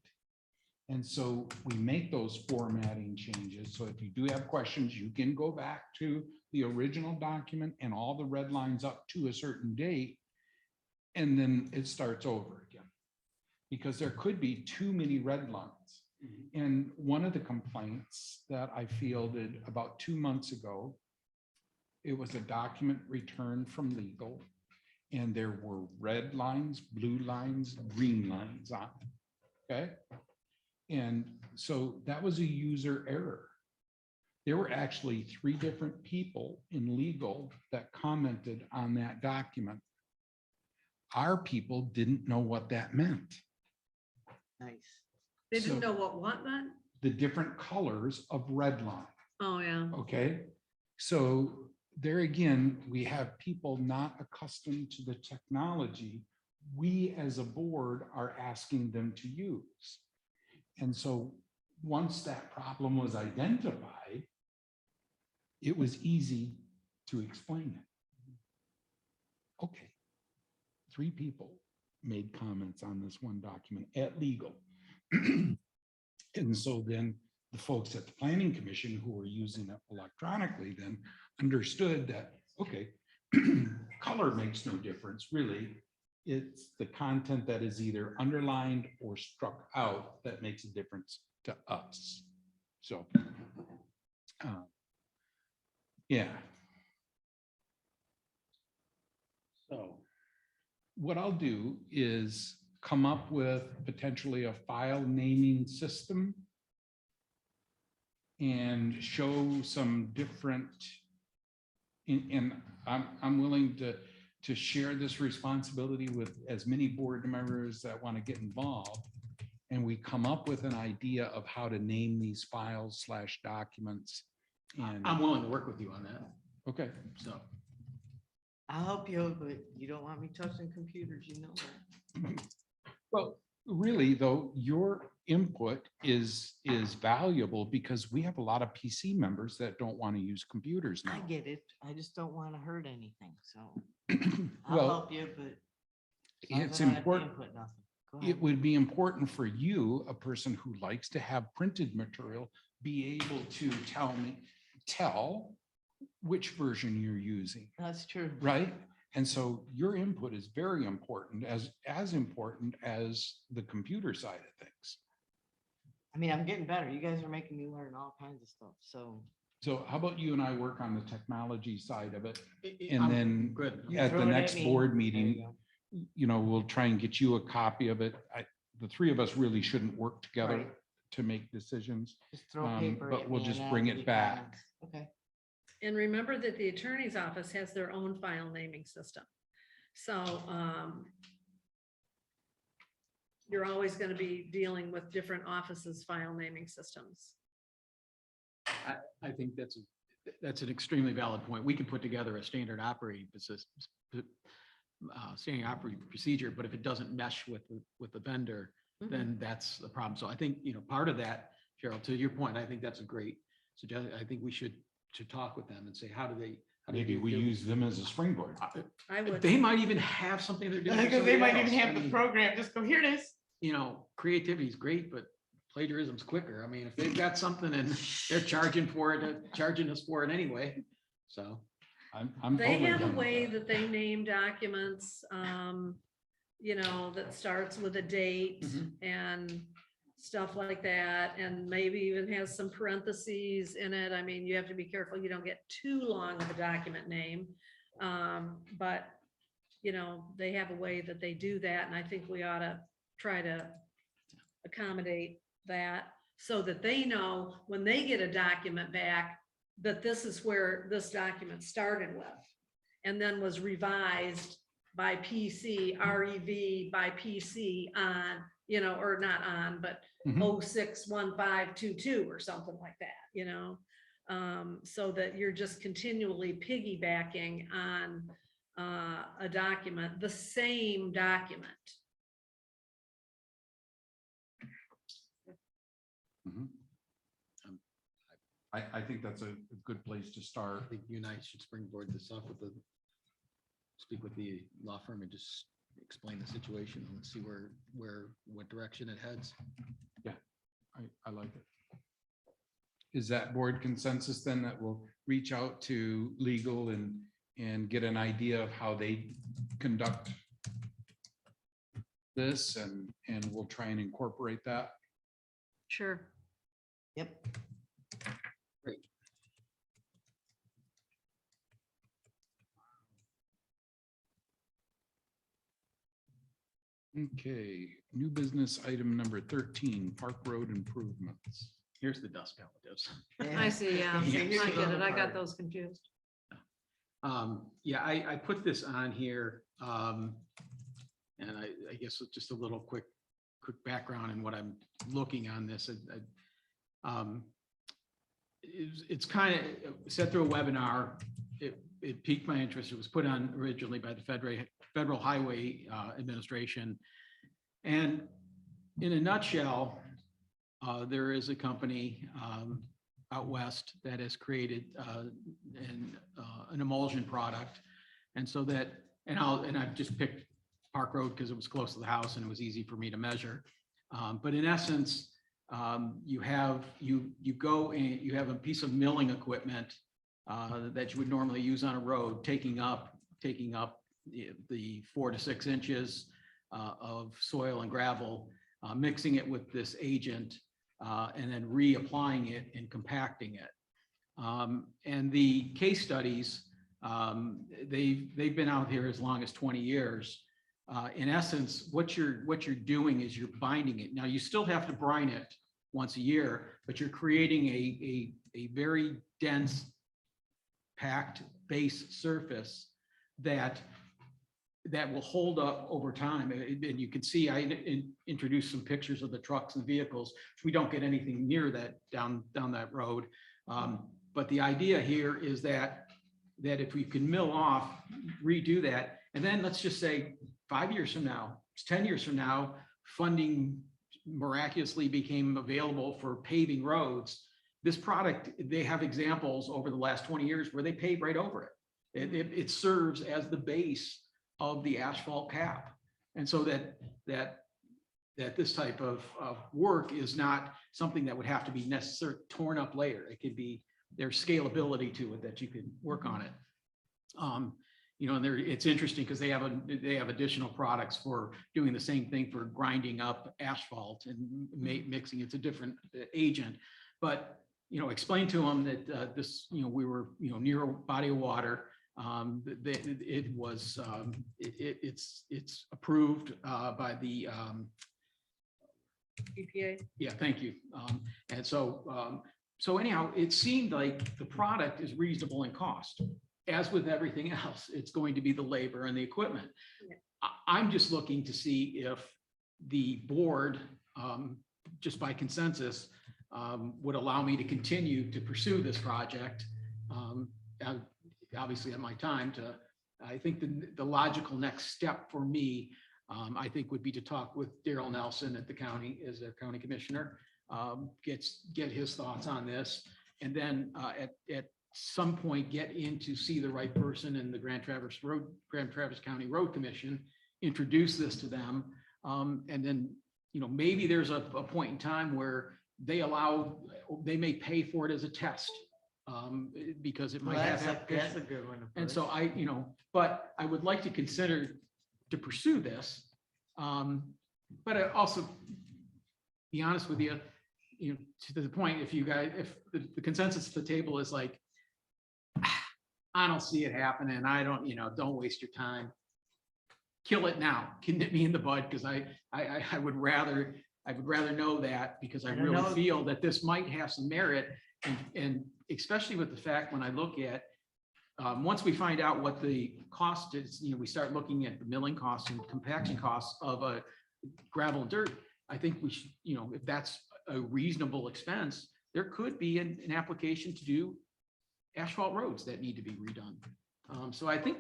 And so we make those formatting changes. So if you do have questions, you can go back to the original document and all the red lines up to a certain date. And then it starts over again. Because there could be too many red lines. And one of the complaints that I fielded about 2 months ago, it was a document returned from legal. And there were red lines, blue lines, green lines on it. Okay. And so that was a user error. There were actually 3 different people in legal that commented on that document. Our people didn't know what that meant. Nice. They didn't So- know what meant? The different colors of red line. Oh, yeah. Okay, so there again, we have people not accustomed to the technology we as a board are asking them to use. And so once that problem was identified, it was easy to explain it. Okay, 3 people made comments on this one document at legal. And so then the folks at the planning commission who were using it electronically then understood that, okay, color makes no difference, really. It's the content that is either underlined or struck out that makes a difference to us. So, yeah. So what I'll do is come up with potentially a file naming system and show some different, and I'm willing to share this responsibility with as many board members that want to get involved. And we come up with an idea of how to name these files / documents. And I'm willing to work with you on that. okay, So, I'll help you, but you don't want me touching computers, you know that. well, really though, your input is valuable because we have a lot of PC members that don't want to use computers I now. get it. I just don't want to hurt anything, so Well, I'll help you, but. as long as it's I don't have to important. input nothing. Go It ahead. would be important for you, a person who likes to have printed material, be able to tell which version you're using, That's true. right? And so your input is very important, as important as the computer side of things. I mean, I'm getting better. You guys are making me learn all kinds of stuff, so. So how about you and I work on the technology side of it? I'm And then good. You at throw the it at next me. board There you meeting, go. we'll try and get you a copy of it. The three of us really shouldn't work together Right. to make decisions. Just throw paper but at we'll me just and I'll bring give it you back. comments. Okay. And remember that the attorney's office has their own file naming system. So you're always going to be dealing with different offices' file naming systems. I think that's an extremely valid point. We can put together a standard operating procedure, but if it doesn't mesh with the vendor, then that's the problem. So I think, part of that, Cheryl, to your point, I think that's a great suggestion. I think we should talk with them and say, how do they? Maybe we use them as a springboard. I would. They might even have something they're doing. for Because they somebody might even else. have I the mean, program, just go, here it is. Creativity is great, but plagiarism's quicker. I mean, if they've got something and they're charging for it, charging us for it anyway. So. I'm They totally have a done with way that. that they name documents, that starts with a date and stuff like that, and maybe even has some parentheses in it. I mean, you have to be careful you don't get too long of a document name. But, they have a way that they do that, and I think we ought to try to accommodate that so that they know when they get a document back, that this is where this document started with, and then was revised by PC, REV by PC on, or not on, but Mhm. 061522 or something like that, so that you're just continually piggybacking on a document, the same document. Mhm. I think that's a good place to I start. think you and I should springboard this off speak with the law firm and just explain the situation and see what direction it heads. I like it. Is that board consensus then that we'll reach out to legal and get an idea of how they conduct this and we'll try and incorporate that? Sure. Yep. Okay, new business item number 13, Park Road improvements. Here's the dust relatives. I see, yeah, I Here's get the it, I got part. those confused. I put this on here. And I guess just a little quick background and what I'm looking on this. It's kind of set through a webinar. It piqued my interest. It was put on originally by the Federal Highway Administration. And in a nutshell, there is a company out west that has created an emulsion product. And so that, and I've just picked Park Road because it was close to the house and it was easy for me to measure. But in essence, you go and you have a piece of milling equipment that you would normally use on a road, taking up the 4 to 6 inches of soil and gravel, mixing it with this agent, and then reapplying it and compacting it. And the case studies, they've been out here as long as 20 years. in essence, what you're doing is you're binding it. Now, you still have to brine it once a year, but you're creating a very dense, packed base surface that will hold up over time. And you can see, I introduced some pictures of the trucks and vehicles. We don't get anything near that down that road. But the idea here is that if we can mill off, redo that, and then let's just say 5 years from now, 10 years from now, funding miraculously became available for paving roads. This product, they have examples over the last 20 years where they pave right over it. It serves as the base of the asphalt cap. And so that this type of work is not something that would have to be necessarily torn up later. It could be, there's scalability to it that you could work on it. You know, and it's interesting because they have additional products for doing the same thing for grinding up asphalt and mixing. It's a different agent, but you know, explain to them that this, you know, we were, you know, near a body of water. It's approved by the EPA. yeah, thank you. And so anyhow, it seemed like the product is reasonable in cost. As with everything else, it's going to be the labor and the equipment. Yeah. I'm just looking to see if the board, just by consensus, would allow me to continue to pursue this project. Obviously at my time I think the logical next step for me, I think would be to talk with Daryl Nelson at the county as their county commissioner, get his thoughts on this. And then at some point get in to see the right person in the Grand Traverse County Road Commission, introduce this to them. And then, you know, maybe there's a point in time where they may pay for it as a test, because it might That's have. a good one. to And push. so but I would like to consider to pursue this. But I also, be honest with you, you know, to the point, if the consensus at the table is like, I don't see it happening, I don't, you know, don't waste your time. Kill it now, nip me in the bud, because I would rather know that, because I I don't really know. feel that this might have some merit, and especially with the fact when I look at, once we find out what the cost is, you know, we start looking at the milling costs and compaction costs of a gravel and dirt. I think we should, you know, if that's a reasonable expense, there could be an application to do asphalt roads that need to be redone. So I think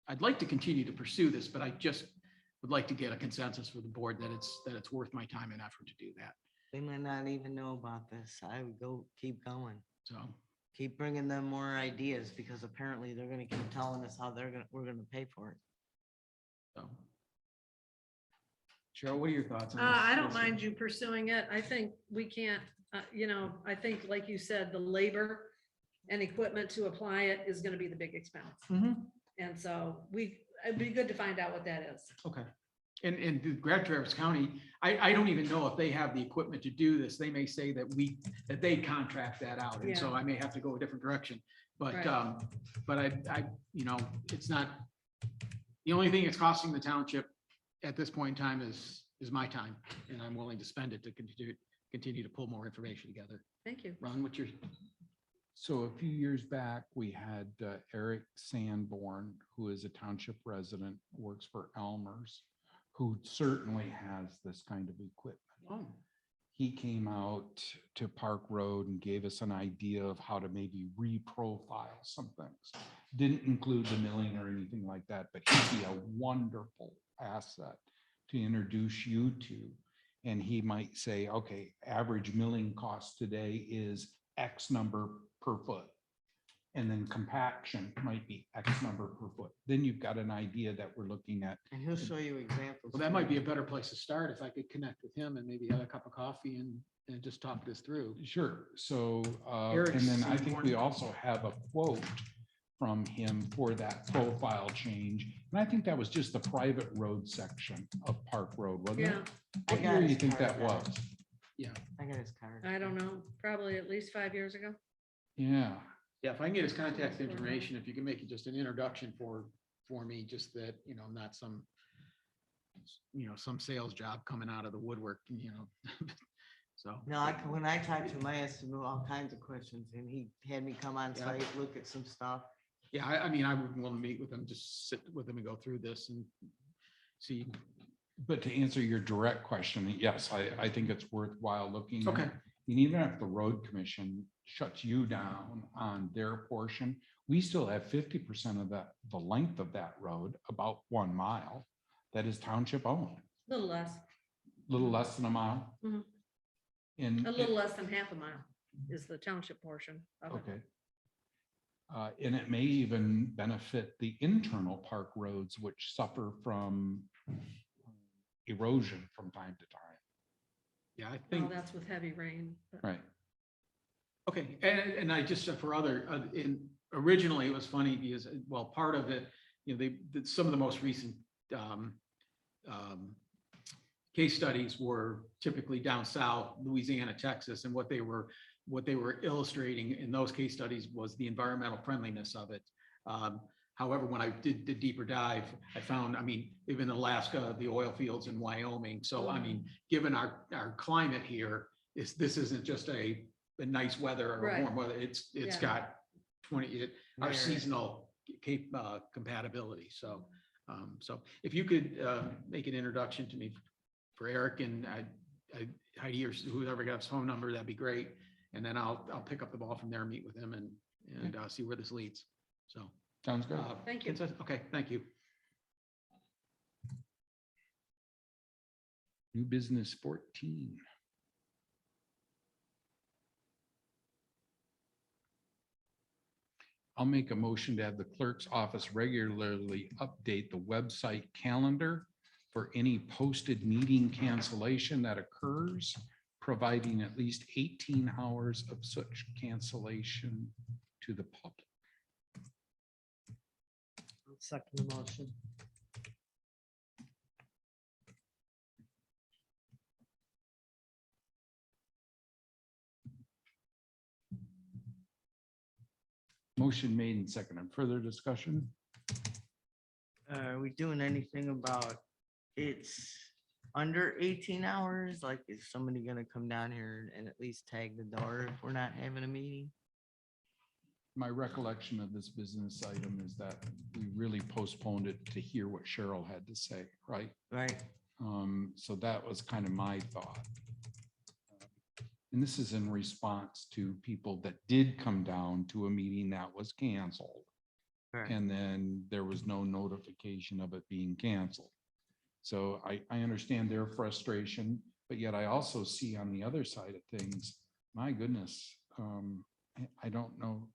I'd like to continue to pursue this, but I just would like to get a consensus with the board that it's worth my time and effort to do that. They might not even know about this. I would keep going. So, Keep bringing them more ideas, because apparently they're gonna keep telling us how we're gonna pay for it. so. Cheryl, what are your thoughts on this? I don't mind you pursuing it. I think we can't, you know, I think, like you said, the labor and equipment to apply it is gonna be the big expense. Mhm. And so it'd be good to find out what that is. Okay. And the Grand Traverse County, I don't even know if they have the equipment to do this. They may say that they contract that out. And so Yeah. I may have to go a different direction. But, Right. but I, you know, it's not, the only thing it's costing the township at this point in time is my time. And I'm willing to spend it to continue to pull more information together. Thank you. Ron, what's your? So a few years back, we had Eric Sanborn, who is a township resident, works for Elmer's, who certainly has this kind of equipment. Oh, He came out to Park Road and gave us an idea of how to maybe reprofile some things. Didn't include the milling or anything like that, but he'd be a wonderful asset to introduce you to. And he might say, okay, average milling cost today is X number per foot. And then compaction might be X number per foot. Then you've got an idea that we're looking at. And he'll show you examples. well, that too. might be a better place to start if I could connect with him and maybe have a cup of coffee and just talk this through. Sure. So, Eric and then I think Sanborn. we also have a quote from him for that profile change. And I think that was just the private road section of Park Road, wasn't Yeah, it? I What got year do you his think card that back. was? I got his card. I don't know, probably at least 5 years ago. Yeah. Yeah, if I can get his contact information, if you can make it just an introduction for for me, just that, not some, some sales job coming out of the woodwork, so. No, when I talked to him, I asked him all kinds of questions and he had me come on Yeah. site, look at some stuff. Yeah, I mean, I would want to meet with them, just sit with them and go through this and see. But to answer your direct question, yes, I think it's worthwhile looking. Okay. at. And even if the road commission shuts you down on their portion, we still have 50% of the length of that road, about 1 mile, that is township owned, Little less, little less than a mile. Mhm. And a little less than half a mile is the township portion of it. okay. And it may even benefit the internal park roads, which suffer from erosion from time to time. Yeah, I Well, think, that's with heavy rain. but- Right. okay, and I just, for other, originally it was funny because, well, part of it, some of the most recent case studies were typically down south, Louisiana, Texas, and what they were illustrating in those case studies was the environmental friendliness of it. However, when I did the deeper dive, I found, even Alaska, the oil fields in Wyoming. So, given our climate here, this isn't just a nice weather or Right. warm weather. It's Yeah. got our Right. seasonal compatibility. So, so if you could make an introduction to me for Eric and Heidi or whoever got his phone number, that'd be great. And then I'll pick up the ball from there, meet with him and see where this leads. So. Sounds good. Thank you. Okay, thank you. New business 14. I'll make a motion to have the clerk's office regularly update the website calendar for any posted meeting cancellation that occurs, providing at least 18 hours of such cancellation to the public. Second the motion. Motion made and seconded. Further discussion? Are we doing anything about it's under 18 hours? Like, is somebody gonna come down here and at least tag the door if we're not having a meeting? My recollection of this business item is that we really postponed it to hear what Cheryl had to say, right? Right. So that was kind of my thought. And this is in response to people that did come down to a meeting that was canceled. Correct. And then there was no notification of it being canceled. So I understand their frustration, but yet I also see on the other side of things, my goodness, I don't know.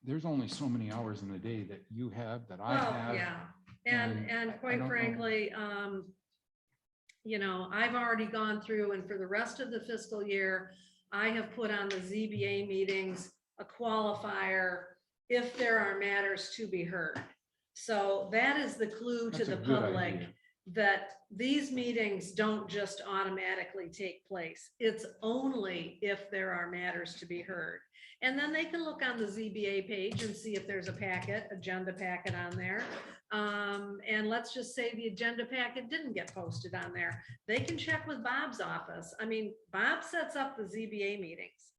There's only so many hours in a day that you have, that I Well, have. yeah, and and I quite don't know. frankly, I've already gone through, and for the rest of the fiscal year, I have put on the ZBA meetings a qualifier if there are matters to be heard. So that is the clue to That's a the good public idea. that these meetings don't just automatically take place. It's only if there are matters to be heard. And then they can look on the ZBA page and see if there's a agenda packet on there. And let's just say the agenda packet didn't get posted on there. They can check with Bob's office. Bob sets up the ZBA meetings.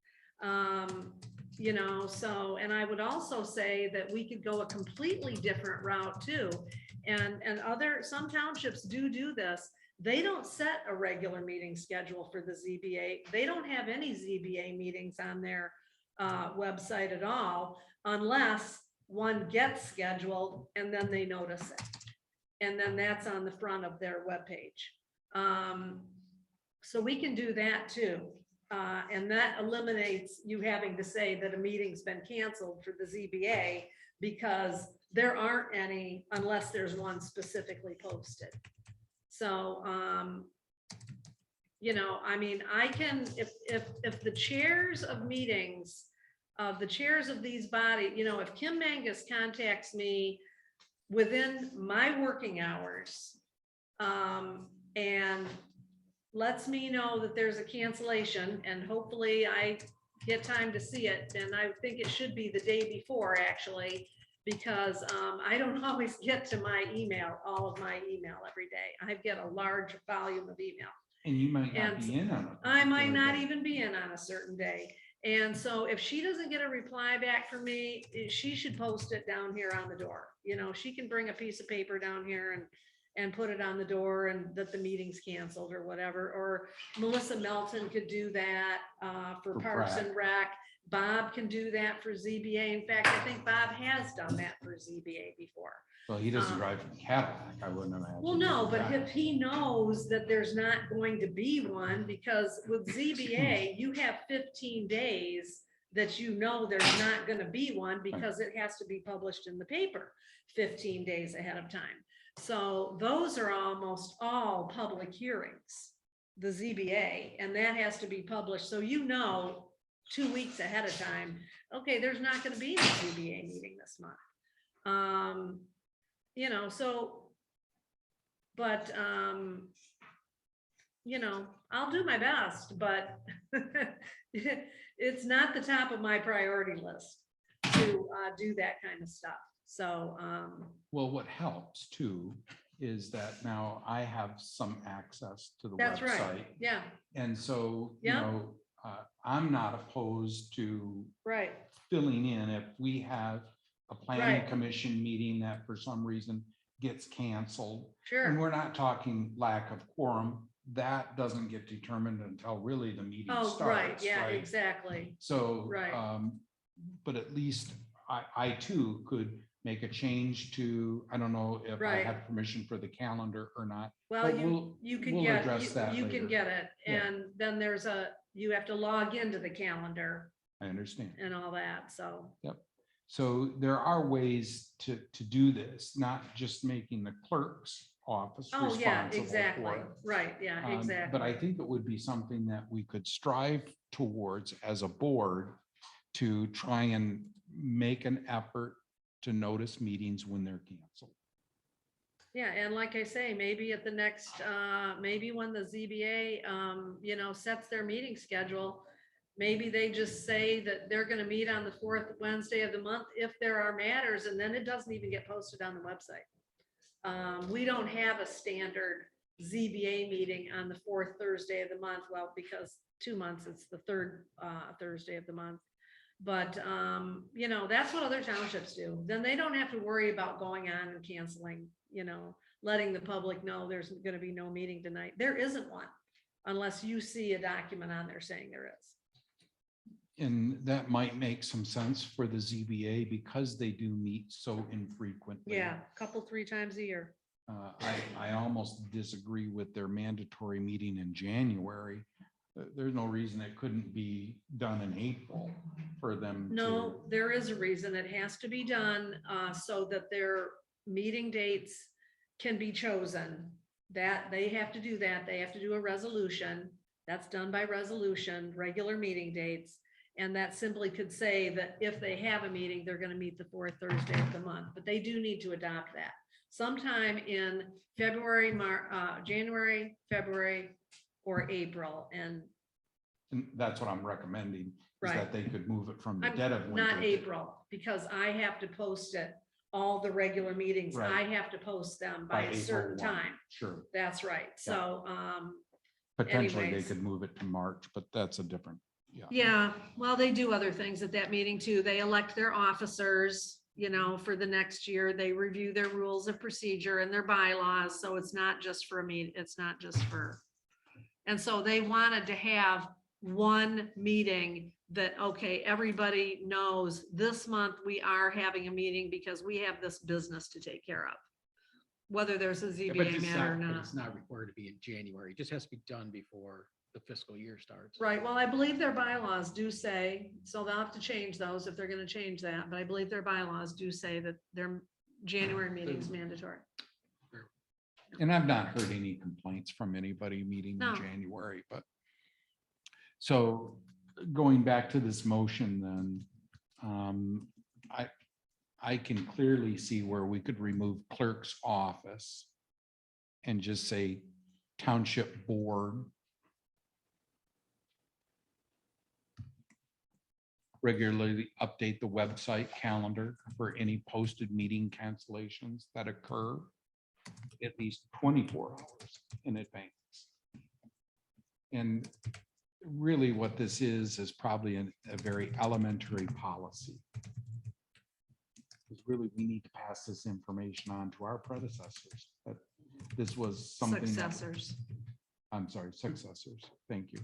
So, and I would also say that we could go a completely different route too. And some townships do this. They don't set a regular meeting schedule for the ZBA. They don't have any ZBA meetings on their website at all, unless one gets scheduled and then they notice it. And then that's on the front of their webpage. So we can do that too. And that eliminates you having to say that a meeting's been canceled for the ZBA, because there aren't any unless there's one specifically posted. So, I can, if the chairs of meetings, the chairs of these bodies, if Kim Mangus contacts me within my working hours, and lets me know that there's a cancellation, and hopefully I get time to see it, and I think it should be the day before, actually, because I don't always get to my email, all of my email every day. I get a large volume of email. And you might not And be in on it. I might not even be in on a certain day. And so if she doesn't get a reply back from me, she should post it down here on the door. You know, she can bring a piece of paper down here and put it on the door and that the meeting's canceled or whatever. Or Melissa Melton could do that for For Parks Prac. and Rec. Bob can do that for ZBA. In fact, I think Bob has done that for ZBA before. Well, he doesn't drive from Cadillac. I wouldn't imagine. Well, no, he but would drive. if he knows that there's not going to be one, because with ZBA, you have 15 days that you know there's not gonna be one because it has to be published in the paper 15 days ahead of time. So those are almost all public hearings, the ZBA, and that has to be published. So you know 2 weeks ahead of time, okay, there's not gonna be a ZBA meeting this month. You know, so, but, you know, I'll do my best, but it's not the top of my priority list to do that kind of stuff. So, Well, what helps too is that now I have some access to the that's right. website. Yeah, And so, you Yeah. know, I'm not opposed to right. filling in if we have a planning Right. commission meeting that for some reason gets canceled. And Sure. we're not talking lack of quorum. That doesn't get determined until really the meeting Oh, starts. right. Yeah, exactly. So, Right. but at least I too could make a change to, I don't know if I Right. have permission for the calendar or not. Well, but you can we'll get, address that you can later. get it. Yeah. And then you have to log into the calendar I understand. and all that. So, So there are ways to do this, not just making the clerk's office oh, yeah, responsible exactly. for it. Right. Yeah, exactly. But I think it would be something that we could strive towards as a board to try and make an effort to notice meetings when they're canceled. Yeah, and like I say, maybe at the next, maybe when the ZBA, you know, sets their meeting schedule, maybe they just say that they're gonna meet on the fourth Wednesday of the month if there are matters, and then it doesn't even get posted on the website. We don't have a standard ZBA meeting on the fourth Thursday of the month, well, because 2 months, it's the third Thursday of the month. But, you know, that's what other townships do. Then they don't have to worry about going on and canceling, you know, letting the public know there's gonna be no meeting tonight. There isn't one unless you see a document on there saying there is. And that might make some sense for the ZBA because they do meet so infrequently. Yeah, a couple, 3 times a year. I almost disagree with their mandatory meeting in January. There's no reason it couldn't be done in April for them. No, there is a reason. It has to be done so that their meeting dates can be chosen. That they have to do that. They have to do a resolution. That's done by resolution, regular meeting dates. And that simply could say that if they have a meeting, they're going to meet the fourth Thursday of the month, but they do need to adopt that sometime in February, January, February, or April. And that's what I'm recommending, is Right. that they could move it from the I'm dead of winter. not April, because I have to post it, all the regular meetings, Right. I have to post them by a April certain 1. time. Sure. That's right. So, Potentially they anyways. could move it to March, but that's a different, yeah, well, they do other things at that meeting too. They elect their officers, you know, for the next year. They review their rules of procedure and their bylaws. So it's not just for me, it's not just for. And so they wanted to have one meeting that, okay, everybody knows this month we are having a meeting because we have this business to take care of. Whether there's a Yeah, but ZBA it's matter or not- but not. It's not required to be in January. It just has to be done before the fiscal year starts. Right, well, I believe their bylaws do say, so they'll have to change those if they're gonna change that, but I believe their bylaws do say that their January meeting is mandatory. and I've not heard any complaints from anybody meeting No. in January, but. So going back to this motion then, I can clearly see where we could remove clerk's office and just say township board. regularly update the website calendar for any posted meeting cancellations that occur at least 24 hours in advance. And really what this is probably a very elementary policy. Because really, we need to pass this information on to our predecessors. That this was something. Successors. I'm sorry, successors. Thank you.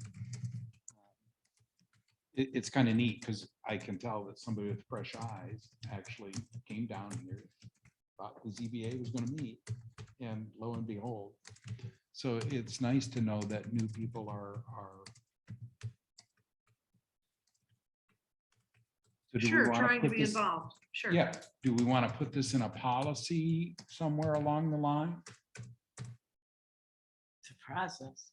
It's kind of neat because I can tell that somebody with fresh eyes actually came down here, thought the ZBA was going to meet, and lo and behold. So it's nice to know that new people are. So do we Sure, wanna trying to put be this- involved. Sure. Yeah, do we want to put this in a policy somewhere along the line? It's a process.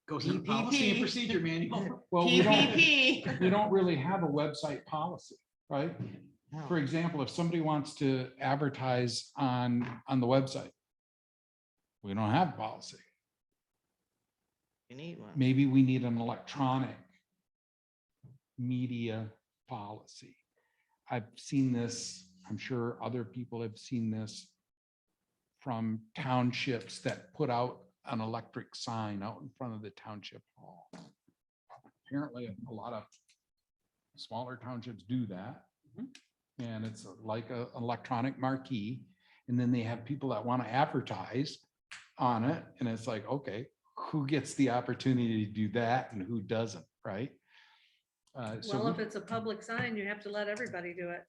Goes in the policy and PPP. procedure manual. Well, PPP. we don't really have a website policy, right? No. For example, if somebody wants to advertise on the website, we don't have a policy. You need one. Maybe we need an electronic media policy. I've seen this, I'm sure other people have seen this from townships that put out an electric sign out in front of the township hall. Apparently, a lot of smaller townships do that. And it's like an electronic marquee. And then they have people that want to advertise on it. And it's like, okay, who gets the opportunity to do that and who doesn't, right? Well, if it's a public sign, you have to let everybody do it.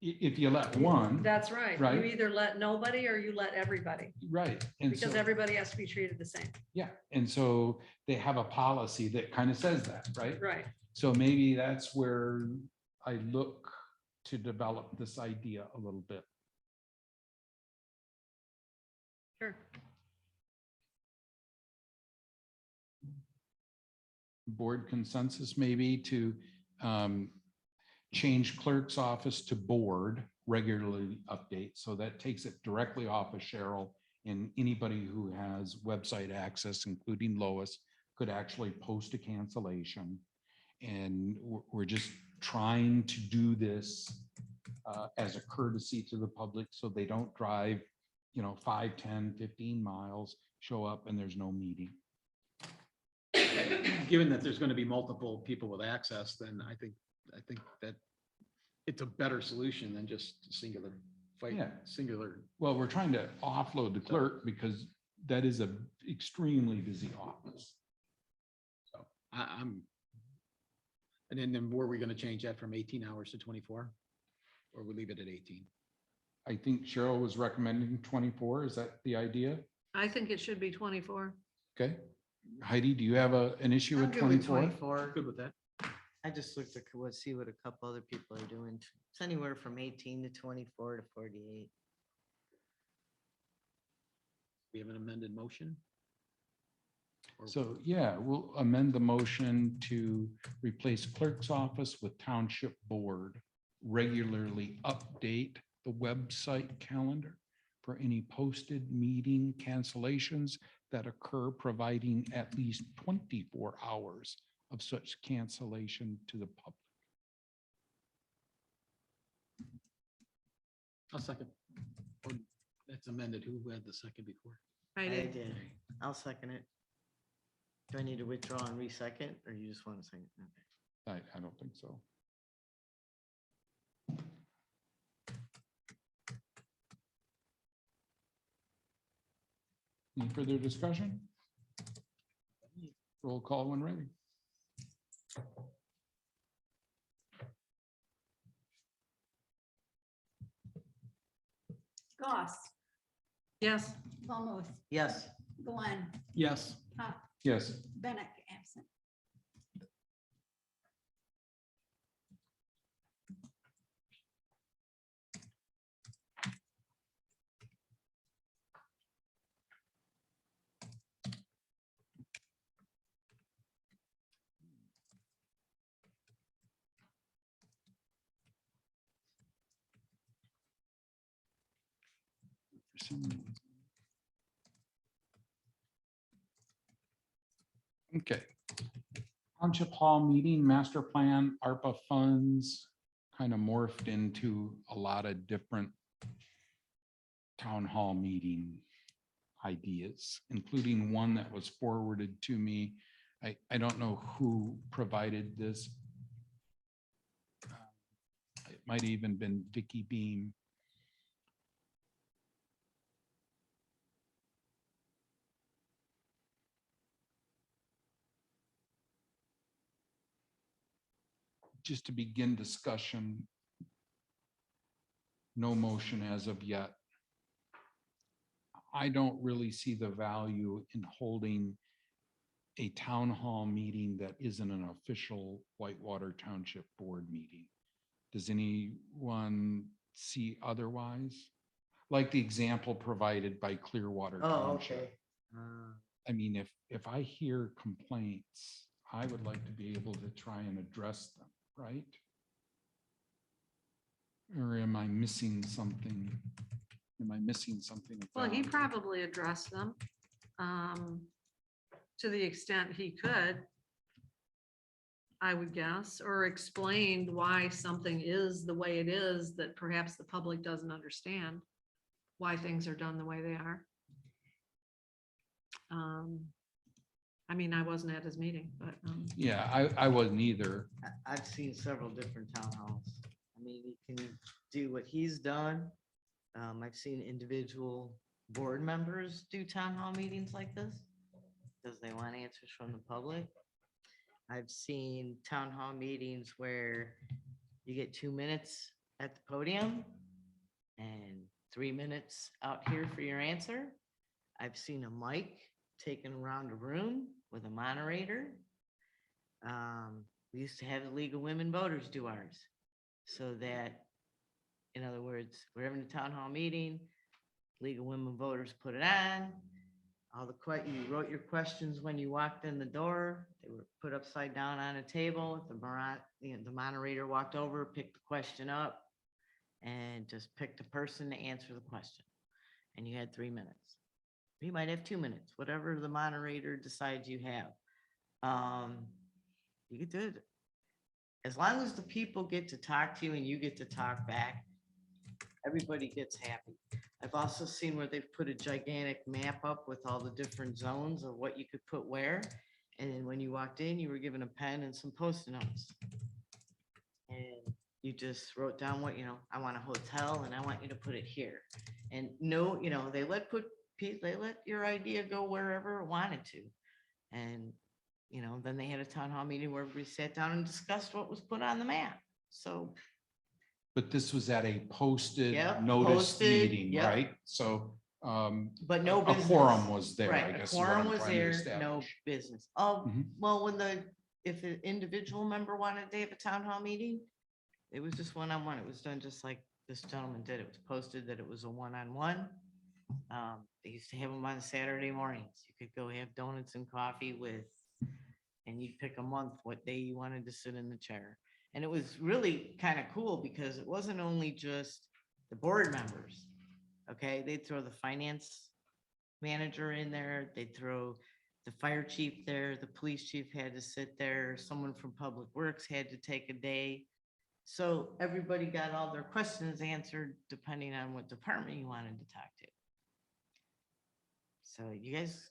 if you let one, That's right. You Right. either let nobody or you let everybody, right? And because so, everybody has to be treated the same. yeah, and so they have a policy that kind of says that, right? Right. So maybe that's where I look to develop this idea a little bit. Sure. Board consensus maybe to change clerk's office to board regularly update. So that takes it directly off of Cheryl, and anybody who has website access, including Lois, could actually post a cancellation. And we're just trying to do this as a courtesy to the public so they don't drive, 5, 10, 15 miles, show up and there's no meeting. Given that there's going to be multiple people with access, then I think that it's a better solution than just a singular fight, Yeah. singular. Well, we're trying to offload the clerk because that is a extremely busy office. So I'm. And then were we going to change that from 18 hours to 24? Or we leave it at 18? I think Cheryl was recommending 24. Is that the idea? I think it should be 24. Okay. Heidi, do you have an issue I'm with good with 24? 24. Good with that. I just looked at, see what a couple other people are doing. It's anywhere from 18 to 24 to 48. We have an amended motion. So yeah, we'll amend the motion to replace clerk's office with township board. Regularly update the website calendar for any posted meeting cancellations that occur, providing at least 24 hours of such cancellation to the public. I'll second. Or that's amended. Who had the second before? I I did. did. I'll second it. Do I need to withdraw and re-second, or you just want to second? Okay. I don't think so. Any further discussion? Roll call when ready. Goss, Yes. Almost, Yes. Glenn, Yes. Pop, Yes. Bennett absent. For some reason. Okay. Township Hall meeting, master plan, ARPA funds kind of morphed into a lot of different town hall meeting ideas, including one that was forwarded to me. I don't know who provided this. It might have even been Vicky Beam. Just to begin discussion. No motion as of yet. I don't really see the value in holding a town hall meeting that isn't an official Whitewater Township Board meeting. Does anyone see otherwise? Like the example provided by Clearwater Oh, Township. okay. I mean, if I hear complaints, I would like to be able to try and address them, right? Or am I missing something? Am I missing something? Well, he valid? probably addressed them to the extent he could, I would guess, or explained why something is the way it is that perhaps the public doesn't understand why things are done the way they are. I mean, I wasn't at his meeting, but Yeah, I wasn't either. I've seen several different town halls. I mean, you can do what he's done. I've seen individual board members do town hall meetings like this because they want answers from the public. I've seen town hall meetings where you get 2 minutes at the podium and 3 minutes out here for your answer. I've seen a mic taken around a room with a moderator. We used to have the League of Women Voters do ours. So that, in other words, we're having a town hall meeting, League of Women Voters put it on. You wrote your questions when you walked in the door. They were put upside down on a table. The moderator walked over, picked the question up, and just picked a person to answer the question. And you had 3 minutes. You might have 2 minutes, whatever the moderator decides you have. You could do it. As long as the people get to talk to you and you get to talk back, everybody gets happy. I've also seen where they've put a gigantic map up with all the different zones of what you could put where. And then when you walked in, you were given a pen and some Post-it notes. And you just wrote down what, I want a hotel and I want you to put it here. And no, they let your idea go wherever it wanted to. And, then they had a town hall meeting where we sat down and discussed what was put on the map. So. But this was at a posted Yep, notice posted, meeting, yep. right? So But no a business. quorum was there, I Right, a guess. is what quorum I'm was trying to there, no establish. business. Oh, Mhm. well, if an individual member wanted to have a town hall meeting, it was just one-on-one. It was done just like this gentleman did. It was posted that it was a one-on-one. They used to have them on Saturday mornings. You could go have donuts and coffee and you'd pick a month what day you wanted to sit in the chair. And it was really kind of cool because it wasn't only just the board members. Okay, they'd throw the finance manager in there. They'd throw the fire chief there. The police chief had to sit there. Someone from Public Works had to take a day. So everybody got all their questions answered depending on what department you wanted to talk to. So you guys,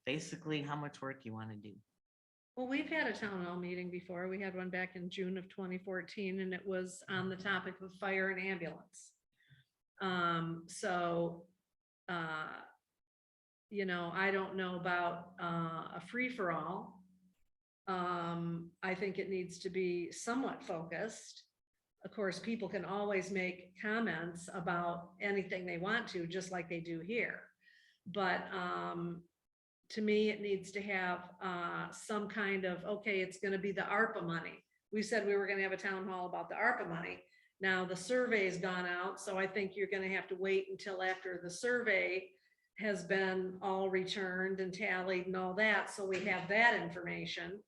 basically how much work you want to do. well, we've had a town hall meeting before. We had one back in June of 2014, and it was on the topic of fire and ambulance. I don't know about a free-for-all. I think it needs to be somewhat focused. Of course, people can always make comments about anything they want to, just like they do here. But to me, it needs to have some kind of, okay, it's going to be the ARPA money. We said we were going to have a town hall about the ARPA money. Now the survey's gone out, so I think you're going to have to wait until after the survey has been all returned and tallied and all that, so we have that information.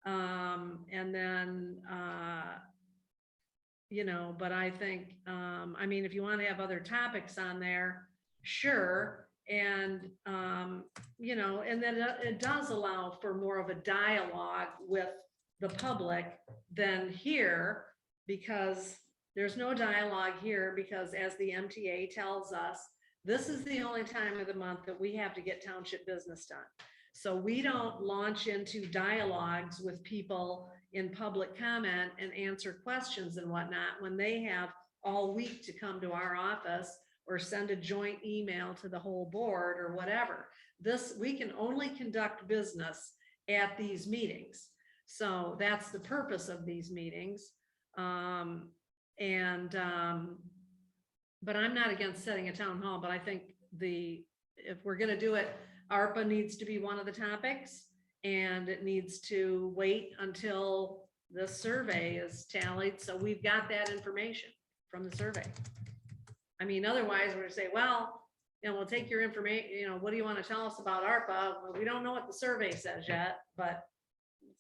And then, but I think, if you want to have other topics on there, sure. And, you know, and then it does allow for more of a dialogue with the public than here, because there's no dialogue here, because as the MTA tells us, this is the only time of the month that we have to get township business done. So we don't launch into dialogues with people in public comment and answer questions and whatnot when they have all week to come to our office or send a joint email to the whole board or whatever. This, we can only conduct business at these meetings. So that's the purpose of these meetings. But I'm not against setting a town hall, but I think if we're gonna do it, ARPA needs to be one of the topics, and it needs to wait until the survey is tallied, so we've got that information from the survey. I mean, otherwise, we're gonna say, well, you know, we'll take your information, you know, what do you want to tell us about ARPA? Well, we don't know what the survey says yet, but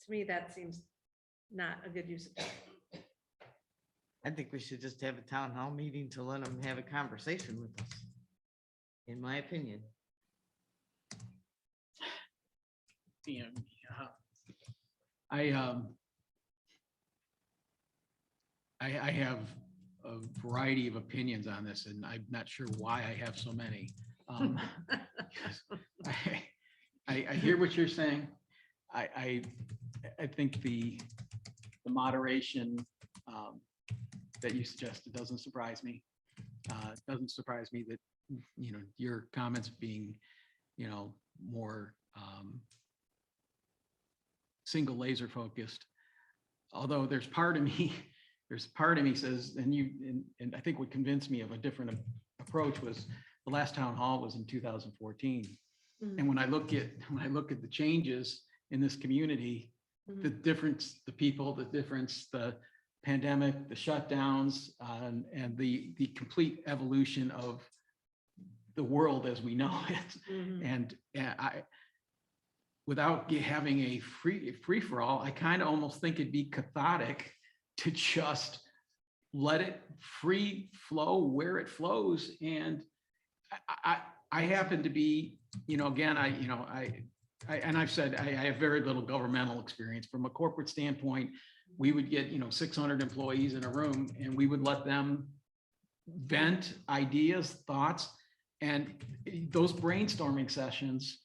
to me, that seems not a good use of time. I think we should just have a town hall meeting to let them have a conversation with us, in my opinion. Yeah, I have a variety of opinions on this, and I'm not sure why I have so many. I hear what you're saying. I think the moderation that you suggested doesn't surprise me. It doesn't surprise me that, you know, your comments being, you know, more single laser focused. Although there's part of me says, and I think what convinced me of a different approach was the last town hall was in 2014. And when I look at the changes in this community, the difference, the people, the difference, the pandemic, the shutdowns, and the complete evolution of the world as we know it. And I, without having a free for all, I kind of almost think it'd be cathartic to just let it free flow where it flows. And I happen to be, you know, again, and I've said I have very little governmental experience. From a corporate standpoint, we would get, you know, 600 employees in a room, and we would let them vent ideas, thoughts, and those brainstorming sessions,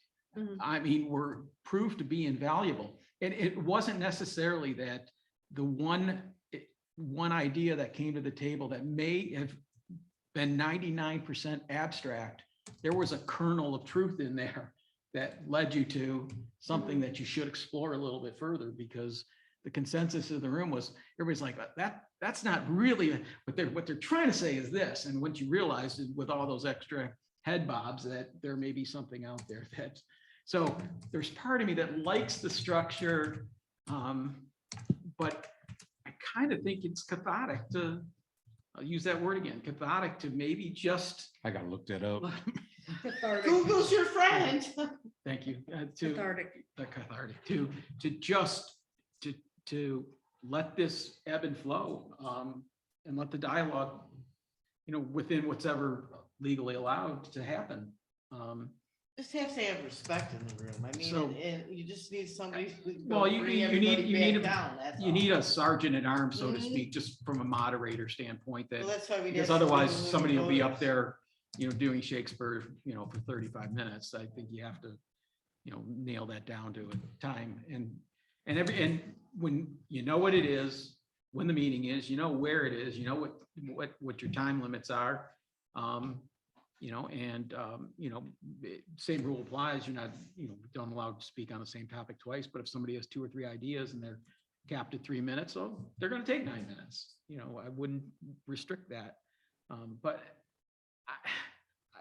I mean, were proved to be invaluable. And it wasn't necessarily that the one idea that came to the table that may have been 99% abstract, there was a kernel of truth in there that led you to something that you should explore a little bit further, because the consensus of the room was everybody's like, that's not really what they're trying to say is this. And once you realize with all those extra head bobs that there may be something out there that, so there's part of me that likes the structure, but I kind of think it's cathartic to, I'll use that word again, cathartic to maybe just. I gotta look that up. Google's your friend. Thank you. Cathartic. Cathartic to just to let this ebb and flow, and let the dialogue, you know, within what's ever legally allowed to happen. Just have to have respect in the room. I mean, So- and you just need somebody. who's Well, gonna you bring need everybody a, back down, that's you all. need a sergeant at arms, so to Mhm. speak, just from a moderator standpoint, that Well, that's why we. because otherwise somebody will be up there, you know, doing Shakespeare, you know, for 35 minutes. I think you have to, you know, nail that down to a time, and when you know what it is, when the meeting is, you know where it is, you know what your time limits are, you know, and you know, same rule applies. You're not, you know, don't allow to speak on the same topic twice, but if somebody has 2 or 3 ideas and they're capped at 3 minutes, so they're going to take 9 minutes. You know, I wouldn't restrict that. But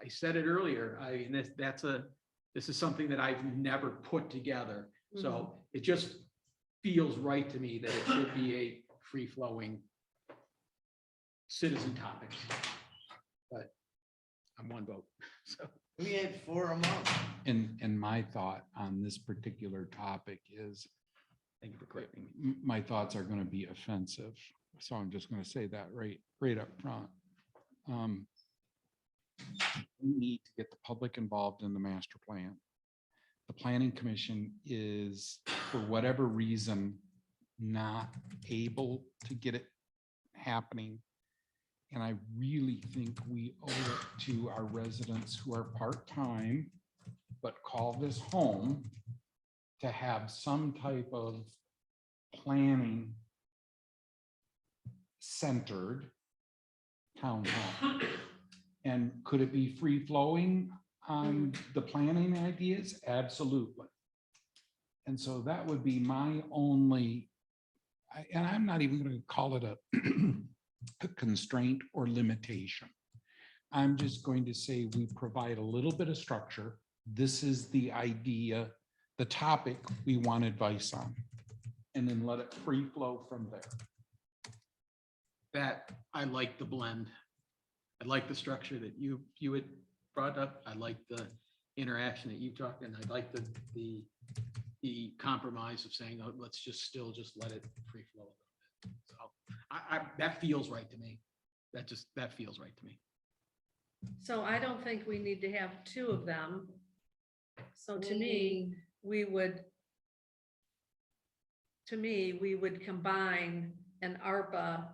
I said it earlier. I mean, this is something that I've never put together. So it just feels right to me that it should be a free-flowing citizen topic. But I'm one vote. So We had 4 a month. And my thought on this particular topic is, thank you for correcting. my thoughts are going to be offensive. So I'm just going to say that right up front. we need to get the public involved in the master plan. The planning commission is, for whatever reason, not able to get it happening. And I really think we owe it to our residents who are part-time, but call this home, to have some type of planning centered town hall. And could it be free flowing on the planning ideas? Absolutely. And so that would be my only, and I'm not even going to call it a constraint or limitation. I'm just going to say we provide a little bit of structure. This is the idea, the topic we want advice on, and then let it free flow from there. That, I like the blend. I like the structure that you had brought up. I like the interaction that you talked, and I like the compromise of saying, oh, let's just let it free flow a little bit. So that feels right to me. That feels right to me. So I don't think we need to have two of them. So to me, we would combine an ARPA,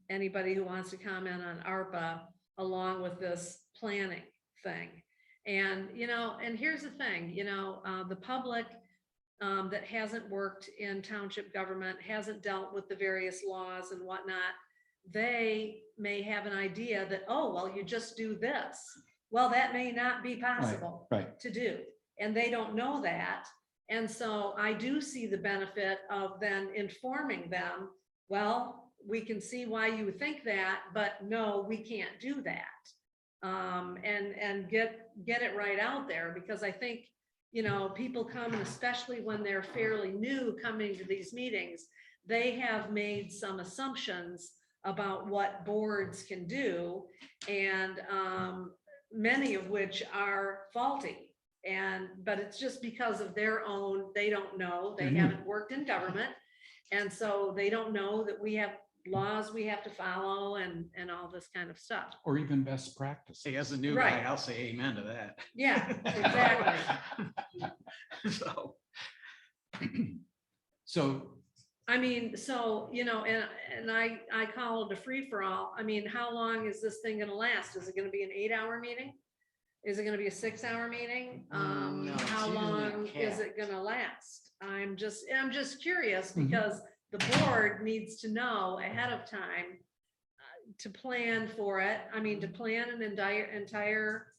anybody who wants to comment on ARPA, along with this planning thing. And, and here's the thing, the public that hasn't worked in township government, hasn't dealt with the various laws and whatnot, they may have an idea that, oh, well, you just do this. Well, that may not be possible to do. And they don't know that. And so I do see the benefit of then informing them, well, we can see why you think that, but no, we can't do that. And get it right out there, because I think, people come, and especially when they're fairly new coming to these meetings, they have made some assumptions about what boards can do, and many of which are faulty. But it's just because of their own, they don't know, they haven't worked in government. And so they don't know that we have laws we have to follow and all this kind of stuff. Or even best practices. Hey, as a new guy, I'll say amen to that. Yeah, exactly. So I mean, so, and I call it a free for all. I mean, how long is this thing gonna last? Is it gonna be an 8-hour meeting? Is it gonna be a 6-hour meeting? No, it's How usually long a is cap. it gonna last? I'm just curious, because the board needs to know ahead of time to plan for it. I mean, to plan an entire,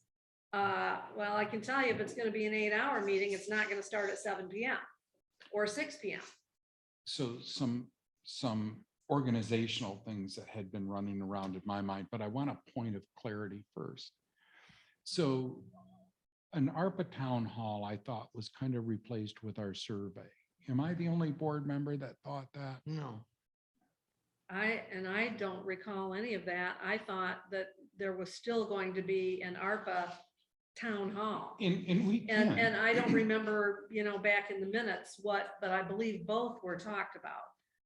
well, I can tell you, if it's gonna be an 8-hour meeting, it's not gonna start at 7 PM or 6 PM. So some organizational things that had been running around in my mind, but I want a point of clarity first. So an ARPA town hall, I thought, was kind of replaced with our survey. Am I the only board member that thought that? No. I don't recall any of that. I thought that there was still going to be an ARPA town hall. And we can. And I don't remember, back in the minutes but I believe both were talked about.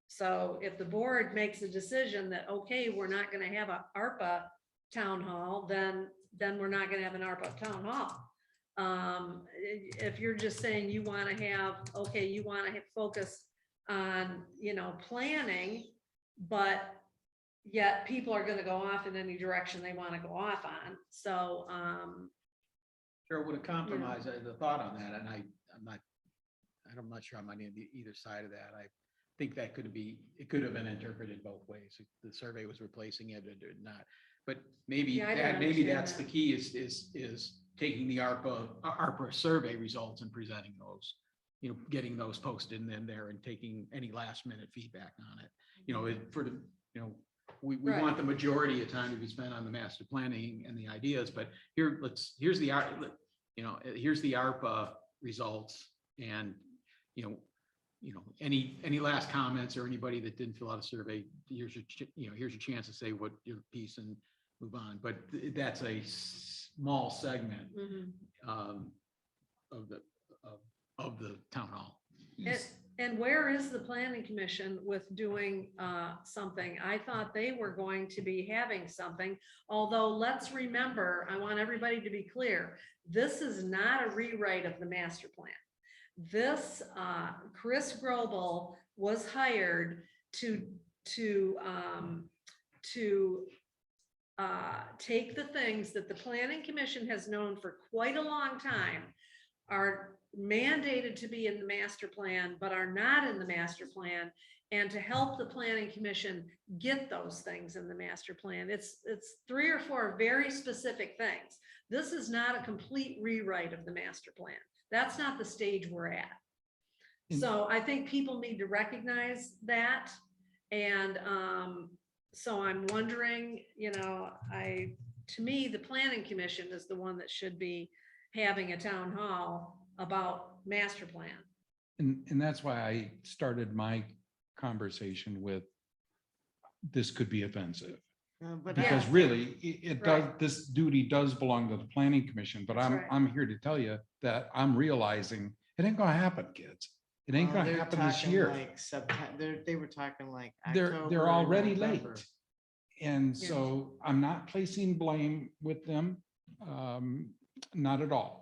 So if the board makes a decision that, okay, we're not gonna have a ARPA town hall, then we're not gonna have an ARPA town hall. If you're just saying you wanna focus on, planning, but yet people are gonna go off in any direction they wanna go off on. So, Sure, would have compromised the thought on that, and I'm not sure I'm on either side of that. I think that it could have been interpreted both ways. The survey was replacing it, it did not. But maybe Yeah, I don't maybe understand that's that. the key is taking the ARPA survey results and presenting those, getting those posted and then there and taking any last minute feedback on it. We Right. want the majority of time to be spent on the master planning and the ideas, but here's the ARPA results, and any last comments, or anybody that didn't fill out a survey, here's your chance to say what your piece and move on. But that's a small segment of the town hall. And where is the planning commission with doing something? I thought they were going to be having something, although let's remember, I want everybody to be clear, this is not a rewrite of the master plan. This, Chris Grobel was hired to take the things that the planning commission has known for quite a long time are mandated to be in the master plan, but are not in the master plan, and to help the planning commission get those things in the master plan. It's 3 or 4 very specific things. This is not a complete rewrite of the master plan. That's not the stage we're at. So I think people need to recognize that. And so I'm wondering, you know, to me, the planning commission is the one that should be having a town hall about master plan. And that's why I started my conversation with, this could be offensive. But Because Yeah. really, it does, Right. this duty does belong to the planning commission, but That's right. I'm here to tell you that I'm realizing it ain't gonna happen, kids. It ain't gonna they're happen this talking year. Like September, they were talking like They're October, already November. late. And Yeah. so I'm not placing blame with them, not at all.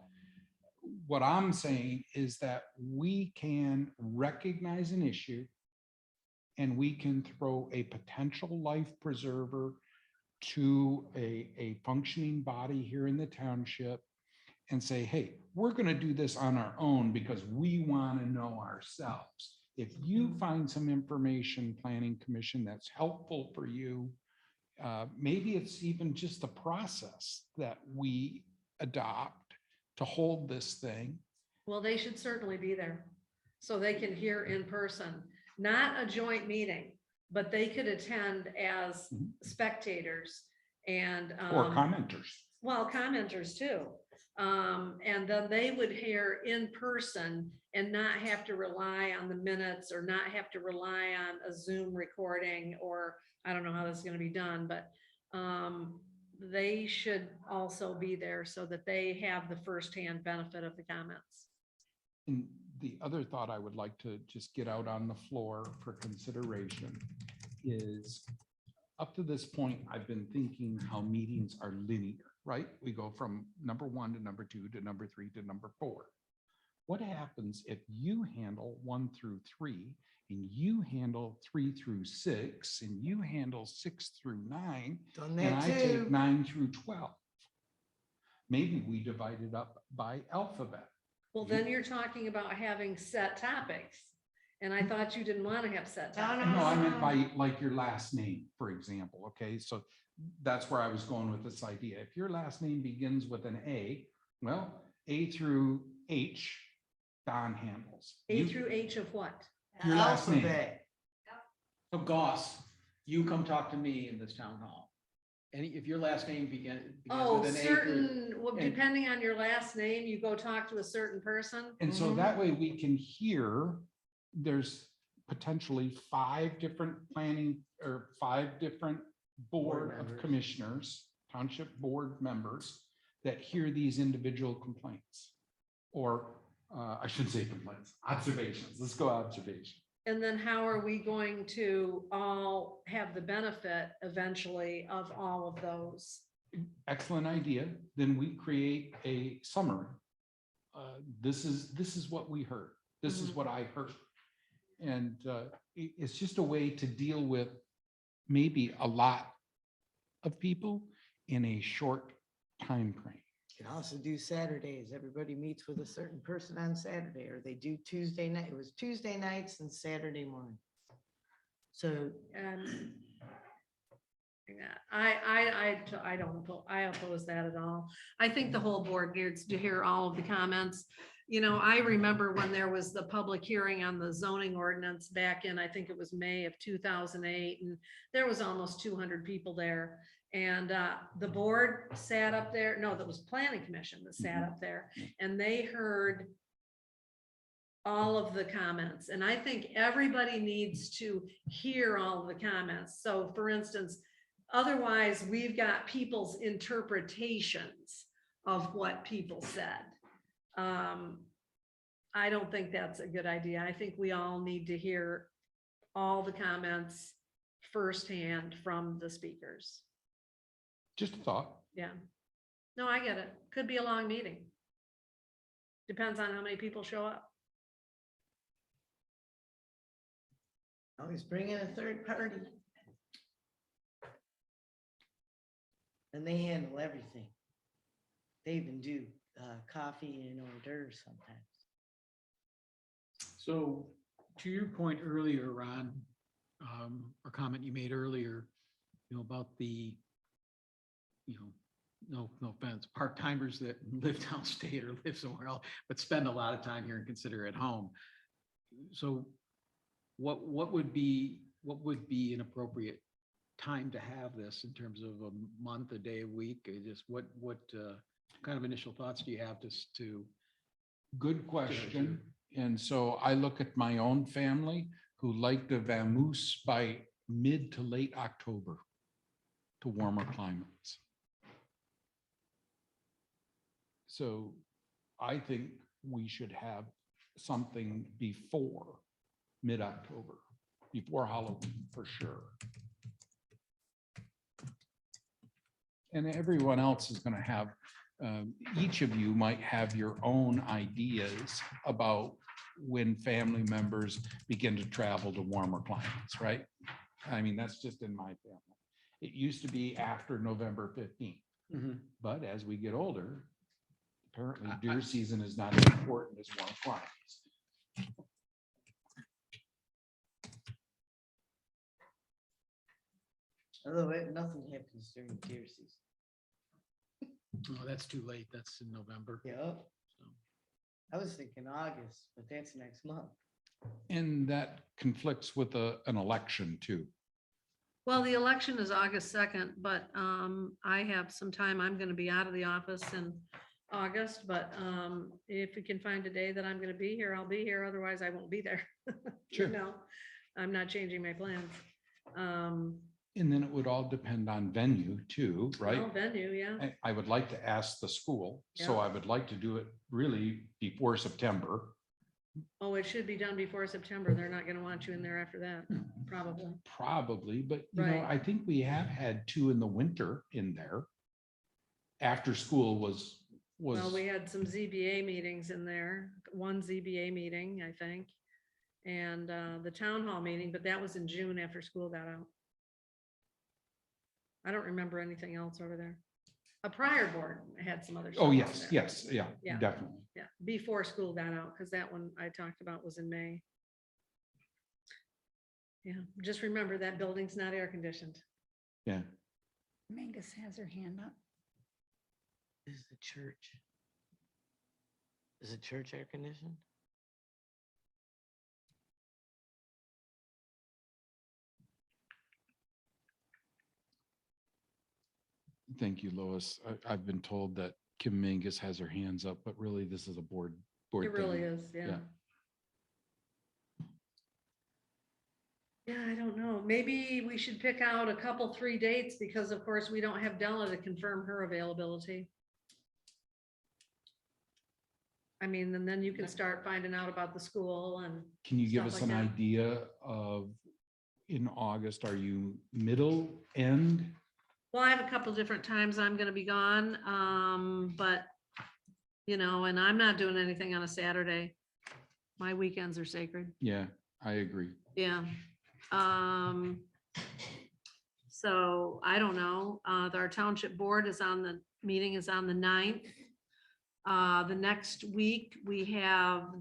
What I'm saying is that we can recognize an issue and we can throw a potential life preserver to a functioning body here in the township and say, hey, we're going to do this on our own because we want to know ourselves. If you find some information, planning commission, that's helpful for you, maybe it's even just the process that we adopt to hold this thing. Well, they should certainly be there so they can hear in person, not a joint meeting, but they could attend as spectators and Or commenters. well, commenters too. And then they would hear in person and not have to rely on the minutes or not have to rely on a Zoom recording, or I don't know how this is going to be done, but they should also be there so that they have the firsthand benefit of the comments. And the other thought I would like to just get out on the floor for consideration is, up to this point, I've been thinking how meetings are linear, right? We go from number 1 to number 2 to number 3 to number 4. What happens if you handle 1 through 3 and you handle 3 through 6 and you handle 6 through 9 Done and that I take too. 9 through 12? Maybe we divide it up by alphabet. Well, then you're talking about having set topics. And I thought you didn't want to have set No, topics. No, I meant by like your last name, for example. Okay, so that's where I was going with this idea. If your last name begins with an A, well, A through H, Don handles. A through H of what? Your last name. Alphabet. So Goss, you come talk to me in this town hall. And if your last name begins Oh, with an A through, certain, well, and- depending on your last name, you go talk to a certain person. And so that way we can hear, there's potentially 5 different planning or 5 different board of members. commissioners, township board members that hear these individual complaints. Or I shouldn't say complaints, observations. Let's go observation. And then how are we going to all have the benefit eventually of all of those? Excellent idea. Then we create a summary. This is what we heard. This is what I heard. And it's just a way to deal with maybe a lot of people in a short time frame. You can also do Saturdays. Everybody meets with a certain person on Saturday, or they do Tuesday night. It was Tuesday nights and Saturday morning. So And I don't, I oppose that at all. I think the whole board needs to hear all of the comments. You know, I remember when there was the public hearing on the zoning ordinance back in, I think it was May of 2008, and there was almost 200 people there. And the board sat up there, no, that was planning commission that sat up there, and they heard all of the comments. And I think everybody needs to hear all of the comments. So for instance, otherwise we've got people's interpretations of what people said. I don't think that's a good idea. I think we all need to hear all the comments firsthand from the speakers. Just a thought. Yeah. No, I get it. Could be a long meeting. Depends on how many people show up. Always bring in a third party. And they handle everything. They even do coffee and hors d'oeuvres sometimes. So to your point earlier, Ron, or comment you made earlier, about the, no offense, part-timers that live downstate or live somewhere else, but spend a lot of time here and consider at home. So what would be an appropriate time to have this in terms of a month, a day, a week? Just what kind of initial thoughts do you have to? Good question. And so I look at my own family who like to vamoose by mid to late October to warmer climates. So I think we should have something before mid-October, before Halloween for sure. And everyone else is going to have, each of you might have your own ideas about when family members begin to travel to warmer climates, right? I mean, that's just in my family. It used to be after November 15th, but as we get older, apparently deer season is not as important as warm climates. Although nothing happens during deer season. Oh, that's too late. That's in November. Yeah. I was thinking August, but that's next month. And that conflicts with an election too. Well, the election is August 2nd, but I have some time. I'm going to be out of the office in August, but if we can find a day that I'm going to be here, I'll be here. Otherwise, I won't be there. Sure. No, I'm not changing my plans. And then it would all depend on venue too, right? Well, venue, yeah. I would like to ask the school, so Yeah. I would like to do it really before September. Oh, it should be done before September. They're not going to want you in there after that, probably. Probably, but you know, Right. I think we have had two in the winter in there. After school was, Well, we had some ZBA meetings in there, one ZBA meeting, I think. And the town hall meeting, but that was in June after school got out. I don't remember anything else over there. A prior board had some other. oh, stuff yes, there. yes, yeah, Yeah. definitely. Yeah, before school got out, because that one I talked about was in May. Yeah, just remember that building's not air conditioned. Yeah. Mangus has her hand up. Is the church air conditioned? Thank you, Lois. I've been told that Kim Mangus has her hands up, but really this is a board It really thing. is, yeah. Yeah. Yeah, I don't know. Maybe we should pick out a couple, 3 dates, because of course we don't have Della to confirm her availability. I mean, and then you can start finding out about the school and. Can you give stuff us like an that. idea of, in August, are you middle, end? Well, I have a couple different times I'm gonna be gone, but, and I'm not doing anything on a Saturday. My weekends are sacred, Yeah, I agree. yeah. So I don't know, our township board meeting is on the 9th. The next week, we have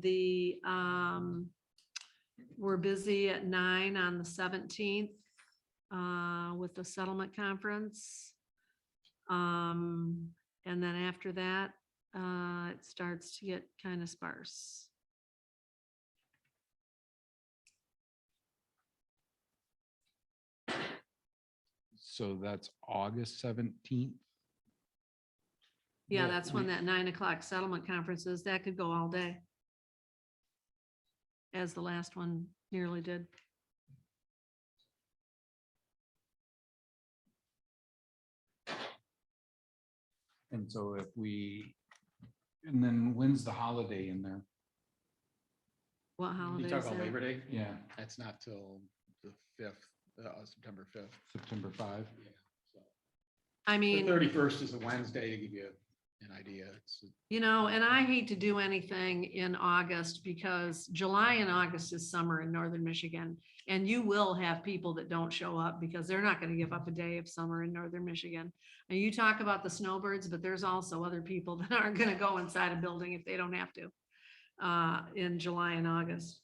we're busy at 9 on the 17th. With the settlement conference. And then after that, it starts to get kind of sparse. So that's August 17th. Yeah, Well, that's when that 9 o'clock settlement conference is. That could go all day. As the last one nearly did. And so and then when's the holiday in there? What You holiday talk is about that? Labor Day? Yeah, That's not till the 5th, September 5th. September 5. I The mean, 31st is a Wednesday, to give you an idea. It's you know, and I hate to do anything in August because July and August is summer in northern Michigan. And you will have people that don't show up because they're not gonna give up a day of summer in northern Michigan. And you talk about the snowbirds, but there's also other people that aren't gonna go inside a building if they don't have to in July and August.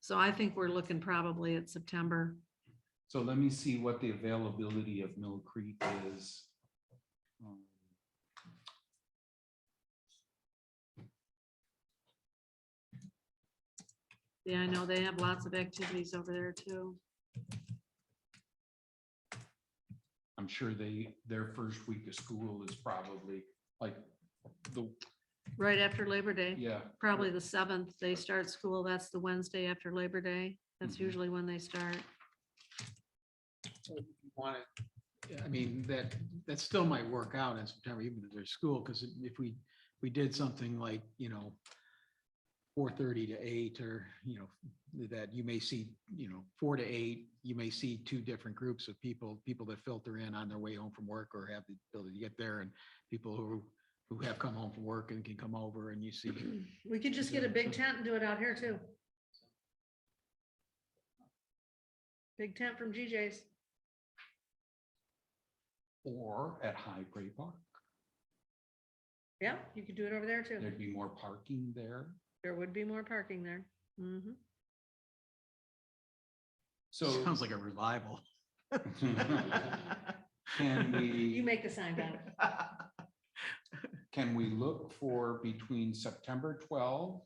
So I think we're looking probably at September. So let me see what the availability of Mill Creek is. Yeah, I know they have lots of activities over there too. I'm sure their first week of school is probably like the, Right after Labor Day. yeah. Probably the 7th, they start school. That's the Wednesday after Labor Day. That's Mhm. usually when they start. want it, I mean, that still might work out in September, even if there's school, because if we did something like, 4:30 to 8, or, that you may see, 4 to 8, you may see two different groups of people that filter in on their way home from work or have the ability to get there, and people who have come home from work and can come over, and you see. We could just get a big tent and do it out here too. Big tent from GJ's. Or at High Prairie Park. Yeah, you could do it over there too. There'd be more parking there. There would be more parking there. Mhm. So Sounds like a revival. can You we, make the sign down. can we look for between September 12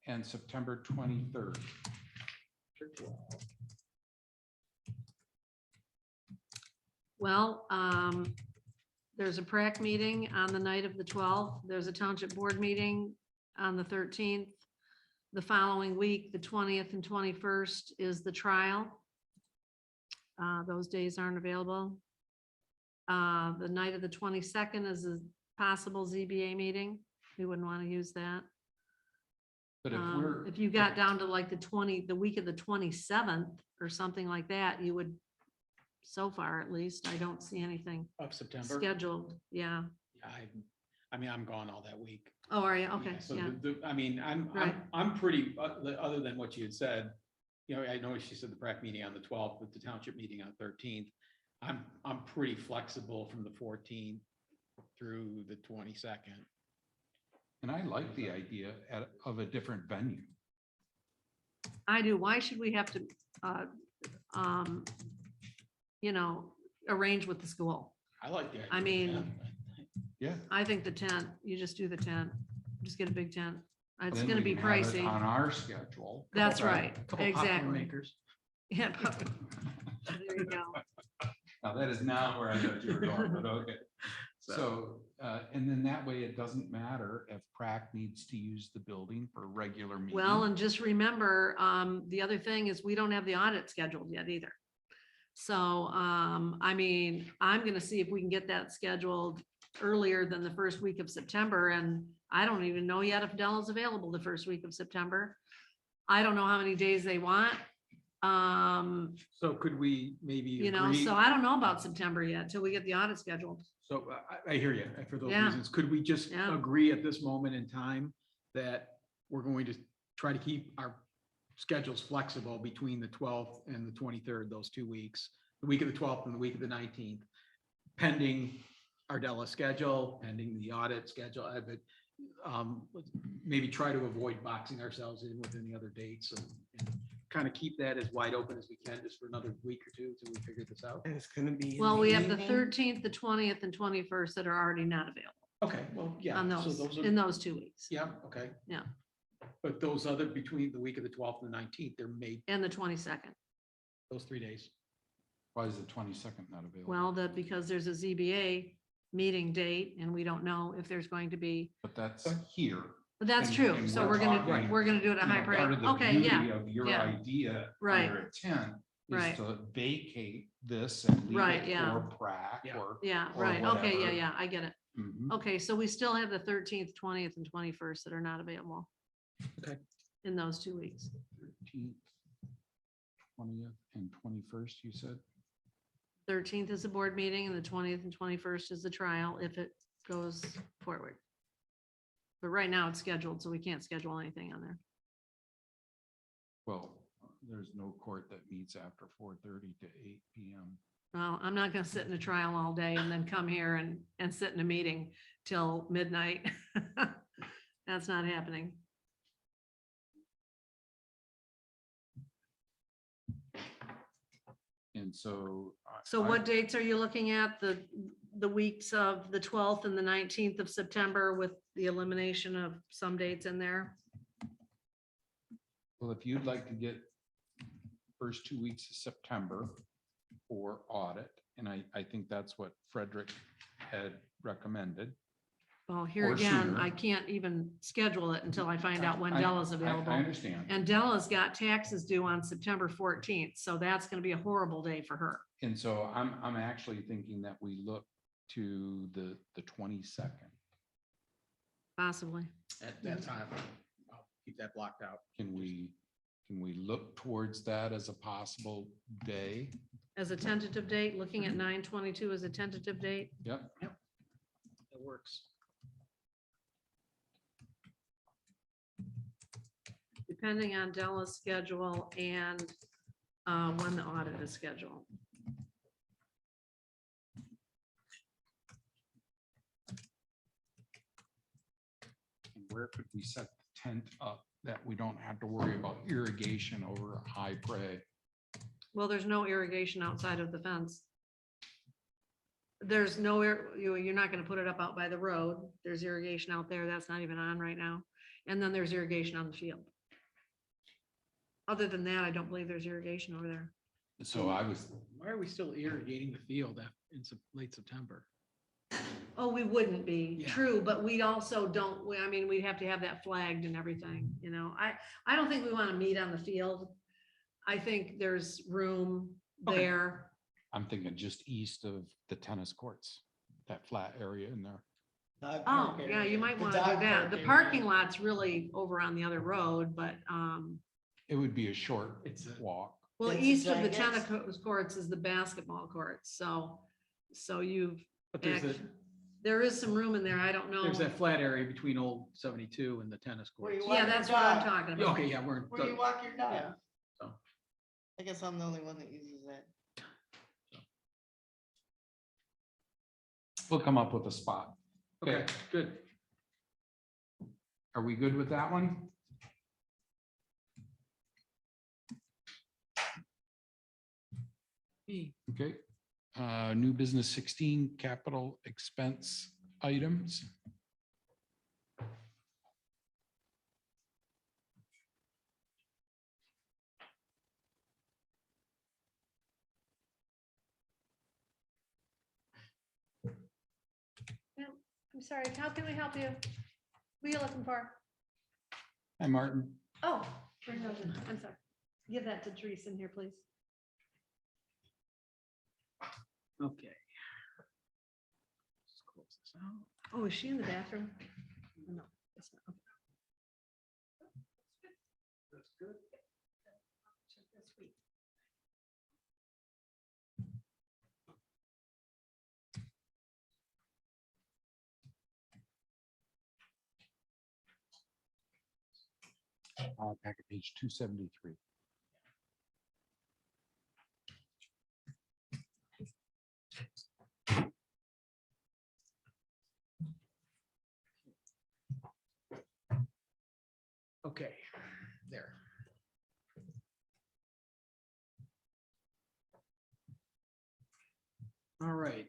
and September 23rd? Well, there's a PrAC meeting on the night of the 12th. There's a township board meeting on the 13th. The following week, the 20th and 21st is the trial. Those days aren't available. The night of the 22nd is a possible ZBA meeting. We wouldn't want to use that. But If you got down to like the week of the 27th or something like that, you would, so far at least, I don't see anything Of September. scheduled. Yeah. I mean, I'm gone all that week. Oh, are you? Okay, Yeah, so yeah. I mean, Right. I'm pretty, other than what you had said, I know she said the PrAC meeting on the 12th, but the township meeting on the 13th. I'm pretty flexible from the 14th through the 22nd. and I like the idea of a different venue. I do. Why should we have to, arrange with the school? I like the idea. I mean, Yeah. I think the tent, you just do the tent. Just get a big tent. It's Then gonna we be can have it pricey. on our schedule. That's right. Couple popcorn Exactly. makers. Yeah. There you go. Now, that is not where I thought you were going, but okay. So, and then that way it doesn't matter if PrAC needs to use the building for regular meetings. Well, and just remember, the other thing is we don't have the audit scheduled yet either. So, I mean, I'm gonna see if we can get that scheduled earlier than the first week of September, and I don't even know yet if Dell is available the first week of September. I don't know how many days they want. So could we maybe agree? So I don't know about September yet till we get the audit scheduled. So I hear you. For those Yeah. reasons, could we just Yeah. agree at this moment in time that we're going to try to keep our schedules flexible between the 12th and the 23rd, those 2 weeks, the week of the 12th and the week of the 19th, pending Ardella schedule, pending the audit schedule, but maybe try to avoid boxing ourselves in with any other dates and kind of keep that as wide open as we can just for another week or two until we figure this out. And it's gonna be. in Well, we have the evening? 13th, the 20th and 21st that are already not available Okay, well, yeah. on so those, are- in those 2 weeks. Yeah, okay. Yeah. But those other, between the week of the 12th and the 19th, they're made And the 22nd. those 3 days. Why is the 22nd not available? Well, because there's a ZBA meeting date and we don't know if there's going to be, But that's here. but that's And- true. and So we're we're gonna, talking, we're gonna do it at You know, high part of priority. the Okay, beauty yeah, Of your yeah. idea Right. under a tent Right. is to vacate this and leave Right, it yeah. for PrAC Yeah. or. yeah, or right. Okay, yeah, whatever. yeah, I get it. Mhm. Okay, so we still have the 13th, 20th and 21st that are not available. Okay. in those 2 weeks. 13th, 20th and 21st, you said? 13th is a board meeting and the 20th and 21st is the trial if it goes forward. But right now it's scheduled, so we can't schedule anything on there. Well, there's no court that meets after 4:30 to 8 PM. Well, I'm not gonna sit in a trial all day and then come here and sit in a meeting till midnight. That's not happening. And so. So what dates are you looking at? The weeks of the 12th and the 19th of September with the elimination of some dates in there? Well, if you'd like to get first 2 weeks of September for audit, and I think that's what Frederick had recommended. Well, here Or again, sooner. I can't even schedule it until I find out when Della's available. I understand. And Della's got taxes due on September 14th, so that's gonna be a horrible day for her. And so I'm actually thinking that we look to the 22nd. Possibly. At that time, I'll keep that blocked out. Can we look towards that as a possible day? As a tentative date, looking at 9/22 as a tentative date. Yep. That works. Depending on Della's schedule and when the audit is scheduled. And where could we set the tent up that we don't have to worry about irrigation over a high prey? Well, there's no irrigation outside of the fence. There's no, you're not gonna put it up out by the road. There's irrigation out there. That's not even on right now. And then there's irrigation on the field. Other than that, I don't believe there's irrigation over there. So I was, Why are we still irrigating the field in late September? Oh, we wouldn't be, Yeah. true, but we also don't, I mean, we'd have to have that flagged and everything, you know, I don't think we want to meet on the field. I think there's room Okay. there. I'm thinking just east of the tennis courts, that flat area in there. Oh, yeah, you might want to do that. The parking lot's really over on the other road, but, It would be a short It's a- walk. well, It's a east of the giant- tennis courts is the basketball courts, so you've, But there's act- there is some room in there, I don't know. there's that flat area between old 72 and the tennis Where you courts. walk Yeah, your that's what I'm dog. talking Yeah, about. okay, yeah, we're. Where you walk your dog. Yeah, so. I guess I'm the only one that uses that. We'll come up with a spot. Okay, good. Are we good with that one? Okay. New business 16, capital expense items. I'm sorry, how can we help you? Who are you looking for? Hi, Martin. Oh, bring those in. I'm sorry. Give that to Teresa in here, please. Okay. Let's close this out. Oh, is she in the bathroom? No. that's not- okay. That's good. Check this week. Packet page 273. Okay, there. All right.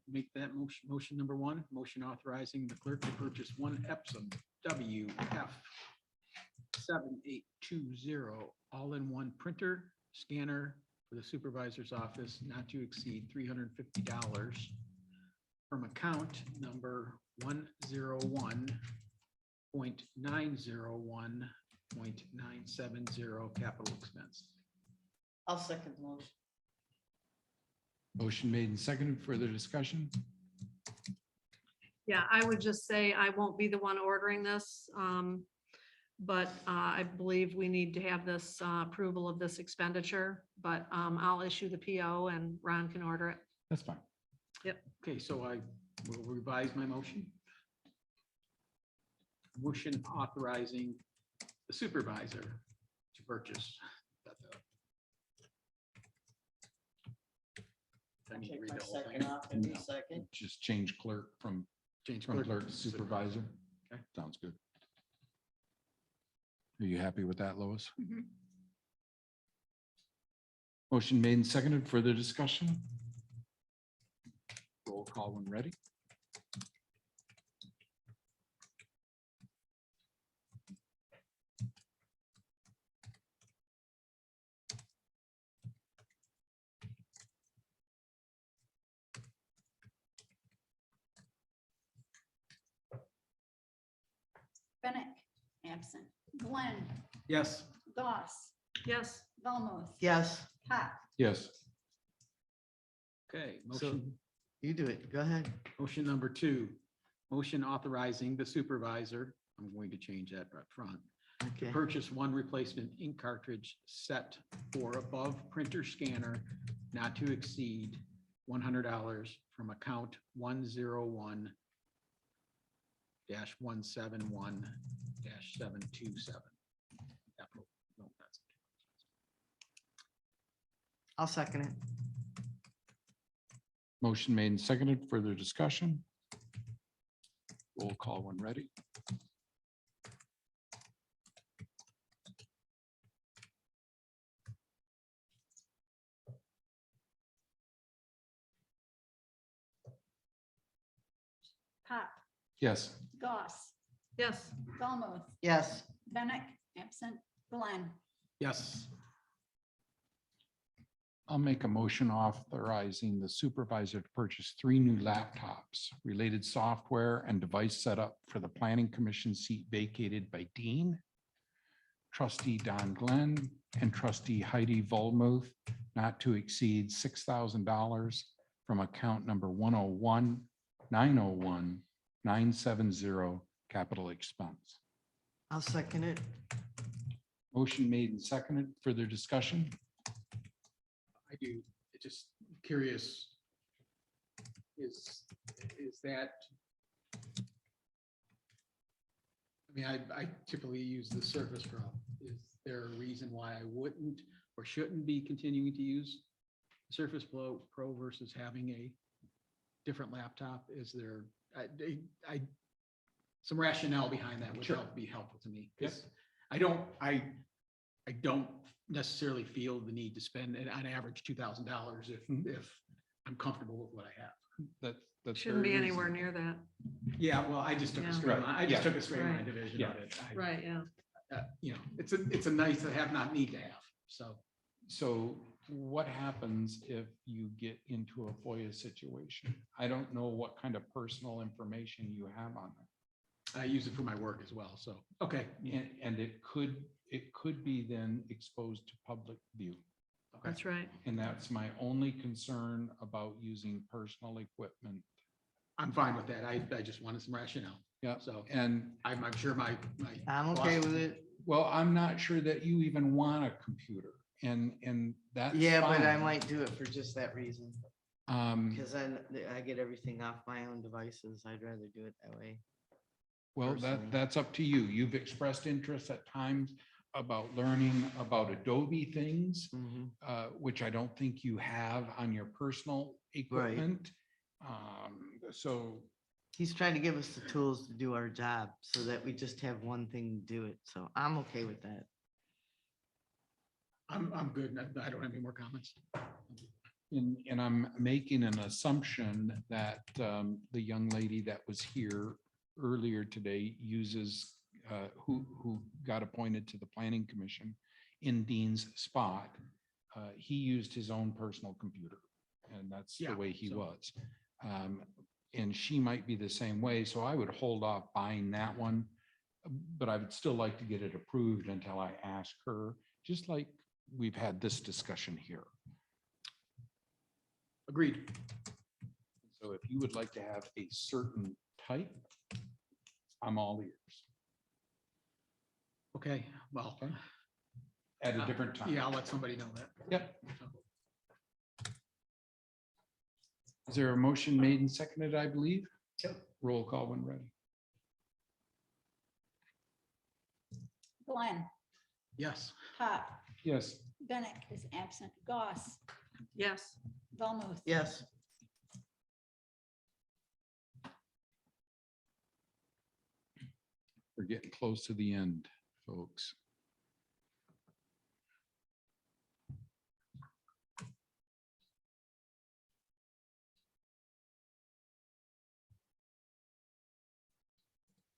Make that motion number one, motion authorizing the clerk to purchase one Epsom WF 7820 all-in-one printer scanner for the supervisor's office not to exceed $350 from account number 101.901.970 capital expense. I'll second the motion. Motion made and seconded. Further discussion? Yeah, I would just say I won't be the one ordering this. But I believe we need to have this approval of this expenditure, but I'll issue the PO and Ron can order it. That's fine. Okay, so I will revise my motion. Motion authorizing the supervisor to purchase. I need to read the whole thing. No. second. Just change clerk from Change clerk to supervisor. Okay. Sounds good. Are you happy with that, Lois? Mhm. Motion made and seconded. Further discussion? Roll call when ready. Bennett, absent. Glenn, Yes. Goss, Yes, Velmuth, Yes, Pop. Yes. Okay, So- motion, you do it. Go ahead. motion number 2, motion authorizing the supervisor, I'm going to change that up front, to Okay. purchase one replacement ink cartridge set for above printer scanner not to exceed $100 from account 101-171-727. No, that's- I'll second it. Motion made and seconded. Further discussion? Roll call when ready. Pop, Yes. Goss, yes, Velmuth, Yes, Bennett, absent. Glenn, Yes, I'll make a motion authorizing the supervisor to purchase 3 new laptops, related software and device setup for the planning commission seat vacated by Dean, trustee Don Glenn, and trustee Heidi Volmuth, not to exceed $6,000 from account number 101-901-970 capital expense. I'll second it. Motion made and seconded. Further discussion? I do. Just curious. Is that? I mean, I typically use the Surface Pro. Is there a reason why I wouldn't or shouldn't be continuing to use Surface Pro versus having a different laptop? Is there, some rationale behind that would Sure. be helpful to me. Because I don't necessarily feel the need to spend on average $2,000 if I'm comfortable with what I have. That's shouldn't very be anywhere reasonable. near that. Yeah, well, I just took a Yeah. straight line. I just Yeah. took a straight line Right. division Yeah. of it. Right, yeah. You know, it's a nice to have, not need to have. So So what happens if you get into a FOIA situation? I don't know what kind of personal information you have on there. I use it for my work as well. So, okay. And it could be then exposed to public view. That's right. And that's my only concern about using personal equipment. I'm fine with that. I just wanted some rationale. Yeah. So And I'm sure my. I'm okay boss- with it. well, I'm not sure that you even want a computer and that's Yeah, but I fine. might do it for just that reason. Because then I get everything off my own devices. I'd rather do it that way. Well, personally. that's up to you. You've expressed interest at times about learning about Adobe things, which I don't think you have on your personal equipment. So, He's trying to give us the tools to do our job so that we just have one thing to do it. So I'm okay with that. I'm good. I don't have any more comments. and I'm making an assumption that the young lady that was here earlier today uses, who got appointed to the planning commission in Dean's spot. He used his own personal computer, and that's the Yeah, way he so- was. And she might be the same way, so I would hold off buying that one. But I would still like to get it approved until I ask her, just like we've had this discussion here. Agreed. So if you would like to have a certain type, I'm all ears Okay, well, at a different time. yeah, I'll let somebody know that. Yep. Is there a motion made and seconded, I believe? Yep. Roll call when ready. Glenn, Yes. Pop, Yes. Bennett is absent, Goss, Yes. Velmuth. Yes. We're getting close to the end, folks.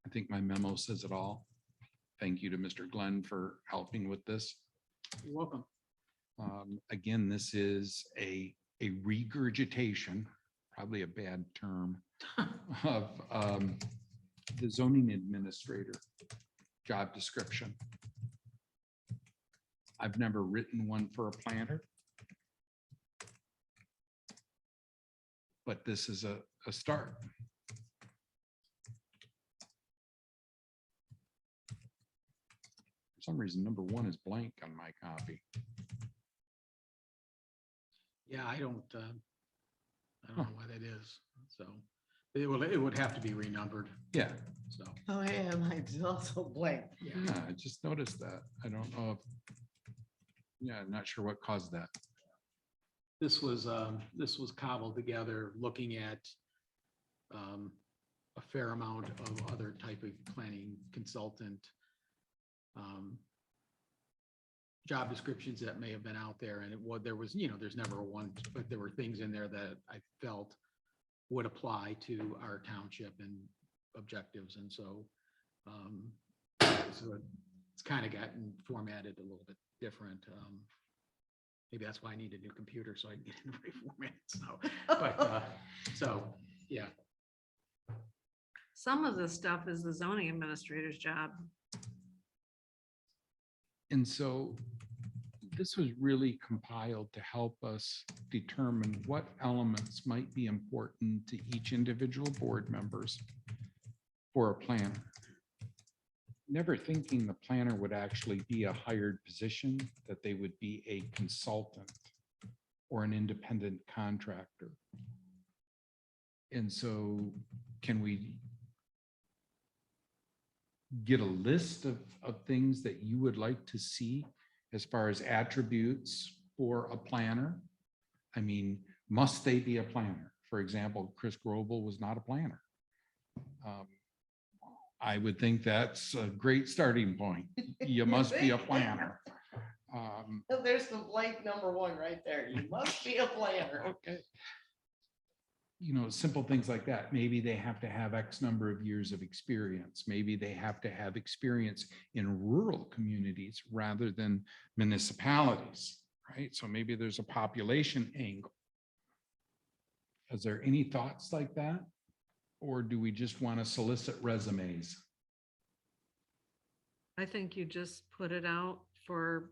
I think my memo says it all. Thank you to Mr. Glenn for helping with this. You're welcome. Again, this is a regurgitation, probably a bad term, of the zoning administrator job description. I've never written one for a planner, but this is a start. For some reason, number one is blank on my copy. Yeah, I don't know why that is. So it would have to be renumbered. Yeah, So, Oh, yeah, mine's also blank. yeah. yeah, I just noticed that. I don't know if, yeah, I'm not sure what caused that. This was cobbled together, looking at a fair amount of other type of planning consultant job descriptions that may have been out there, and there was, there's never a one, but there were things in there that I felt would apply to our township and objectives, and so it's kind of gotten formatted a little bit different. Maybe that's why I need a new computer, so I can get it reformatted. So, yeah. Some of this stuff is the zoning administrator's job. And so this was really compiled to help us determine what elements might be important to each individual board members for a planner. Never thinking the planner would actually be a hired position, that they would be a consultant or an independent contractor. And so can we get a list of things that you would like to see as far as attributes for a planner? I mean, must they be a planner? For example, Chris Grobel was not a planner. I would think that's a great starting point. You must be a planner. There's the blank number one right there. You must be a planner. Okay. Simple things like that. Maybe they have to have X number of years of experience. Maybe they have to have experience in rural communities rather than municipalities, right? So maybe there's a population angle. Is there any thoughts like that? Or do we just want to solicit resumes? I think you just put it out for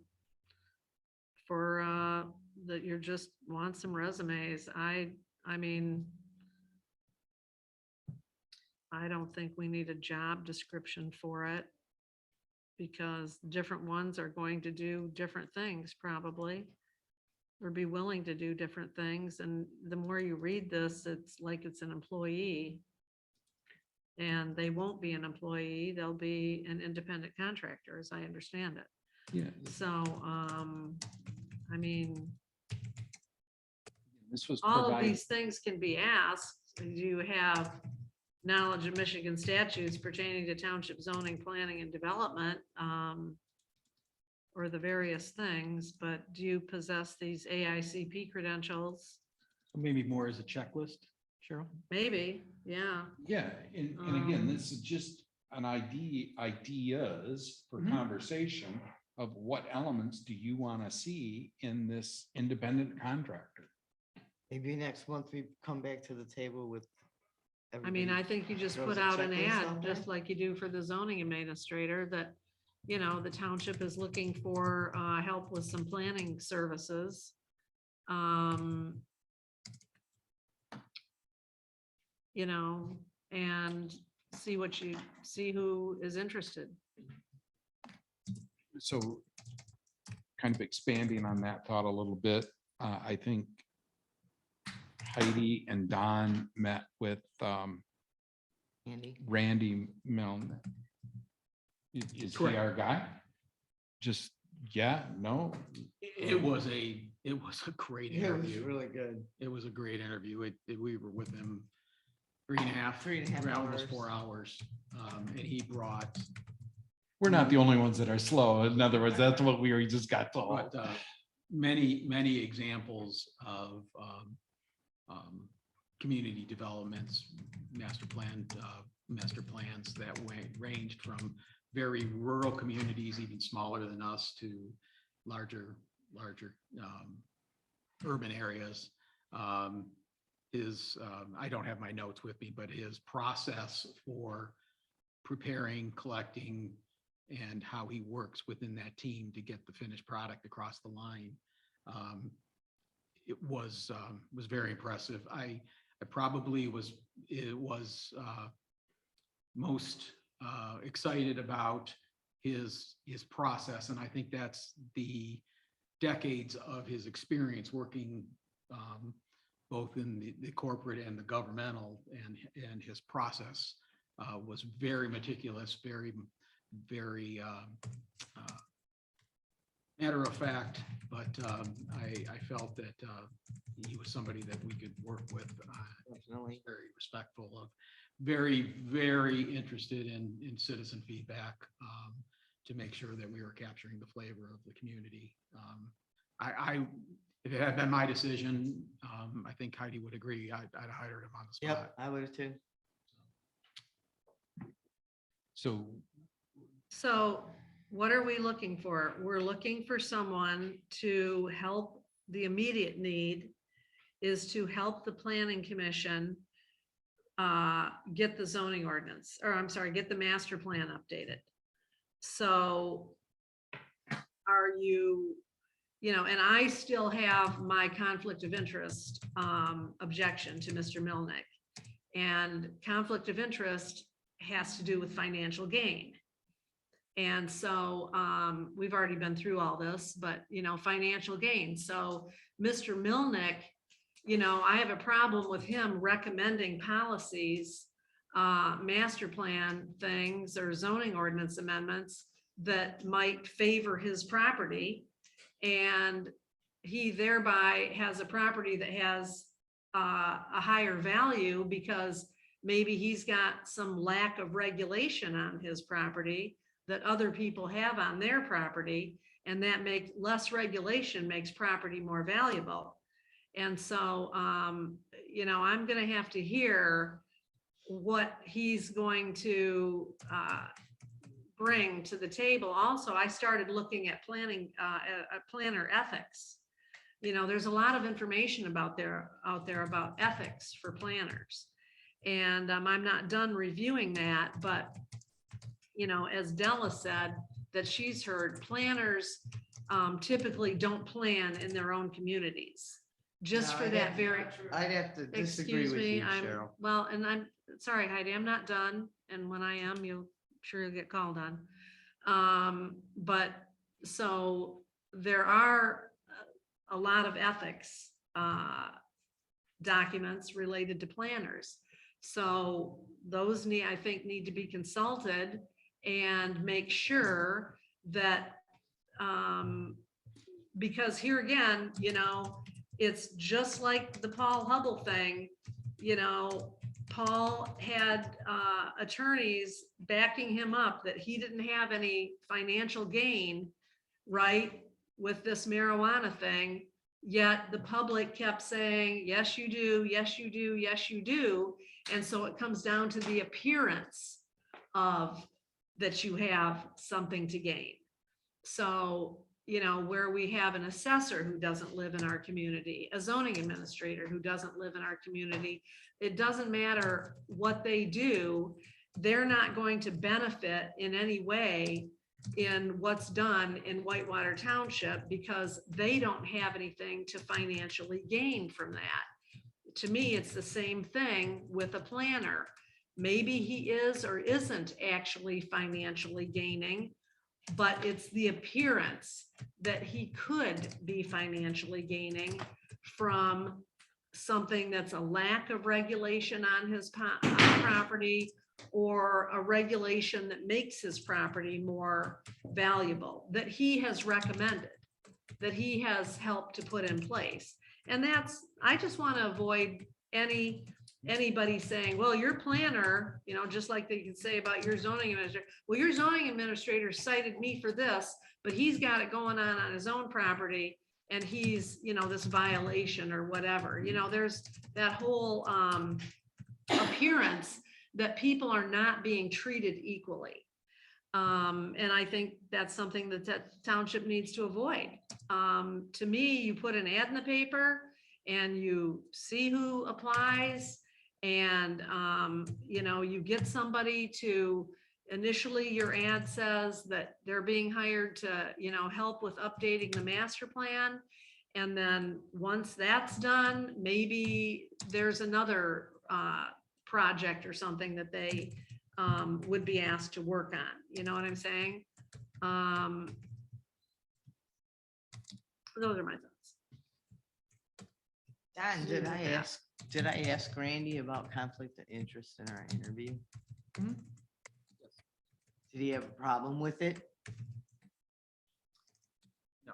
that you just want some resumes. I mean, I don't think we need a job description for it, because different ones are going to do different things probably, or be willing to do different things. And the more you read this, it's like it's an employee. And they won't be an employee, they'll be an independent contractor, as I understand it. Yeah. So, I mean, This was all of provided. these things can be asked. Do you have knowledge of Michigan statutes pertaining to township zoning, planning and development? Or the various things, but do you possess these AICP credentials? Maybe more as a checklist, Cheryl? Maybe, yeah. Yeah, and again, this is just an ideas for conversation of what elements do you want to see in this independent contractor? Maybe next month we come back to the table with. I mean, I think you just throws put a out an checklist ad, out there. just like you do for the zoning administrator, that, the township is looking for help with some planning services. and see who is interested. So kind of expanding on that thought a little bit, I think Heidi and Don met with Andy? Randy Milne. Is he Correct. our guy? Just, yeah, no? It was a great It was interview. really good. It was a great interview. We were with him 3.5, almost 4 hours. And he brought, We're not the only ones that are slow. In other words, that's what we just got told. but many examples of community developments, master plans that ranged from very rural communities, even smaller than us, to larger urban areas. I don't have my notes with me, but his process for preparing, collecting, and how he works within that team to get the finished product across the line, it was very impressive. I probably was most excited about his process, and I think that's the decades of his experience working both in the corporate and the governmental, and his process was very meticulous, very matter of fact, but I felt that he was somebody that we could work with. Definitely. Very respectful of, very interested in citizen feedback to make sure that we were capturing the flavor of the community. If it had been my decision, I think Heidi would agree. I'd have hired him on the spot. Yep, I would have too. So what are we looking for? We're looking for someone to help. The immediate need is to help the planning commission get the zoning ordinance, or I'm sorry, get the master plan updated. So are you, and I still have my conflict of interest objection to Mr. Milnick. And conflict of interest has to do with financial gain. And so we've already been through all this, but financial gain. So Mr. Milnick, I have a problem with him recommending policies, master plan things or zoning ordinance amendments that might favor his property. And he thereby has a property that has a higher value because maybe he's got some lack of regulation on his property that other people have on their property, and that makes less regulation makes property more valuable. And so, I'm going to have to hear what he's going to bring to the table. Also, I started looking at planning, planner ethics. There's a lot of information out there about ethics for planners. And I'm not done reviewing that, but as Della said, that she's heard, planners typically don't plan in their own communities. Just No, for that very, I'd have to disagree excuse with me, you, I'm, Cheryl. well, and I'm sorry, Heidi, I'm not done. And when I am, you'll get called on. But so there are a lot of ethics documents related to planners. So those I think need to be consulted and make sure that, because here again, it's just like the Paul Hubble thing, Paul had attorneys backing him up that he didn't have any financial gain, right, with this marijuana thing. Yet the public kept saying, yes, you do, yes, you do, yes, you do. And so it comes down to the appearance of that you have something to gain. So, where we have an assessor who doesn't live in our community, a zoning administrator who doesn't live in our community, it doesn't matter what they do, they're not going to benefit in any way in what's done in Whitewater Township because they don't have anything to financially gain from that. To me, it's the same thing with a planner. maybe he is or isn't actually financially gaining, but it's the appearance that he could be financially gaining from something that's a lack of regulation on his property, or a regulation that makes his property more valuable, that he has recommended, that he has helped to put in place. And that's, I just want to avoid anybody saying, well, your planner, you know, just like they can say about your zoning administrator, well, your zoning administrator cited me for this, but he's got it going on his own property, and he's, you know, this violation or whatever. You know, there's that whole appearance that people are not being treated equally. And I think that's something that township needs to avoid. To me, you put an ad in the paper and you see who applies, and you know, you get somebody to, initially your ad says that they're being hired to, you know, help with updating the master plan. And then once that's done, maybe there's another project or something that they would be asked to work on. You know what I'm saying? Those are my thoughts. Don, did I ask Randy about conflict of interest in our interview? Mhm. Did he have a problem with it? No.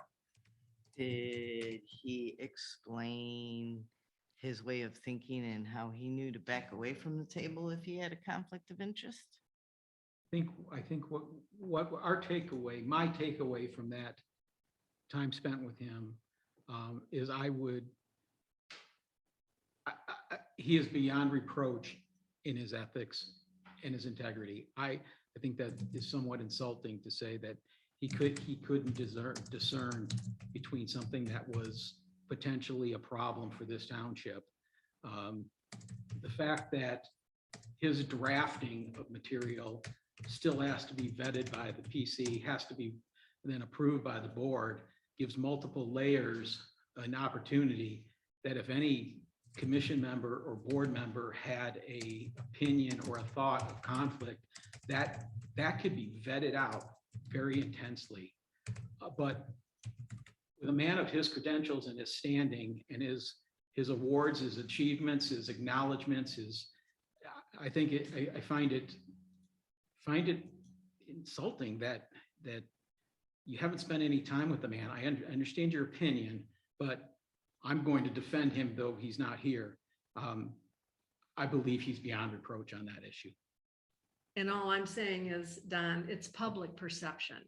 Did he explain his way of thinking and how he knew to back away from the table if he had a conflict of interest? I think what our takeaway, my takeaway from that time spent with him is he is beyond reproach in his ethics and his integrity. I think that is somewhat insulting to say that he couldn't discern between something that was potentially a problem for this township. The fact that his drafting of material still has to be vetted by the PC, has to be then approved by the board, gives multiple layers an opportunity that if any commission member or board member had a opinion or a thought of conflict, that could be vetted out very intensely. But with a man of his credentials and his standing and his awards, his achievements, his acknowledgements, I find it insulting that you haven't spent any time with the man. I understand your opinion, but I'm going to defend him, though he's not here. I believe he's beyond reproach on that issue. And all I'm saying is, Don, it's public perception.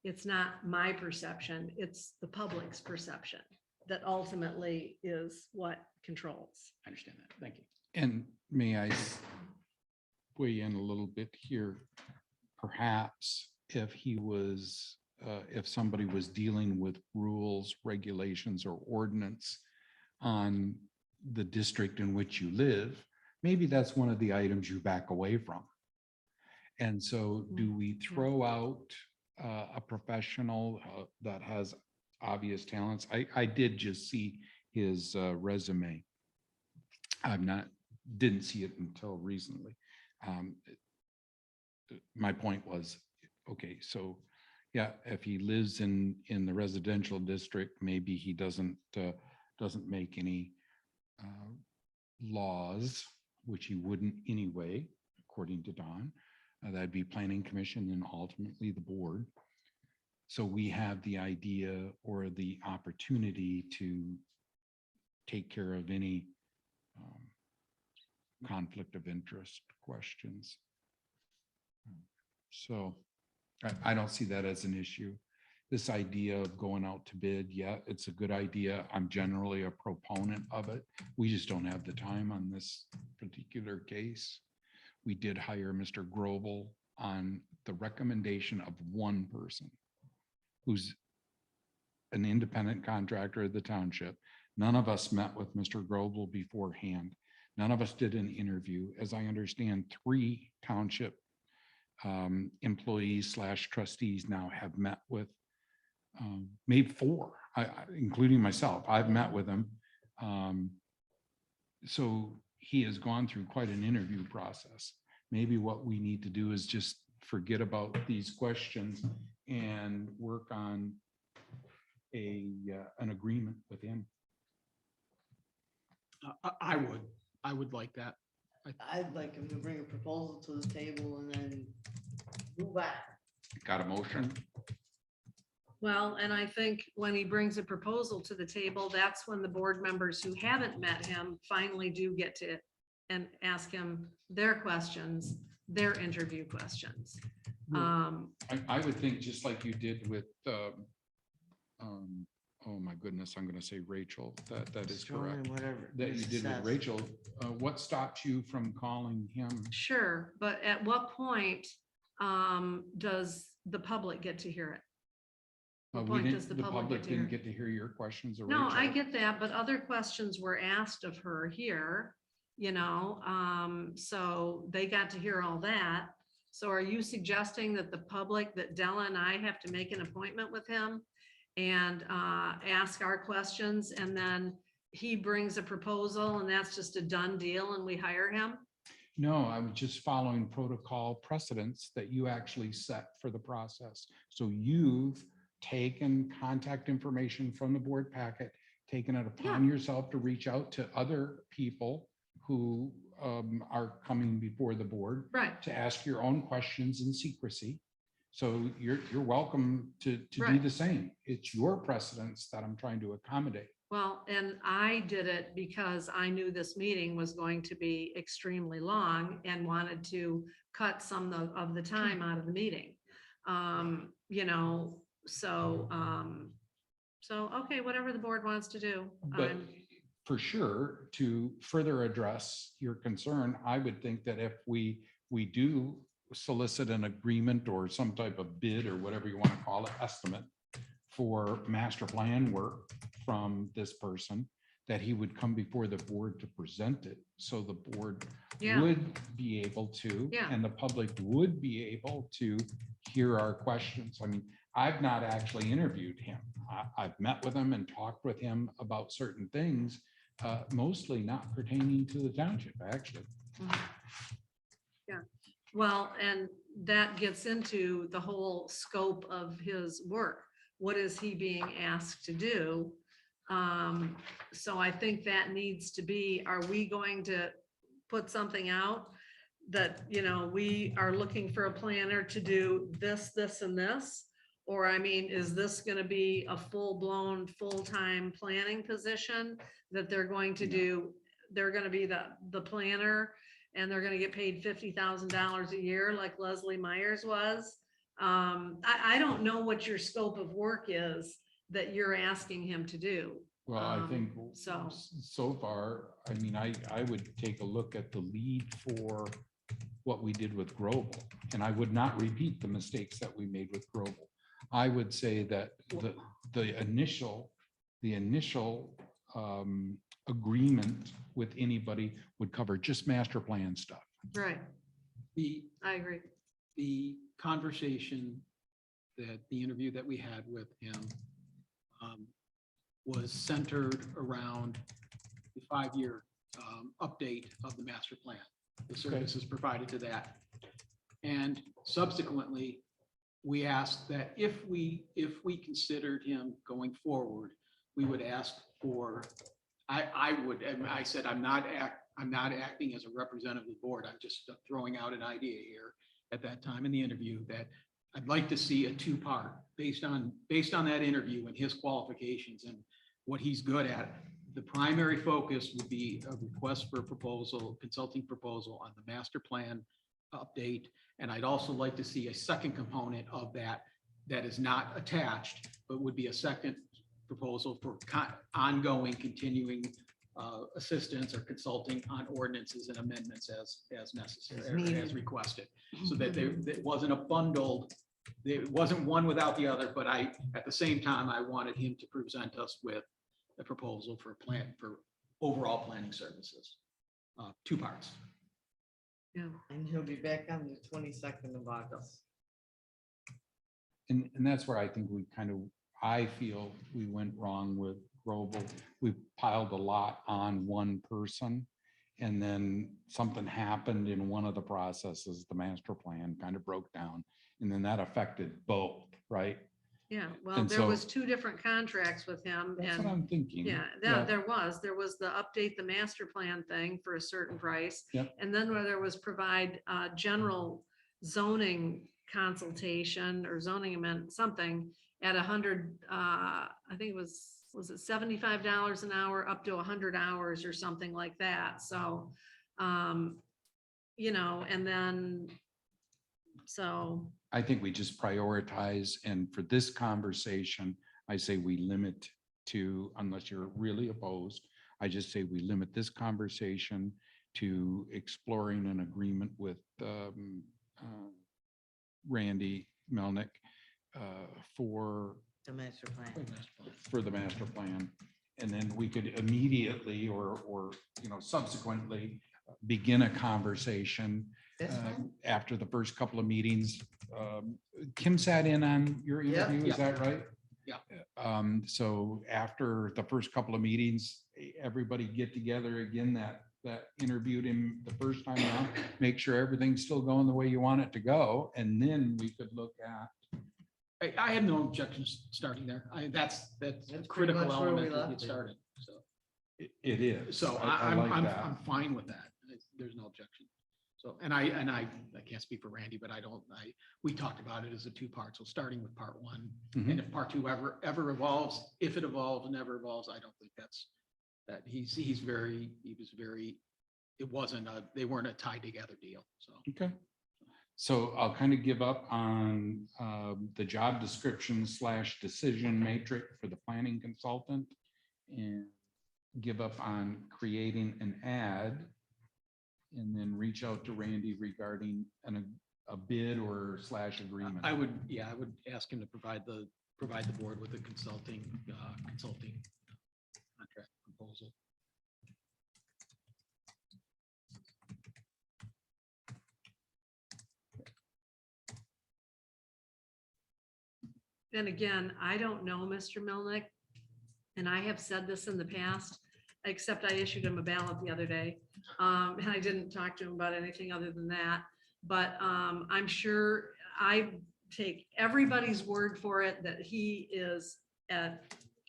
It's not my perception. It's the public's perception that ultimately is what controls. I understand that. Thank you. And may I weigh in a little bit here? Perhaps if somebody was dealing with rules, regulations, or ordinance on the district in which you live, maybe that's one of the items you back away from. And so do we throw out a professional that has obvious talents? I did just see his resume. Didn't see it until recently. My point was, okay, so yeah, if he lives in the residential district, maybe he doesn't make any laws, which he wouldn't anyway, according to Don. That'd be planning commission and ultimately the board. So we have the idea or the opportunity to take care of any conflict of interest questions. So I don't see that as an issue. This idea of going out to bid, yeah, it's a good idea. I'm generally a proponent of it. We just don't have the time on this particular case. We did hire Mr. Grobel on the recommendation of one person who's an independent contractor of the township. None of us met with Mr. Grobel beforehand. None of us did an interview. As I understand, 3 township employees / trustees now have met with, maybe 4, including myself. I've met with him. So he has gone through quite an interview process. maybe what we need to do is just forget about these questions and work on an agreement with him. I would like that. I'd like him to bring a proposal to the table and then move on. Got a motion? Well, and I think when he brings a proposal to the table, that's when the board members who haven't met him finally do get to and ask him their questions, their interview questions. I would think just like you did with, oh my goodness, I'm gonna say Rachel, that is correct. Whatever. That you did with Rachel, what stopped you from calling him? Sure, but at what point does the public get to hear it? What We point didn't, does the the public public get to hear? didn't get to hear your questions or No, I Rachel. get that, but other questions were asked of her here, so they got to hear all that. So are you suggesting that the public, that Della and I have to make an appointment with him and ask our questions, and then he brings a proposal and that's just a done deal and we hire him? No, I was just following protocol precedents that you actually set for the process. So you've taken contact information from the board packet, taken it upon yourself to reach out to other people who are coming before the board. Right. To ask your own questions in secrecy. So you're welcome to do Right. the same. It's your precedents that I'm trying to accommodate. Well, and I did it because I knew this meeting was going to be extremely long and wanted to cut some of the time out of the meeting. So, okay, whatever the board wants to do. But for sure, to further address your concern, I would think that if we do solicit an agreement or some type of bid or whatever you want to call it, estimate for master plan work from this person, that he would come before the board to present it. So the board Yeah. would be able to, Yeah. and the public would be able to hear our questions. I mean, I've not actually interviewed him. I've met with him and talked with him about certain things, mostly not pertaining to the township, actually. Yeah, well, and that gets into the whole scope of his work. What is he being asked to do? So I think that needs to be, are we going to put something out that, we are looking for a planner to do this, this, and this? Or, I mean, is this gonna be a full-blown, full-time planning position that they're going to do? They're gonna be the planner and they're gonna get paid $50,000 a year like Leslie Myers was. I don't know what your scope of work is that you're asking him to do. Well, I think so. so far, I mean, I would take a look at the lead for what we did with Grobel, and I would not repeat the mistakes that we made with Grobel. I would say that the initial agreement with anybody would cover just master plan stuff. Right, I agree. The conversation the interview that we had with him was centered around the 5-year update of the master plan, the services provided to that. And subsequently, we asked that if we considered him going forward, we would ask for, I said, I'm not acting as a representative of the board. I'm just throwing out an idea here at that time in the interview that I'd like to see a 2-part based on that interview and his qualifications and what he's good at. The primary focus would be a request for a proposal, consulting proposal on the master plan update. And I'd also like to see a second component of that is not attached, but would be a second proposal for ongoing, continuing assistance or consulting on ordinances and amendments as necessary, or as requested. So that it wasn't a bundled, it wasn't one without the other, but at the same time, I wanted him to present us with a proposal for overall planning services, 2 parts. Yeah. And he'll be back on the 22nd of August. And that's where I think I feel we went wrong with Grobel. We piled a lot on one person. And then something happened in one of the processes, the master plan kind of broke down, and then that affected both, right? Yeah, well, And there so- was two different contracts with him That's and what I'm thinking. yeah, there was the update the master plan thing for a certain price. Yep. And then where there was provide general zoning consultation or zoning amendment, something at 100, I think it was it $75 an hour up to 100 hours or something like that. So, you know, and then, so. I think we just prioritize, and for this conversation, I say we limit to, unless you're really opposed, I just say we limit this conversation to exploring an agreement with Randy Melnick for The master plan. the master plan. And then we could immediately or subsequently begin a conversation That's fine. after the first couple of meetings. Kim sat in on your Yeah. interview, is that right? Yeah. So after the first couple of meetings, everybody get together again that interviewed him the first time around, make sure everything's still going the way you want it to go, and then we could look at. I have no objections starting there. That's a pretty critical much where we element to left get it. started. So, It is. so I I'm, like I'm, that. I'm fine with that. There's no objection. So, and I can't speak for Randy, but we talked about it as a two-part. So starting with part one, Mhm. and if part two ever evolves, if it evolves, never evolves, I don't think they weren't a tied together deal. So. Okay. So I'll kind of give up on the job description / decision matrix for the planning consultant and give up on creating an ad and then reach out to Randy regarding a bid or / agreement. I would ask him to provide the board with a consulting contract proposal. And again, I don't know Mr. Milnick, and I have said this in the past, except I issued him a ballot the other day. And I didn't talk to him about anything other than that. But I'm sure I take everybody's word for it that he is an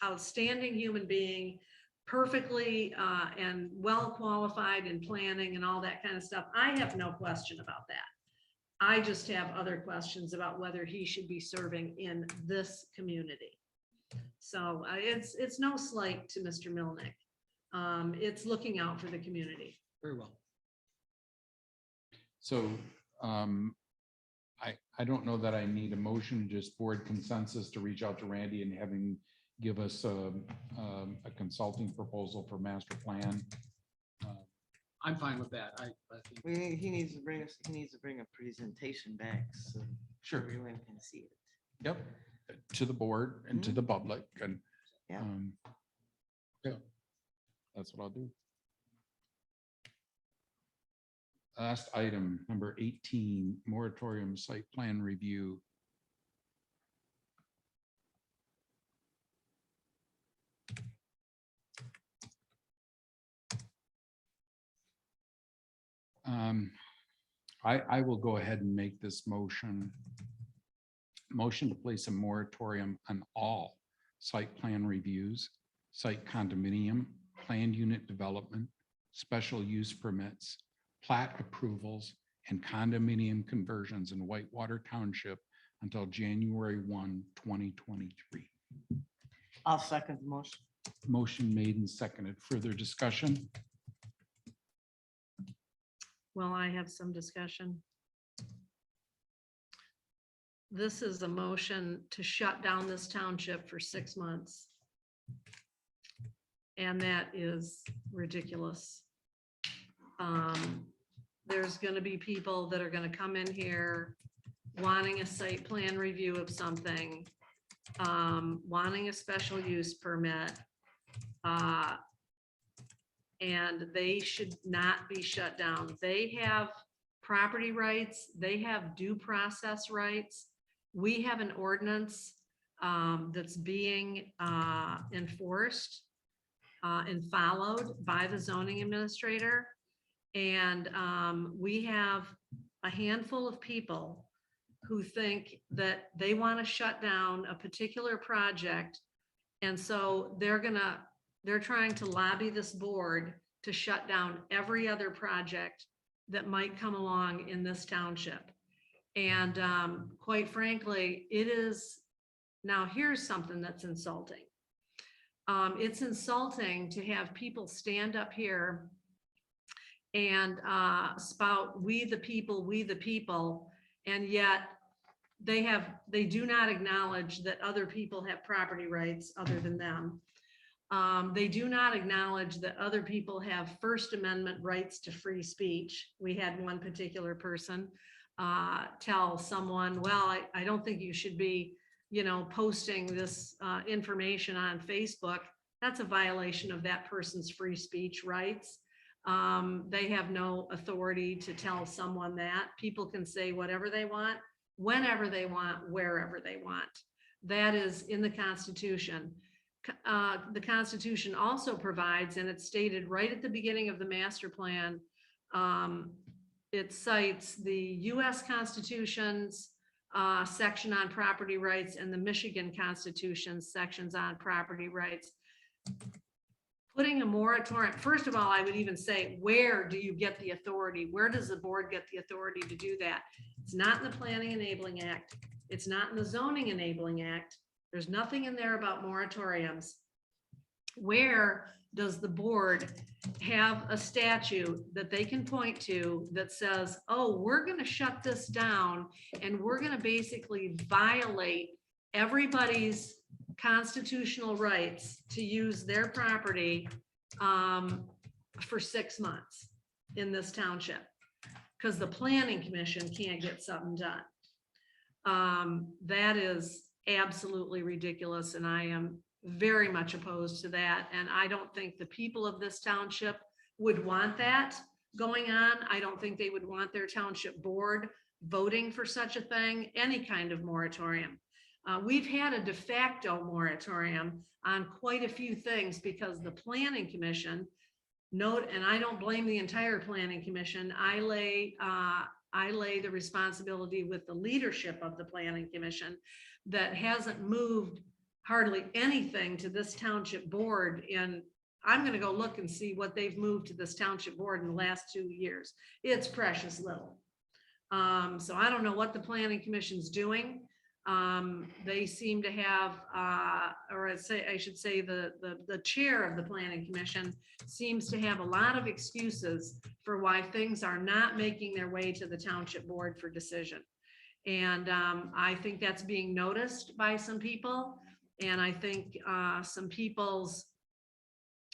outstanding human being, perfectly and well qualified in planning and all that kind of stuff. I have no question about that. I just have other questions about whether he should be serving in this community. So it's no slight to Mr. Milnick. It's looking out for the community. Very well. So I don't know that I need a motion, just board consensus to reach out to Randy and have him give us a consulting proposal for master plan. I'm fine with that. I think. He needs to bring a presentation back so Sure. everyone can see it. Yep, to the board and to the public and. Yeah. Yeah, that's what I'll do. Last item, number 18, moratorium site plan review. I will go ahead and make this motion. Motion to place a moratorium on all site plan reviews, site condominium, planned unit development, special use permits, plat approvals, and condominium conversions in Whitewater Township until January 1, 2023. I'll second the motion. Motion made and seconded. Further discussion? Well, I have some discussion. This is a motion to shut down this township for 6 months. And that is ridiculous. There's gonna be people that are gonna come in here wanting a site plan review of something, wanting a special use permit. And they should not be shut down. They have property rights. They have due process rights. We have an ordinance that's being enforced and followed by the zoning administrator. And we have a handful of people who think that they want to shut down a particular project. And so they're trying to lobby this board to shut down every other project that might come along in this township. And quite frankly, it is, now here's something that's insulting. It's insulting to have people stand up here and spout, we the people, and yet they do not acknowledge that other people have property rights other than them. They do not acknowledge that other people have First Amendment rights to free speech. We had one particular person tell someone, well, I don't think you should be, posting this information on Facebook. That's a violation of that person's free speech rights. They have no authority to tell someone that. People can say whatever they want, whenever they want, wherever they want. That is in the Constitution. The Constitution also provides, and it's stated right at the beginning of the master plan, it cites the US Constitution's section on property rights and the Michigan Constitution's sections on property rights. Putting a moratorium, first of all, I would even say, where do you get the authority? Where does the board get the authority to do that? It's not in the Planning Enabling Act. It's not in the Zoning Enabling Act. There's nothing in there about moratoriums. Where does the board have a statute that they can point to that says, oh, we're going to shut this down and we're going to basically violate everybody's constitutional rights to use their property for 6 months in this township because the planning commission can't get something done. That is absolutely ridiculous, and I am very much opposed to that. And I don't think the people of this township would want that going on. I don't think they would want their township board voting for such a thing, any kind of moratorium. We've had a de facto moratorium on quite a few things because the planning commission and I don't blame the entire planning commission. I lay the responsibility with the leadership of the planning commission that hasn't moved hardly anything to this township board. And I'm going to go look and see what they've moved to this township board in the last 2 years. It's precious little. So I don't know what the planning commission's doing. They seem to have, or I should say the chair of the planning commission seems to have a lot of excuses for why things are not making their way to the township board for decision. And I think that's being noticed by some people. And I think some people's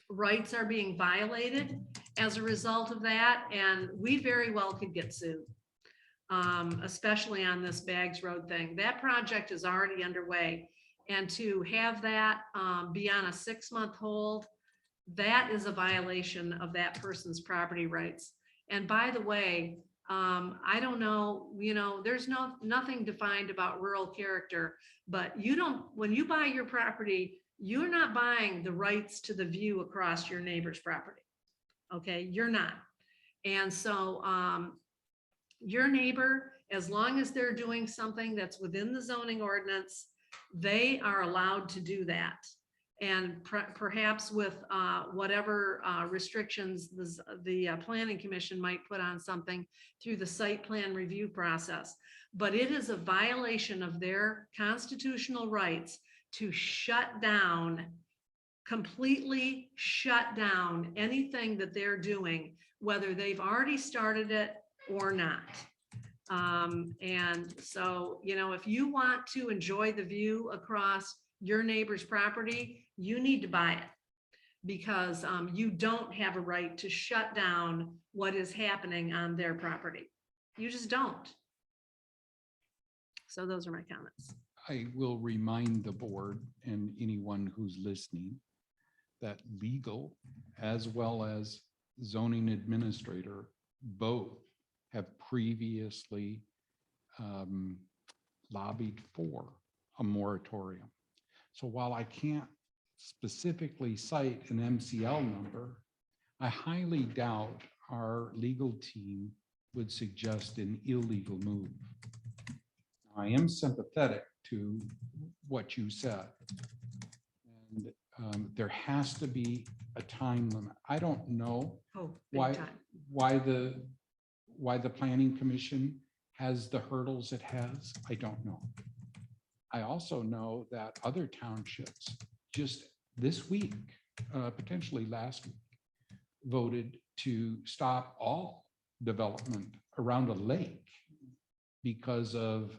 rights are being violated as a result of that. And we very well could get sued. Especially on this Baggs Road thing. That project is already underway. And to have that be on a 6-month hold, that is a violation of that person's property rights. And by the way, I don't know, there's nothing defined about rural character, but when you buy your property, you're not buying the rights to the view across your neighbor's property. Okay, you're not. And so, your neighbor, as long as they're doing something that's within the zoning ordinance, they are allowed to do that. And perhaps with whatever restrictions the planning commission might put on something through the site plan review process. But it is a violation of their constitutional rights to shut down, completely shut down anything that they're doing, whether they've already started it or not. And so, if you want to enjoy the view across your neighbor's property, you need to buy it because you don't have a right to shut down what is happening on their property. You just don't. So those are my comments. I will remind the board and anyone who's listening that legal as well as zoning administrator both have previously lobbied for a moratorium. So while I can't specifically cite an MCL number, I highly doubt our legal team would suggest an illegal move. I am sympathetic to what you said. And there has to be a time limit. I don't know Oh, big why, time. why the planning commission has the hurdles it has. I don't know. I also know that other townships just this week, potentially last week, voted to stop all development around a lake because of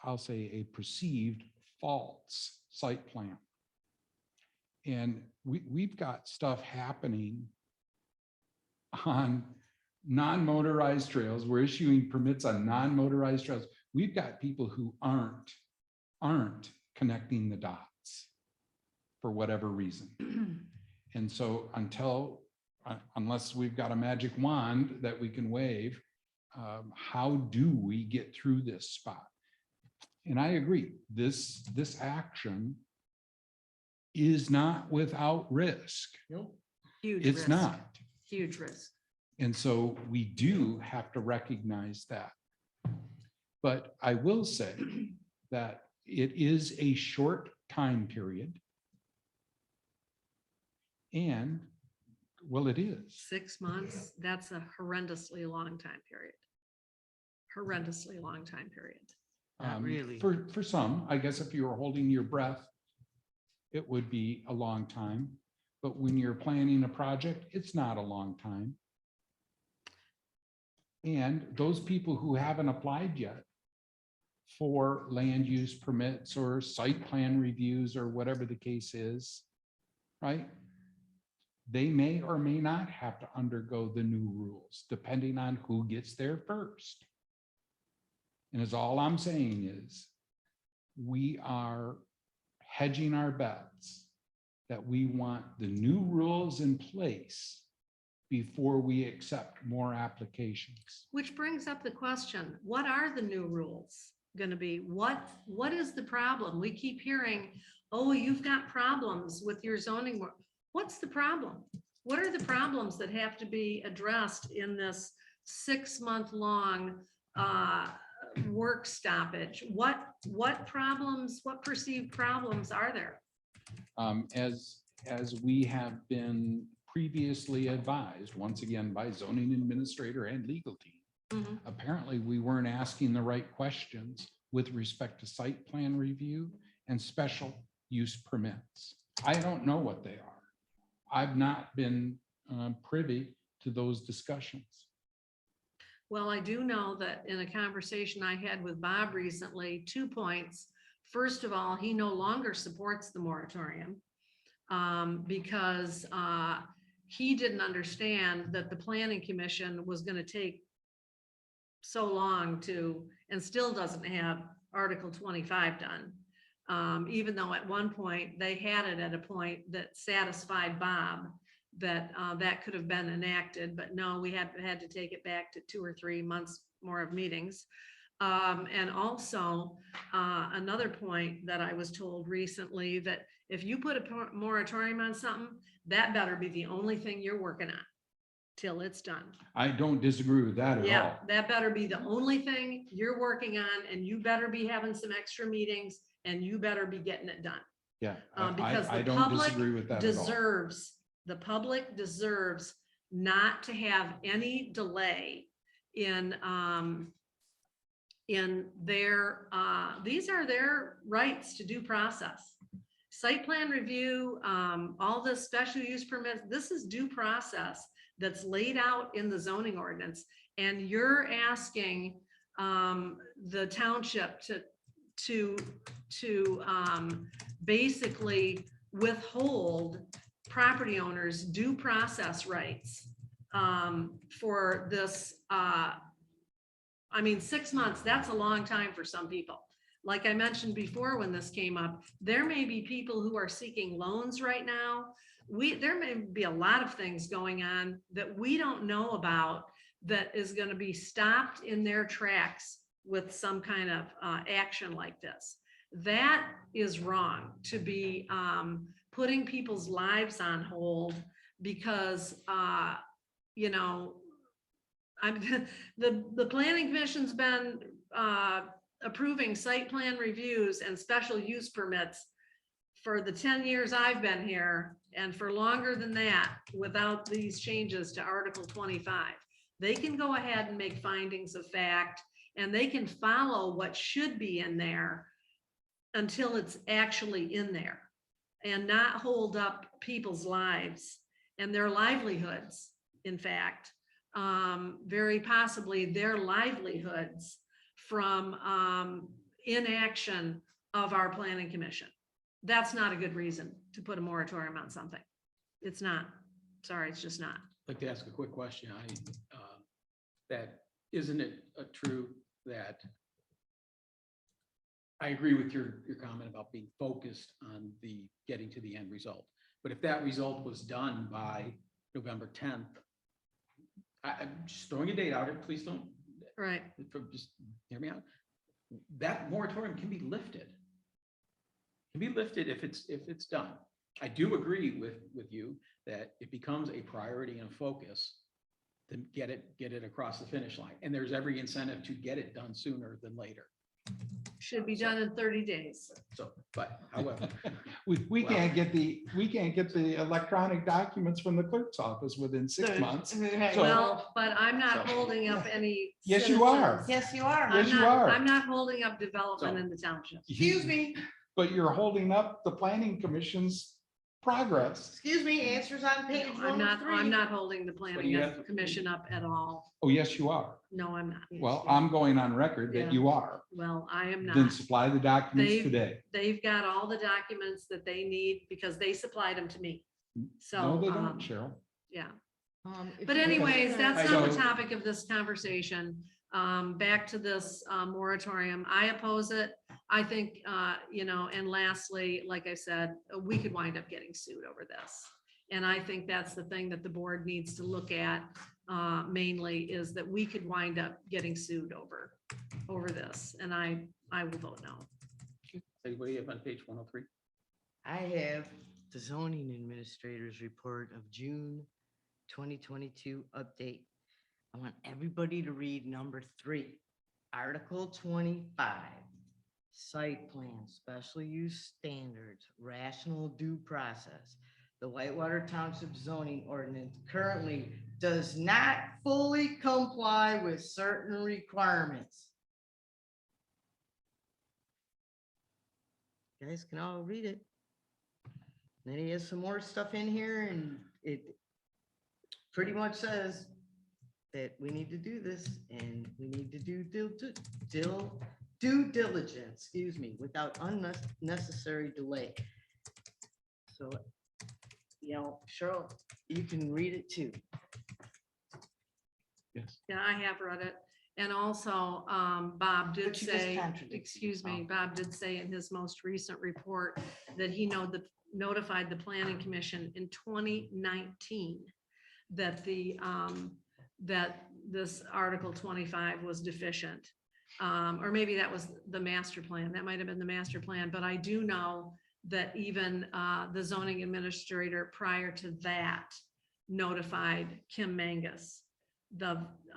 I'll say a perceived false site plan. And we've got stuff happening on non-motorized trails. We're issuing permits on non-motorized trails. We've got people who aren't connecting the dots for whatever reason. And so unless we've got a magic wand that we can wave, how do we get through this spot? And I agree, this action is not without risk. Huge It's risk. not. Huge risk. And so we do have to recognize that. But I will say that it is a short time period. And, well, it is. 6 months, that's a horrendously long time period. Horrendously long time period. Not really. For some, I guess if you were holding your breath, it would be a long time. But when you're planning a project, it's not a long time. And those people who haven't applied yet for land use permits or site plan reviews or whatever the case is, right? They may or may not have to undergo the new rules, depending on who gets there first. And as all I'm saying is, we are hedging our bets that we want the new rules in place before we accept more applications. Which brings up the question, what are the new rules going to be? What is the problem? We keep hearing, oh, you've got problems with your zoning. What's the problem? What are the problems that have to be addressed in this 6-month-long work stoppage? What problems, what perceived problems are there? As we have been previously advised, once again, by zoning administrator and legal team, apparently we weren't asking the right questions with respect to site plan review and special use permits. I don't know what they are. I've not been privy to those discussions. Well, I do know that in a conversation I had with Bob recently, 2 points. First of all, he no longer supports the moratorium because he didn't understand that the planning commission was going to take so long to, and still doesn't have Article 25 done. Even though at one point they had it at a point that satisfied Bob that that could have been enacted, but no, we had to take it back to 2 or 3 months more of meetings. And also another point that I was told recently, that if you put a moratorium on something, that better be the only thing you're working on till it's done. I don't disagree with that at all. Yeah, that better be the only thing you're working on, and you better be having some extra meetings, and you better be getting it done. Yeah, Because I the don't public disagree with that at all. the public deserves not to have any delay in their, these are their rights to due process. Site plan review, all this special use permits, this is due process that's laid out in the zoning ordinance. And you're asking the township to basically withhold property owners due process rights for this. I mean, 6 months, that's a long time for some people. Like I mentioned before, when this came up, there may be people who are seeking loans right now. There may be a lot of things going on that we don't know about that is going to be stopped in their tracks with some kind of action like this. That is wrong, to be putting people's lives on hold because you know, I'm, the planning commission's been approving site plan reviews and special use permits for the 10 years I've been here, and for longer than that, without these changes to Article 25. They can go ahead and make findings of fact, and they can follow what should be in there until it's actually in there, and not hold up people's lives and their livelihoods, in fact, very possibly their livelihoods from inaction of our planning commission. That's not a good reason to put a moratorium on something. It's not. Sorry, it's just not. I'd like to ask a quick question. That isn't it true that I agree with your comment about being focused on the getting to the end result. But if that result was done by November 10th, I'm just throwing a date out here, please don't. Right. Just hear me out. That moratorium can be lifted. Can be lifted if it's done. I do agree with you that it becomes a priority and focus to get it across the finish line. And there's every incentive to get it done sooner than later. Should be done in 30 days. So, but however, We can't get the electronic documents from the clerk's office within 6 months. So- Well, but I'm not holding up any. Yes, you are. citizens. Yes, you are. Yes, you are. I'm not holding up development in the township. Excuse me, But you're holding up the planning commission's progress. excuse me, answers on page I'm 1 not, of I'm 3. not holding the But planning you have to- commission up at all. Oh, yes, you are. No, I'm not. Well, I'm going on record that Yeah. you are. Well, I am Then not. supply the documents They've- today. They've got all the documents that they need because they supplied them to me. So, No, they don't, Cheryl. yeah. If But you- anyways, that's not the So- topic of this conversation. Back to this moratorium. I oppose it. I think, and lastly, like I said, we could wind up getting sued over this. And I think that's the thing that the board needs to look at mainly, is that we could wind up getting sued over this. And I will vote no. anybody have on page 103? I have the zoning administrator's report of June 2022 update. I want everybody to read number 3, Article 25. Site plan, special use standards, rational due process. The Whitewater Township zoning ordinance currently does not fully comply with certain requirements. You guys can all read it. Then he has some more stuff in here, and it pretty much says that we need to do this, and we need to do due diligence, without unnecessary delay. So, Cheryl, you can read it too. Yes. Yeah, I have read it. And also, Bob did But you just say, contradicted excuse me, yourself. Bob did say in his most recent report that he notified the planning commission in 2019 that that this Article 25 was deficient. Or maybe that was the master plan. That might have been the master plan, but I do know that even the zoning administrator prior to that notified Kim Mangus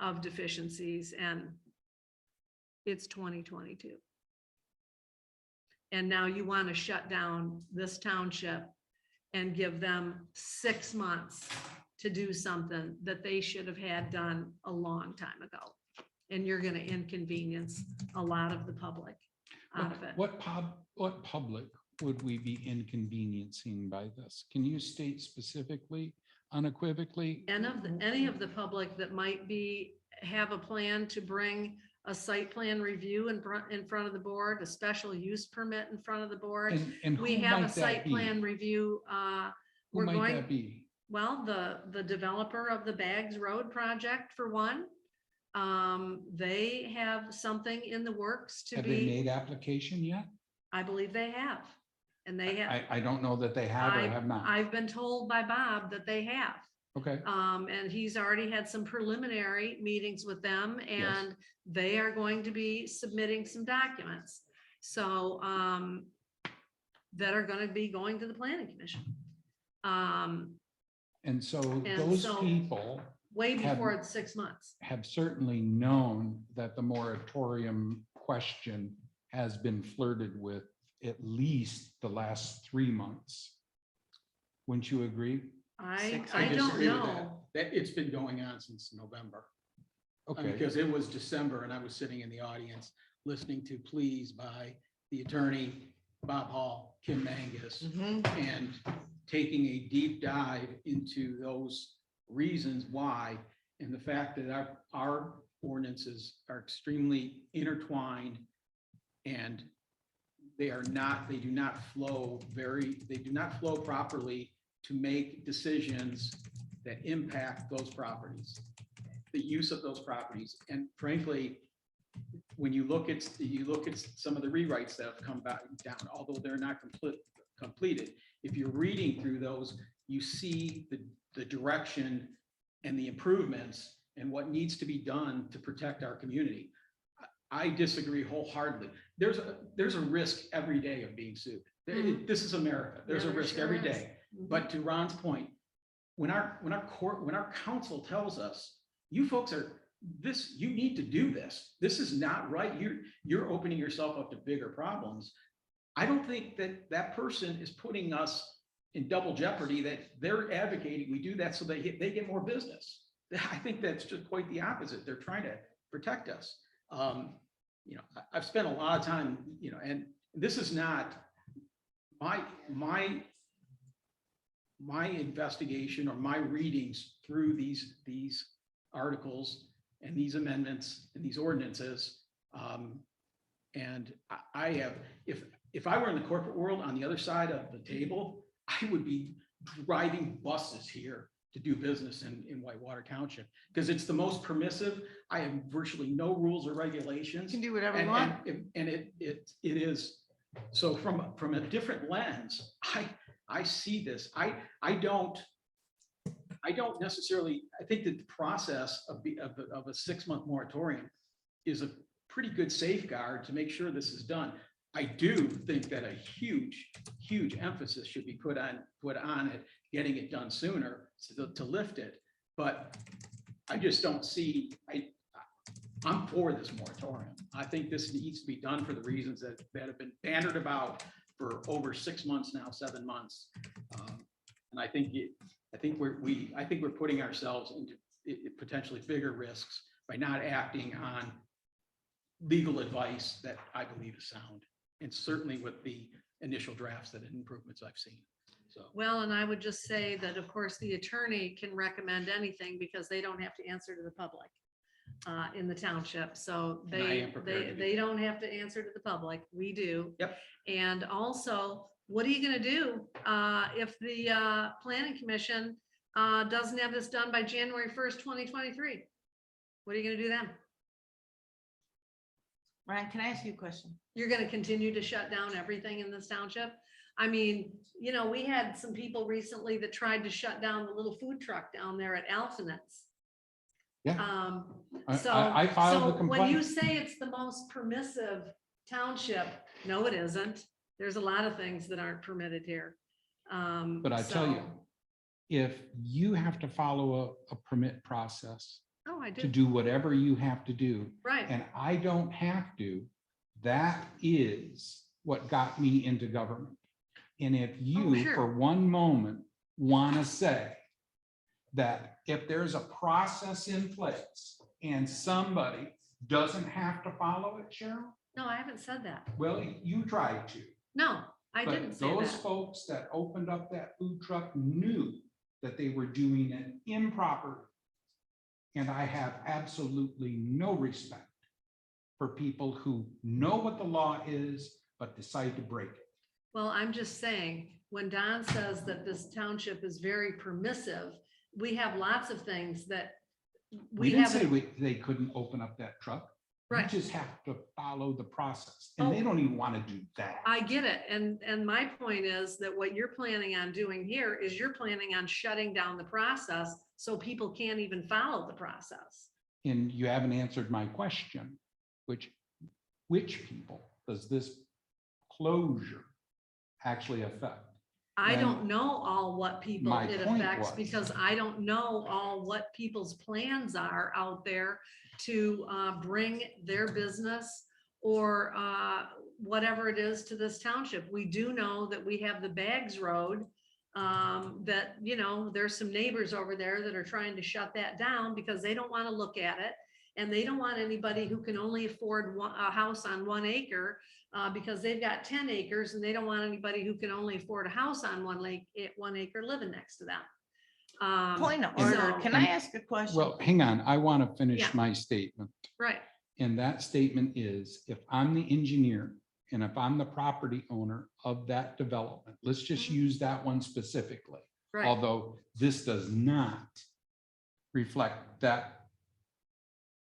of deficiencies, and it's 2022. And now you want to shut down this township and give them 6 months to do something that they should have had done a long time ago. And you're going to inconvenience a lot of the public out of it. What public would we be inconveniencing by this? Can you state specifically, unequivocally? Any of the public that might have a plan to bring a site plan review in front of the board, a special use permit in front of the board. And We who have a might that site be? plan review. Who We're might going, that be? well, the developer of the Bags Road project, for one. They have something in the works to Have they be, made application yet? I believe they have. And they have. I don't know that they have or have not. I've been told by Bob that they have. Okay, And he's already had some preliminary meetings with them, and they are going to be submitting some documents. So, that are gonna be going to the planning commission. and so And those so- people way Have- before the 6 months. have certainly known that the moratorium question has been flirted with at least the last 3 months. Wouldn't you agree? I I don't disagree with that. know. That it's been going on since November. Okay, Because it was December and I was sitting in the audience listening to pleas by the attorney, Bob Hall, Kim Mangus, and taking a deep dive into those reasons why, and the fact that our ordinances are extremely intertwined and they do not flow properly to make decisions that impact those properties, the use of those properties. And frankly, when you look at some of the rewrites that have come back down, although they're not completed, if you're reading through those, you see the direction and the improvements and what needs to be done to protect our community. I disagree wholeheartedly. There's a risk every day of being sued. This is America. There's Yeah, a there risk sure every is. day. But to Ron's point, when our council tells us, you folks you need to do this. This is not right. You're opening yourself up to bigger problems. I don't think that person is putting us in double jeopardy, that they're advocating we do that so they get more business. I think that's just quite the opposite. They're trying to protect us. I've spent a lot of time, and this is not my investigation or my readings through these articles and these amendments and these ordinances. And I have, if I were in the corporate world on the other side of the table, I would be driving buses here to do business in Whitewater Township because it's the most permissive. I have virtually no rules or regulations. You can do whatever you And want. it is, so from a different lens, I see this. I don't necessarily, I think that the process of a 6-month moratorium is a pretty good safeguard to make sure this is done. I do think that a huge emphasis should be put on it, getting it done sooner to lift it. But I just don't see, I'm for this moratorium. I think this needs to be done for the reasons that have been bantered about for over 6 months now, 7 months. And I think we're putting ourselves into potentially bigger risks by not acting on legal advice that I believe is sound, and certainly with the initial drafts and improvements I've seen. So, Well, and I would just say that, of course, the attorney can recommend anything because they don't have to answer to the public in the township. So And I am prepared to do they don't have to answer to the public. We do. Yep. And also, what are you going to do if the planning commission doesn't have this done by January 1st, 2023? What are you going to do then? Ryan, can I ask you a question? You're going to continue to shut down everything in this township? I mean, we had some people recently that tried to shut down the little food truck down there at Alphenet's. Yeah. So I filed the when you complaint. say it's the most permissive township, no, it isn't. There's a lot of things that aren't permitted here. But I tell you, if you have to follow a permit process Oh, I to do. do whatever you have to do, Right. and I don't have to, that is what got me into government. And if you, sure. for one moment, want to say that if there's a process in place and somebody doesn't have to follow it, Cheryl, No, I haven't said that. well, you tried to. No, I didn't But say those that. folks that opened up that food truck knew that they were doing it improperly. And I have absolutely no respect for people who know what the law is, but decide to break it. Well, I'm just saying, when Don says that this township is very permissive, we have lots of things that We didn't say haven't. they couldn't open up that truck. You Right. just have to follow the process. And they Oh. don't even want to do that. I get it. And my point is that what you're planning on doing here is you're planning on shutting down the process so people can't even follow the process. And you haven't answered my question, which people does this closure actually affect? I And don't know all what people my it point affects was- because I don't know all what people's plans are out there to bring their business or whatever it is to this township. We do know that we have the Bags Road, that, you know, there's some neighbors over there that are trying to shut that down because they don't want to look at it. And they don't want anybody who can only afford a house on 1 acre because they've got 10 acres and they don't want anybody who can only afford a house on 1 acre living next to them. Point of And- order, can I ask a question? Well, hang on, I want to finish Yeah. my statement. Right, And that statement is, if I'm the engineer and if I'm the property owner of that development, let's just Mhm. use that one specifically. right. Although this does not reflect that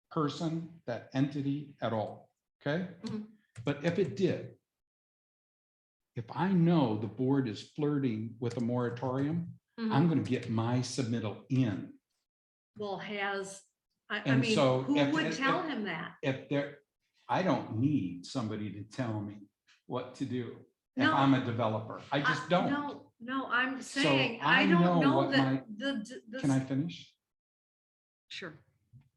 person, that entity at all, okay? Mhm. But if it did, if I know the board is flirting with a moratorium, I'm Mhm. gonna get my submittal in. Well, I And mean, so who if- would if- tell if- him that? If there, I don't need somebody to tell me what to do if No. I'm a developer. I just don't. No, I'm So saying, I I know don't know what that Can I finish? Sure.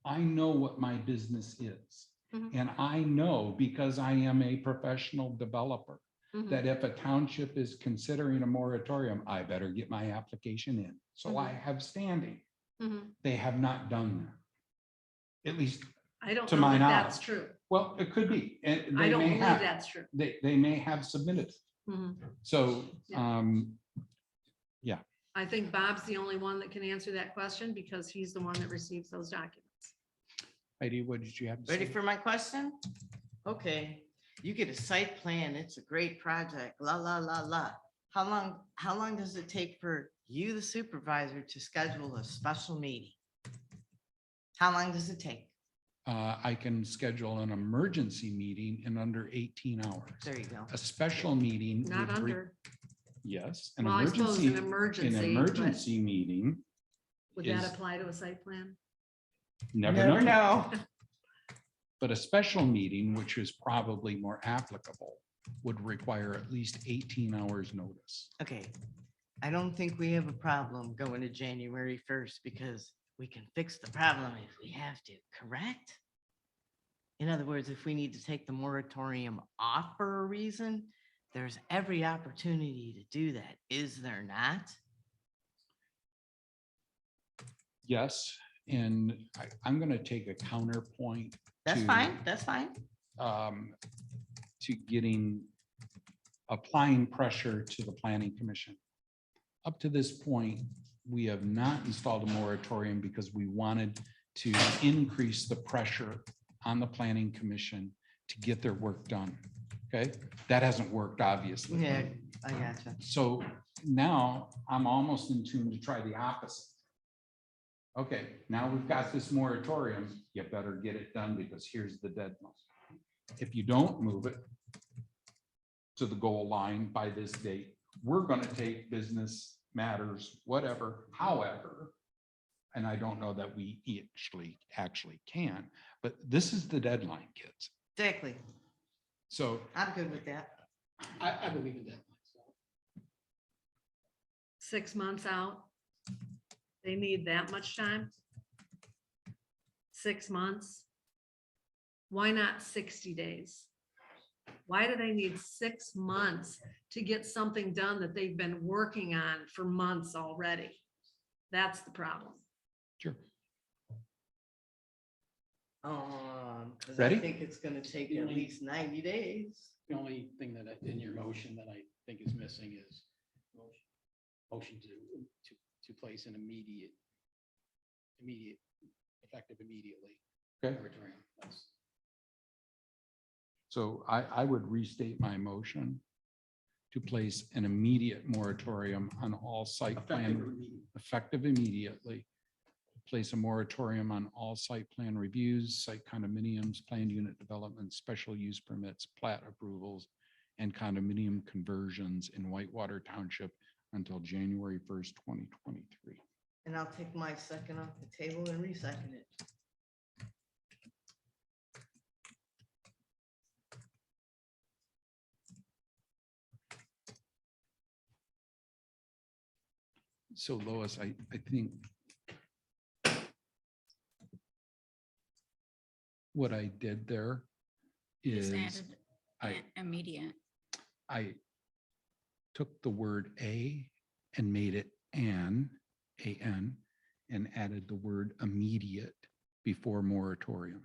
I know what my business is. Mhm. And I know, because I am a professional developer, Mhm. that if a township is considering a moratorium, I better get my application in. So I have standing. Mhm. They have not done that. At least, I don't to know my if that's knowledge. true. well, it could be. And I they don't may believe have, that's true. they may have submitted. Mhm. So, Yeah. yeah, I think Bob's the only one that can answer that question because he's the one that receives those documents. Heidi, what did you have to Ready say? for my question? Okay, you get a site plan, it's a great project, la, la, la, la. How long does it take for you, the supervisor, to schedule a special meeting? How long does it take? I can schedule an emergency meeting in under 18 hours. There you go. A special meeting. Not would re- under, Yes, an well, I suppose emergency, an an emergency, but emergency meeting. would that is- apply to a site plan? Never know. know. But a special meeting, which is probably more applicable, would require at least 18 hours notice. Okay, I don't think we have a problem going to January 1st because we can fix the problem if we have to, correct? In other words, if we need to take the moratorium off for a reason, there's every opportunity to do that, is there not? Yes, and I'm going to take a counterpoint. That's to, fine, that's fine. To getting, applying pressure to the planning commission. Up to this point, we have not installed a moratorium because we wanted to increase the pressure on the planning commission to get their work done. Okay, that hasn't worked, obviously. Yeah, I gotcha. So now I'm almost in tune to try the opposite. Okay, now we've got this moratorium, you better get it done because here's the deadline. If you don't move it to the goal line by this date, we're going to take business matters, whatever, however, and I don't know that we actually can, but this is the deadline, kids. Exactly, So I'm good with that. I believe in that. 6 months out? They need that much time? 6 months? Why not 60 days? Why do they need 6 months to get something done that they've been working on for months already? That's the problem. sure. 'Cause Ready? I think it's gonna take The at only- least 90 days. The only thing that in your motion that I think is missing is motion to place an immediate effective immediately. Okay. moratorium. That's- So I would restate my motion to place an immediate moratorium on all site plan, effective immediately. Place a moratorium on all site plan reviews, site condominiums, planned unit development, special use permits, plat approvals, and condominium conversions in Whitewater Township until January 1st, 2023. And I'll take my second off the table and resecond it. So Lois, I think what I did there Just is added I, immediate. I took the word a and made it an, and added the word immediate before moratorium.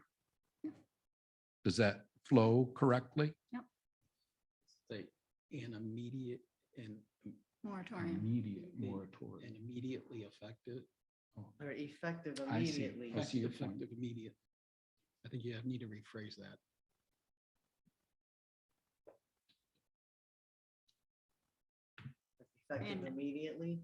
Does that flow correctly? Say, an immediate and Moratorium. Immediate and moratorium. immediately effective. Or effective I see. immediately. I see your point. Effective immediate. I think you need to rephrase that. Effective And- immediately.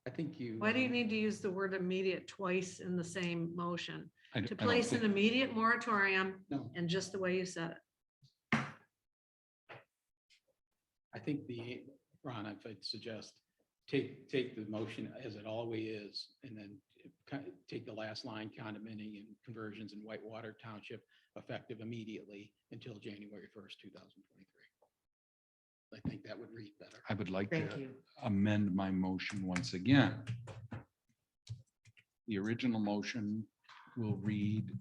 I think you. Why do you need to use the word immediate twice in the same motion? I To don't place an think- immediate moratorium No. and just the way you said it. I think Ron, if I'd suggest, take the motion as it always is, and then take the last line, condominium and conversions in Whitewater Township effective immediately until January 1st, 2023. I think that would read better. I would like Thank to you. amend my motion once again. The original motion will read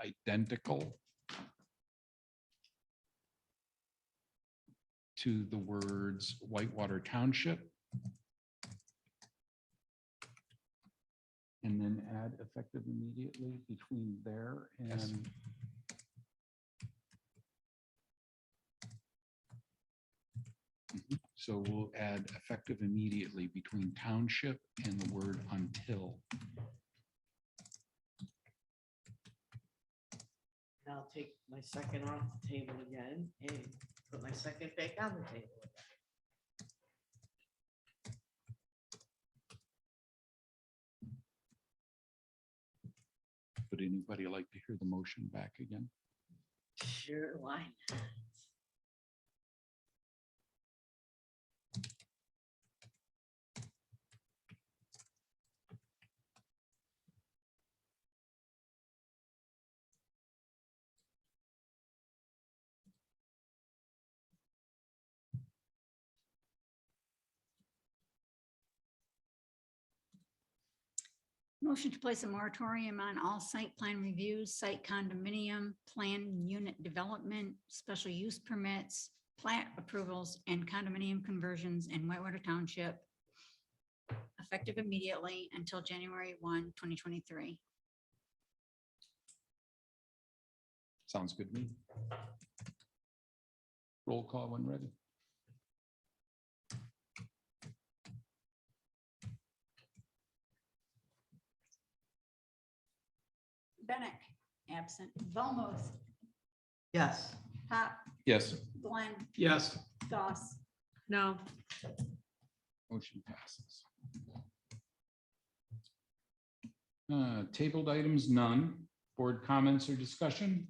identical to the words Whitewater Township. And then add effective immediately between there and. So we'll add effective immediately between township and the word until. I'll take my second off the table again and put my second back on the table. Would anybody like to hear the motion back again? Sure, why not? Motion to place a moratorium on all site plan reviews, site condominium, plan unit development, special use permits, plat approvals, and condominium conversions in Whitewater Township effective immediately until January 1, 2023. Sounds good to me. Roll call when ready. Bennett, absent. Volmos, Yes. Pop, Yes, Glenn, Yes. Doss. No, motion passes. Tabled items, none. Board comments or discussion?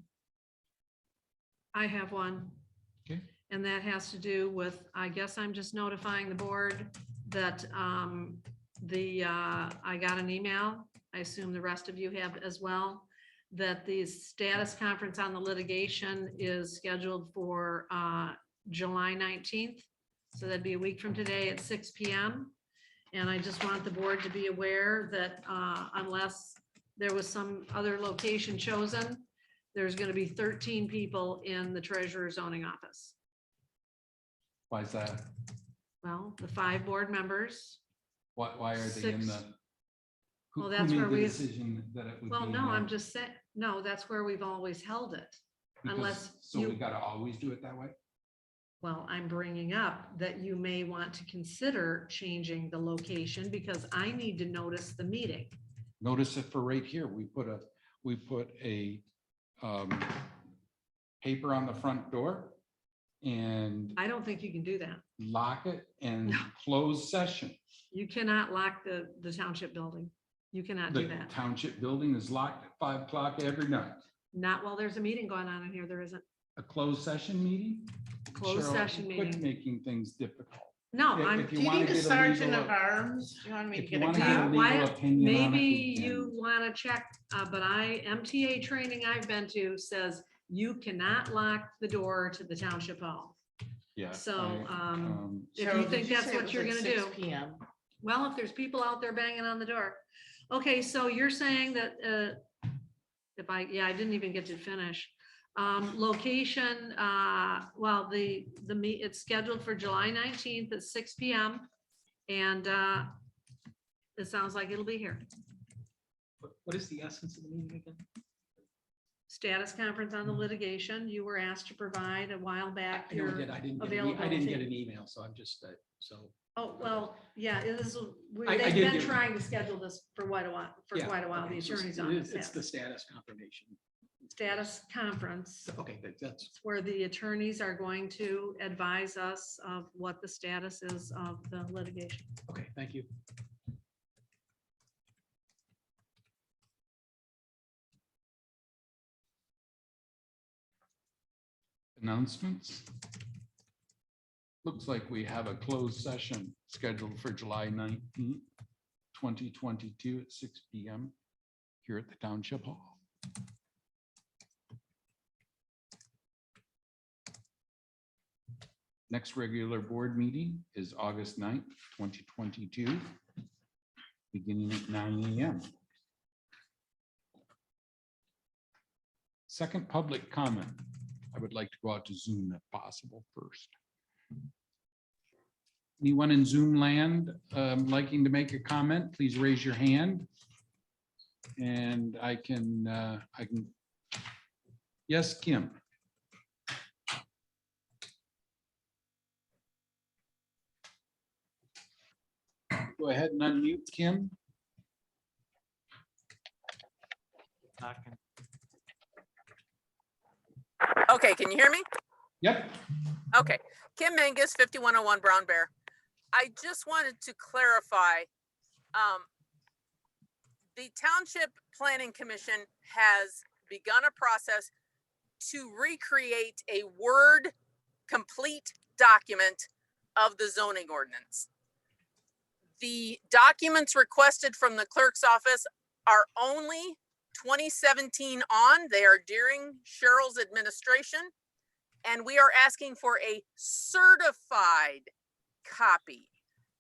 I have one. Okay. And that has to do with, I guess I'm just notifying the board that I got an email. I assume the rest of you have as well, that the status conference on the litigation is scheduled for July 19th. So that'd be a week from today at 6 p.m. And I just want the board to be aware that unless there was some other location chosen, there's going to be 13 people in the treasurer zoning office. Why is that? Well, the 5 board members. Why are they in the? Six. Who- Well, who that's made where the we- Decision that it would be. Well, in no, there? I'm just saying, no, that's where we've always held it. Because- unless So we you- gotta always do it that way? Well, I'm bringing up that you may want to consider changing the location because I need to notice the meeting. Notice it for right here. We put a paper on the front door and I don't think you can do that. lock it and No. close session. You cannot lock the township building. You cannot do The that. township building is locked at 5 o'clock every night. Not while there's a meeting going on in here. There isn't. A closed session meeting? Closed Cheryl, session quit meeting. Making things difficult. No, If- I'm, if Do you wanna need a get sergeant legal- of arms? Do you want me to If you get a want to get a Do cop? you- legal why- opinion on it, maybe we you can. want to check, but MTA training I've been to says you cannot lock the door to the township hall. Yeah. So, if Cheryl, you did think you that's say it what was you're at gonna 6 do. PM. Well, if there's people out there banging on the door. Okay, so you're saying that, I didn't even get to finish. Location, well, it's scheduled for July 19th at 6 PM. And, it sounds like it'll be here. What is the essence of the meeting again? Status conference on the litigation. You were asked to provide a while back I know I your did. I didn't get availability. an email, so I'm just, so. Oh, well, yeah, it is, I they've did been get- trying to schedule this for quite a while, yeah, The okay, so attorney's it office is- It's the has. status confirmation. Status conference. Okay, that's, It's where the attorneys are going to advise us of what the status is of the litigation. okay, thank you. Announcements. Looks like we have a closed session scheduled for July 19th, 2022 at 6 PM here at the Township Hall. Next regular board meeting is August 9th, 2022, beginning at 9 AM. Second public comment. I would like to go out to Zoom if possible first. Anyone in Zoom land liking to make a comment, please raise your hand. And I can, yes, Kim. Go ahead and unmute Kim. Talking. Okay, can you hear me? Yep. Okay, Kim Mangus, 5101 Brown Bear. I just wanted to clarify, the Township Planning Commission has begun a process to recreate a Word complete document of the zoning ordinance. The documents requested from the clerk's office are only 2017 on. They are during Cheryl's administration. And we are asking for a certified copy.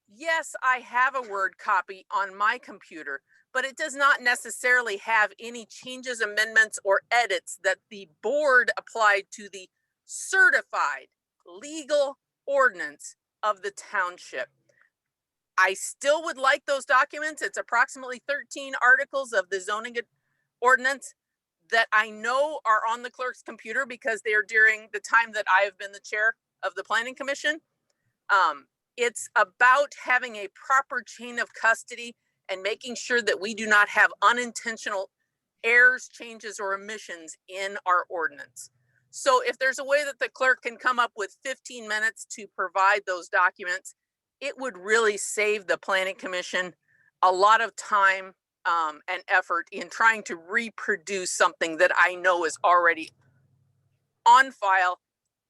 Yes, I have a Word copy on my computer, but it does not necessarily have any changes, amendments, or edits that the board applied to the certified legal ordinance of the township. I still would like those documents. It's approximately 13 articles of the zoning ordinance that I know are on the clerk's computer because they are during the time that I have been the chair of the planning commission. It's about having a proper chain of custody and making sure that we do not have unintentional errors, changes, or omissions in our ordinance. So if there's a way that the clerk can come up with 15 minutes to provide those documents, it would really save the planning commission a lot of time and effort in trying to reproduce something that I know is already on file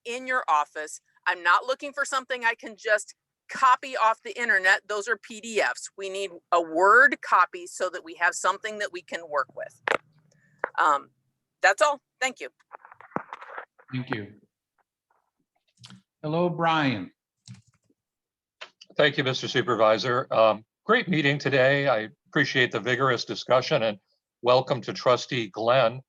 in your office. I'm not looking for something I can just copy off the internet. Those are PDFs. We need a Word copy so that we have something that we can work with. That's all. Thank you. Thank you. Hello, Brian. Thank you, Mr. Supervisor. Great meeting today. I appreciate the vigorous discussion and welcome to Trustee Glenn.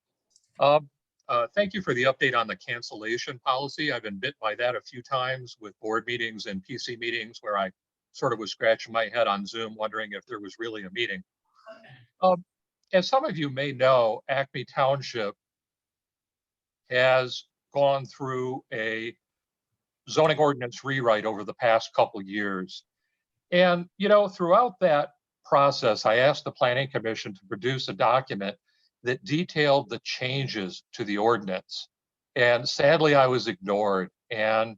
Thank you for the update on the cancellation policy. I've been bit by that a few times with board meetings and PC meetings where I sort of was scratching my head on Zoom wondering if there was really a meeting. As some of you may know, Acme Township has gone through a zoning ordinance rewrite over the past couple years. And, you know, throughout that process, I asked the Planning Commission to produce a document that detailed the changes to the ordinance. And sadly, I was ignored. And,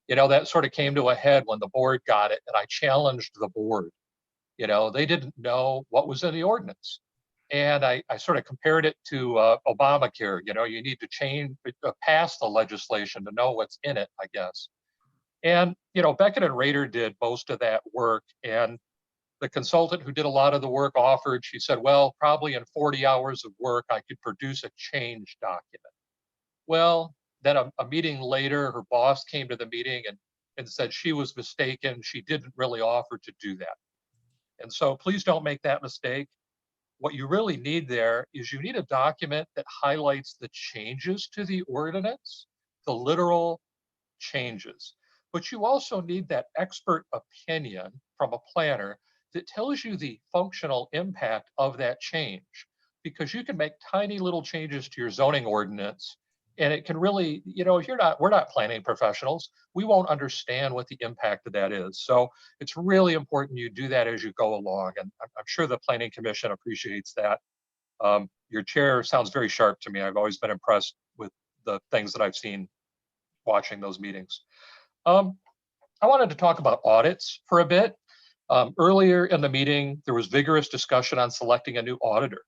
you know, that sort of came to a head when the board got it and I challenged the board. You know, they didn't know what was in the ordinance. And I sort of compared it to Obamacare. You know, you need to pass the legislation to know what's in it, I guess. And, you know, Beckett and Rader did most of that work. And the consultant who did a lot of the work offered, she said, well, probably in 40 hours of work, I could produce a change document. Well, Then a meeting later, her boss came to the meeting and said she was mistaken. She didn't really offer to do that. And so please don't make that mistake. What you really need there is you need a document that highlights the changes to the ordinance, the literal changes. But you also need that expert opinion from a planner that tells you the functional impact of that change, because you can make tiny little changes to your zoning ordinance. And it can really, if we're not planning professionals, we won't understand what the impact of that is. So it's really important you do that as you go along. And I'm sure the Planning Commission appreciates that. Your chair sounds very sharp to me. I've always been impressed with the things that I've seen watching those meetings. I wanted to talk about audits for a bit. Earlier in the meeting, there was vigorous discussion on selecting a new auditor.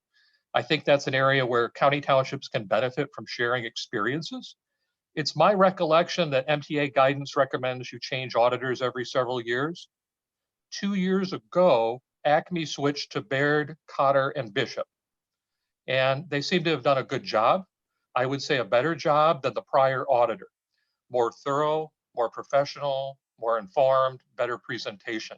I think that's an area where county townships can benefit from sharing experiences. It's my recollection that MTA guidance recommends you change auditors every several years. 2 years ago, Acme switched to Baird, Cotter, and Bishop. And they seem to have done a good job. I would say a better job than the prior auditor. More thorough, more professional, more informed, better presentation.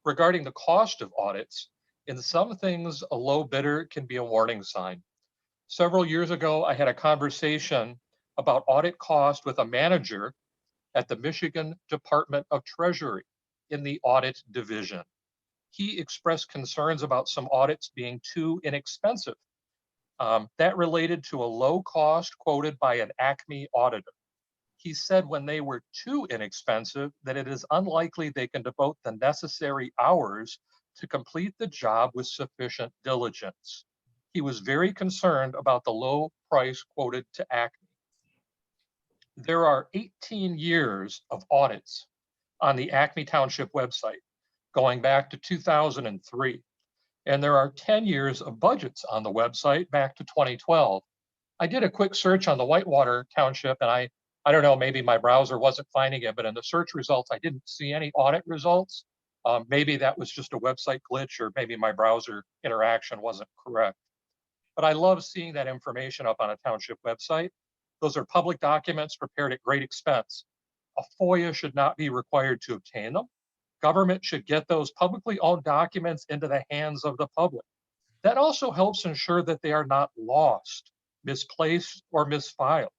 Regarding the cost of audits, in some things, a low bidder can be a warning sign. Several years ago, I had a conversation about audit cost with a manager at the Michigan Department of Treasury in the audit division. He expressed concerns about some audits being too inexpensive. That related to a low cost quoted by an Acme auditor. He said when they were too inexpensive, that it is unlikely they can devote the necessary hours to complete the job with sufficient diligence. He was very concerned about the low price quoted to Acme. There are 18 years of audits on the Acme Township website, going back to 2003. And there are 10 years of budgets on the website back to 2012. I did a quick search on the Whitewater Township, and I don't know, maybe my browser wasn't finding it, but in the search results, I didn't see any audit results. Maybe that was just a website glitch, or maybe my browser interaction wasn't correct. But I love seeing that information up on a township website. Those are public documents prepared at great expense. A FOIA should not be required to obtain them. Government should get those publicly owned documents into the hands of the public. That also helps ensure that they are not lost, misplaced, or misfiled.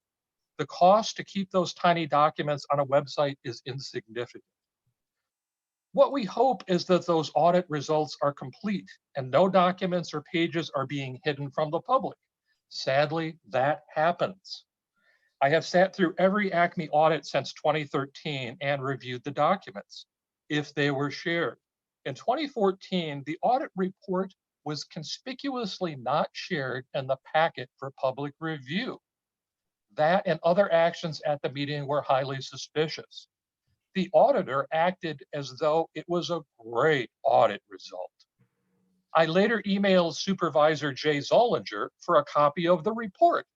The cost to keep those tiny documents on a website is insignificant. What we hope is that those audit results are complete and no documents or pages are being hidden from the public. Sadly, that happens. I have sat through every Acme audit since 2013 and reviewed the documents, if they were shared. In 2014, the audit report was conspicuously not shared in the packet for public review. That and other actions at the meeting were highly suspicious. The auditor acted as though it was a great audit result. I later emailed Supervisor Jay Zollinger for a copy of the report.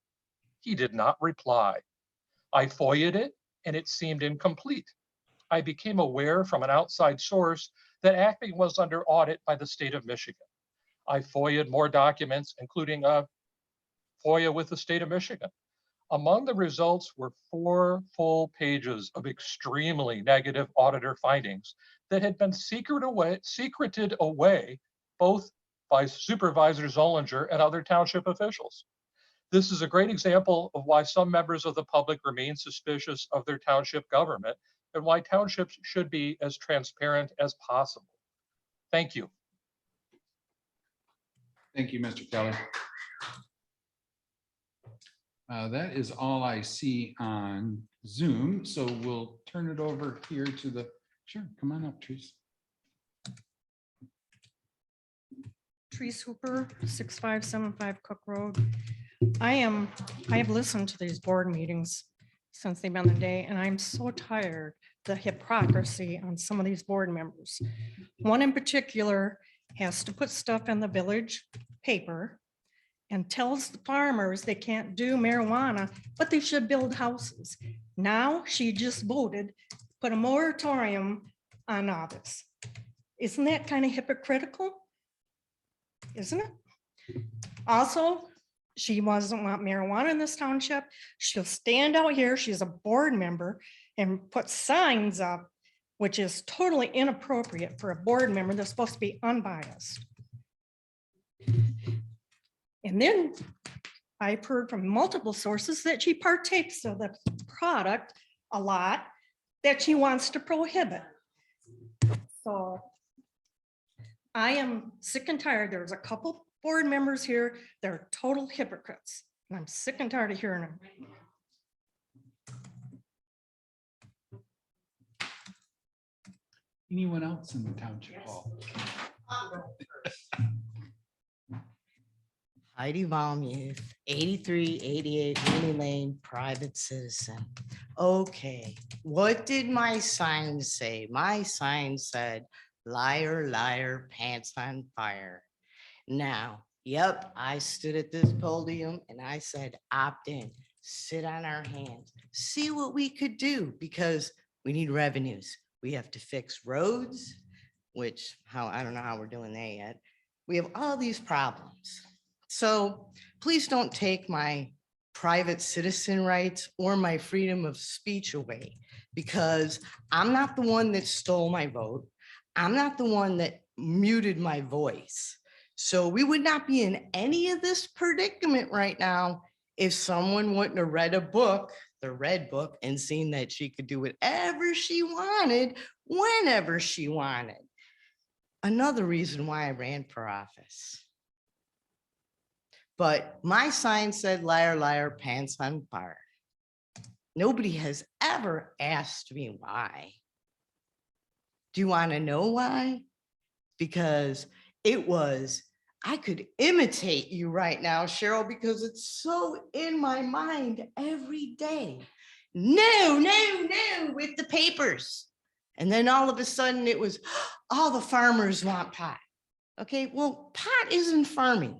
He did not reply. I FOIA'd it and it seemed incomplete. I became aware from an outside source that Acme was under audit by the state of Michigan. I FOIA'd more documents, including a FOIA with the state of Michigan. Among the results were 4 full pages of extremely negative auditor findings that had been secreted away both by Supervisor Zollinger and other township officials. This is a great example of why some members of the public remain suspicious of their township government and why townships should be as transparent as possible. Thank you. Thank you, Mr. Kelly. That is all I see on Zoom, so we'll turn it over here to the, sure, come on up, Trees. Trees Hooper, 6575 Cook Road. I have listened to these board meetings since they've been the day, and I'm so tired the hypocrisy on some of these board members. One in particular has to put stuff in the village paper and tells the farmers they can't do marijuana, but they should build houses. Now she just voted, put a moratorium on all this. Isn't that kind of hypocritical? Isn't it? Also, she doesn't want marijuana in this township. She'll stand out here, she's a board member, and put signs up, which is totally inappropriate for a board member that's supposed to be unbiased. And then I've heard from multiple sources that she partakes of the product a lot that she wants to prohibit. So I am sick and tired. There's a couple board members here, they're total hypocrites. And I'm sick and tired of hearing them. Anyone else in the township hall? Heidi Valmuth, 8388 Winnie Lane, private citizen. Okay, what did my sign say? My sign said, liar, liar, pants on fire. Now, yep, I stood at this podium and I said, opt in, sit on our hands, see what we could do, because we need revenues. We have to fix roads, which I don't know how we're doing that yet. We have all these problems. So please don't take my private citizen rights or my freedom of speech away, because I'm not the one that stole my vote. I'm not the one that muted my voice. So we would not be in any of this predicament right now if someone wouldn't have read a book, the red book, and seen that she could do whatever she wanted, whenever she wanted. Another reason why I ran for office. But my sign said, liar, liar, pants on fire. Nobody has ever asked me why. Do you want to know why? Because it was, I could imitate you right now, Cheryl, because it's so in my mind every day. No, no, no, with the papers. And then all of a sudden it was, all the farmers want pot. Okay, well, pot isn't farming.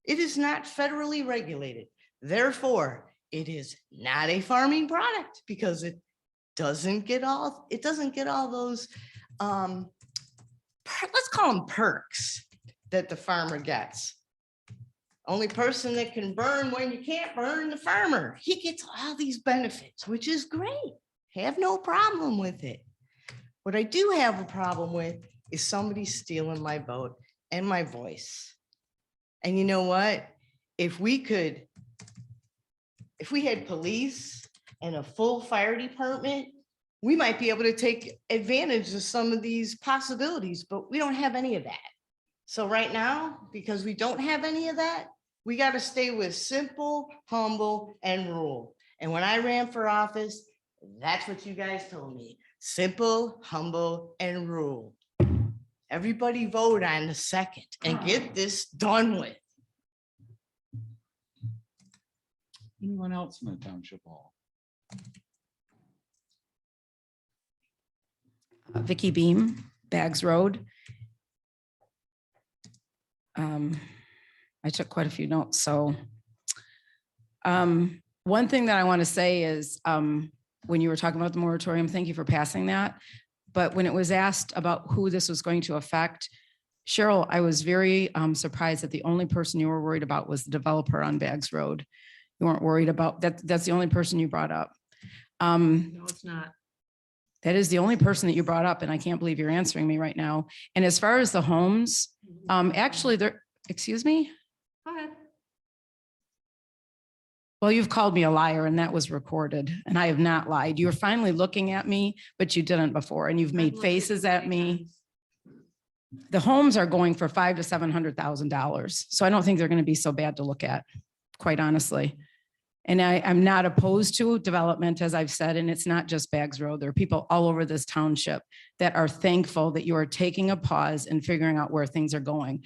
It is not federally regulated. Therefore, it is not a farming product because it doesn't get all those, let's call them perks that the farmer gets. Only person that can burn when you can't burn, the farmer. He gets all these benefits, which is great. Have no problem with it. What I do have a problem with is somebody stealing my vote and my voice. And you know what? If we had police and a full fire department, we might be able to take advantage of some of these possibilities, but we don't have any of that. So right now, because we don't have any of that, we got to stay with simple, humble, and rule. And when I ran for office, that's what you guys told me. Simple, humble, and rule. Everybody vote on the second and get this done with. Anyone else in the township hall? Vicky Beam, Bags Road. I took quite a few notes. So one thing that I want to say is when you were talking about the moratorium, thank you for passing that. But when it was asked about who this was going to affect, Cheryl, I was very surprised that the only person you were worried about was the developer on Bags Road. You weren't worried about that. That's the only person you brought up. No, it's not. That is the only person that you brought up, and I can't believe you're answering me right now. And as far as the homes, actually, there, excuse me? Go ahead. Well, you've called me a liar, and that was recorded, and I have not lied. You're finally looking at me, but you didn't before, and you've made faces at me. The homes are going for $500,000 to $700,000, so I don't think they're going to be so bad to look at, quite honestly. And I'm not opposed to development, as I've said, and it's not just Bags Road. There are people all over this township that are thankful that you are taking a pause and figuring out where things are going.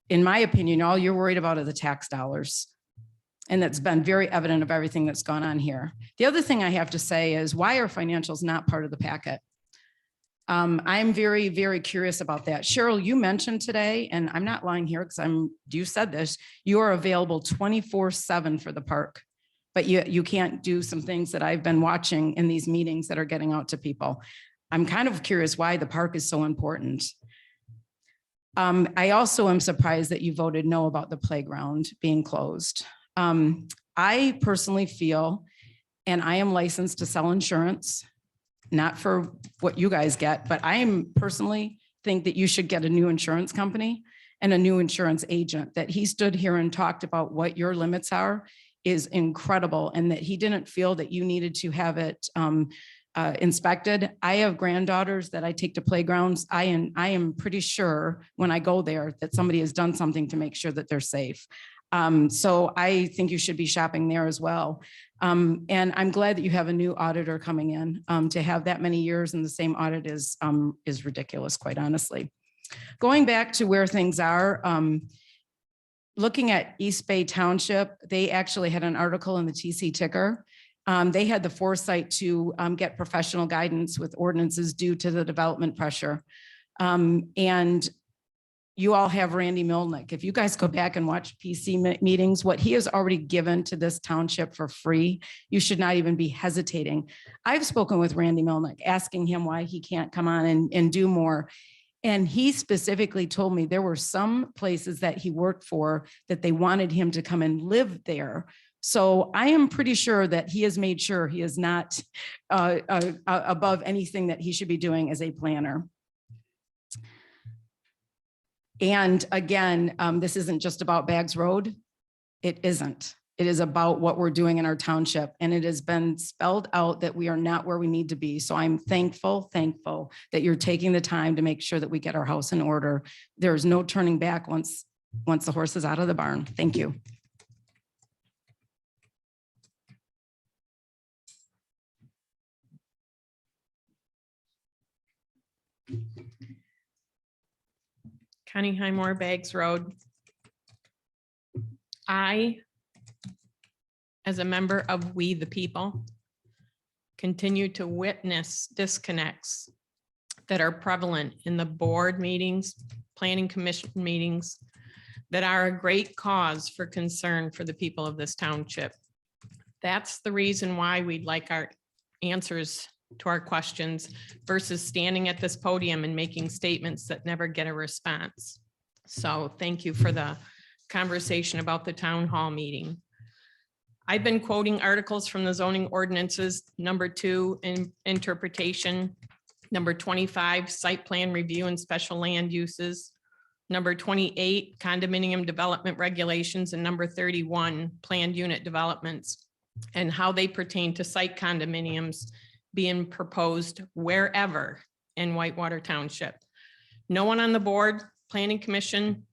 In my opinion, all you're worried about are the tax dollars. And that's been very evident of everything that's gone on here. The other thing I have to say is, why are financials not part of the packet? I'm very, very curious about that. Cheryl, you mentioned today, and I'm not lying here because you said this, you are available 24/7 for the park. But you can't do some things that I've been watching in these meetings that are getting out to people. I'm kind of curious why the park is so important. I also am surprised that you voted no about the playground being closed. I personally feel, and I am licensed to sell insurance, not for what you guys get, but I am personally think that you should get a new insurance company and a new insurance agent. That he stood here and talked about what your limits are is incredible, and that he didn't feel that you needed to have it inspected. I have granddaughters that I take to playgrounds. I am pretty sure when I go there that somebody has done something to make sure that they're safe. So I think you should be shopping there as well. And I'm glad that you have a new auditor coming in. To have that many years in the same audit is ridiculous, quite honestly. Going back to where things are, looking at East Bay Township, they actually had an article in the TC Ticker. They had the foresight to get professional guidance with ordinances due to the development pressure. And you all have Randy Milnick. If you guys go back and watch PC meetings, what he has already given to this township for free, you should not even be hesitating. I've spoken with Randy Milnick, asking him why he can't come on and do more. And he specifically told me there were some places that he worked for that they wanted him to come and live there. So I am pretty sure that he has made sure he is not above anything that he should be doing as a planner. And again, this isn't just about Baggs Road. It isn't. It is about what we're doing in our township. And it has been spelled out that we are not where we need to be. So I'm thankful that you're taking the time to make sure that we get our house in order. There's no turning back once the horse is out of the barn. Thank you. Connie Highmore, Baggs Road. I, as a member of We the People, continue to witness disconnects that are prevalent in the board meetings, planning commission meetings, that are a great cause for concern for the people of this township. That's the reason why we'd like our answers to our questions versus standing at this podium and making statements that never get a response. So thank you for the conversation about the town hall meeting. I've been quoting articles from the zoning ordinances, number 2 in interpretation, number 25 site plan review and special land uses, number 28 condominium development regulations, and number 31 planned unit developments, and how they pertain to site condominiums being proposed wherever in Whitewater Township. No one on the board, planning commission,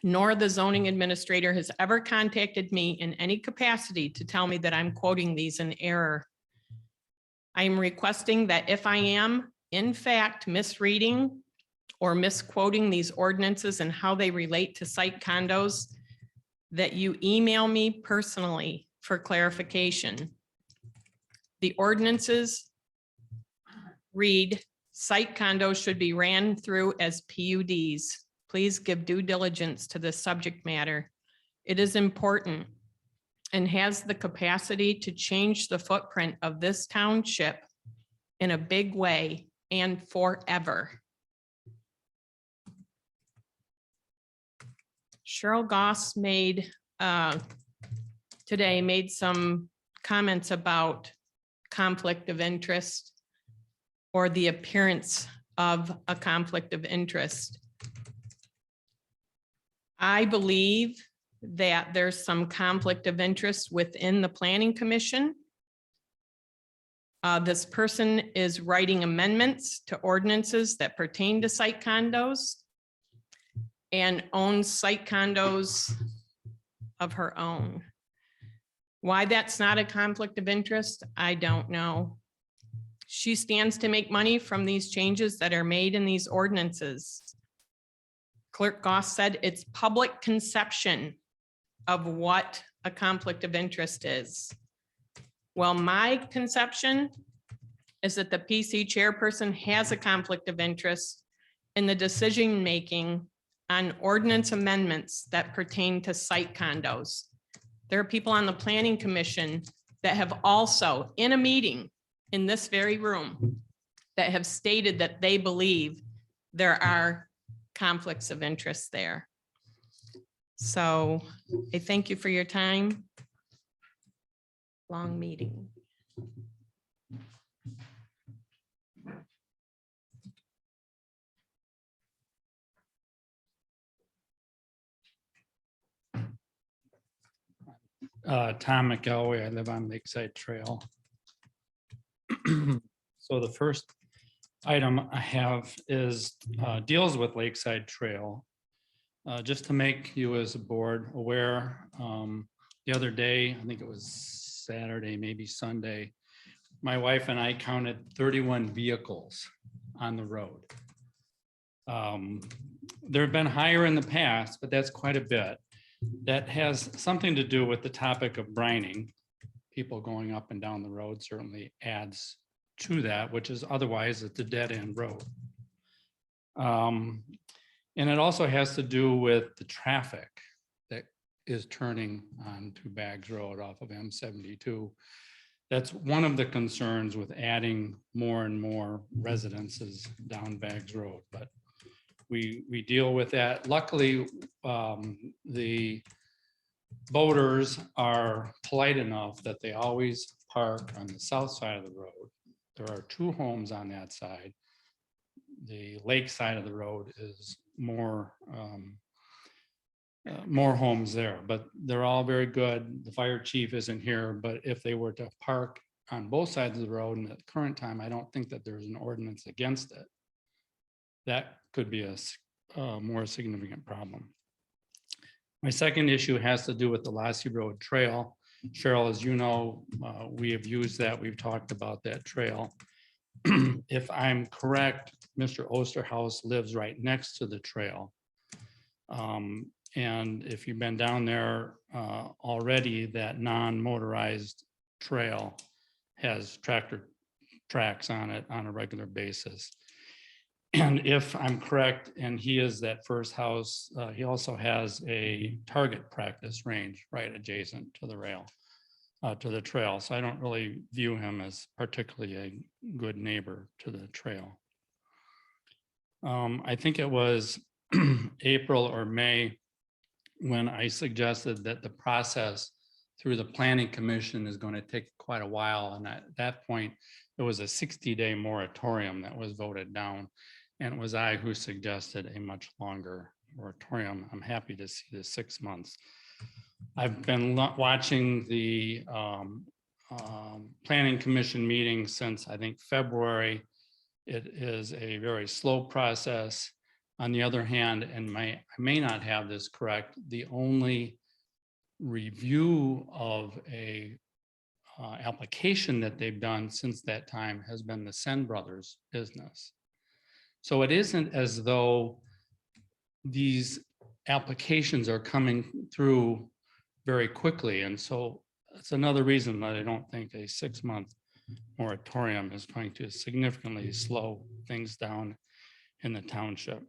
nor the zoning administrator has ever contacted me in any capacity to tell me that I'm quoting these in error. I am requesting that if I am in fact misreading or misquoting these ordinances and how they relate to site condos, that you email me personally for clarification. The ordinances read, site condos should be ran through as PUDs. Please give due diligence to this subject matter. It is important and has the capacity to change the footprint of this township in a big way and forever. Cheryl Goss today made some comments about conflict of interest or the appearance of a conflict of interest. I believe that there's some conflict of interest within the planning commission. This person is writing amendments to ordinances that pertain to site condos and owns site condos of her own. Why that's not a conflict of interest, I don't know. She stands to make money from these changes that are made in these ordinances. Clerk Goss said it's public conception of what a conflict of interest is. Well, my conception is that the PC chairperson has a conflict of interest in the decision-making on ordinance amendments that pertain to site condos. There are people on the planning commission that have also, in a meeting in this very room, that have stated that they believe there are conflicts of interest there. So I thank you for your time. long meeting. Tom McElway, I live on Lakeside Trail. So the first item I have is deals with Lakeside Trail. Just to make you as a board aware, the other day, I think it was Saturday, maybe Sunday, my wife and I counted 31 vehicles on the road. There have been higher in the past, but that's quite a bit. That has something to do with the topic of brining. People going up and down the road certainly adds to that, which is otherwise it's a dead end road. And it also has to do with the traffic that is turning on to Baggs Road off of M72. That's one of the concerns with adding more and more residences down Baggs Road, but we deal with that. Luckily, the boaters are polite enough that they always park on the south side of the road. There are 2 homes on that side. The lake side of the road is more homes there, but they're all very good. The fire chief isn't here, but if they were to park on both sides of the road, and at the current time, I don't think that there's an ordinance against it. That could be a more significant problem. My second issue has to do with the Lassie Road Trail. Cheryl, as you know, we have used that. We've talked about that trail. If I'm correct, Mr. Osterhaus lives right next to the trail. And if you've been down there already, that non-motorized trail has tractor tracks on it on a regular basis. And if I'm correct, and he is that first house, he also has a target practice range right adjacent to the rail, to the trail. So I don't really view him as particularly a good neighbor to the trail. I think it was April or May when I suggested that the process through the Planning Commission is going to take quite a while. And at that point, there was a 60-day moratorium that was voted down. And it was I who suggested a much longer moratorium. I'm happy to see the 6 months. I've been watching the Planning Commission meeting since I think February. It is a very slow process. On the other hand, and I may not have this correct, the only review of a application that they've done since that time has been the Sen Brothers business. So it isn't as though these applications are coming through very quickly. And so it's another reason that I don't think a 6-month moratorium is going to significantly slow things down in the township.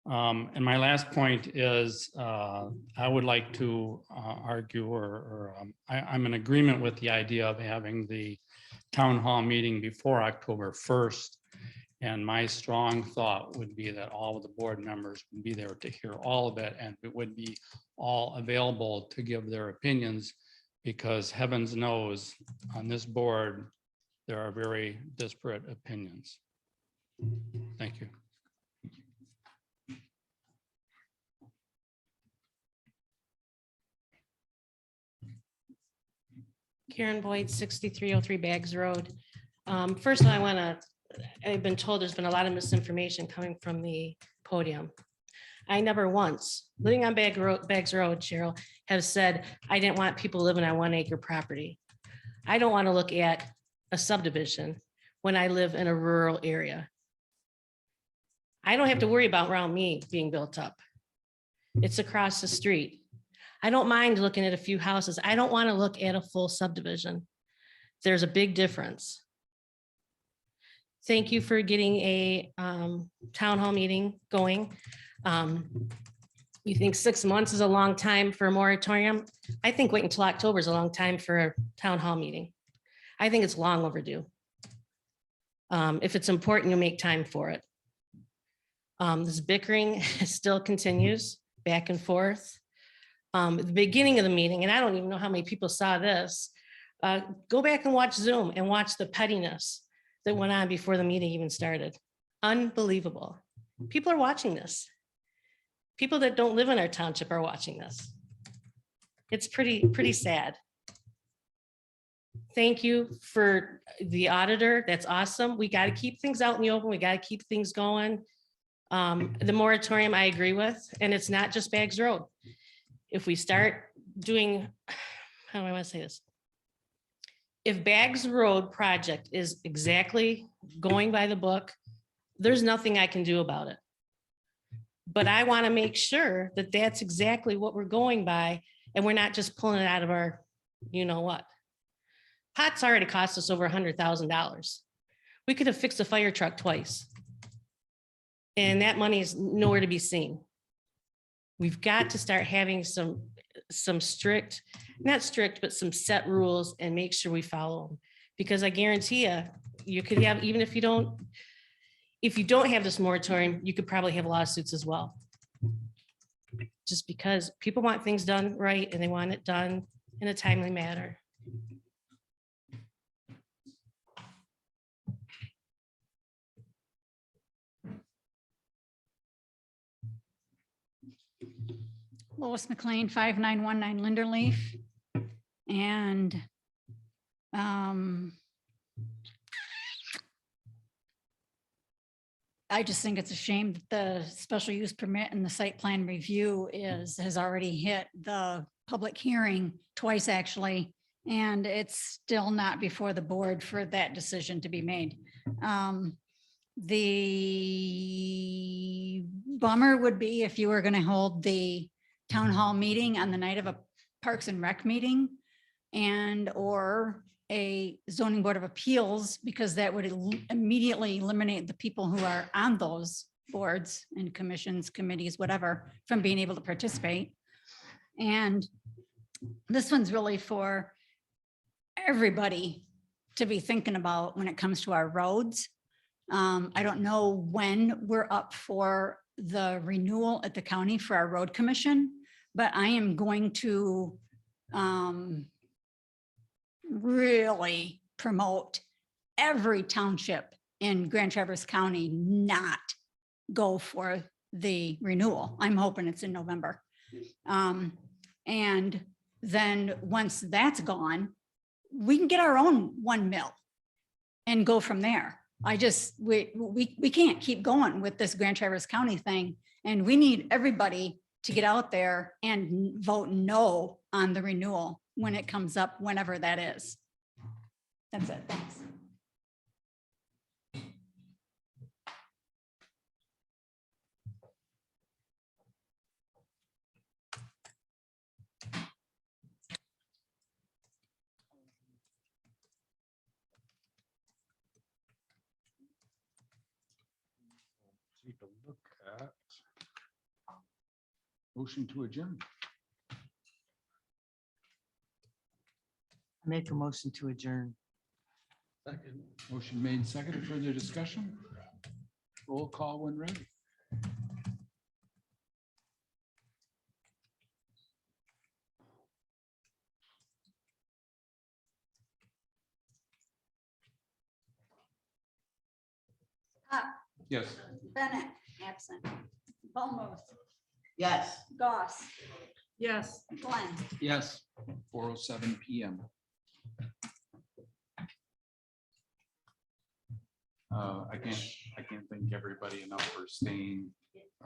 And my last point is I would like to argue I'm in agreement with the idea of having the town hall meeting before October 1st. And my strong thought would be that all of the board members would be there to hear all of it, and it would be all available to give their opinions, because heavens knows on this board, there are very disparate opinions. Thank you. Karen Boyd, 6303 Baggs Road. First of all, I've been told there's been a lot of misinformation coming from the podium. I never once, living on Baggs Road, Cheryl, have said I didn't want people living on 1 acre property. I don't want to look at a subdivision when I live in a rural area. I don't have to worry about around me being built up. It's across the street. I don't mind looking at a few houses. I don't want to look at a full subdivision. There's a big difference. Thank you for getting a town hall meeting going. You think 6 months is a long time for a moratorium? I think waiting until October is a long time for a town hall meeting. I think it's long overdue. If it's important, you make time for it. This bickering still continues back and forth. at the beginning of the meeting, and I don't even know how many people saw this. Go back and watch Zoom and watch the pettiness that went on before the meeting even started. Unbelievable. People are watching this. People that don't live in our township are watching this. It's pretty sad. Thank you for the auditor. That's awesome. We got to keep things out in the open. We got to keep things going. The moratorium I agree with, and it's not just Baggs Road. If we start doing, how do I want to say this? If Baggs Road project is exactly going by the book, there's nothing I can do about it. But I want to make sure that that's exactly what we're going by, and we're not just pulling it out of our, you know what? Pot's already cost us over $100,000. We could have fixed a fire truck twice. And that money is nowhere to be seen. We've got to start having some strict, not strict, but some set rules and make sure we follow them. Because I guarantee you could have, even if you don't have this moratorium, you could probably have lawsuits as well. Just because people want things done right and they want it done in a timely manner. Lois McLean, 5919 Linderleaf. And I just think it's a shame that the special use permit and the site plan review has already hit the public hearing twice, actually, and it's still not before the board for that decision to be made. The bummer would be if you were going to hold the town hall meeting on the night of a Parks and Rec meeting or a zoning board of appeals, because that would immediately eliminate the people who are on those boards and commissions, committees, whatever, from being able to participate. And this one's really for everybody to be thinking about when it comes to our roads. I don't know when we're up for the renewal at the county for our road commission, but I am going to really promote every township in Grand Traverse County not go for the renewal. I'm hoping it's in November. And then once that's gone, we can get our own 1 mil and go from there. We can't keep going with this Grand Traverse County thing. And we need everybody to get out there and vote no on the renewal when it comes up, whenever that is. That's it. Thanks. Take a look at motion to adjourn. Make a motion to adjourn. Second. Motion made second. Further discussion? Roll call when ready. Yes. Bennett, absent. Bolos, Yes. Goss, Yes. Glenn. Yes. 4:07 PM. I can't thank everybody enough for staying